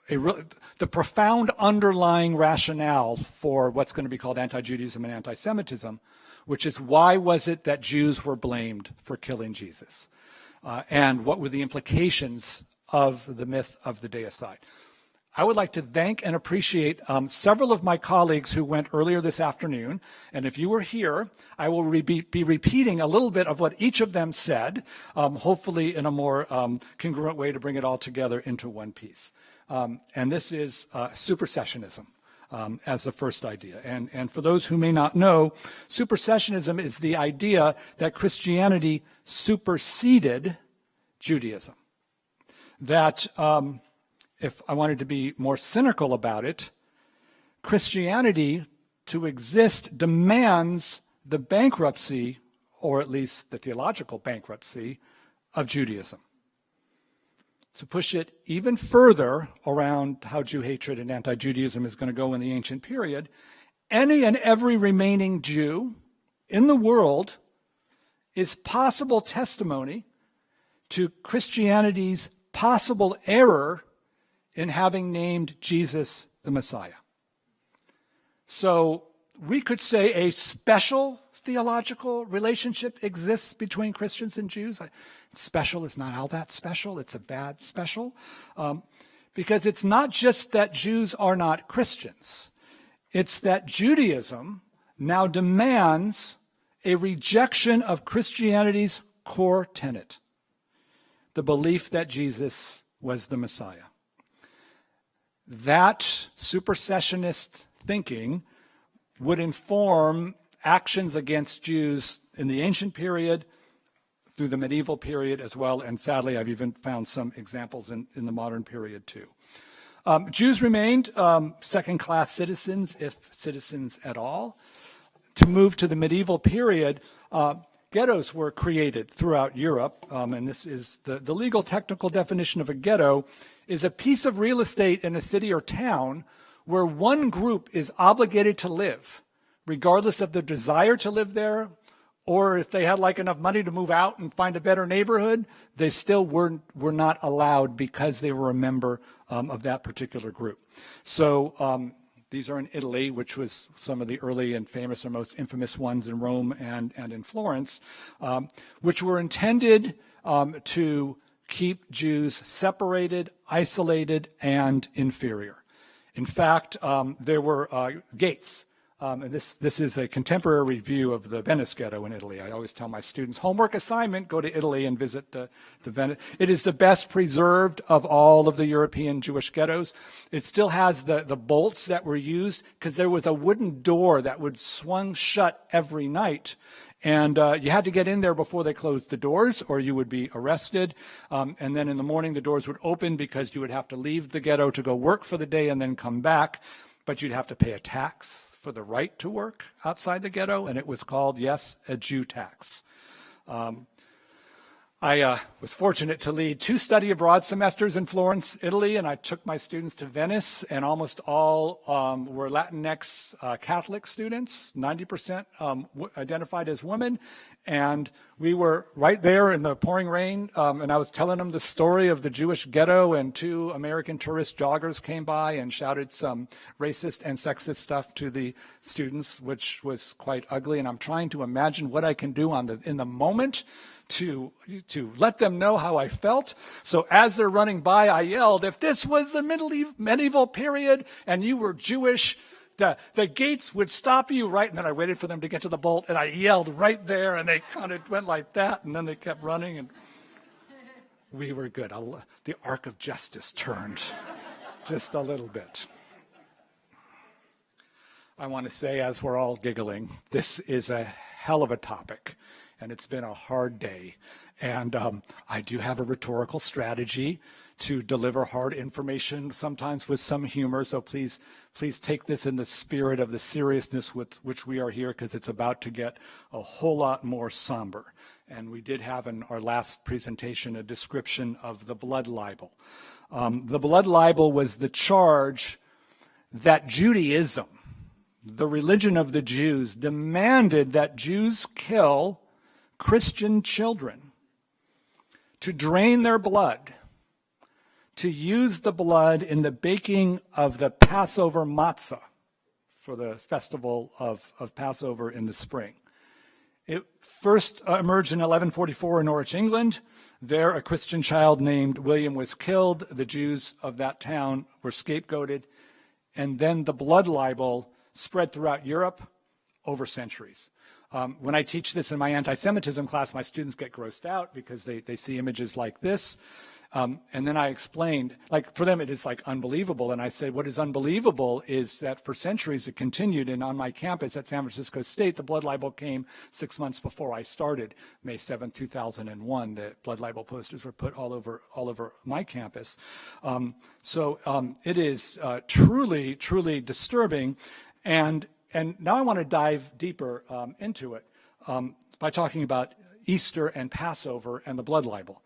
the profound underlying rationale for what's going to be called anti-Judaism and anti-Semitism, which is why was it that Jews were blamed for killing Jesus? And what were the implications of the myth of the deicide? I would like to thank and appreciate several of my colleagues who went earlier this afternoon. And if you were here, I will be repeating a little bit of what each of them said, hopefully in a more congruent way to bring it all together into one piece. And this is supersessionism as the first idea. And for those who may not know, supersessionism is the idea that Christianity superseded Judaism. That if I wanted to be more cynical about it, Christianity, to exist, demands the bankruptcy, or at least the theological bankruptcy, of Judaism. To push it even further around how Jew hatred and anti-Judaism is going to go in the ancient period, any and every remaining Jew in the world is possible testimony to Christianity's possible error in having named Jesus the Messiah. So we could say a special theological relationship exists between Christians and Jews. Special is not all that special. It's a bad special. Because it's not just that Jews are not Christians. It's that Judaism now demands a rejection of Christianity's core tenet, the belief that Jesus was the Messiah. That supersessionist thinking would inform actions against Jews in the ancient period, through the medieval period as well, and sadly I've even found some examples in the modern period too. Jews remained second-class citizens, if citizens at all. To move to the medieval period, ghettos were created throughout Europe, and this is the legal technical definition of a ghetto is a piece of real estate in a city or town where one group is obligated to live, regardless of their desire to live there, or if they had like enough money to move out and find a better neighborhood, they still were not allowed because they were a member of that particular group. So these are in Italy, which was some of the early and famous or most infamous ones in Rome and in Florence, which were intended to keep Jews separated, isolated, and inferior. In fact, there were gates. And this is a contemporary review of the Venice ghetto in Italy. I always tell my students, homework assignment, go to Italy and visit the Venice. It is the best preserved of all of the European Jewish ghettos. It still has the bolts that were used because there was a wooden door that would swung shut every night. And you had to get in there before they closed the doors or you would be arrested. And then in the morning, the doors would open because you would have to leave the ghetto to go work for the day and then come back. But you'd have to pay a tax for the right to work outside the ghetto, and it was called, yes, a Jew tax. I was fortunate to lead 2 study abroad semesters in Florence, Italy, and I took my students to Venice, and almost all were Latinx Catholic students, 90% identified as women, and we were right there in the pouring rain, and I was telling them the story of the Jewish ghetto, and 2 American tourist joggers came by and shouted some racist and sexist stuff to the students, which was quite ugly, and I'm trying to imagine what I can do in the moment to let them know how I felt. So as they're running by, I yelled, if this was the medieval period and you were Jewish, the gates would stop you, right? And then I waited for them to get to the bolt, and I yelled right there, and they kind of went like that, and then they kept running, and we were good. The arc of justice turned just a little bit. I want to say, as we're all giggling, this is a hell of a topic. And it's been a hard day. And I do have a rhetorical strategy to deliver hard information, sometimes with some humor. So please take this in the spirit of the seriousness with which we are here, because it's about to get a whole lot more somber. And we did have in our last presentation a description of the blood libel. The blood libel was the charge that Judaism, the religion of the Jews, demanded that Jews kill Christian children, to drain their blood, to use the blood in the baking of the Passover matzah for the festival of Passover in the spring. It first emerged in 1144 in Norwich, England. There, a Christian child named William was killed. The Jews of that town were scapegoated. And then the blood libel spread throughout Europe over centuries. When I teach this in my anti-Semitism class, my students get grossed out because they see images like this. And then I explained, like for them it is like unbelievable. And I said, what is unbelievable is that for centuries it continued. And on my campus at San Francisco State, the blood libel came 6 months before I started, May 7, 2001. The blood libel posters were put all over my campus. So it is truly, truly disturbing. And now I want to dive deeper into it by talking about Easter and Passover and the blood libel.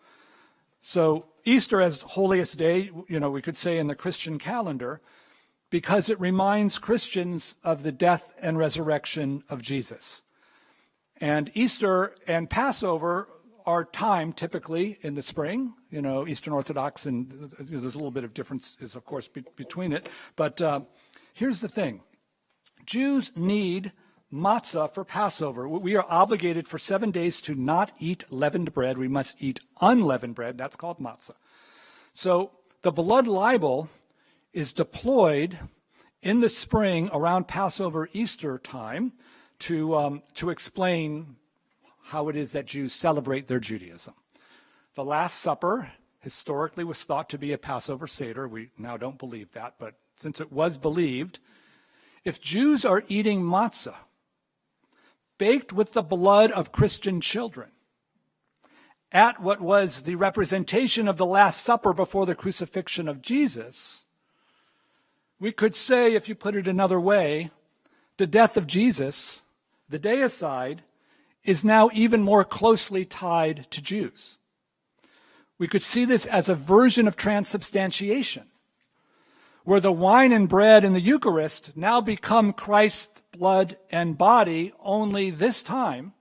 So Easter as holiest day, we could say in the Christian calendar, because it reminds Christians of the death and resurrection of Jesus. And Easter and Passover are timed typically in the spring, Eastern Orthodox, and there's a little bit of differences, of course, between it. But here's the thing. Jews need matzah for Passover. We are obligated for 7 days to not eat leavened bread. We must eat unleavened bread. That's called matzah. So the blood libel is deployed in the spring around Passover Easter time to explain how it is that Jews celebrate their Judaism. The Last Supper historically was thought to be a Passover Seder. We now don't believe that, but since it was believed, if Jews are eating matzah, baked with the blood of Christian children, at what was the representation of the Last Supper before the crucifixion of Jesus, we could say, if you put it another way, the death of Jesus, the deicide, is now even more closely tied to Jews. We could see this as a version of transubstantiation, where the wine and bread in the Eucharist now become Christ's blood and body, only this time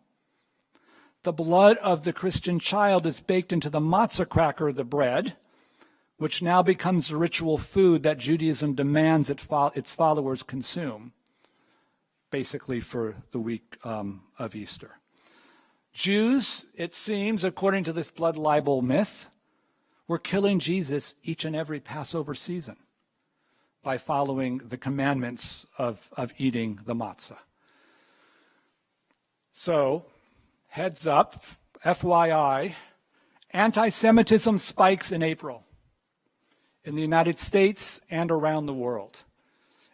the blood of the Christian child is baked into the matzah cracker, the bread, which now becomes the ritual food that Judaism demands its followers consume, basically for the week of Easter. Jews, it seems, according to this blood libel myth, were killing Jesus each and every Passover season by following the commandments of eating the matzah. So, heads up, FYI, anti-Semitism spikes in April in the United States and around the world.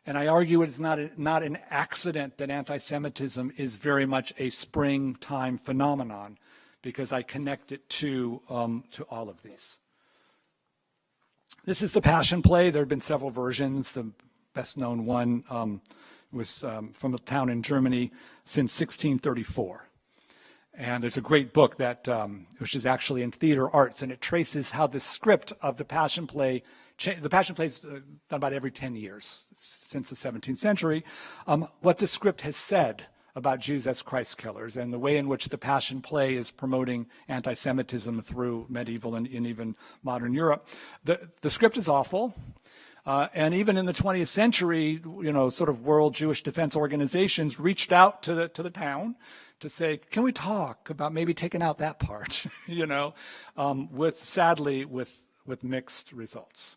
And I argue it is not an accident that anti-Semitism is very much a springtime phenomenon, because I connect it to all of these. This is the Passion Play. There have been several versions. The best-known one was from a town in Germany since 1634. And there's a great book that which is actually in theater arts, and it traces how the script of the Passion Play, the Passion Play is done about every 10 years since the 17th century, what the script has said about Jews as Christ killers, and the way in which the Passion Play is promoting anti-Semitism through medieval and even modern Europe. The script is awful. And even in the 20th century, sort of world Jewish defense organizations reached out to the town to say, can we talk about maybe taking out that part, sadly with mixed results.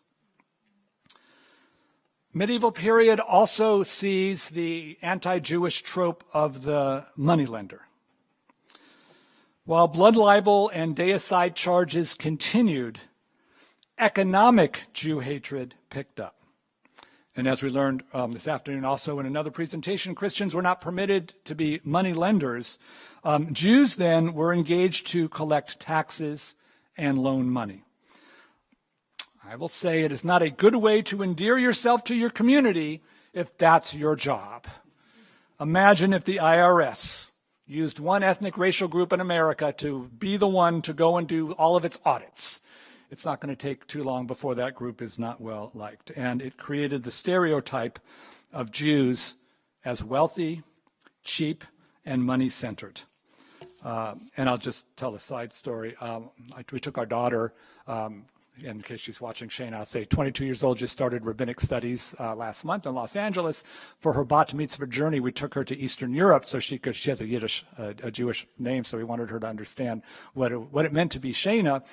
Medieval period also sees the anti-Jewish trope of the moneylender. While blood libel and deicide charges continued, economic Jew hatred picked up. And as we learned this afternoon also in another presentation, Christians were not permitted to be money lenders. Jews then were engaged to collect taxes and loan money. I will say it is not a good way to endear yourself to your community if that's your job. Imagine if the IRS used one ethnic racial group in America to be the one to go and do all of its audits. It's not going to take too long before that group is not well liked. And it created the stereotype of Jews as wealthy, cheap, and money-centered. And I'll just tell a side story. We took our daughter, in case she's watching, Shane, I'll say 22 years old, just started rabbinic studies last month in Los Angeles. For her bat mitzvah journey, we took her to Eastern Europe so she has a Yiddish, a Jewish name, so we wanted her to understand what it meant to be Shana.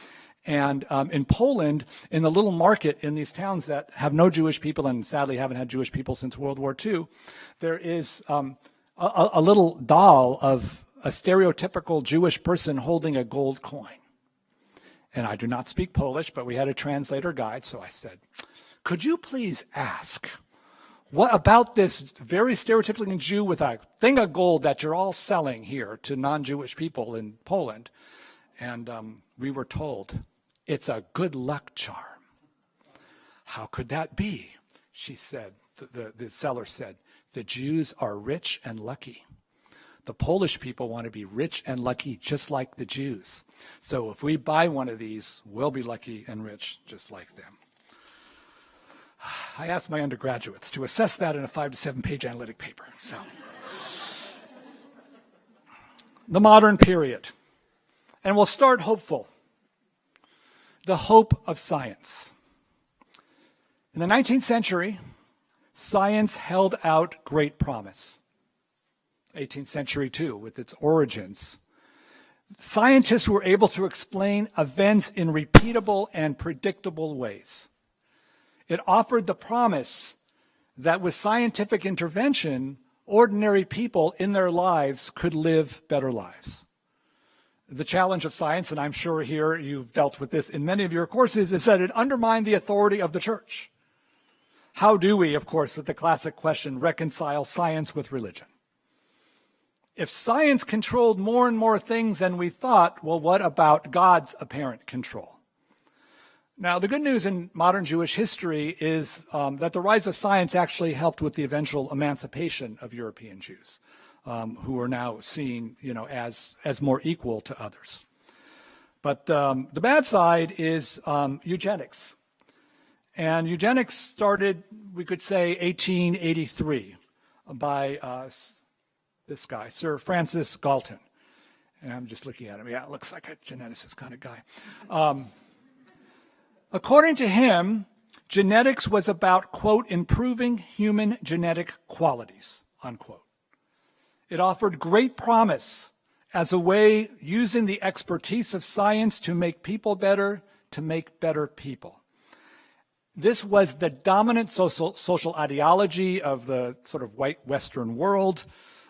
And in Poland, in the little market in these towns that have no Jewish people and sadly haven't had Jewish people since World War II, there is a little doll of a stereotypical Jewish person holding a gold coin. And I do not speak Polish, but we had a translator guide, so I said, could you please ask, what about this very stereotypical Jew with a thing of gold that you're all selling here to non-Jewish people in Poland? And we were told, it's a good luck charm. How could that be? She said, the seller said, the Jews are rich and lucky. The Polish people want to be rich and lucky just like the Jews. So if we buy one of these, we'll be lucky and rich just like them. I asked my undergraduates to assess that in a 5 to 7 page analytic paper. So, the modern period. And we'll start hopeful. The hope of science. In the 19th century, science held out great promise. 18th century too, with its origins. Scientists were able to explain events in repeatable and predictable ways. It offered the promise that with scientific intervention, ordinary people in their lives could live better lives. The challenge of science, and I'm sure here you've dealt with this in many of your courses, is that it undermined the authority of the church. How do we, of course, with the classic question, reconcile science with religion? If science controlled more and more things than we thought, well, what about God's apparent control? Now, the good news in modern Jewish history is that the rise of science actually helped with the eventual emancipation of European Jews, who are now seen, as more equal to others. But the bad side is eugenics. And eugenics started, we could say, 1883 by this guy, Sir Francis Galton. And I'm just looking at him. Yeah, it looks like a geneticist kind of guy. According to him, genetics was about, quote, improving human genetic qualities, unquote. It offered great promise as a way using the expertise of science to make people better, to make better people. This was the dominant social ideology of the sort of white Western world.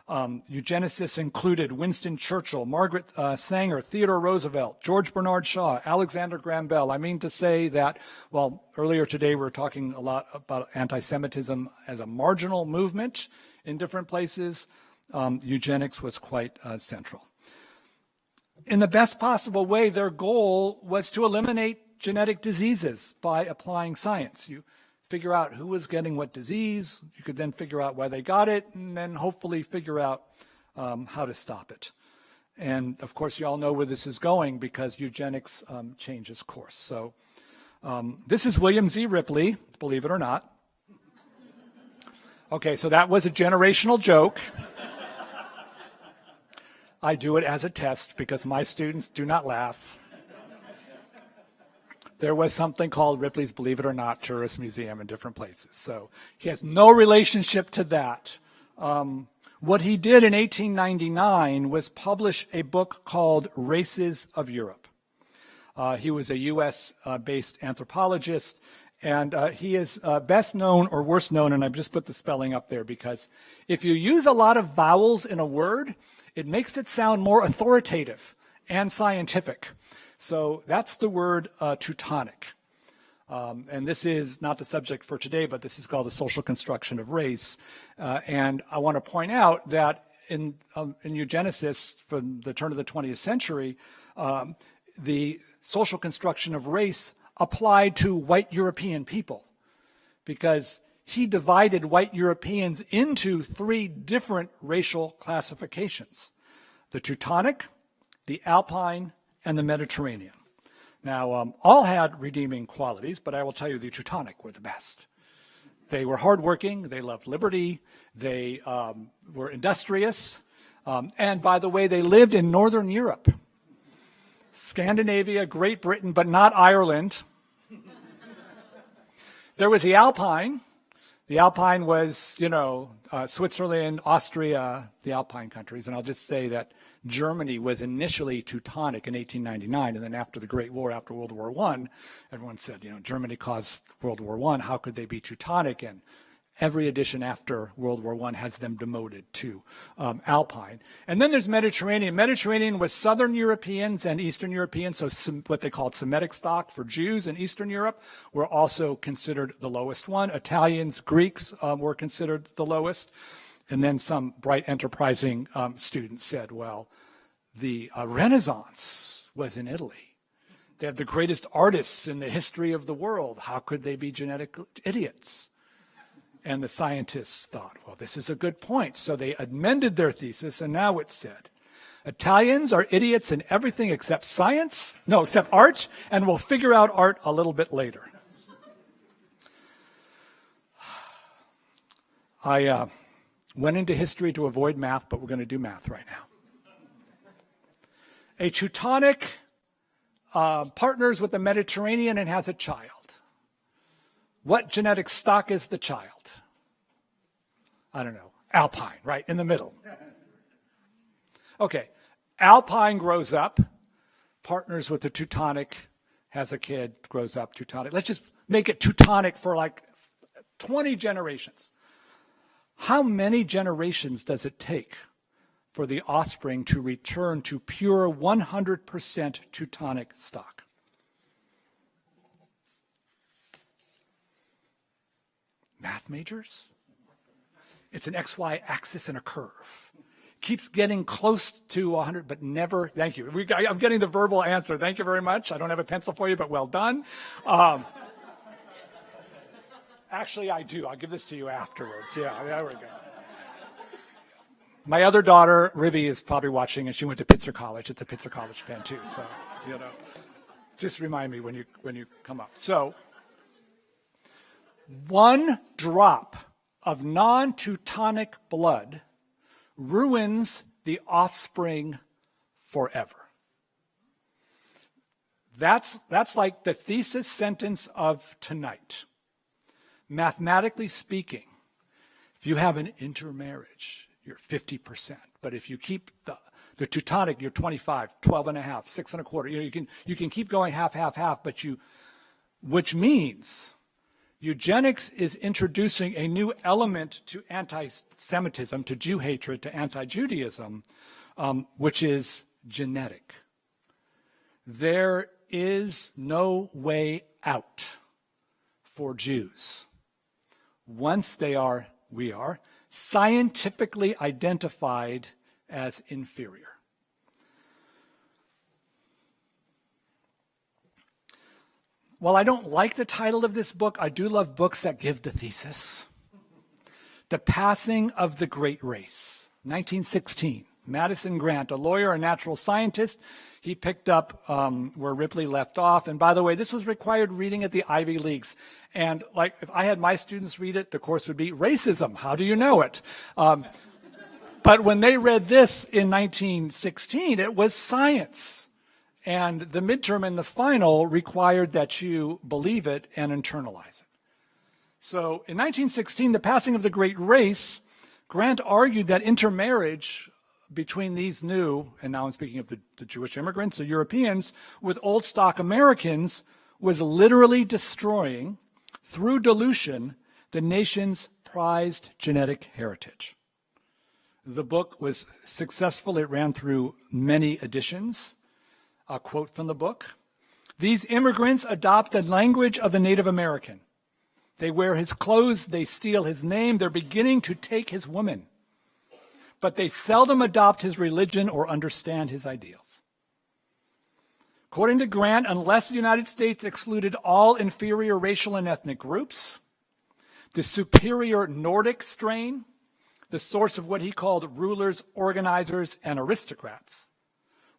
Eugenicists included Winston Churchill, Margaret Sanger, Theodore Roosevelt, George Bernard Shaw, Alexander Graham Bell. I mean to say that, well, earlier today we were talking a lot about anti-Semitism as a marginal movement in different places. Eugenics was quite central. In the best possible way, their goal was to eliminate genetic diseases by applying science. You figure out who was getting what disease, you could then figure out why they got it, and then hopefully figure out how to stop it. And of course, you all know where this is going because eugenics changes course. So this is William Z. Ripley, believe it or not. Okay, so that was a generational joke. I do it as a test because my students do not laugh. There was something called Ripley's Believe It or Not Tourist Museum in different places. So he has no relationship to that. What he did in 1899 was publish a book called Races of Europe. He was a US-based anthropologist, and he is best known or worst known, and I've just put the spelling up there because if you use a lot of vowels in a word, it makes it sound more authoritative and scientific. So that's the word Teutonic. And this is not the subject for today, but this is called the social construction of race. And I want to point out that in eugenicists from the turn of the 20th century, the social construction of race applied to white European people because he divided white Europeans into three different racial classifications: the Teutonic, the Alpine, and the Mediterranean. Now, all had redeeming qualities, but I will tell you the Teutonic were the best. They were hardworking, they loved liberty, they were industrious, and by the way, they lived in Northern Europe. Scandinavia, Great Britain, but not Ireland. There was the Alpine. The Alpine was, Switzerland, Austria, the Alpine countries. And I'll just say that Germany was initially Teutonic in 1899. And then after the Great War, after World War I, everyone said, Germany caused World War I. How could they be Teutonic? And every edition after World War I has them demoted to Alpine. And then there's Mediterranean. Mediterranean was Southern Europeans and Eastern Europeans, so what they called Semitic stock for Jews in Eastern Europe were also considered the lowest one. Italians, Greeks were considered the lowest. And then some bright, enterprising students said, well, the Renaissance was in Italy. They have the greatest artists in the history of the world. How could they be genetic idiots? And the scientists thought, well, this is a good point. So they amended their thesis, and now it said, Italians are idiots in everything except except art, and we'll figure out art a little bit later. I went into history to avoid math, but we're going to do math right now. A Teutonic partners with the Mediterranean and has a child. What genetic stock is the child? I don't know. Alpine, right in the middle. Okay, Alpine grows up, partners with the Teutonic, has a kid, grows up Teutonic. Let's just make it Teutonic for like 20 generations. How many generations does it take for the offspring to return to pure 100% Teutonic stock? Math majors? It's an XY axis and a curve. Keeps getting close to 100, but never, thank you. I'm getting the verbal answer. Thank you very much. I don't have a pencil for you, but well done. Actually, I do. I'll give this to you afterwards. Yeah, there we go. My other daughter, Rivi, is probably watching, and she went to Pitzer College. It's a Pitzer College fan, too. So, just remind me when you come up. So, one drop of non-Teutonic blood ruins the offspring forever. That's like the thesis sentence of tonight. Mathematically speaking, if you have an intermarriage, you're 50%. But if you keep the Teutonic, you're 25, 12 and a half, 6 and a quarter. You can keep going half, half, half, which means eugenics is introducing a new element to anti-Semitism, to Jew hatred, to anti-Judaism, which is genetic. There is no way out for Jews once we are scientifically identified as inferior. While I don't like the title of this book, I do love books that give the thesis. The Passing of the Great Race, 1916. Madison Grant, a lawyer, a natural scientist, he picked up where Ripley left off. And by the way, this was required reading at the Ivy Leagues. And like, if I had my students read it, the course would be racism. How do you know it? But when they read this in 1916, it was science. And the midterm and the final required that you believe it and internalize it. So in 1916, the Passing of the Great Race, Grant argued that intermarriage between these new, and now I'm speaking of the Jewish immigrants, the Europeans, with old stock Americans, was literally destroying, through dilution, the nation's prized genetic heritage. The book was successful. It ran through many editions. A quote from the book: "These immigrants adopt the language of the Native American. They wear his clothes, they steal his name, they're beginning to take his woman. But they seldom adopt his religion or understand his ideals." According to Grant, unless the United States excluded all inferior racial and ethnic groups, the superior Nordic strain, the source of what he called rulers, organizers, and aristocrats,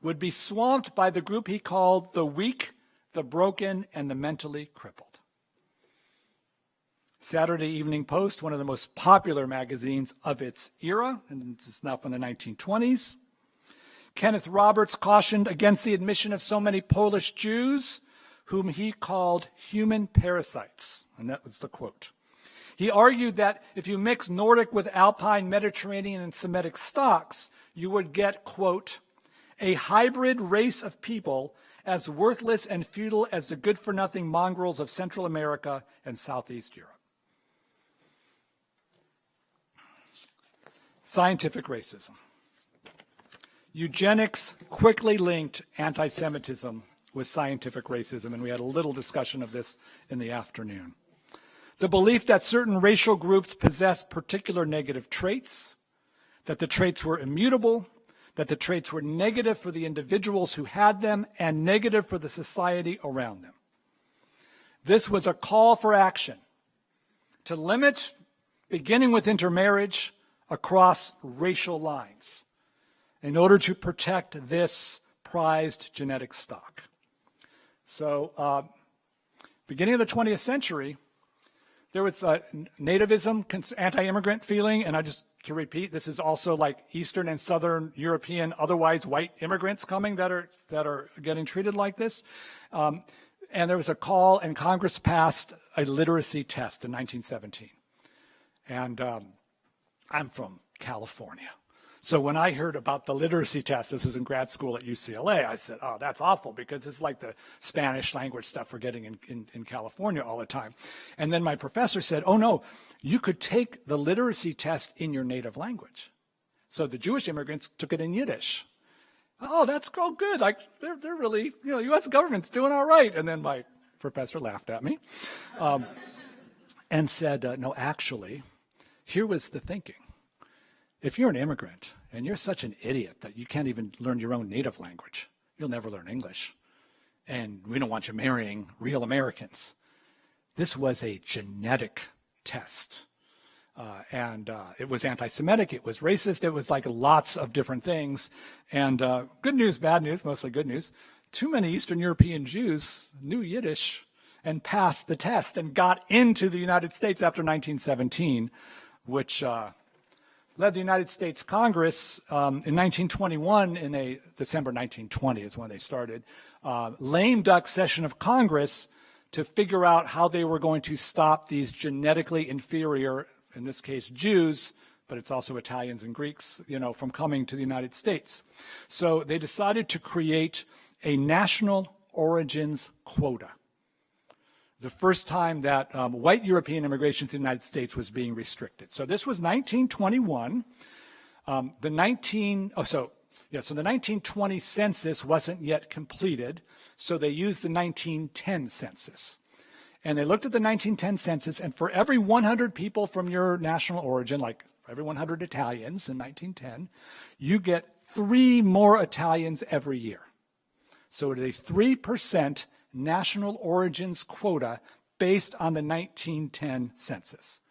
would be swamped by the group he called the weak, the broken, and the mentally crippled. Saturday Evening Post, one of the most popular magazines of its era, and it's now from the 1920s. Kenneth Roberts cautioned against the admission of so many Polish Jews, whom he called human parasites, and that was the quote. He argued that if you mix Nordic with Alpine, Mediterranean, and Semitic stocks, you would get, quote, "a hybrid race of people as worthless and futile as the good-for-nothing mongrels of Central America and Southeast Europe." Scientific racism. Eugenics quickly linked anti-Semitism with scientific racism, and we had a little discussion of this in the afternoon. The belief that certain racial groups possess particular negative traits, that the traits were immutable, that the traits were negative for the individuals who had them and negative for the society around them. This was a call for action to limit, beginning with intermarriage, across racial lines in order to protect this prized genetic stock. So, beginning of the 20th century, there was nativism, anti-immigrant feeling, and to repeat, this is also like Eastern and Southern European, otherwise white immigrants coming that are getting treated like this. And there was a call, and Congress passed a literacy test in 1917. And I'm from California. So when I heard about the literacy test, this was in grad school at UCLA, I said, oh, that's awful, because this is like the Spanish language stuff we're getting in California all the time. And then my professor said, oh no, you could take the literacy test in your native language. So the Jewish immigrants took it in Yiddish. Oh, that's good. Like they're really, U.S. government's doing all right. And then my professor laughed at me and said, no, actually, here was the thinking. If you're an immigrant and you're such an idiot that you can't even learn your own native language, you'll never learn English. And we don't want you marrying real Americans. This was a genetic test. And it was anti-Semitic, it was racist, it was like lots of different things. And good news, bad news, mostly good news. Too many Eastern European Jews knew Yiddish and passed the test and got into the United States after 1917, which led the United States Congress in 1921, December 1920 is when they started, lame duck session of Congress to figure out how they were going to stop these genetically inferior, in this case Jews, but it's also Italians and Greeks, from coming to the United States. So they decided to create a national origins quota. The first time that white European immigration to the United States was being restricted. So this was 1921. The 1920 census wasn't yet completed, so they used the 1910 census. And they looked at the 1910 census, and for every 100 people from your national origin, like for every 100 Italians in 1910, you get 3 more Italians every year. So it is a 3% national origins quota based on the 1910 census.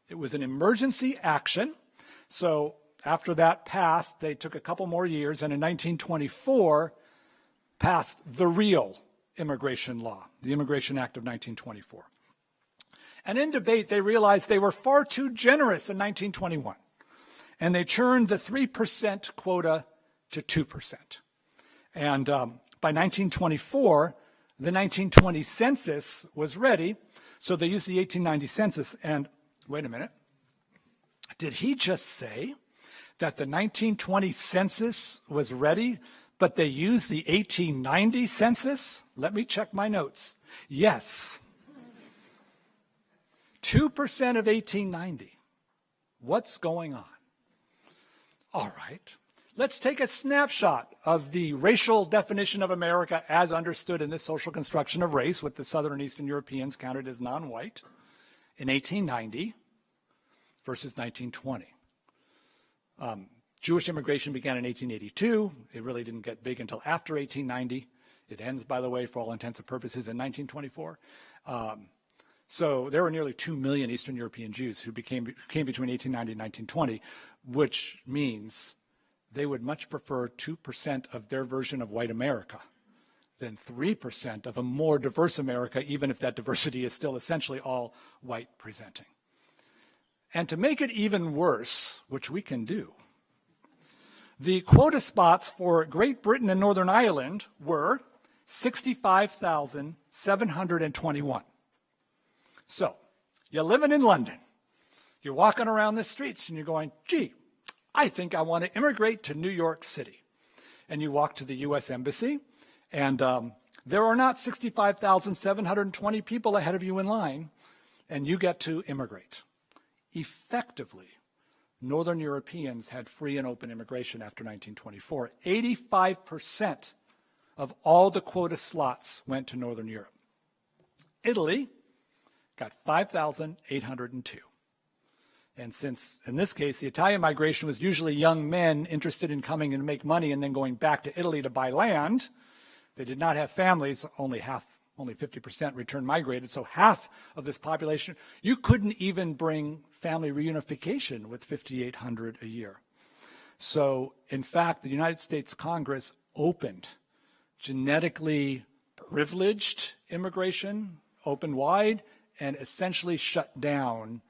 It was an emergency action. So after that passed, they took a couple more years, and in 1924 passed the real immigration law, the Immigration Act of 1924. And in debate, they realized they were far too generous in 1921, and they turned the 3% quota to 2%. And by 1924, the 1920 census was ready, so they used the 1890 census. And wait a minute, did he just say that the 1920 census was ready, but they used the 1890 census? Let me check my notes. Yes. 2% of 1890. What's going on? All right. Let's take a snapshot of the racial definition of America as understood in this social construction of race, with the Southern and Eastern Europeans counted as non-white, in 1890 versus 1920. Jewish immigration began in 1882. It really didn't get big until after 1890. It ends, by the way, for all intents and purposes, in 1924. So there were nearly 2 million Eastern European Jews who came between 1890 and 1920, which means they would much prefer 2% of their version of white America than 3% of a more diverse America, even if that diversity is still essentially all white presenting. And to make it even worse, which we can do, the quota spots for Great Britain and Northern Ireland were 65,721. So you're living in London. You're walking around the streets and you're going, gee, I think I want to immigrate to New York City. And you walk to the U.S. Embassy, and there are not 65,720 people ahead of you in line, and you get to immigrate. Effectively, Northern Europeans had free and open immigration after 1924. 85% of all the quota slots went to Northern Europe. Italy got 5,802. And since, in this case, the Italian migration was usually young men interested in coming and make money and then going back to Italy to buy land, they did not have families. Only 50% return migrated. So half of this population, you couldn't even bring family reunification with 5,800 a year. So, in fact, the United States Congress opened genetically privileged immigration, opened wide, and essentially shut down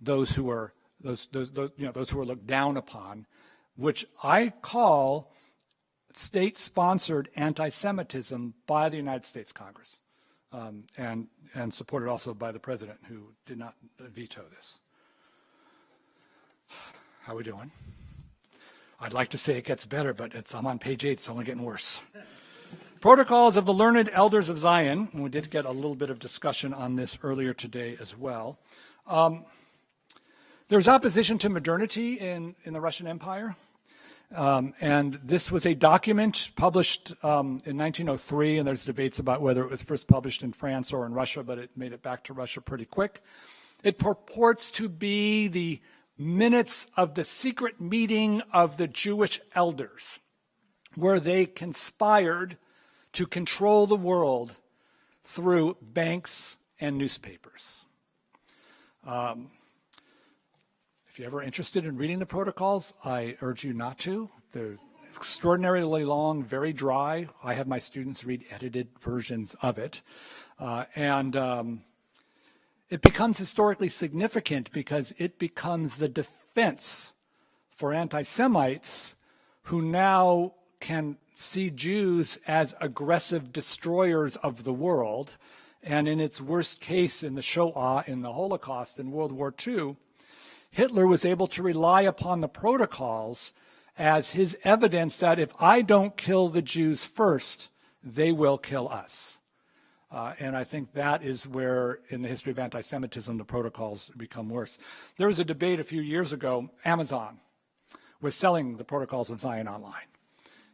those who were looked down upon, which I call state-sponsored anti-Semitism by the United States Congress, and supported also by the president, who did not veto this. How we doing? I'd like to say it gets better, but I'm on page 8. It's only getting worse. Protocols of the Learned Elders of Zion, and we did get a little bit of discussion on this earlier today as well. There's opposition to modernity in the Russian Empire, and this was a document published in 1903, and there's debates about whether it was first published in France or in Russia, but it made it back to Russia pretty quick. It purports to be the minutes of the secret meeting of the Jewish elders, where they conspired to control the world through banks and newspapers. If you're ever interested in reading the protocols, I urge you not to. They're extraordinarily long, very dry. I have my students read edited versions of it. It becomes historically significant because it becomes the defense for anti-Semites who now can see Jews as aggressive destroyers of the world. And in its worst case, in the Shoah, in the Holocaust, in World War II, Hitler was able to rely upon the protocols as his evidence that if I don't kill the Jews first, they will kill us. And I think that is where, in the history of anti-Semitism, the protocols become worse. There was a debate a few years ago. Amazon was selling the Protocols of Zion online.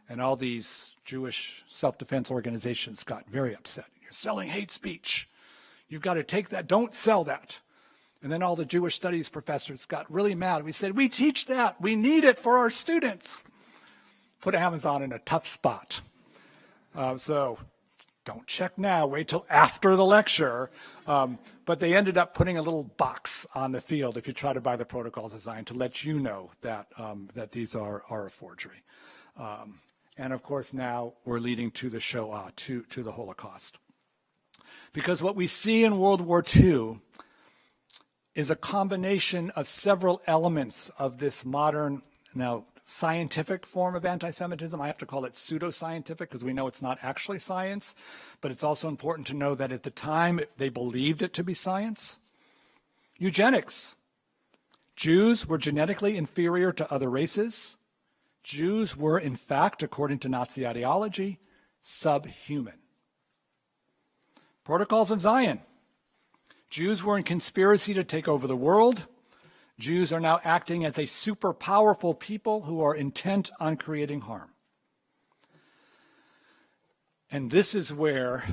And all these Jewish self-defense organizations got very upset. You're selling hate speech. You've got to take that. Don't sell that. And then all the Jewish studies professors got really mad. We said, we teach that. We need it for our students. Put Amazon in a tough spot. So don't check now. Wait till after the lecture. But they ended up putting a little box on the field if you try to buy the Protocols of Zion to let you know that, that these are a forgery. And of course, now we're leading to the Shoah, to the Holocaust. Because what we see in World War II is a combination of several elements of this modern, now scientific form of anti-Semitism. I have to call it pseudo-scientific because we know it's not actually science, but it's also important to know that at the time they believed it to be science. Eugenics. Jews were genetically inferior to other races. Jews were, in fact, according to Nazi ideology, subhuman. Protocols of Zion. Jews were in conspiracy to take over the world. Jews are now acting as a super powerful people who are intent on creating harm. And this is where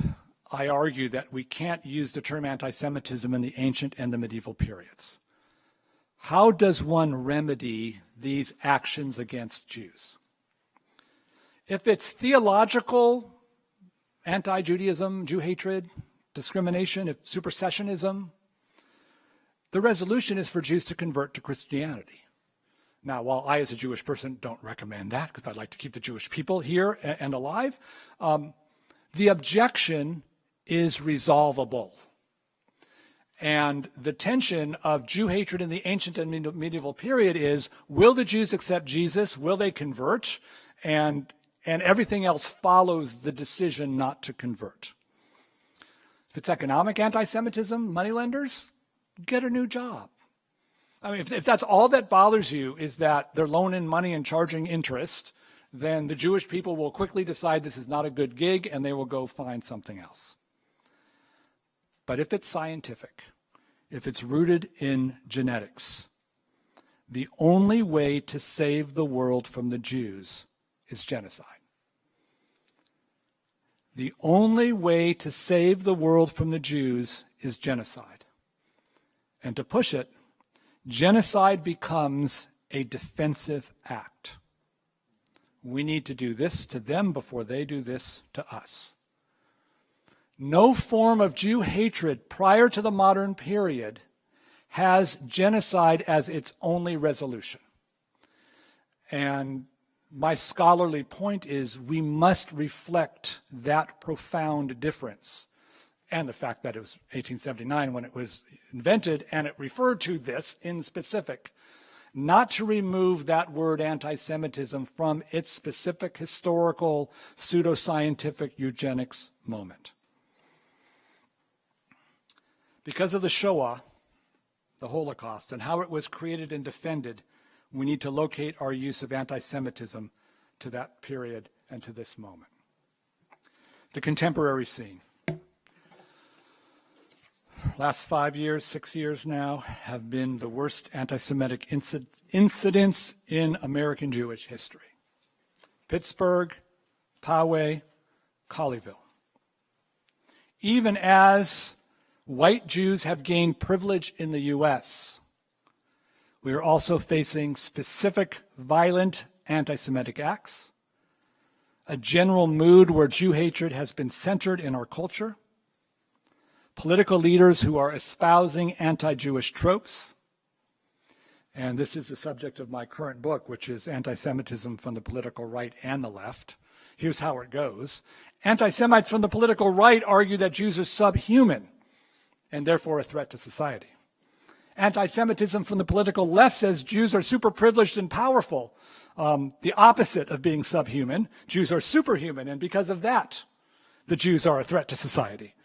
I argue that we can't use the term anti-Semitism in the ancient and the medieval periods. How does one remedy these actions against Jews? If it's theological anti-Judaism, Jew hatred, discrimination, if supersessionism, the resolution is for Jews to convert to Christianity. Now, while I as a Jewish person don't recommend that because I'd like to keep the Jewish people here and alive, the objection is resolvable. And the tension of Jew hatred in the ancient and medieval period is, will the Jews accept Jesus? Will they convert? And everything else follows the decision not to convert. If it's economic anti-Semitism, moneylenders, get a new job. I mean, if that's all that bothers you is that they're loaning money and charging interest, then the Jewish people will quickly decide this is not a good gig and they will go find something else. But if it's scientific, if it's rooted in genetics, the only way to save the world from the Jews is genocide. The only way to save the world from the Jews is genocide. And to push it, genocide becomes a defensive act. We need to do this to them before they do this to us. No form of Jew hatred prior to the modern period has genocide as its only resolution. And my scholarly point is we must reflect that profound difference and the fact that it was 1879 when it was invented and it referred to this in specific, not to remove that word anti-Semitism from its specific historical pseudoscientific eugenics moment. Because of the Shoah, the Holocaust, and how it was created and defended, we need to locate our use of anti-Semitism to that period and to this moment. The contemporary scene. Last 5 years, 6 years now, have been the worst anti-Semitic incidents in American Jewish history. Pittsburgh, Poway, Colleyville. Even as white Jews have gained privilege in the U.S., we are also facing specific violent anti-Semitic acts, a general mood where Jew hatred has been centered in our culture, political leaders who are espousing anti-Jewish tropes, and this is the subject of my current book, which is Antisemitism from the Political Right and the Left. Here's how it goes. Anti-Semites from the political right argue that Jews are subhuman and therefore a threat to society. Anti-Semitism from the political left says Jews are super privileged and powerful, the opposite of being subhuman. Jews are superhuman, and because of that, the Jews are a threat to society.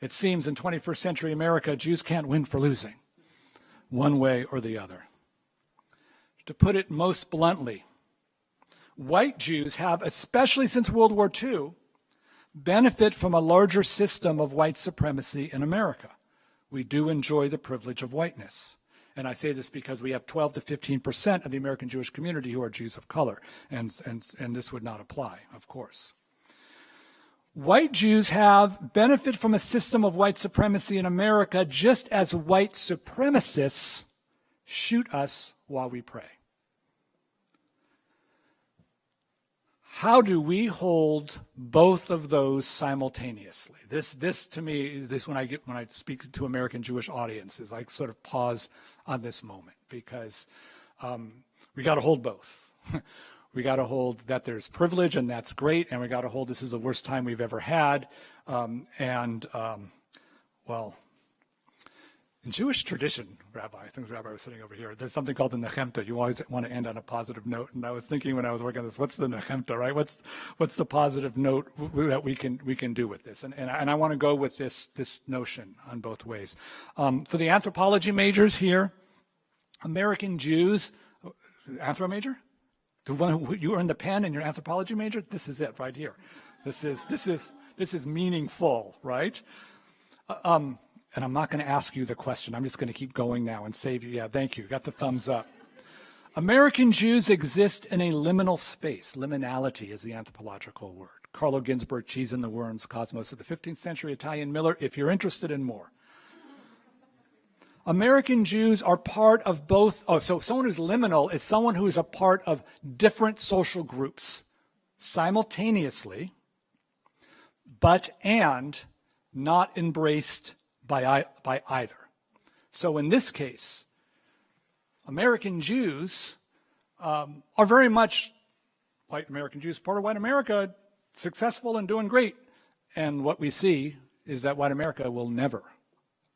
It seems in 21st century America, Jews can't win for losing, one way or the other. To put it most bluntly, white Jews have, especially since World War II, benefit from a larger system of white supremacy in America. We do enjoy the privilege of whiteness. And I say this because we have 12 to 15% of the American Jewish community who are Jews of color, and this would not apply, of course. White Jews have benefit from a system of white supremacy in America just as white supremacists shoot us while we pray. How do we hold both of those simultaneously? This to me, when I speak to American Jewish audiences, I sort of pause on this moment because we got to hold both. We got to hold that there's privilege, and that's great, and we got to hold this is the worst time we've ever had. Well, in Jewish tradition, Rabbi, I think the Rabbi was sitting over here, there's something called the Nechemta. You always want to end on a positive note, and I was thinking when I was working on this, what's the Nechemta, right? What's the positive note that we can do with this? And I want to go with this notion on both ways. For the anthropology majors here, American Jews, anthro major? You earn the pen in your anthropology major? This is it right here. This is meaningful, right? And I'm not going to ask you the question. I'm just going to keep going now and save you. Yeah, thank you. Got the thumbs up. American Jews exist in a liminal space. Liminality is the anthropological word. Carlo Ginzburg, Cheese and the Worms, Cosmos of the 15th century, Italian Miller, if you're interested in more. American Jews are part of both. So someone who's liminal is someone who is a part of different social groups simultaneously, and not embraced by either. So in this case, American Jews are very much white American Jews, part of white America, successful and doing great. And what we see is that white America will never,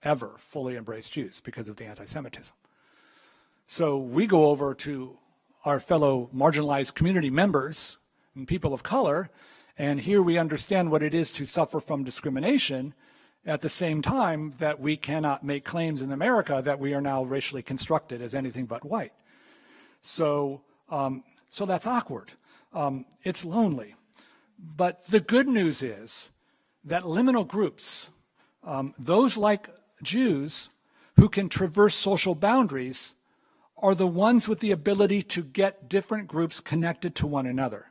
ever fully embrace Jews because of the anti-Semitism. So we go over to our fellow marginalized community members and people of color, and here we understand what it is to suffer from discrimination at the same time that we cannot make claims in America that we are now racially constructed as anything but white. So that's awkward. It's lonely. But the good news is that liminal groups, those like Jews who can traverse social boundaries, are the ones with the ability to get different groups connected to one another,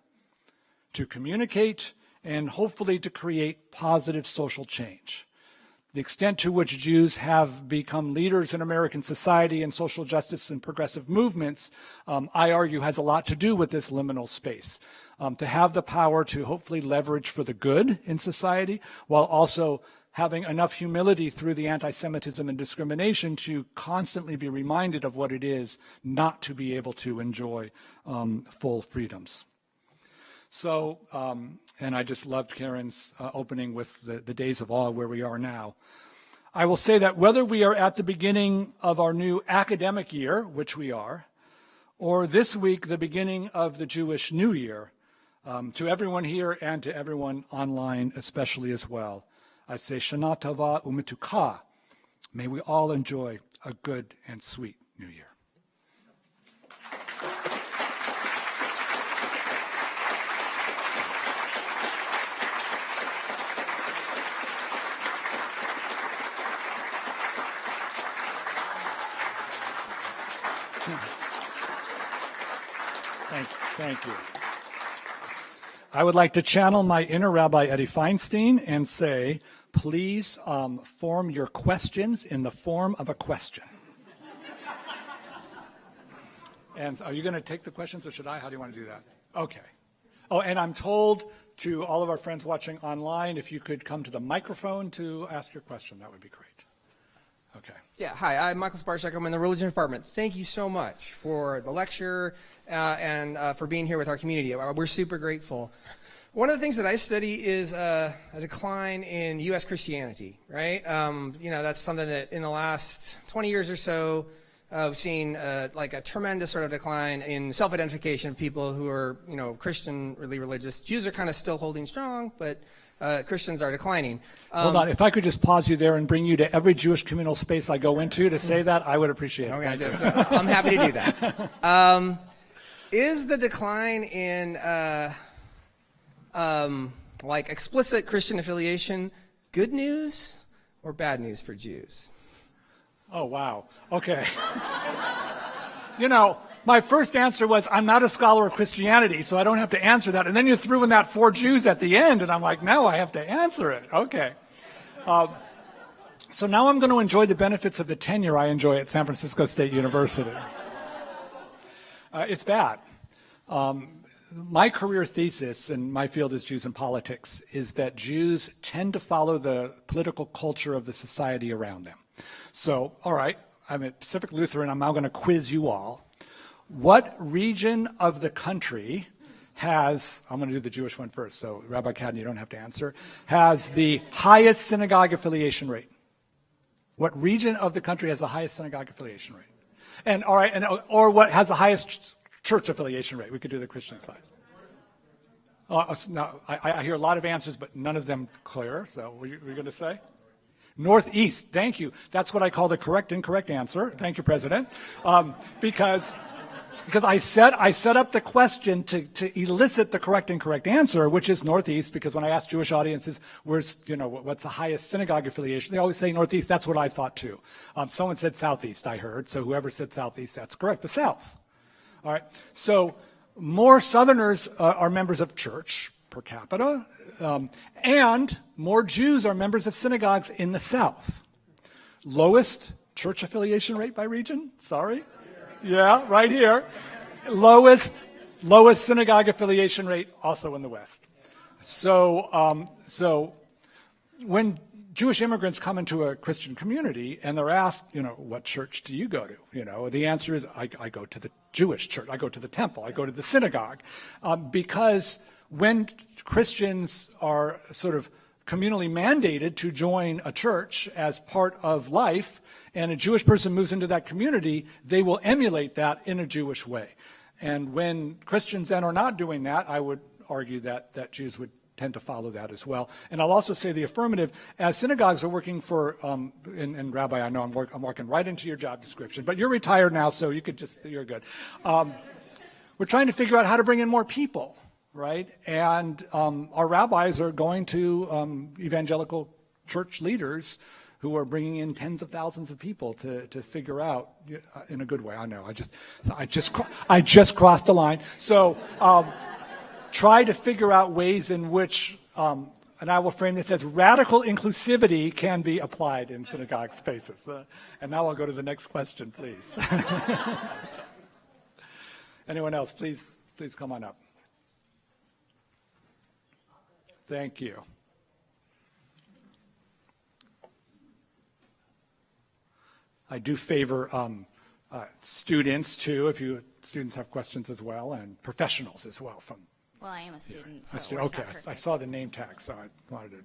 to communicate and hopefully to create positive social change. The extent to which Jews have become leaders in American society and social justice and progressive movements, I argue, has a lot to do with this liminal space. To have the power to hopefully leverage for the good in society, while also having enough humility through the anti-Semitism and discrimination to constantly be reminded of what it is not to be able to enjoy full freedoms. So, and I just loved Karen's opening with the days of awe where we are now. I will say that whether we are at the beginning of our new academic year, which we are, or this week, the beginning of the Jewish New Year, to everyone here and to everyone online especially as well, I say Shana Tova U'Mituka. May we all enjoy a good and sweet New Year. Thank you. I would like to channel my inner Rabbi Eddie Feinstein and say, please form your questions in the form of a question. And are you going to take the questions, or should I? How do you want to do that? Okay. Oh, and I'm told to all of our friends watching online, if you could come to the microphone to ask your question, that would be great. Okay. Yeah, hi, I'm Michael Sparchak. I'm in the religion department. Thank you so much for the lecture and for being here with our community. We're super grateful. One of the things that I study is a decline in U.S. Christianity, right? That's something that in the last 20 years or so, we've seen like a tremendous sort of decline in self-identification of people who are, Christian, really religious. Jews are kind of still holding strong, but Christians are declining. Hold on, if I could just pause you there and bring you to every Jewish communal space I go into to say that, I would appreciate it. Okay, I'm happy to do that. Is the decline in like explicit Christian affiliation good news or bad news for Jews? Oh, wow. Okay. My first answer was, I'm not a scholar of Christianity, so I don't have to answer that. And then you threw in that 4 Jews at the end, and I'm like, now I have to answer it. Okay. So now I'm going to enjoy the benefits of the tenure I enjoy at San Francisco State University. It's bad. My career thesis, and my field is Jews and politics, is that Jews tend to follow the political culture of the society around them. So, all right, I'm a Pacific Lutheran. I'm now going to quiz you all. What region of the country has, I'm going to do the Jewish one first, so Rabbi Cadden, you don't have to answer, has the highest synagogue affiliation rate? What region of the country has the highest synagogue affiliation rate? And all right, or what has the highest church affiliation rate? We could do the Christian side. No, I hear a lot of answers, but none of them clear. So were you going to say? Northeast. Thank you. That's what I call the correct incorrect answer. Thank you, President. Because I set up the question to elicit the correct incorrect answer, which is Northeast, because when I ask Jewish audiences, what's the highest synagogue affiliation, they always say Northeast. That's what I thought too. Someone said Southeast, I heard. So whoever said Southeast, that's correct. The South. All right. So more Southerners are members of church per capita, and more Jews are members of synagogues in the South. Lowest church affiliation rate by region? Sorry. Yeah, right here. Lowest synagogue affiliation rate also in the West. So when Jewish immigrants come into a Christian community and they're asked, what church do you go to? The answer is, I go to the Jewish church. I go to the temple. I go to the synagogue. Because when Christians are sort of communally mandated to join a church as part of life, and a Jewish person moves into that community, they will emulate that in a Jewish way. And when Christians then are not doing that, I would argue that Jews would tend to follow that as well. And I'll also say the affirmative, as synagogues are working for, and Rabbi, I know I'm walking right into your job description, but you're retired now, so you're good. We're trying to figure out how to bring in more people, right? And our rabbis are going to evangelical church leaders who are bringing in tens of thousands of people to figure out, in a good way, I know, I just crossed the line. So try to figure out ways in which, and I will frame this as radical inclusivity can be applied in synagogue spaces. And now I'll go to the next question, please. Anyone else, please come on up. Thank you. I do favor students too, if students have questions as well, and professionals as well. Well, I am a student, so okay, I saw the name tag, so I wanted to.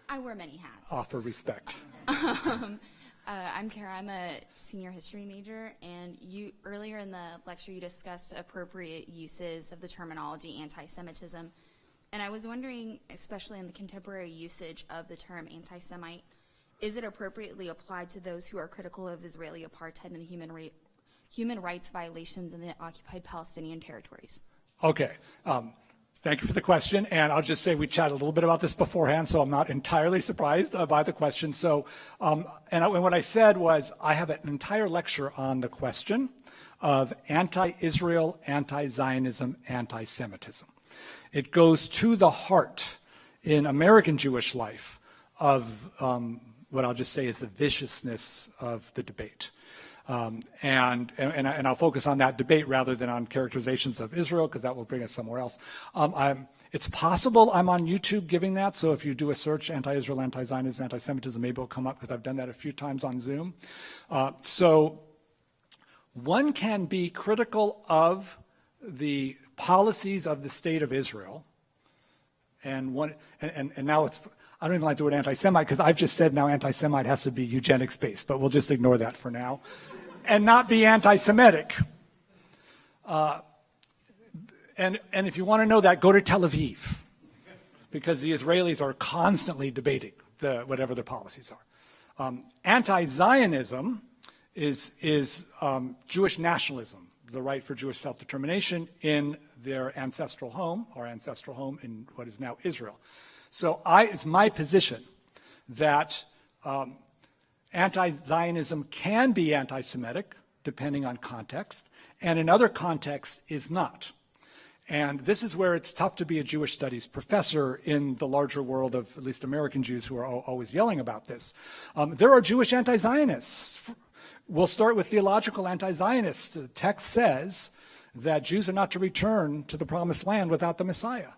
I wear many hats. Offer respect. I'm Kara. I'm a senior history major, and earlier in the lecture you discussed appropriate uses of the terminology anti-Semitism, and I was wondering, especially in the contemporary usage of the term anti-Semite, is it appropriately applied to those who are critical of Israeli apartheid and human rights violations in the occupied Palestinian territories? Okay. Thank you for the question, and I'll just say we chatted a little bit about this beforehand, so I'm not entirely surprised by the question. So, and what I said was I have an entire lecture on the question of anti-Israel, anti-Zionism, anti-Semitism. It goes to the heart in American Jewish life of what I'll just say is the viciousness of the debate. And I'll focus on that debate rather than on characterizations of Israel, because that will bring us somewhere else. It's possible I'm on YouTube giving that, so if you do a search, anti-Israel, anti-Zionism, anti-Semitism, maybe it'll come up, because I've done that a few times on Zoom. So one can be critical of the policies of the state of Israel, and now it's, I don't even like the word anti-Semite, because I've just said now anti-Semite has to be eugenics-based, but we'll just ignore that for now, and not be anti-Semitic. And if you want to know that, go to Tel Aviv, because the Israelis are constantly debating whatever their policies are. Anti-Zionism is Jewish nationalism, the right for Jewish self-determination in their ancestral home, or ancestral home in what is now Israel. So it's my position that anti-Zionism can be anti-Semitic, depending on context, and in other contexts is not. And this is where it's tough to be a Jewish studies professor in the larger world of at least American Jews who are always yelling about this. There are Jewish anti-Zionists. We'll start with theological anti-Zionists. The text says that Jews are not to return to the promised land without the Messiah.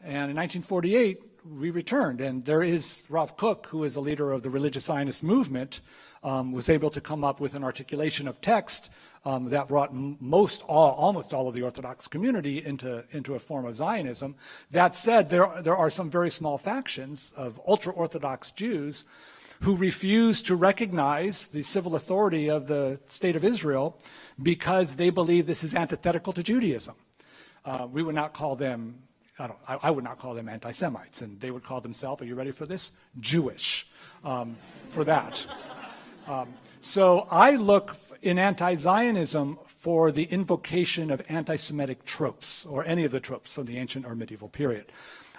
And in 1948, we returned, and there is Rav Kook, who is a leader of the religious Zionist movement, was able to come up with an articulation of text that brought almost all of the Orthodox community into a form of Zionism. That said, there are some very small factions of ultra-Orthodox Jews who refuse to recognize the civil authority of the state of Israel because they believe this is antithetical to Judaism. We would not call them I would not call them anti-Semites, and they would call themselves, are you ready for this? Jewish, for that. So I look in anti-Zionism for the invocation of anti-Semitic tropes, or any of the tropes from the ancient or medieval period.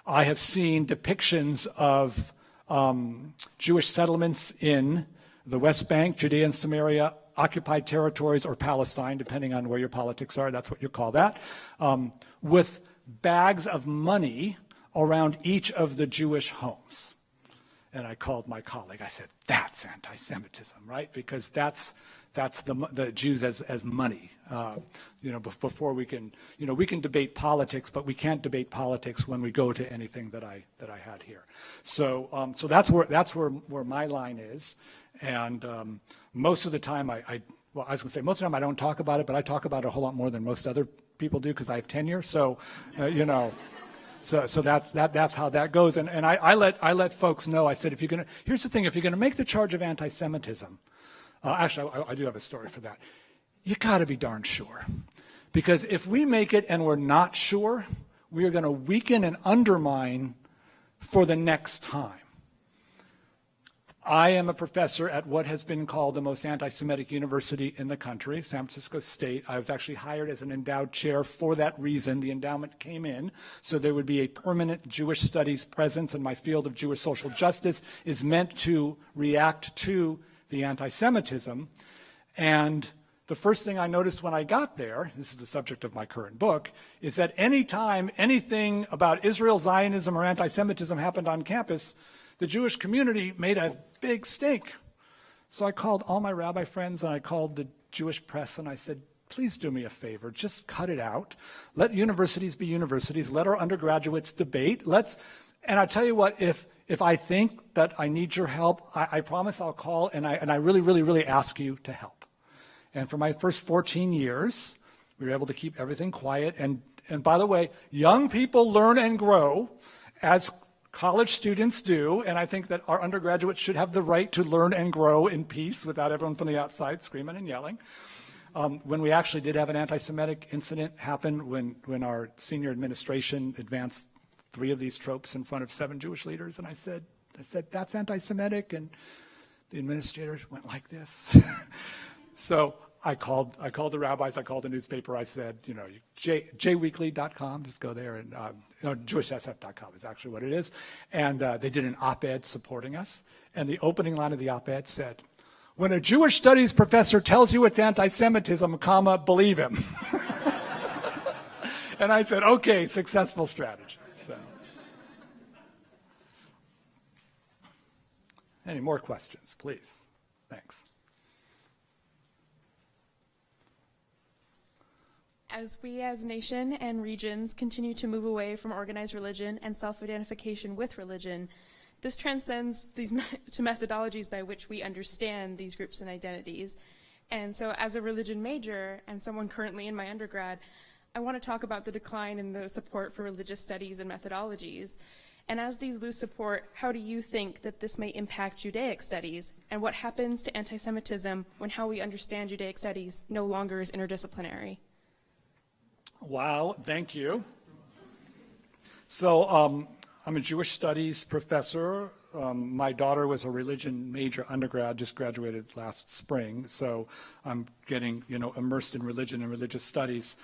I have seen depictions of Jewish settlements in the West Bank, Judea and Samaria, occupied territories, or Palestine, depending on where your politics are, that's what you call that, with bags of money around each of the Jewish homes. And I called my colleague, I said, that's anti-Semitism, right? Because that's the Jews as money. Before we can debate politics, but we can't debate politics when we go to anything that I had here. So that's where my line is. And most of the time most of the time I don't talk about it, but I talk about it a whole lot more than most other people do because I have tenure. So, so that's how that goes. And I let folks know. I said, here's the thing: if you're gonna make the charge of anti-Semitism, actually, I do have a story for that. You got to be darn sure, because if we make it and we're not sure, we are going to weaken and undermine for the next time. I am a professor at what has been called the most anti-Semitic university in the country, San Francisco State. I was actually hired as an endowed chair for that reason. The endowment came in, so there would be a permanent Jewish studies presence, and my field of Jewish social justice is meant to react to the anti-Semitism. And the first thing I noticed when I got there, this is the subject of my current book, is that anytime anything about Israel, Zionism, or anti-Semitism happened on campus, the Jewish community made a big stink. So I called all my rabbi friends and I called the Jewish press and I said, please do me a favor, just cut it out. Let universities be universities. Let our undergraduates debate. And I tell you what, if I think that I need your help, I promise I'll call and I really, really, really ask you to help. And for my first 14 years, we were able to keep everything quiet. And by the way, young people learn and grow as college students do, and I think that our undergraduates should have the right to learn and grow in peace without everyone from the outside screaming and yelling. When we actually did have an anti-Semitic incident happen when our senior administration advanced 3 of these tropes in front of 7 Jewish leaders, and I said, that's anti-Semitic, and the administrators went like this. So I called the rabbis, I called the newspaper, I said, jweekly.com, just go there, and JewishSF.com is actually what it is. And they did an op-ed supporting us. And the opening line of the op-ed said, "When a Jewish studies professor tells you it's anti-Semitism, believe him." And I said, okay, successful strategy. So. Any more questions, please? Thanks. As we as nation and regions continue to move away from organized religion and self-identification with religion, this transcends to methodologies by which we understand these groups and identities. And so as a religion major and someone currently in my undergrad, I want to talk about the decline in the support for religious studies and methodologies. And as these lose support, how do you think that this may impact Judaic studies? And what happens to anti-Semitism when how we understand Judaic studies no longer is interdisciplinary? Wow, thank you. So I'm a Jewish studies professor. My daughter was a religion major undergrad, just graduated last spring. So I'm getting, immersed in religion and religious studies.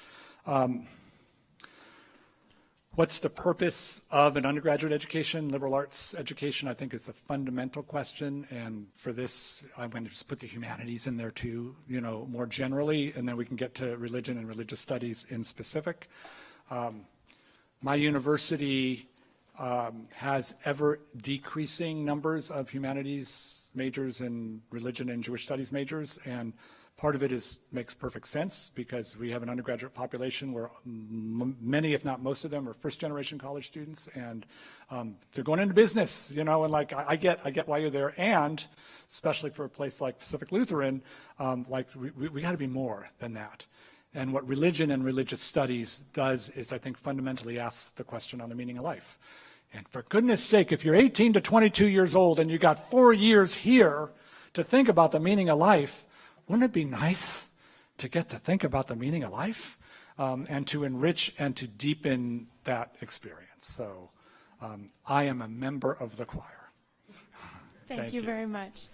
What's the purpose of an undergraduate education, liberal arts education, I think is a fundamental question. And for this, I'm going to just put the humanities in there too, more generally, and then we can get to religion and religious studies in specific. My university has ever decreasing numbers of humanities majors and religion and Jewish studies majors, and part of it makes perfect sense because we have an undergraduate population where many, if not most of them, are first-generation college students, and they're going into business, and I get why you're there, and especially for a place like Pacific Lutheran, we got to be more than that. And what religion and religious studies does is, I think, fundamentally asks the question on the meaning of life. And for goodness sake, if you're 18 to 22 years old and you got 4 years here to think about the meaning of life, wouldn't it be nice to get to think about the meaning of life and to enrich and to deepen that experience? So I am a member of the choir. Thank you very much.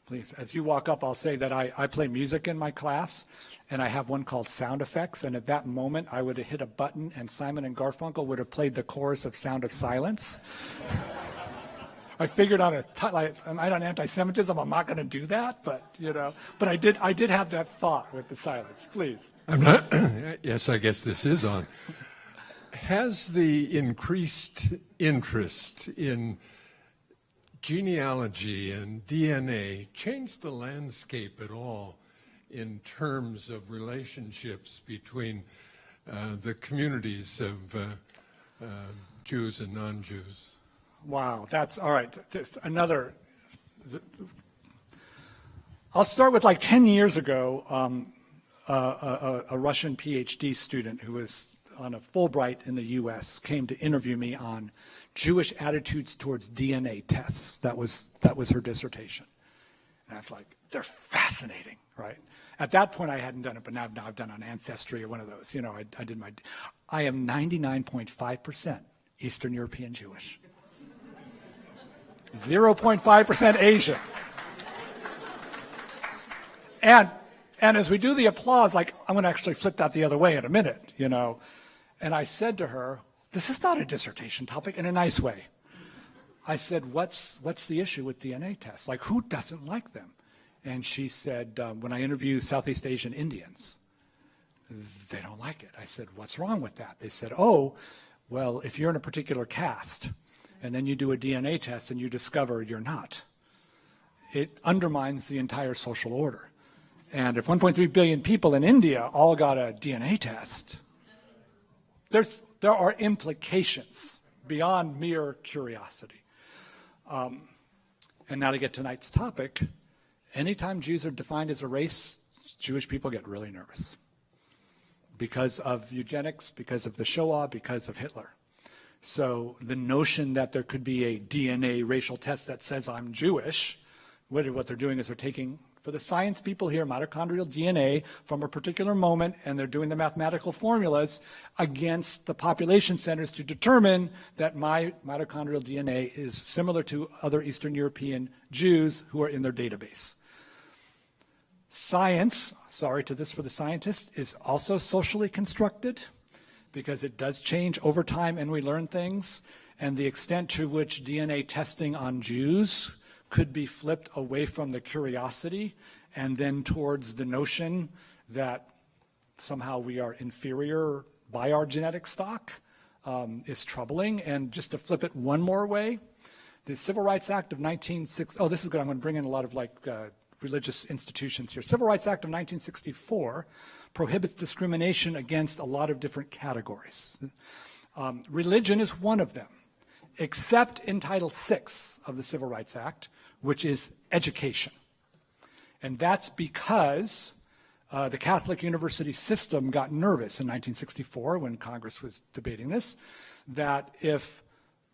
Please, as you walk up, I'll say that I play music in my class, and I have one called Sound Effects, and at that moment, I would have hit a button, and Simon and Garfunkel would have played the chorus of Sound of Silence. I figured on on anti-Semitism, I'm not going to do that, but I did have that thought with the silence. Please. I'm not. Yes, I guess this is on. Has the increased interest in genealogy and DNA changed the landscape at all in terms of relationships between the communities of Jews and non-Jews? Wow, that's all right. I'll start with 10 years ago, a Russian PhD student who was on a Fulbright in the U.S. came to interview me on Jewish attitudes towards DNA tests. That was her dissertation. And I was like, they're fascinating, right? At that point, I hadn't done it, but now I've done on Ancestry or one of those. I am 99.5% Eastern European Jewish. 0.5% Asian. And as we do the applause, I'm going to actually flip that the other way in a minute, And I said to her, this is not a dissertation topic in a nice way. I said, what's the issue with DNA tests? Who doesn't like them? And she said, when I interview Southeast Asian Indians, they don't like it. I said, what's wrong with that? They said, oh, well, if you're in a particular caste, and then you do a DNA test and you discover you're not, it undermines the entire social order. And if 1.3 billion people in India all got a DNA test, there are implications beyond mere curiosity. And now to get to tonight's topic, anytime Jews are defined as a race, Jewish people get really nervous because of eugenics, because of the Shoah, because of Hitler. So the notion that there could be a DNA racial test that says I'm Jewish what they're doing is they're taking, for the science people here, mitochondrial DNA from a particular moment, and they're doing the mathematical formulas against the population centers to determine that my mitochondrial DNA is similar to other Eastern European Jews who are in their database. Science, sorry to this for the scientists, is also socially constructed because it does change over time and we learn things, and the extent to which DNA testing on Jews could be flipped away from the curiosity and then towards the notion that somehow we are inferior by our genetic stock is troubling. And just to flip it one more way, the Civil Rights Act of 1960, oh, this is good, I'm going to bring in a lot of religious institutions here. Civil Rights Act of 1964 prohibits discrimination against a lot of different categories. Religion is one of them, except in Title VI of the Civil Rights Act, which is education. And that's because the Catholic university system got nervous in 1964 when Congress was debating this, that if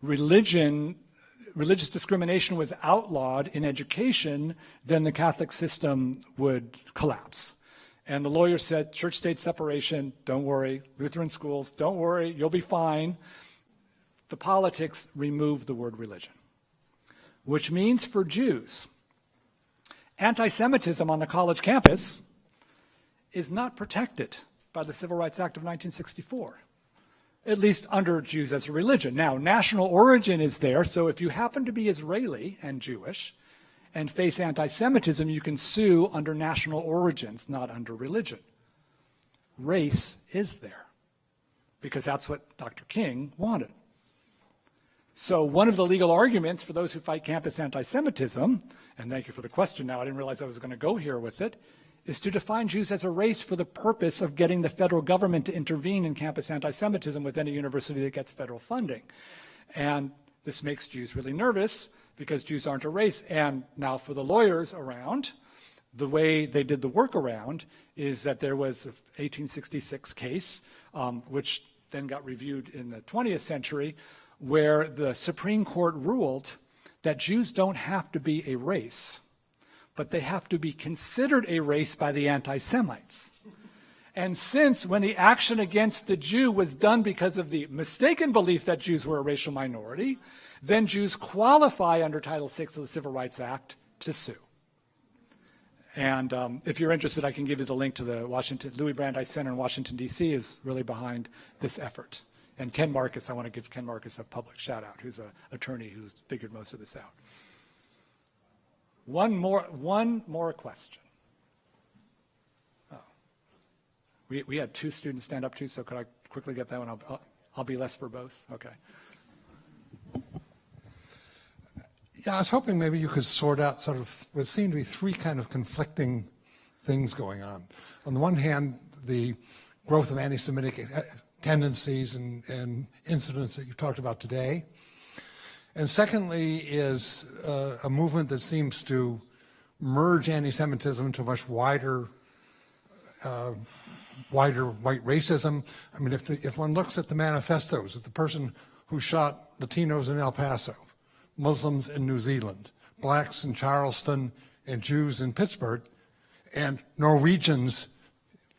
religious discrimination was outlawed in education, then the Catholic system would collapse. And the lawyers said, church-state separation, don't worry. Lutheran schools, don't worry, you'll be fine. The politics removed the word religion, which means for Jews, anti-Semitism on the college campus is not protected by the Civil Rights Act of 1964, at least under Jews as a religion. Now, national origin is there, so if you happen to be Israeli and Jewish and face anti-Semitism, you can sue under national origins, not under religion. Race is there, because that's what Dr. King wanted. So one of the legal arguments for those who fight campus anti-Semitism, and thank you for the question now, I didn't realize I was going to go here with it, is to define Jews as a race for the purpose of getting the federal government to intervene in campus anti-Semitism with any university that gets federal funding. And this makes Jews really nervous because Jews aren't a race. And now for the lawyers around, the way they did the workaround is that there was an 1866 case, which then got reviewed in the 20th century, where the Supreme Court ruled that Jews don't have to be a race, but they have to be considered a race by the anti-Semites. And since when the action against the Jew was done because of the mistaken belief that Jews were a racial minority, then Jews qualify under Title VI of the Civil Rights Act to sue. And if you're interested, I can give you the link to the Louis Brandeis Center in Washington, D.C. is really behind this effort. And Ken Marcus, I want to give Ken Marcus a public shout out, who's an attorney who's figured most of this out. One more question. Oh. We had two students stand up too, so could I quickly get that one? I'll be less verbose. Okay. Yeah, I was hoping maybe you could sort out sort of what seemed to be three kind of conflicting things going on. On the one hand, the growth of anti-Semitic tendencies and incidents that you talked about today. And secondly is a movement that seems to merge anti-Semitism into a much wider white racism. I mean, if one looks at the manifestos of the person who shot Latinos in El Paso, Muslims in New Zealand, blacks in Charleston, and Jews in Pittsburgh, and Norwegians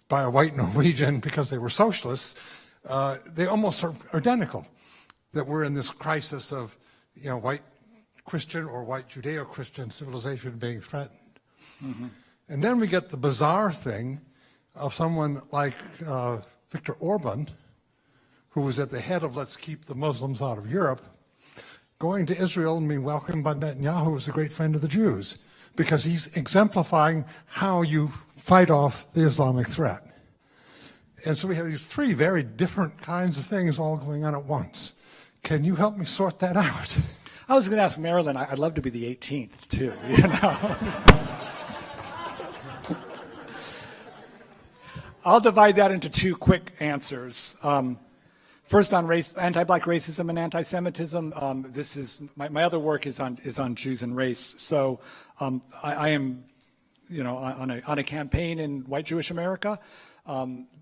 by a white Norwegian because they were socialists, they almost are identical. That we're in this crisis of, white Christian or white Judeo-Christian civilization being threatened. Mm-hmm. And then we get the bizarre thing of someone like Viktor Orban, who was at the head of Let's Keep the Muslims Out of Europe, going to Israel and being welcomed by Netanyahu as a great friend of the Jews, because he's exemplifying how you fight off the Islamic threat. And so we have these three very different kinds of things all going on at once. Can you help me sort that out? I was going to ask Marilyn, I'd love to be the 18th too, I'll divide that into two quick answers. First on race, anti-black racism and anti-Semitism. This is my other work is on Jews and race. So I am on a campaign in white Jewish America,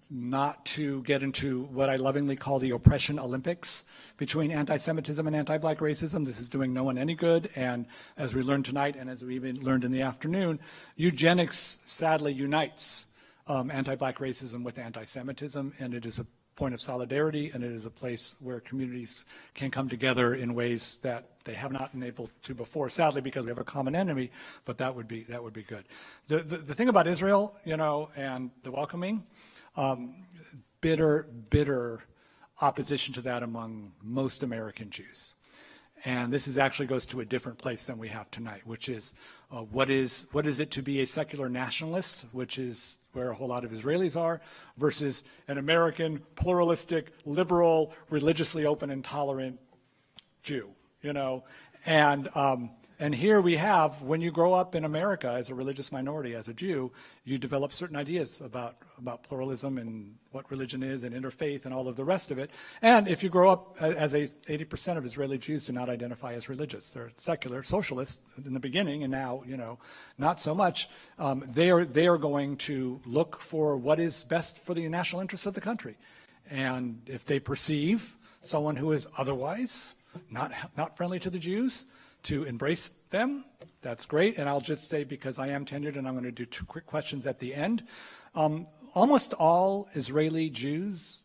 not to get into what I lovingly call the oppression Olympics between anti-Semitism and anti-black racism. This is doing no one any good, and as we learned tonight and as we even learned in the afternoon, eugenics sadly unites anti-black racism with anti-Semitism, and it is a point of solidarity, and it is a place where communities can come together in ways that they have not been able to before, sadly, because we have a common enemy, but that would be good. The thing about Israel, and the welcoming, bitter opposition to that among most American Jews. And this actually goes to a different place than we have tonight, which is what is it to be a secular nationalist, which is where a whole lot of Israelis are, versus an American, pluralistic, liberal, religiously open and tolerant Jew, And here we have, when you grow up in America as a religious minority, as a Jew, you develop certain ideas about pluralism and what religion is and interfaith and all of the rest of it. And if you grow up as 80% of Israeli Jews do not identify as religious. They're secular, socialists in the beginning, and now, not so much. They are going to look for what is best for the national interests of the country. And if they perceive someone who is otherwise not friendly to the Jews, to embrace them, that's great. And I'll just say, because I am tenured and I'm going to do 2 quick questions at the end, almost all Israeli Jews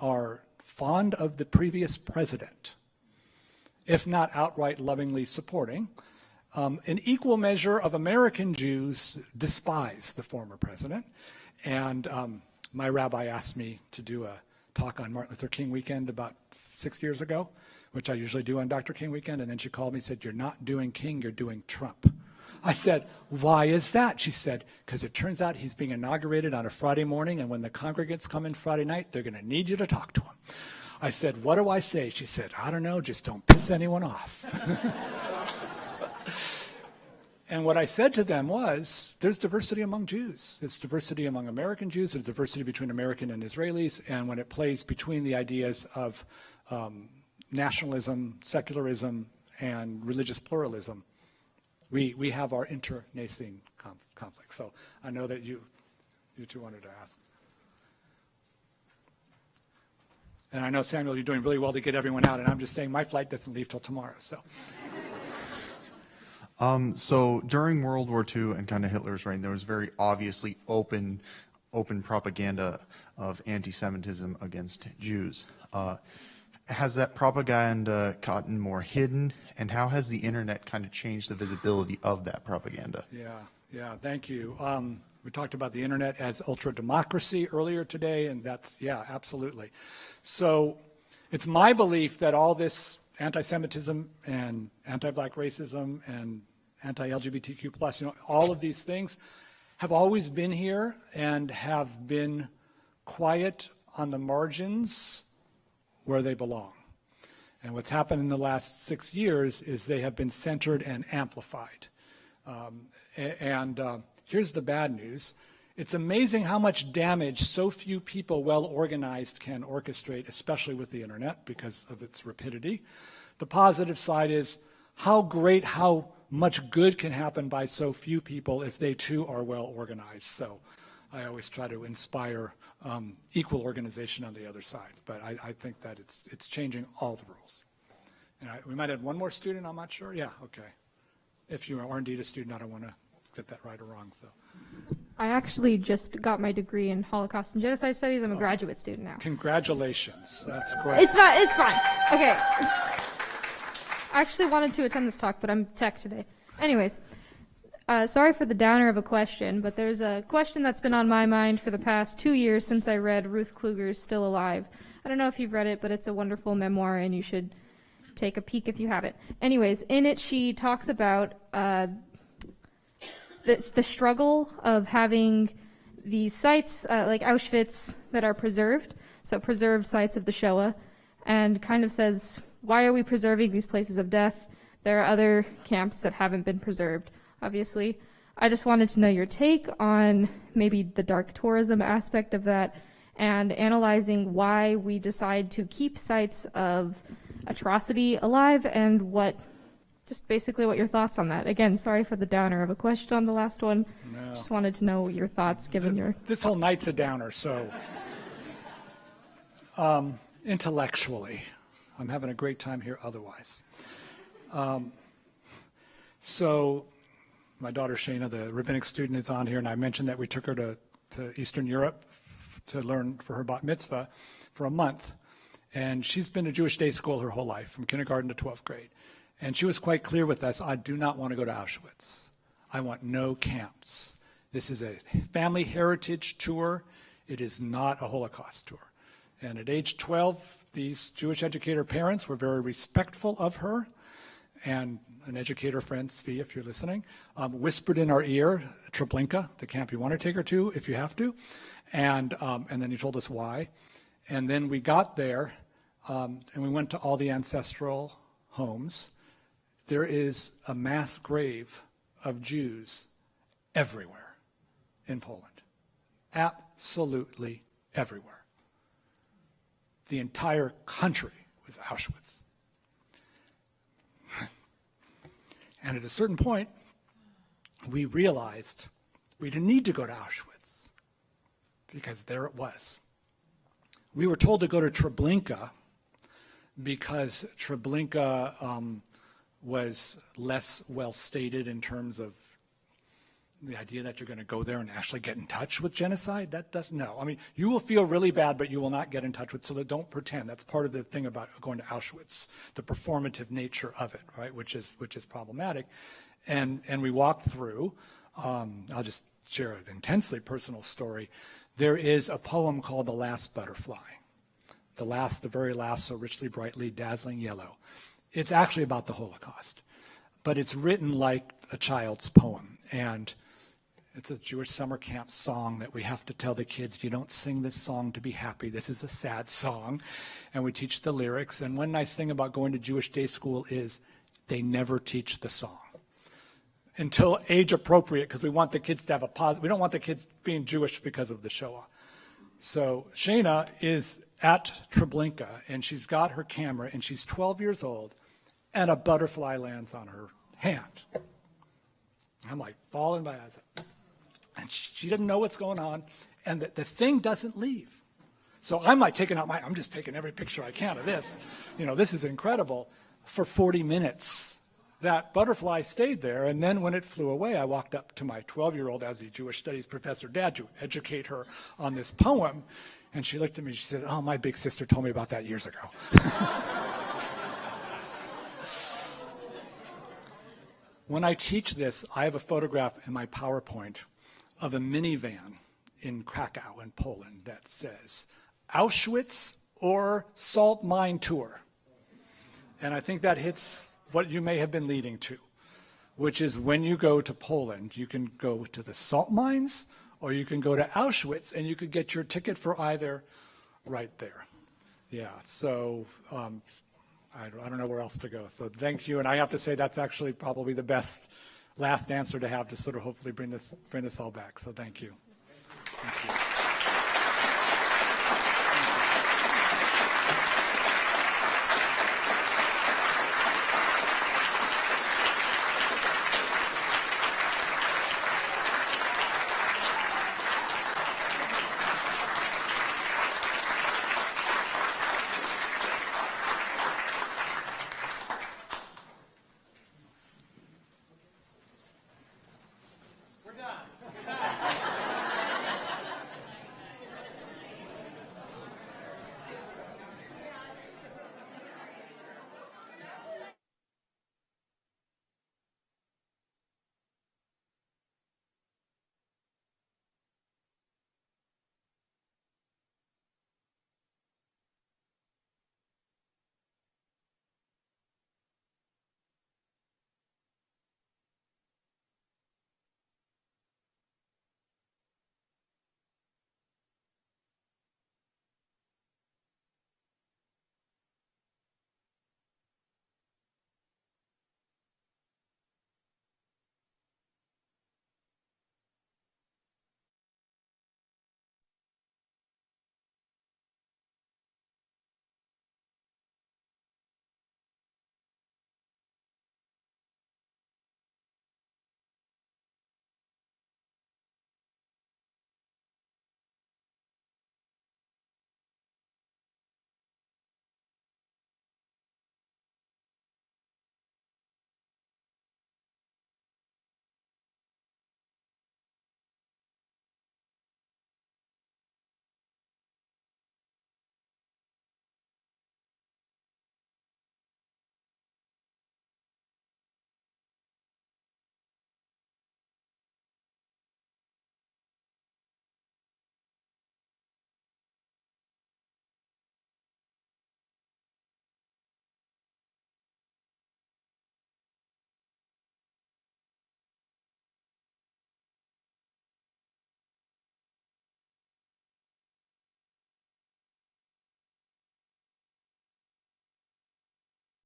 are fond of the previous president, if not outright lovingly supporting. An equal measure of American Jews despise the former president. And my rabbi asked me to do a talk on Martin Luther King weekend about 6 years ago, which I usually do on Dr. King weekend, and then she called me and said, "You're not doing King, you're doing Trump." I said, "Why is that?" She said, "Because it turns out he's being inaugurated on a Friday morning, and when the congregants come in Friday night, they're going to need you to talk to him." I said, "What do I say?" She said, "I don't know, just don't piss anyone off." And what I said to them was, there's diversity among Jews. There's diversity among American Jews. There's diversity between American and Israelis. And when it plays between the ideas of nationalism, secularism, and religious pluralism, we have our internecine conflicts. So I know that you two wanted to ask. And I know, Samuel, you're doing really well to get everyone out, and I'm just saying my flight doesn't leave till tomorrow. So during World War II and kind of Hitler's reign, there was very obviously open propaganda of anti-Semitism against Jews. Has that propaganda gotten more hidden, and how has the internet kind of changed the visibility of that propaganda? Yeah, thank you. We talked about the internet as ultra-democracy earlier today, and that's, absolutely. So it's my belief that all this anti-Semitism and anti-black racism and anti-LGBTQ+, all of these things have always been here and have been quiet on the margins where they belong. And what's happened in the last 6 years is they have been centered and amplified. Here's the bad news. It's amazing how much damage so few people well-organized can orchestrate, especially with the internet because of its rapidity. The positive side is how much good can happen by so few people if they too are well-organized. So I always try to inspire equal organization on the other side, but I think that it's changing all the rules. And we might have one more student, I'm not sure. Yeah, okay. If you are indeed a student, I don't want to get that right or wrong. So I actually just got my degree in Holocaust and Genocide Studies. I'm a graduate student now. Congratulations. That's great. It's fine. Okay. I actually wanted to attend this talk, but I'm tech today. Anyways, sorry for the downer of a question, but there's a question that's been on my mind for the past 2 years since I read Ruth Kluger's Still Alive. I don't know if you've read it, but it's a wonderful memoir, and you should take a peek if you haven't. Anyways, in it she talks about the struggle of having these sites like Auschwitz that are preserved, so preserved sites of the Shoah, and kind of says, why are we preserving these places of death? There are other camps that haven't been preserved, obviously. I just wanted to know your take on maybe the dark tourism aspect of that and analyzing why we decide to keep sites of atrocity alive and just basically what your thoughts on that. Again, sorry for the downer of a question on the last one. No, Just wanted to know your thoughts, given your... This whole night's a downer, so intellectually, I'm having a great time here otherwise. So my daughter Shayna, the rabbinic student, is on here, and I mentioned that we took her to Eastern Europe to learn for her bat mitzvah for a month. And she's been to Jewish day school her whole life, from kindergarten to 12th grade. And she was quite clear with us, I do not want to go to Auschwitz. I want no camps. This is a family heritage tour. It is not a Holocaust tour. And at age 12, these Jewish educator parents were very respectful of her. And an educator friend, Svi, if you're listening, whispered in our ear, Treblinka, the camp you want to take her to if you have to. And then he told us why. And then we got there, and we went to all the ancestral homes. There is a mass grave of Jews everywhere in Poland. Absolutely everywhere. The entire country was Auschwitz. And at a certain point, we realized we didn't need to go to Auschwitz, because there it was. We were told to go to Treblinka because Treblinka was less well stated in terms of the idea that you're going to go there and actually get in touch with genocide. That doesn't, no. I mean, you will feel really bad, but you will not get in touch with, so don't pretend. That's part of the thing about going to Auschwitz, the performative nature of it, right, which is problematic. And we walked through, I'll just share an intensely personal story. There is a poem called The Last Butterfly. The very last, so richly, brightly, dazzling yellow. It's actually about the Holocaust, but it's written like a child's poem. And it's a Jewish summer camp song that we have to tell the kids, you don't sing this song to be happy. This is a sad song. And we teach the lyrics. And one nice thing about going to Jewish day school is they never teach the song until age appropriate, because we want the kids to have a positive. We don't want the kids being Jewish because of the Shoah. So Shayna is at Treblinka, and she's got her camera, and she's 12 years old, and a butterfly lands on her hand. I'm like falling by eyes. And she doesn't know what's going on, and the thing doesn't leave. So I'm like I'm just taking every picture I can of this. This is incredible. For 40 minutes, that butterfly stayed there, and then when it flew away, I walked up to my 12-year-old, as a Jewish studies professor dad, to educate her on this poem, and she looked at me and she said, oh, my big sister told me about that years ago. When I teach this, I have a photograph in my PowerPoint of a minivan in Krakow in Poland that says, Auschwitz or Salt Mine Tour. And I think that hits what you may have been leading to, which is when you go to Poland, you can go to the salt mines or you can go to Auschwitz, and you could get your ticket for either right there. Yeah, so I don't know where else to go. So thank you, and I have to say that's actually probably the best last answer to have to sort of hopefully bring this all back. So thank you. Thank you.